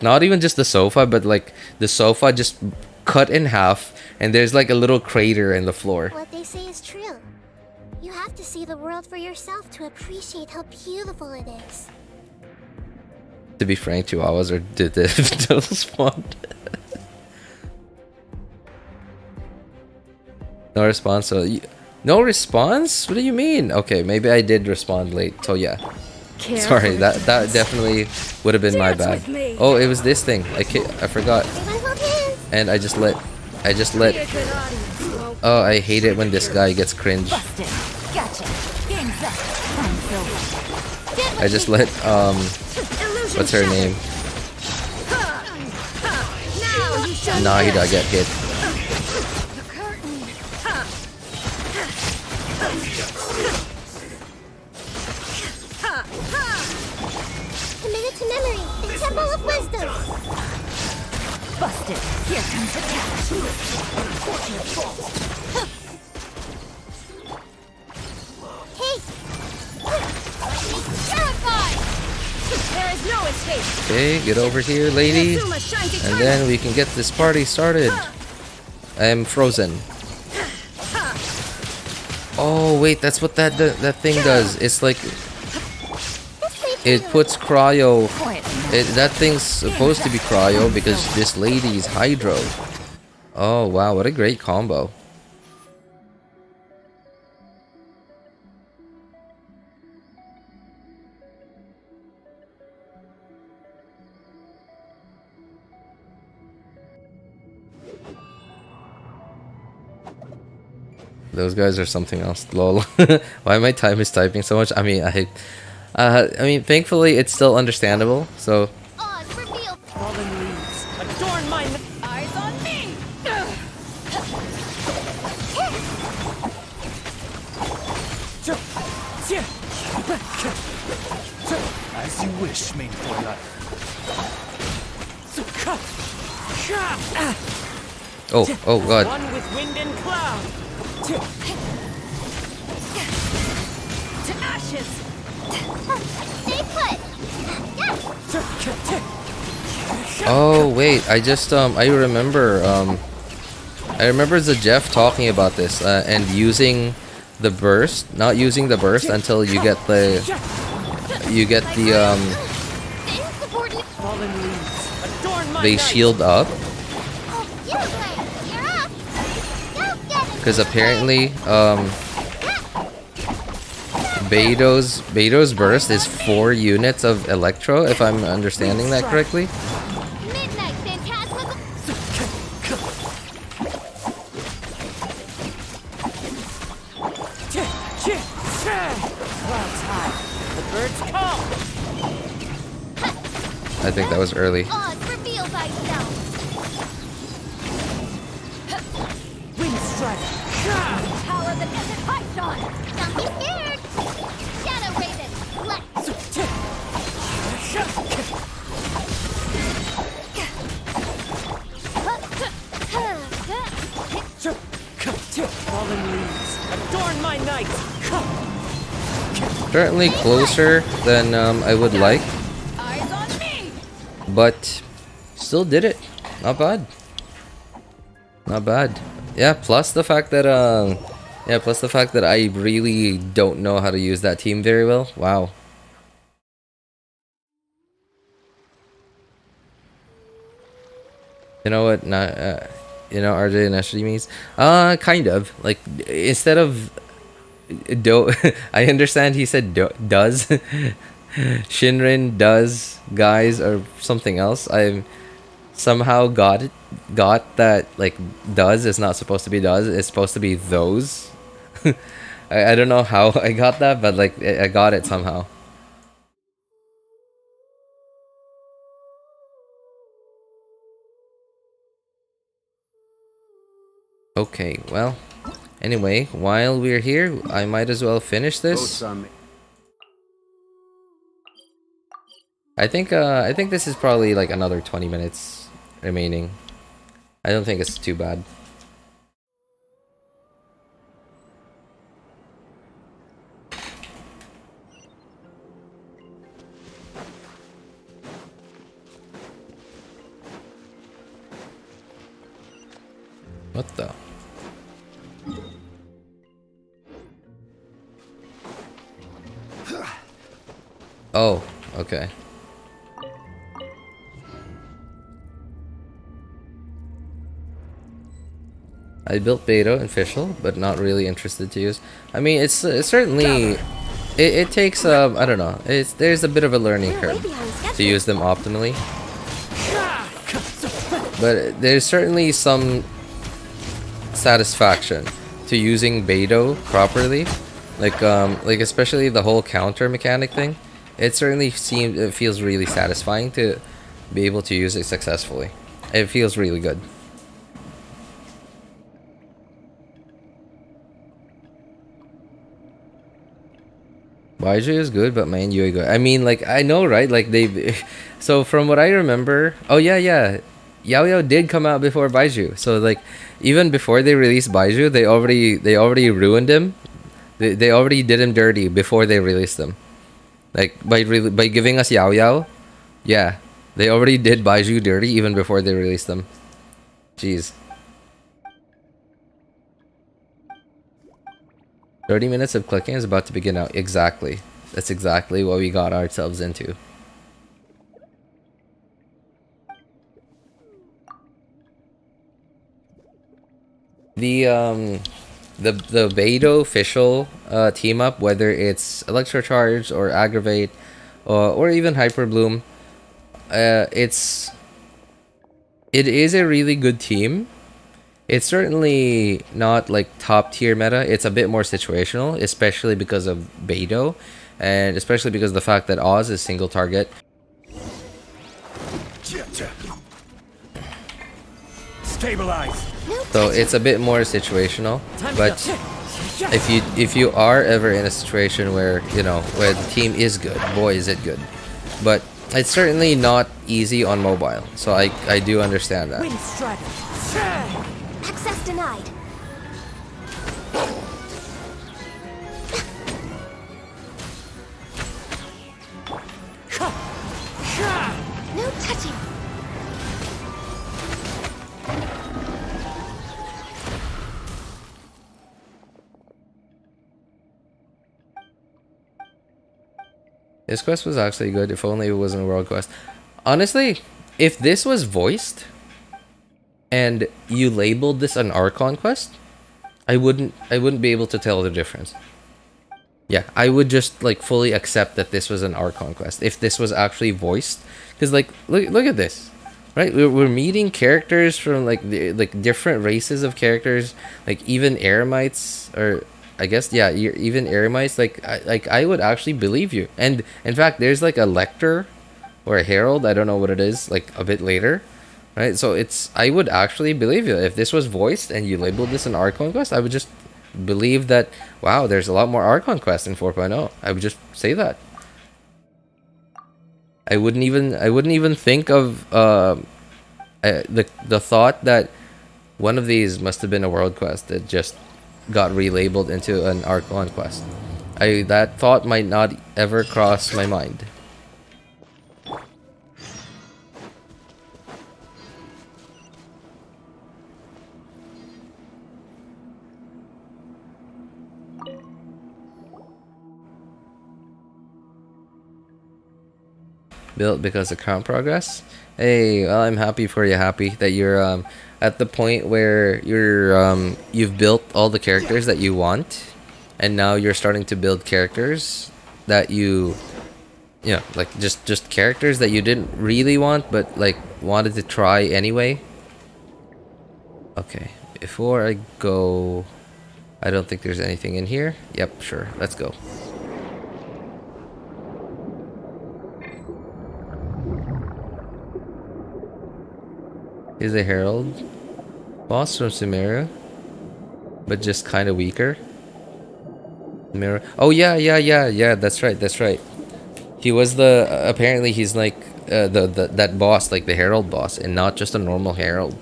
not even just the sofa, but like the sofa just cut in half, and there's like a little crater in the floor. What they say is true. You have to see the world for yourself to appreciate how beautiful it is. To be frank, Chihuahuas are devil spawned. No response. So no response? What do you mean? Okay, maybe I did respond late. So yeah. Sorry, that definitely would have been my bad. Oh, it was this thing. I forgot. And I just let. Oh, I hate it when this guy gets cringe. I just let what's her name? Nahida get hit. Committed to memory, the Temple of Wisdom. Busted. Here comes the catch. Hey! Terrified! There is no escape. Okay, get over here, lady. And then we can get this party started. I am frozen. Oh wait, that's what that thing does. It's like it puts cryo. That thing's supposed to be cryo because this lady's hydro. Oh wow, what a great combo. Those guys are something else. Lol. Why my time is typing so much? I mean, I mean, thankfully it's still understandable. So. Fallen leaves. Adorn my eyes on me. As you wish, main for life. Oh god. One with wind and cloud. To ashes. Stay put. Oh wait, I just I remember Jeff talking about this and using the burst, not using the burst until you get the they shield up. Because apparently Beidou's burst is 4 units of electro, if I'm understanding that correctly. I think that was early. Power the desert python. Don't be scared. Shadow Raven, let's. Fallen leaves. Adorn my night. Certainly closer than I would like, but still did it. Not bad. Not bad. Yeah, plus the fact that I really don't know how to use that team very well. Wow. You know what? Not you know RJ and SG means? Kind of. Like instead of I understand he said does. Shinrin does guys or something else. I somehow got that like does is not supposed to be does. It's supposed to be those. I don't know how I got that, but like I got it somehow. Okay, well, anyway, while we're here, I might as well finish this. I think this is probably like another 20 minutes remaining. I don't think it's too bad. What the? Oh, okay. I built Beto and Fischl, but not really interested to use. I mean, it's certainly it takes I don't know. There's a bit of a learning curve to use them optimally, but there's certainly some satisfaction to using Beto properly, like especially the whole counter mechanic thing. It certainly feels really satisfying to be able to use it successfully. It feels really good. Baiju is good, but man, Yui good. I mean, like, I know, right? Like, they... So, from what I remember... Oh, yeah. Yao Yao did come out before Baiju. So, like, even before they released Baiju, they already ruined him. They already did him dirty before they released him. Like, by giving us Yao Yao, yeah. They already did Baiju dirty even before they released them. Jeez. 30 minutes of clicking is about to begin now. Exactly. That's exactly what we got ourselves into. The Beidou official team up, whether it's Electrocharge or Aggravate or even Hyper Bloom, it is a really good team. It's certainly not like top tier meta. It's a bit more situational, especially because of Beidou, and especially because of the fact that Oz is single target. Stabilize. So it's a bit more situational. But if you are ever in a situation where, you know, where the team is good, boy is it good. But it's certainly not easy on mobile. So I do understand that. Access denied. No touching. This quest was actually good, if only it wasn't a world quest. Honestly, if this was voiced and you labeled this an Archon quest, I wouldn't be able to tell the difference. Yeah, I would just like fully accept that this was an Archon quest if this was actually voiced. Because like look at this, right? We're meeting characters from like different races of characters, like even Eremites, or I guess, yeah, even Eremites. Like I would actually believe you. And in fact, there's like a lector or a herald, I don't know what it is, like a bit later, right? So I would actually believe you. If this was voiced and you labeled this an Archon quest, I would just believe that, wow, there's a lot more Archon quests in 4.0. I would just say that. I wouldn't even think of the thought that one of these must have been a world quest that just got relabeled into an Archon quest. That thought might not ever cross my mind. Built because of crown progress. Hey, well, I'm happy for you. Happy that you're at the point where you've built all the characters that you want, and now you're starting to build characters that you know, like just characters that you didn't really want but like wanted to try anyway. Okay, before I go, I don't think there's anything in here. Yep, sure, let's go. He's a herald boss from Sumeria, but just kind of weaker. Mirror. Oh yeah. That's right. He was the apparently he's like that boss, like the herald boss, and not just a normal herald.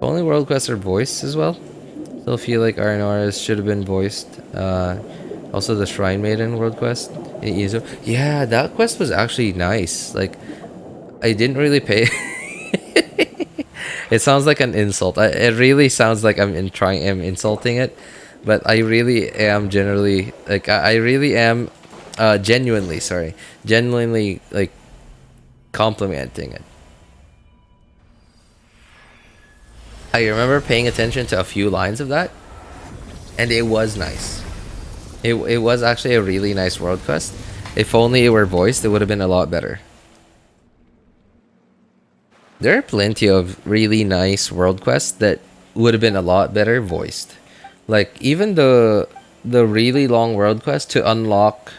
Only world quests are voiced as well. Still feel like Arnora's should have been voiced. Also the Shrine Maiden world quest in Izo. Yeah, that quest was actually nice. Like, I didn't really pay. It sounds like an insult. It really sounds like I'm insulting it, but I really am generally like I really am genuinely like complimenting it. I remember paying attention to a few lines of that, and it was nice. It was actually a really nice world quest. If only it were voiced, it would have been a lot better. There are plenty of really nice world quests that would have been a lot better voiced. Like even the really long world quest to unlock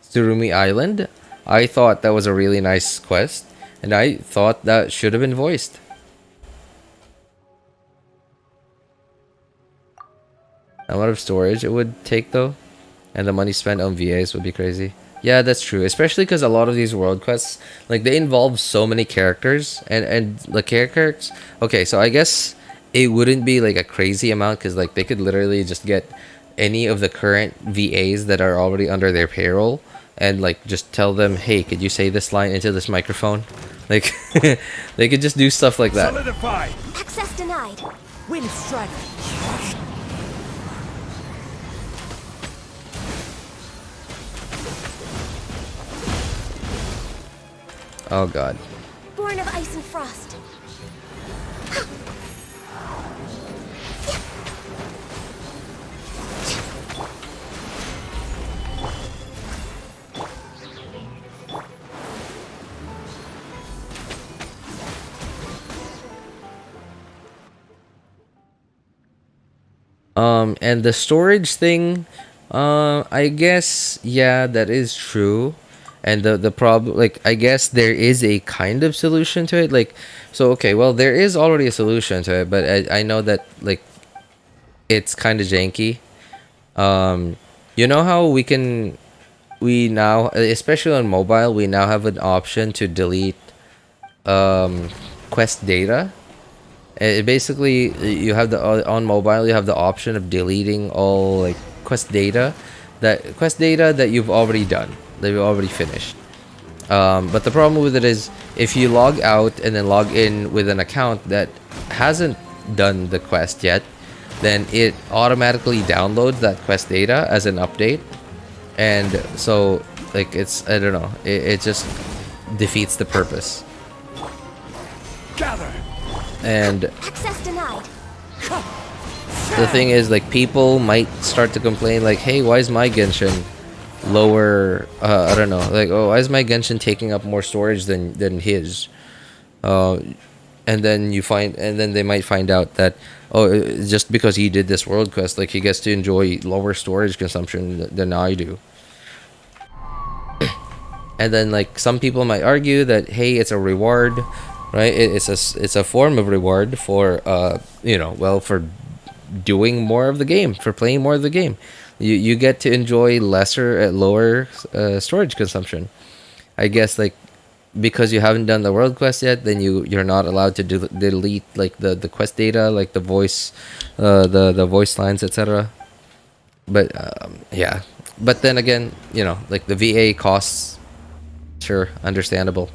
Tsurumi Island, I thought that was a really nice quest, and I thought that should have been voiced. A lot of storage it would take though, and the money spent on VAs would be crazy. Yeah, that's true, especially because a lot of these world quests, like, they involve so many characters, and the characters, okay, so I guess it wouldn't be like a crazy amount, because like they could literally just get any of the current VAs that are already under their payroll and like just tell them, hey, could you say this line into this microphone? Like they could just do stuff like that. Solidify. Access denied. Wind strike. Oh god. Born of ice and frost. And the storage thing, I guess, yeah, that is true. And the problem, like, I guess there is a kind of solution to it. Like, so, okay, well, there is already a solution to it, but I know that, like, it's kind of janky. You know how we now, especially on mobile, we now have an option to delete quest data. It basically, you have on mobile, you have the option of deleting all like quest data that you've already done, that you've already finished. But the problem with it is, if you log out and then log in with an account that hasn't done the quest yet, then it automatically downloads that quest data as an update, and so like it's, I don't know, it just defeats the purpose. Gather. And access denied. The thing is, like, people might start to complain, like, hey, why is my Genshin lower? I don't know, like, oh, why is my Genshin taking up more storage than his? And then they might find out that, oh, just because he did this world quest, like, he gets to enjoy lower storage consumption than I do. And then, like, some people might argue that, hey, it's a reward, right? It's a form of reward for for doing more of the game, for playing more of the game. You get to enjoy lower storage consumption. I guess, like, because you haven't done the world quest yet, then you're not allowed to delete like the quest data, like the voice lines, etc. But yeah, but then again, like, the VA costs, sure, understandable.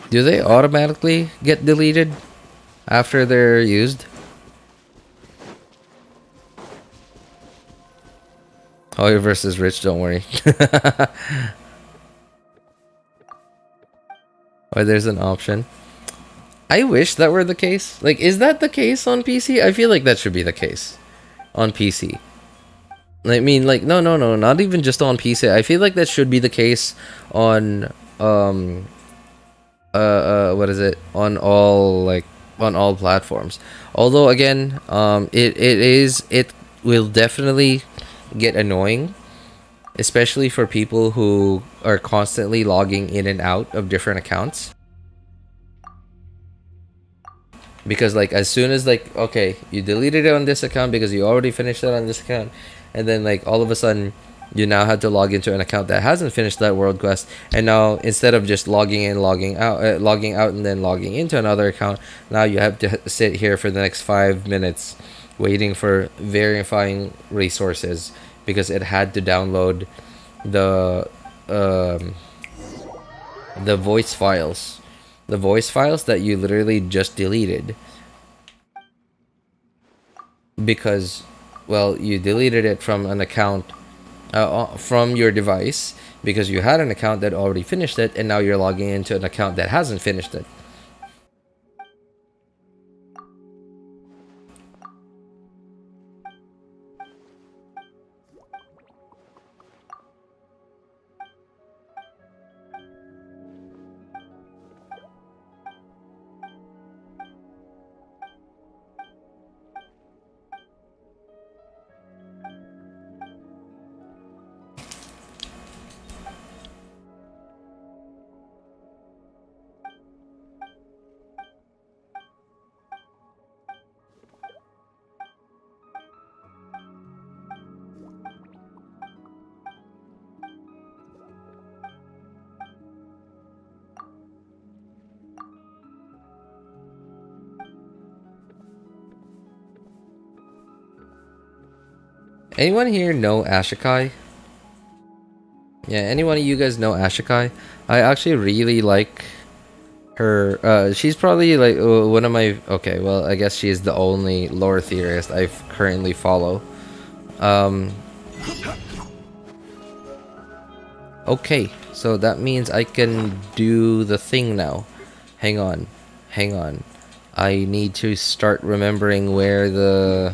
Do they automatically get deleted after they're used? Hoy versus Rich, don't worry. Oh, there's an option. I wish that were the case. Like, is that the case on PC? I feel like that should be the case on PC. I mean, like, no, not even just on PC. I feel like that should be the case on, what is it? On all platforms. Although, again, it will definitely get annoying, especially for people who are constantly logging in and out of different accounts. Because, like, as soon as, like, okay, you deleted it on this account because you already finished it on this account, and then, like, all of a sudden you now have to log into an account that hasn't finished that world quest, and now instead of just logging in, logging out and then logging into another account, now you have to sit here for the next 5 minutes waiting for verifying resources because it had to download the voice files. The voice files that you literally just deleted. Because, well, you deleted it from an account, from your device, because you had an account that already finished it, and now you're logging into an account that hasn't finished it. Anyone here know Ashikai? Yeah, anyone of you guys know Ashikai? I actually really like her. She's probably like one of my... Okay, well, I guess she is the only lore theorist I currently follow. Okay, so that means I can do the thing now. Hang on. I need to start remembering where the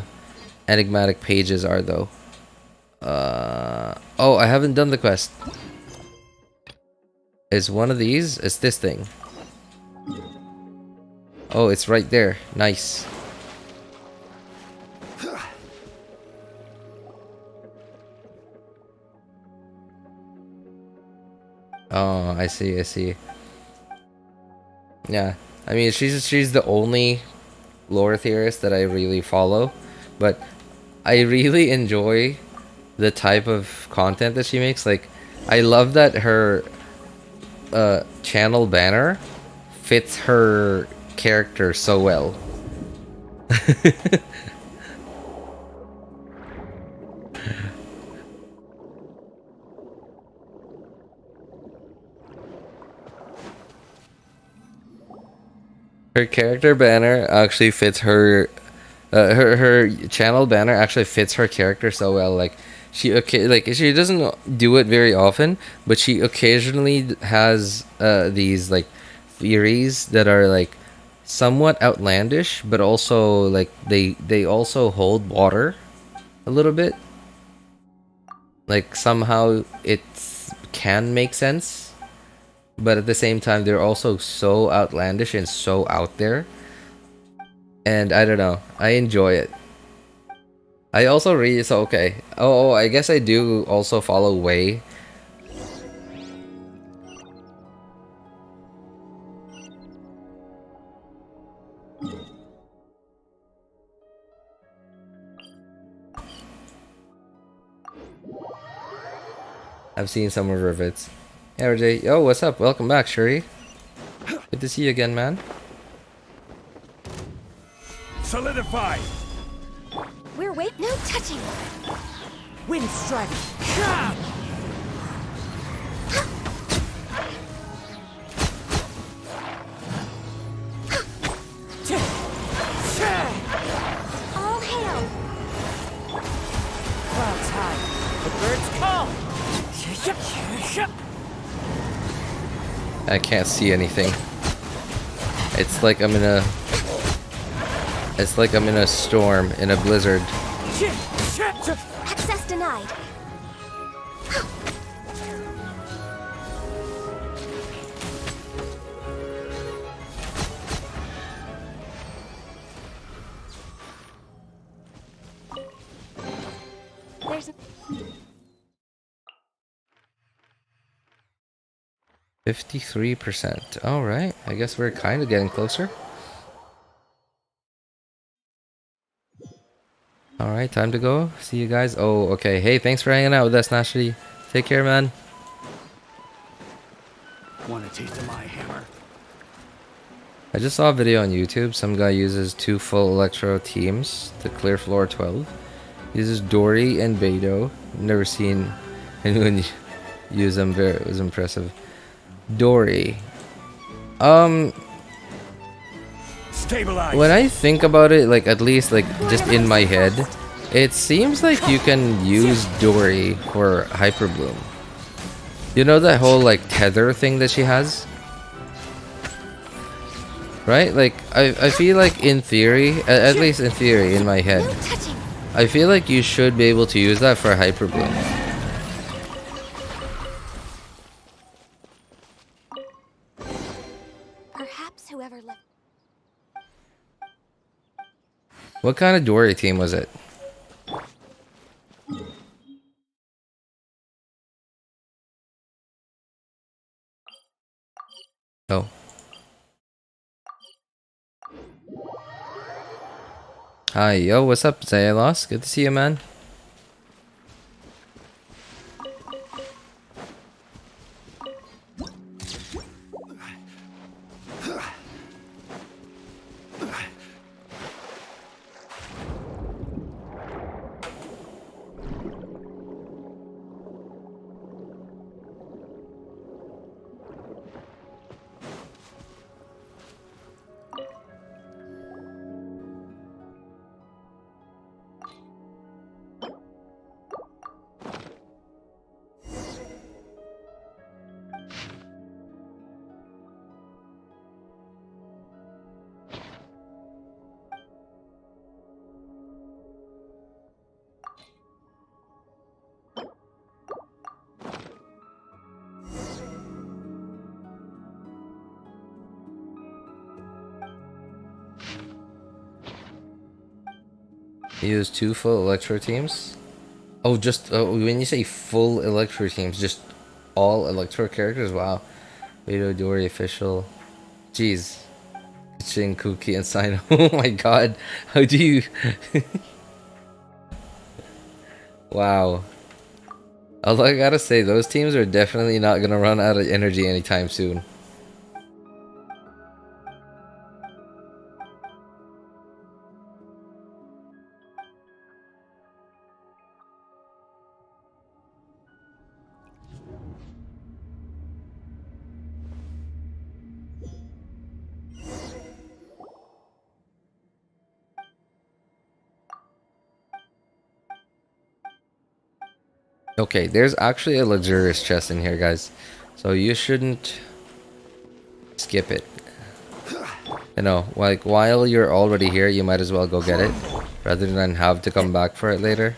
enigmatic pages are, though. Oh, I haven't done the quest. Is one of these? It's this thing. Oh, it's right there. Nice. Oh, I see. Yeah, I mean, she's the only lore theorist that I really follow, but I really enjoy the type of content that she makes. Like, I love that her channel banner fits her character so well. Her character banner actually fits her her channel banner actually fits her character so well. Like, she doesn't do it very often, but she occasionally has these like theories that are like somewhat outlandish, but also like they also hold water a little bit. Like, somehow it can make sense, but at the same time they're also so outlandish and so out there. And I don't know, I enjoy it. I also read, so okay. Oh, I guess I do also follow Wei. I've seen some of her vids. Hey, RJ. Yo, what's up? Welcome back, Shuri. Good to see you again, man. Solidify! We're wait, no touching. Wind strike. I can't see anything. It's like I'm in a... It's like I'm in a storm, in a blizzard. Access denied. There's 53%. Alright, I guess we're kind of getting closer. Alright, time to go. See you guys. Oh, okay. Hey, thanks for hanging out with us, Nashli. Take care, man. Want a taste of my hammer? I just saw a video on YouTube. Some guy uses 2 full Electro teams to clear floor 12. He uses Dory and Beidou. Never seen anyone use them. It was impressive. Dory. Stabilize. When I think about it, like at least like just in my head, it seems like you can use Dory for Hyper Bloom. You know that whole like tether thing that she has? Right? Like I feel like in theory, at least in theory in my head, I feel like you should be able to use that for Hyper Bloom. perhaps whoever left. What kind of Dory team was it? Oh. Hi, yo, what's up, Zayalos? Good to see you, man. Use 2 full Electro teams? Oh, just when you say full Electro teams, just all Electro characters? Wow. Beidou, Dory, official. Jeez. Shin, Kuki, and Sino. Oh my god. How do you... Wow. Although I gotta say, those teams are definitely not gonna run out of energy anytime soon. Okay, there's actually a luxurious chest in here, guys. So you shouldn't skip it. You know, like while you're already here, you might as well go get it rather than have to come back for it later.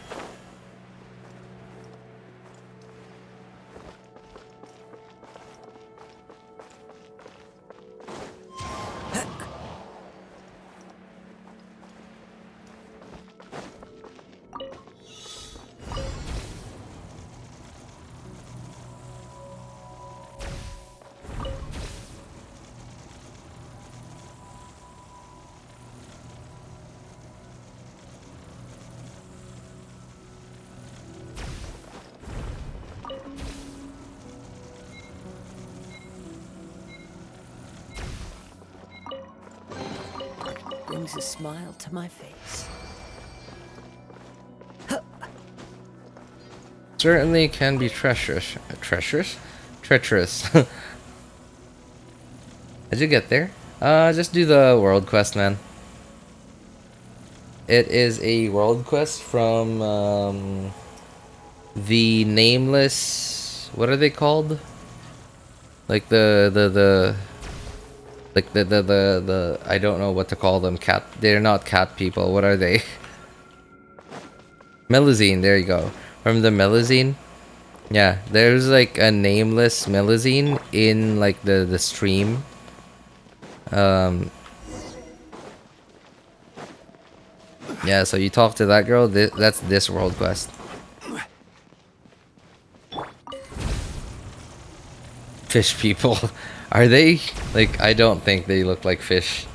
Brings a smile to my face. Certainly can be treacherous. Treacherous? Treacherous. How'd you get there? Just do the world quest, man. It is a world quest from the nameless... what are they called? Like like the I don't know what to call them. Cat. They're not cat people. What are they? Melusine. There you go. From the Melusine. Yeah, there's like a nameless Melusine in like the stream. Yeah, so you talk to that girl. That's this world quest. Fish people. Are they? Like, I don't think they look like fish.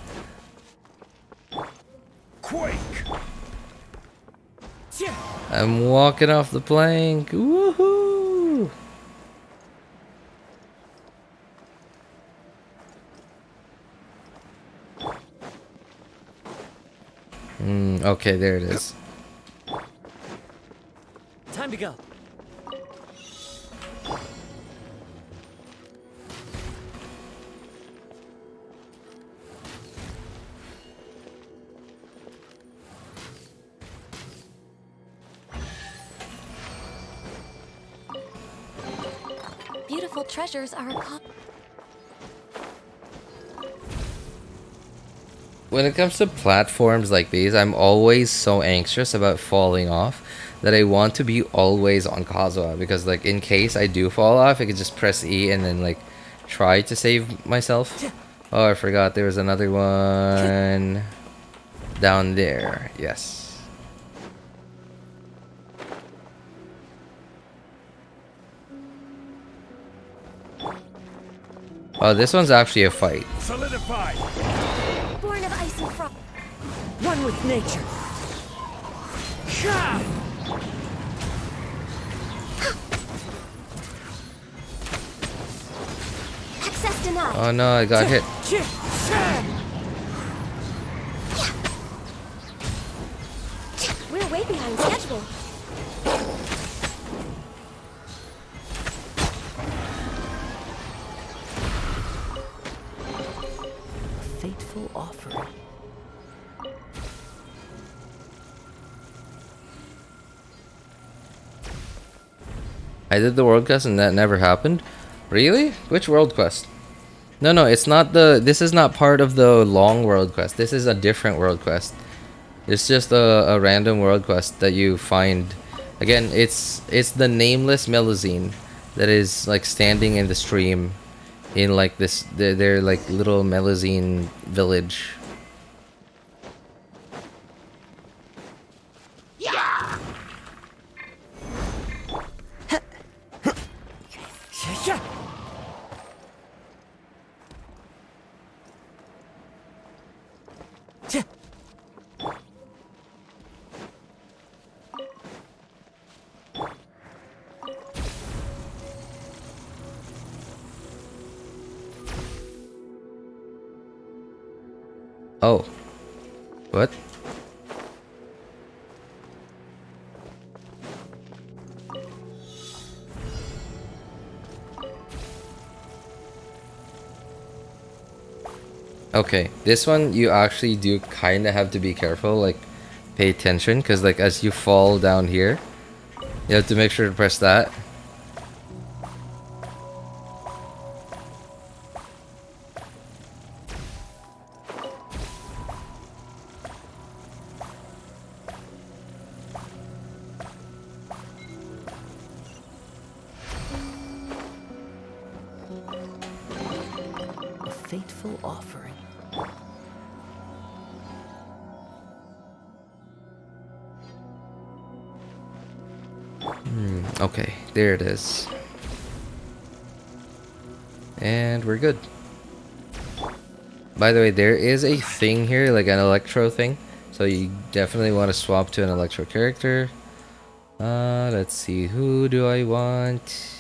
Quake. I'm walking off the plank. Woohoo! Okay, there it is. Time to go. Beautiful treasures are a When it comes to platforms like these, I'm always so anxious about falling off that I want to be always on Kazuha, because like in case I do fall off, I could just press E and then like try to save myself. Oh, I forgot there was another one down there. Yes. Oh, this one's actually a fight. Solidified. born of ice and frost. One with nature. Access denied. Oh no, I got hit. We're way behind schedule. Fateful offering. I did the world quest and that never happened? Really? Which world quest? No, it's not this is not part of the long world quest. This is a different world quest. It's just a random world quest that you find. Again, it's the nameless Melusine that is like standing in the stream in like this their like little Melusine village. Oh. What? Okay, this one you actually do kind of have to be careful, like pay attention, because like as you fall down here, you have to make sure to press that. A fateful offering. Okay, there it is. And we're good. By the way, there is a thing here, like an electro thing. So you definitely want to swap to an electro character. Let's see, who do I want?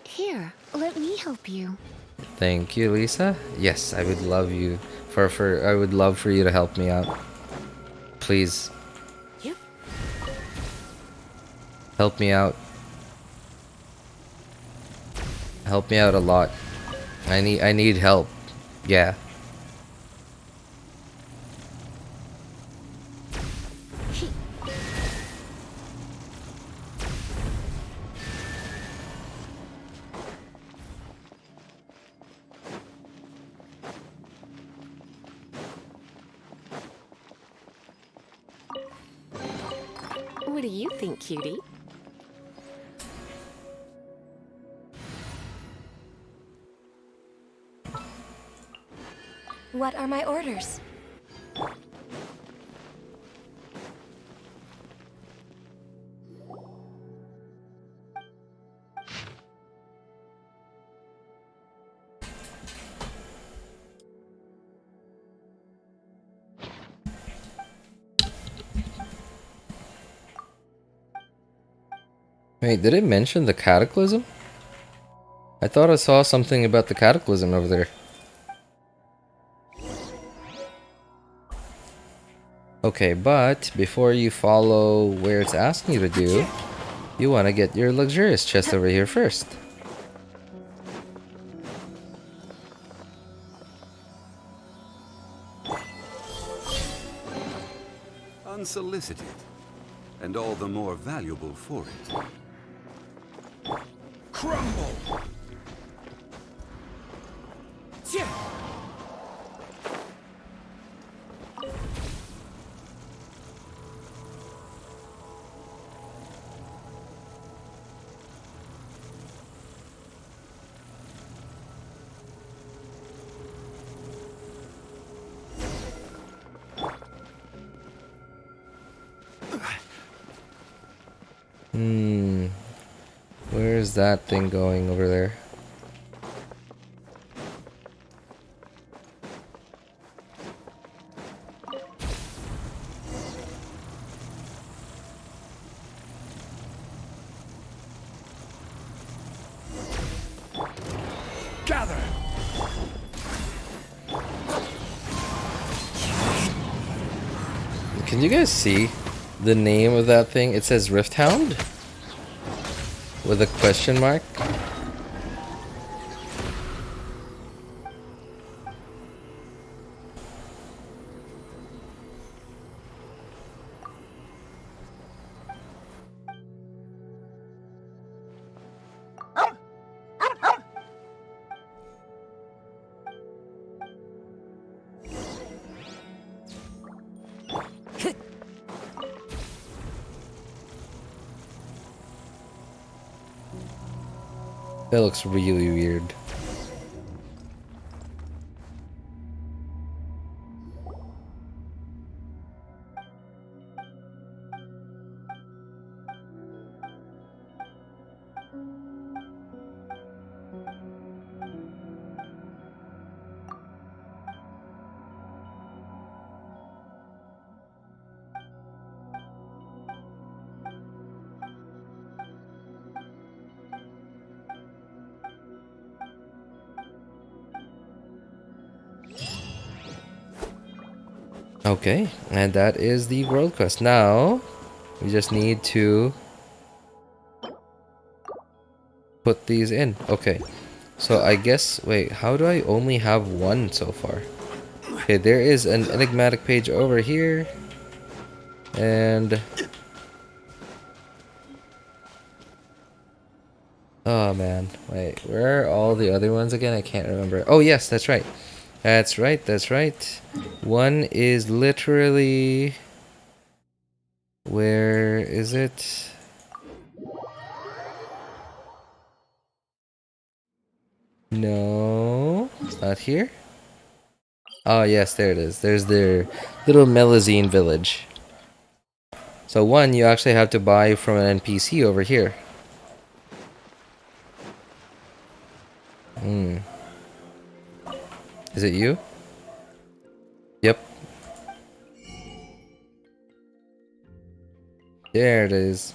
Here, let me help you. Thank you, Lisa. Yes, I would love you I would love for you to help me out. Please. Yep. Help me out. Help me out a lot. I need help. Yeah. What do you think, cutie? What are my orders? Wait, did it mention the Cataclysm? I thought I saw something about the Cataclysm over there. Okay, but before you follow where it's asking you to do, you want to get your luxurious chest over here first. Unsolicited, and all the more valuable for it. Crumble! Where's that thing going over there? Gather! Can you guys see the name of that thing? It says Rift Hound with a question mark. That looks really weird. Okay, and that is the world quest. Now, we just need to put these in. Okay, so I guess, wait, how do I only have one so far? Okay, there is an enigmatic page over here. And... oh man, wait, where are all the other ones again? I can't remember. Oh yes, that's right. That's right, that's right. One is literally... where is it? No, it's not here. Oh yes, there it is. There's their little Melazine village. So one you actually have to buy from an NPC over here. Is it you? Yep. There it is.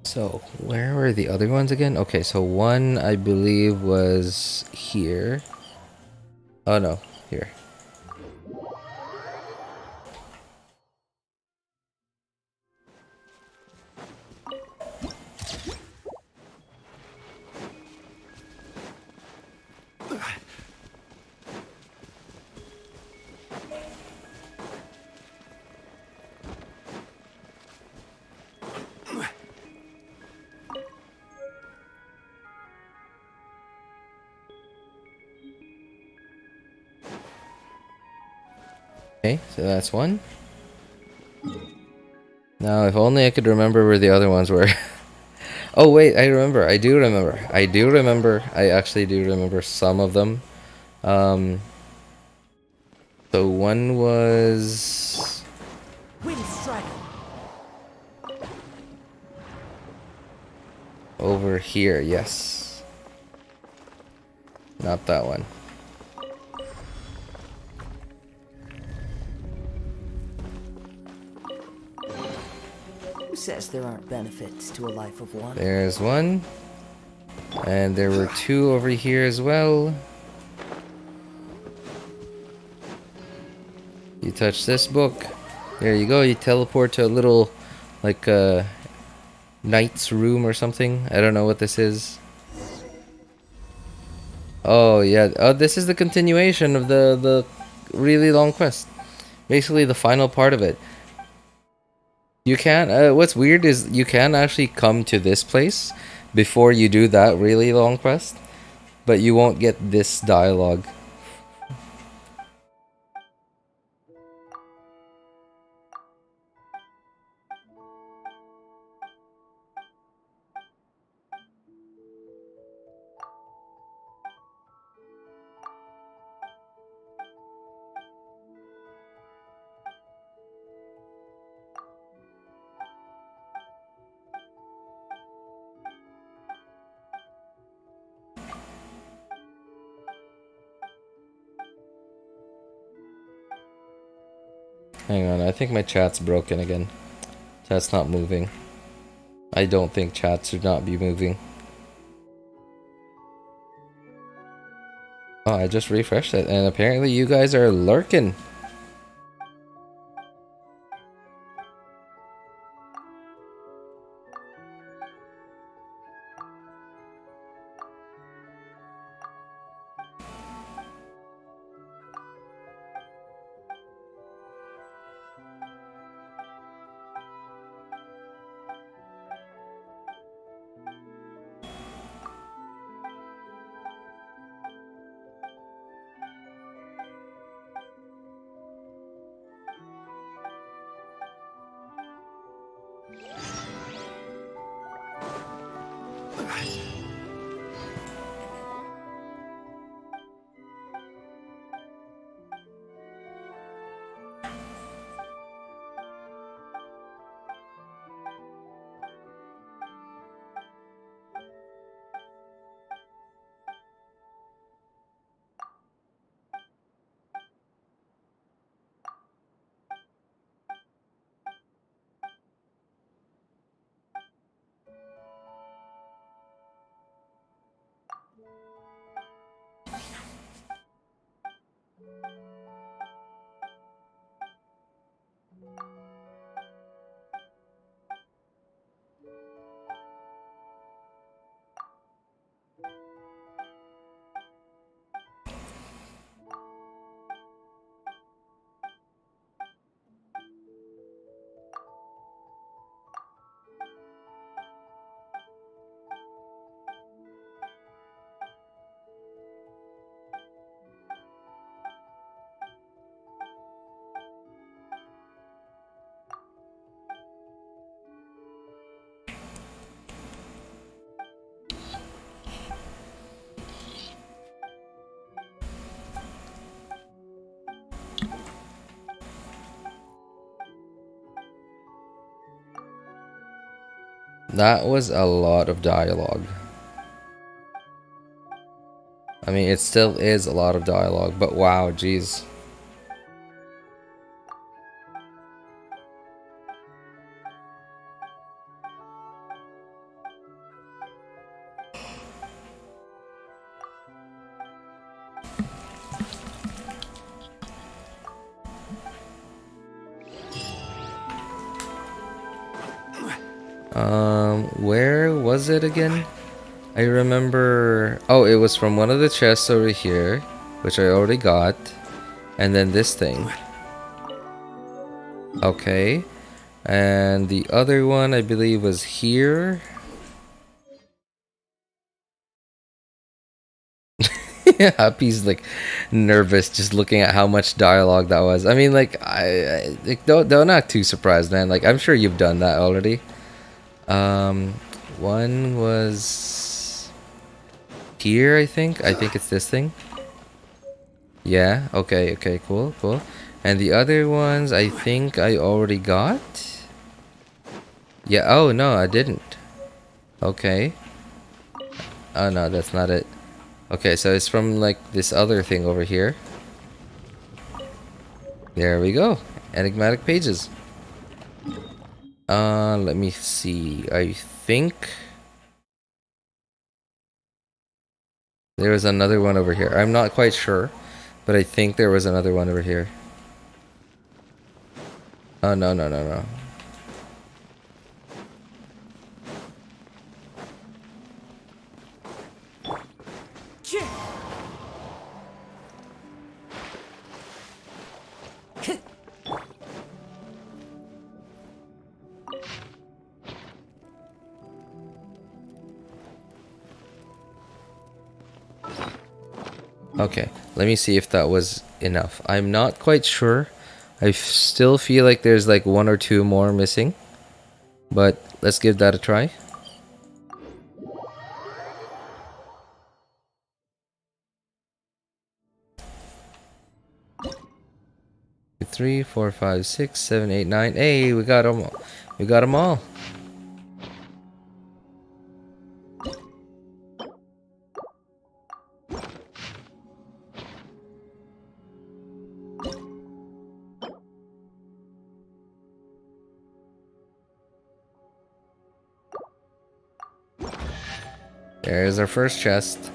So, where were the other ones again? Okay, so one I believe was here. Oh no, here. Okay, so that's one. Now, if only I could remember where the other ones were. Oh wait, I remember. I do remember. I do remember. I actually do remember some of them. So one was over here. Yes. Not that one. Who says there aren't benefits to a life of one? There's one. And there were two over here as well. You touch this book. There you go. You teleport to a little, like, knight's room or something. I don't know what this is. Oh, yeah. Oh, this is the continuation of the really long quest. Basically, the final part of it. You can, what's weird is you can actually come to this place before you do that really long quest, but you won't get this dialogue. Hang on, I think my chat's broken again. Chat's not moving. I don't think chat should not be moving. Oh, I just refreshed it, and apparently you guys are lurking. That was a lot of dialogue. I mean, it still is a lot of dialogue, but wow, geez. Where was it again? I remember... Oh, it was from one of the chests over here, which I already got. And then this thing. Okay. And the other one, I believe, was here. Happy's like nervous just looking at how much dialogue that was. I mean, like, like, don't act too surprised, man. Like, I'm sure you've done that already. One was here, I think. I think it's this thing. Yeah. Okay. Okay. Cool. Cool. And the other ones, I think I already got. Yeah. Oh no, I didn't. Okay. Oh no, that's not it. Okay, so it's from like this other thing over here. There we go. Enigmatic pages. Let me see. I think there was another one over here. I'm not quite sure, but I think there was another one over here. Oh no, no, no, no. Okay, let me see if that was enough. I'm not quite sure. I still feel like there's like one or two more missing. But let's give that a try. Three, 4, 5, 6, 7, 8, 9. Hey, we got them. We got them all. There's our first chest.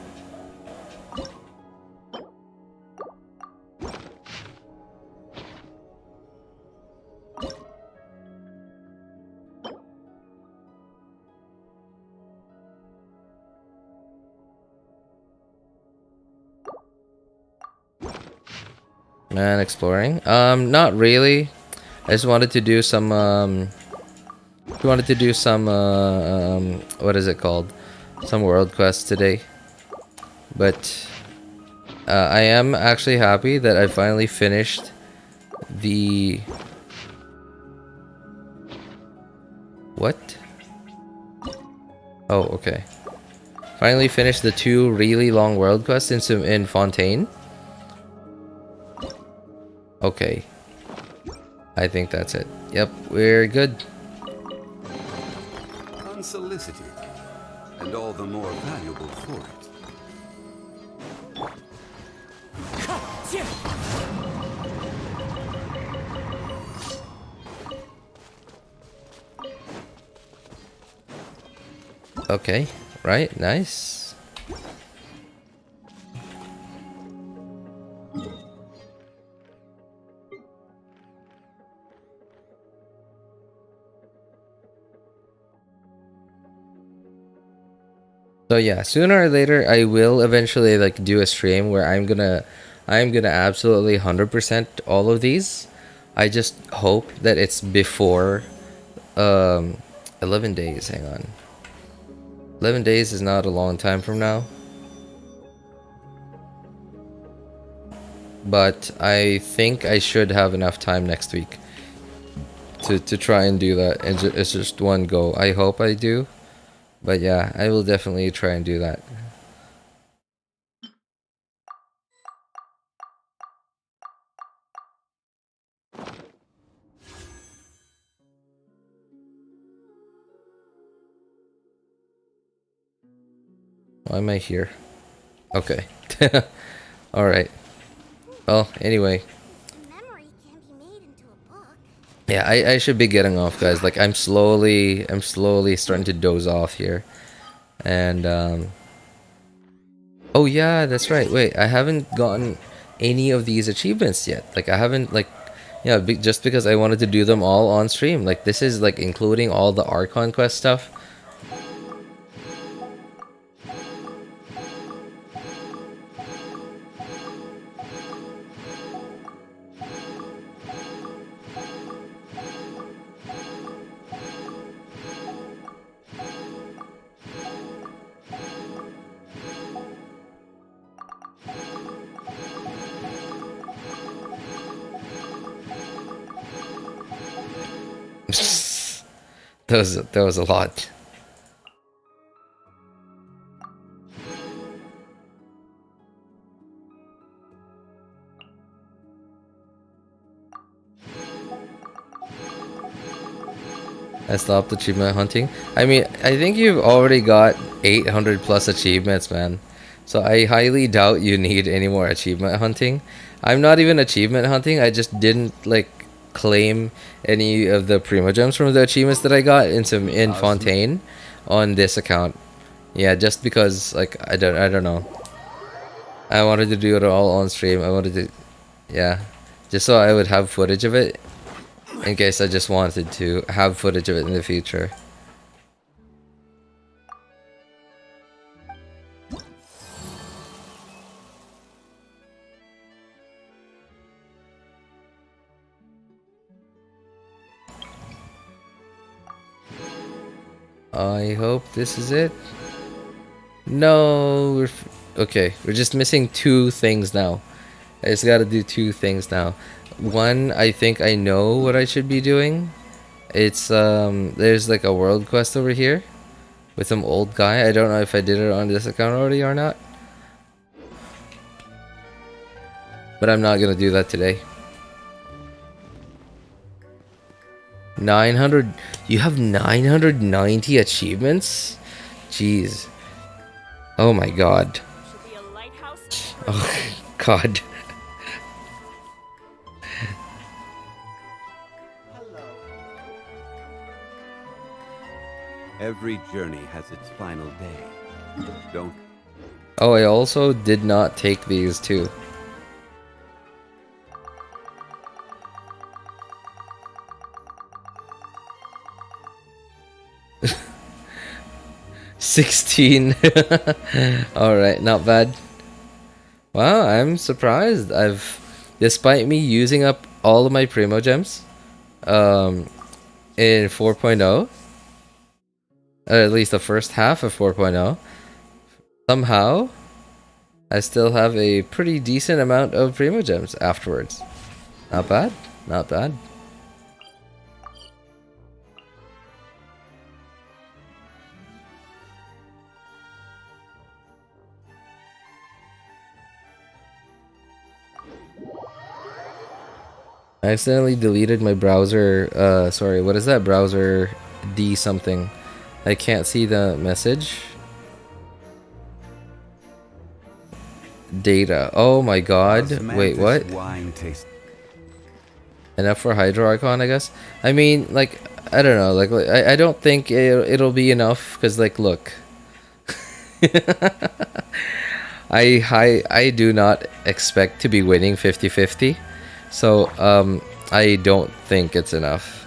Man, exploring. Not really. I just wanted to do some what is it called? Some world quests today. But I am actually happy that I finally finished the what? Oh, okay. Finally finished the 2 really long world quests in Fontaine. Okay. I think that's it. Yep, we're good. Unsolicited, and all the more valuable for it. Okay, right, nice. So yeah, sooner or later I will eventually like do a stream where I'm gonna absolutely 100% all of these. I just hope that it's before 11 days. Hang on. 11 days is not a long time from now. But I think I should have enough time next week to try and do that. And it's just one go. I hope I do. But yeah, I will definitely try and do that. Why am I here? Okay. Alright. Well, anyway. Yeah, I should be getting off, guys. Like, I'm slowly starting to doze off here. And, oh yeah, that's right. Wait, I haven't gotten any of these achievements yet. Like, I haven't, like, yeah, just because I wanted to do them all on stream. Like, this is, like, including all the Archon quest stuff. That was a lot. I stopped achievement hunting. I mean, I think you've already got 800 plus achievements, man. So I highly doubt you need any more achievement hunting. I'm not even achievement hunting. I just didn't like claim any of the primo gems from the achievements that I got in Fontaine on this account. Yeah, just because like I don't know. I wanted to do it all on stream. I wanted to, yeah, just so I would have footage of it. In case I just wanted to have footage of it in the future. I hope this is it. No, okay. We're just missing 2 things now. I just gotta do 2 things now. One, I think I know what I should be doing. It's there's like a world quest over here with some old guy. I don't know if I did it on this account already or not, but I'm not gonna do that today. 900. You have 990 achievements? Jeez. Oh my god. Oh god. Every journey has its final day. Don't. Oh, I also did not take these too. $16. Alright, not bad. Wow, I'm surprised. Despite me using up all of my primo gems in 4.0, or at least the first half of 4.0, somehow I still have a pretty decent amount of primo gems afterwards. Not bad, not bad. I accidentally deleted my browser, sorry, what is that? Browser D something. I can't see the message. Data. Oh my god. Wait, what? Enough for Hydro Archon, I guess? I mean, like, I don't know. Like I don't think it'll be enough, because, like, look. I do not expect to be winning 50-50. So, I don't think it's enough.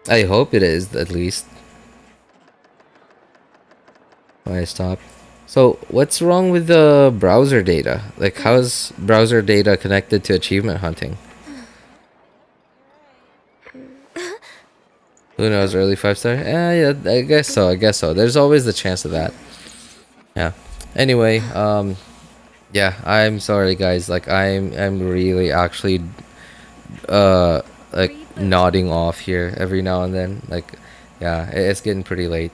I hope it is, at least. Why stop? So, what's wrong with the browser data? Like, how's browser data connected to achievement hunting? Who knows, early 5-star? Yeah, I guess so, I guess so. There's always the chance of that. Yeah. Anyway, yeah, I'm sorry, guys. Like, I'm really actually, like, nodding off here every now and then. Like, yeah, it's getting pretty late.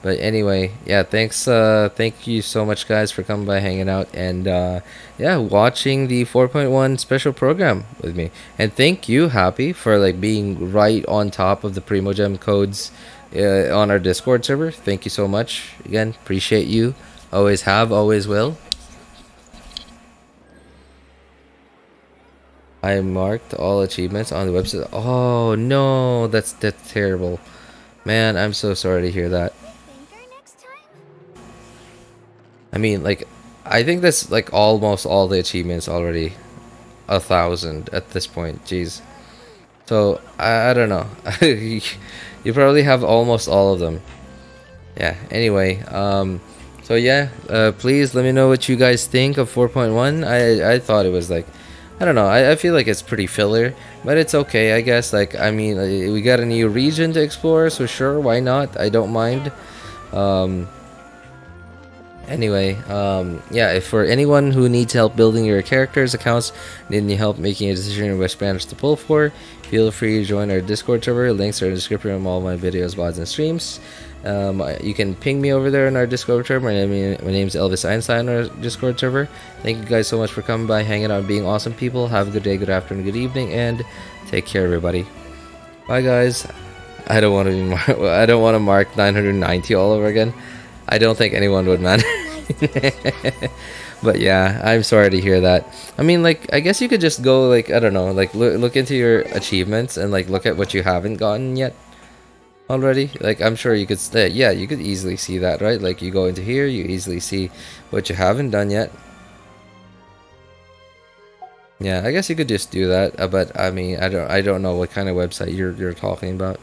But anyway, yeah, thanks, thank you so much, guys, for coming by, hanging out, and yeah, watching the 4.1 special program with me. And thank you, Happy, for like being right on top of the Primogem codes on our Discord server. Thank you so much. Again, appreciate you. Always have, always will. I marked all achievements on the website. Oh no, that's terrible. Man, I'm so sorry to hear that. I mean, like, I think that's like almost all the achievements already. 1,000 at this point. Jeez. So I don't know. You probably have almost all of them. Yeah. Anyway, so yeah, please let me know what you guys think of 4.1. I thought it was like, I don't know. I feel like it's pretty filler, but it's okay, I guess. Like, I mean, we got a new region to explore, so sure, why not? I don't mind. Anyway, yeah, if for anyone who needs help building your characters accounts, need any help making a decision on which banners to pull for, feel free to join our Discord server. Links are in the description of all my videos, VODs, and streams. You can ping me over there in our Discord server. My name's Elvis Einstein, our Discord server. Thank you guys so much for coming by, hanging out, and being awesome people. Have a good day, good afternoon, good evening, and take care, everybody. Bye, guys. I don't want to mark 990 all over again. I don't think anyone would, man. But yeah, I'm sorry to hear that. I mean, like, I guess you could just go, like, I don't know, like, look into your achievements and, like, look at what you haven't gotten yet already. Like, I'm sure you could, yeah, you could easily see that, right? Like, you go into here, you easily see what you haven't done yet. Yeah, I guess you could just do that. But I mean, I don't know what kind of website you're talking about.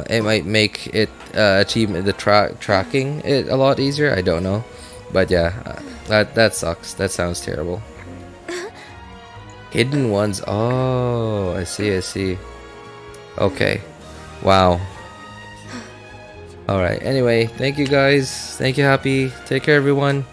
It might make it achievement tracking it a lot easier. I don't know, but yeah, that sucks. That sounds terrible. Hidden ones. Oh, I see. Okay. Wow. All right. Anyway, thank you guys. Thank you, Happy. Take care, everyone.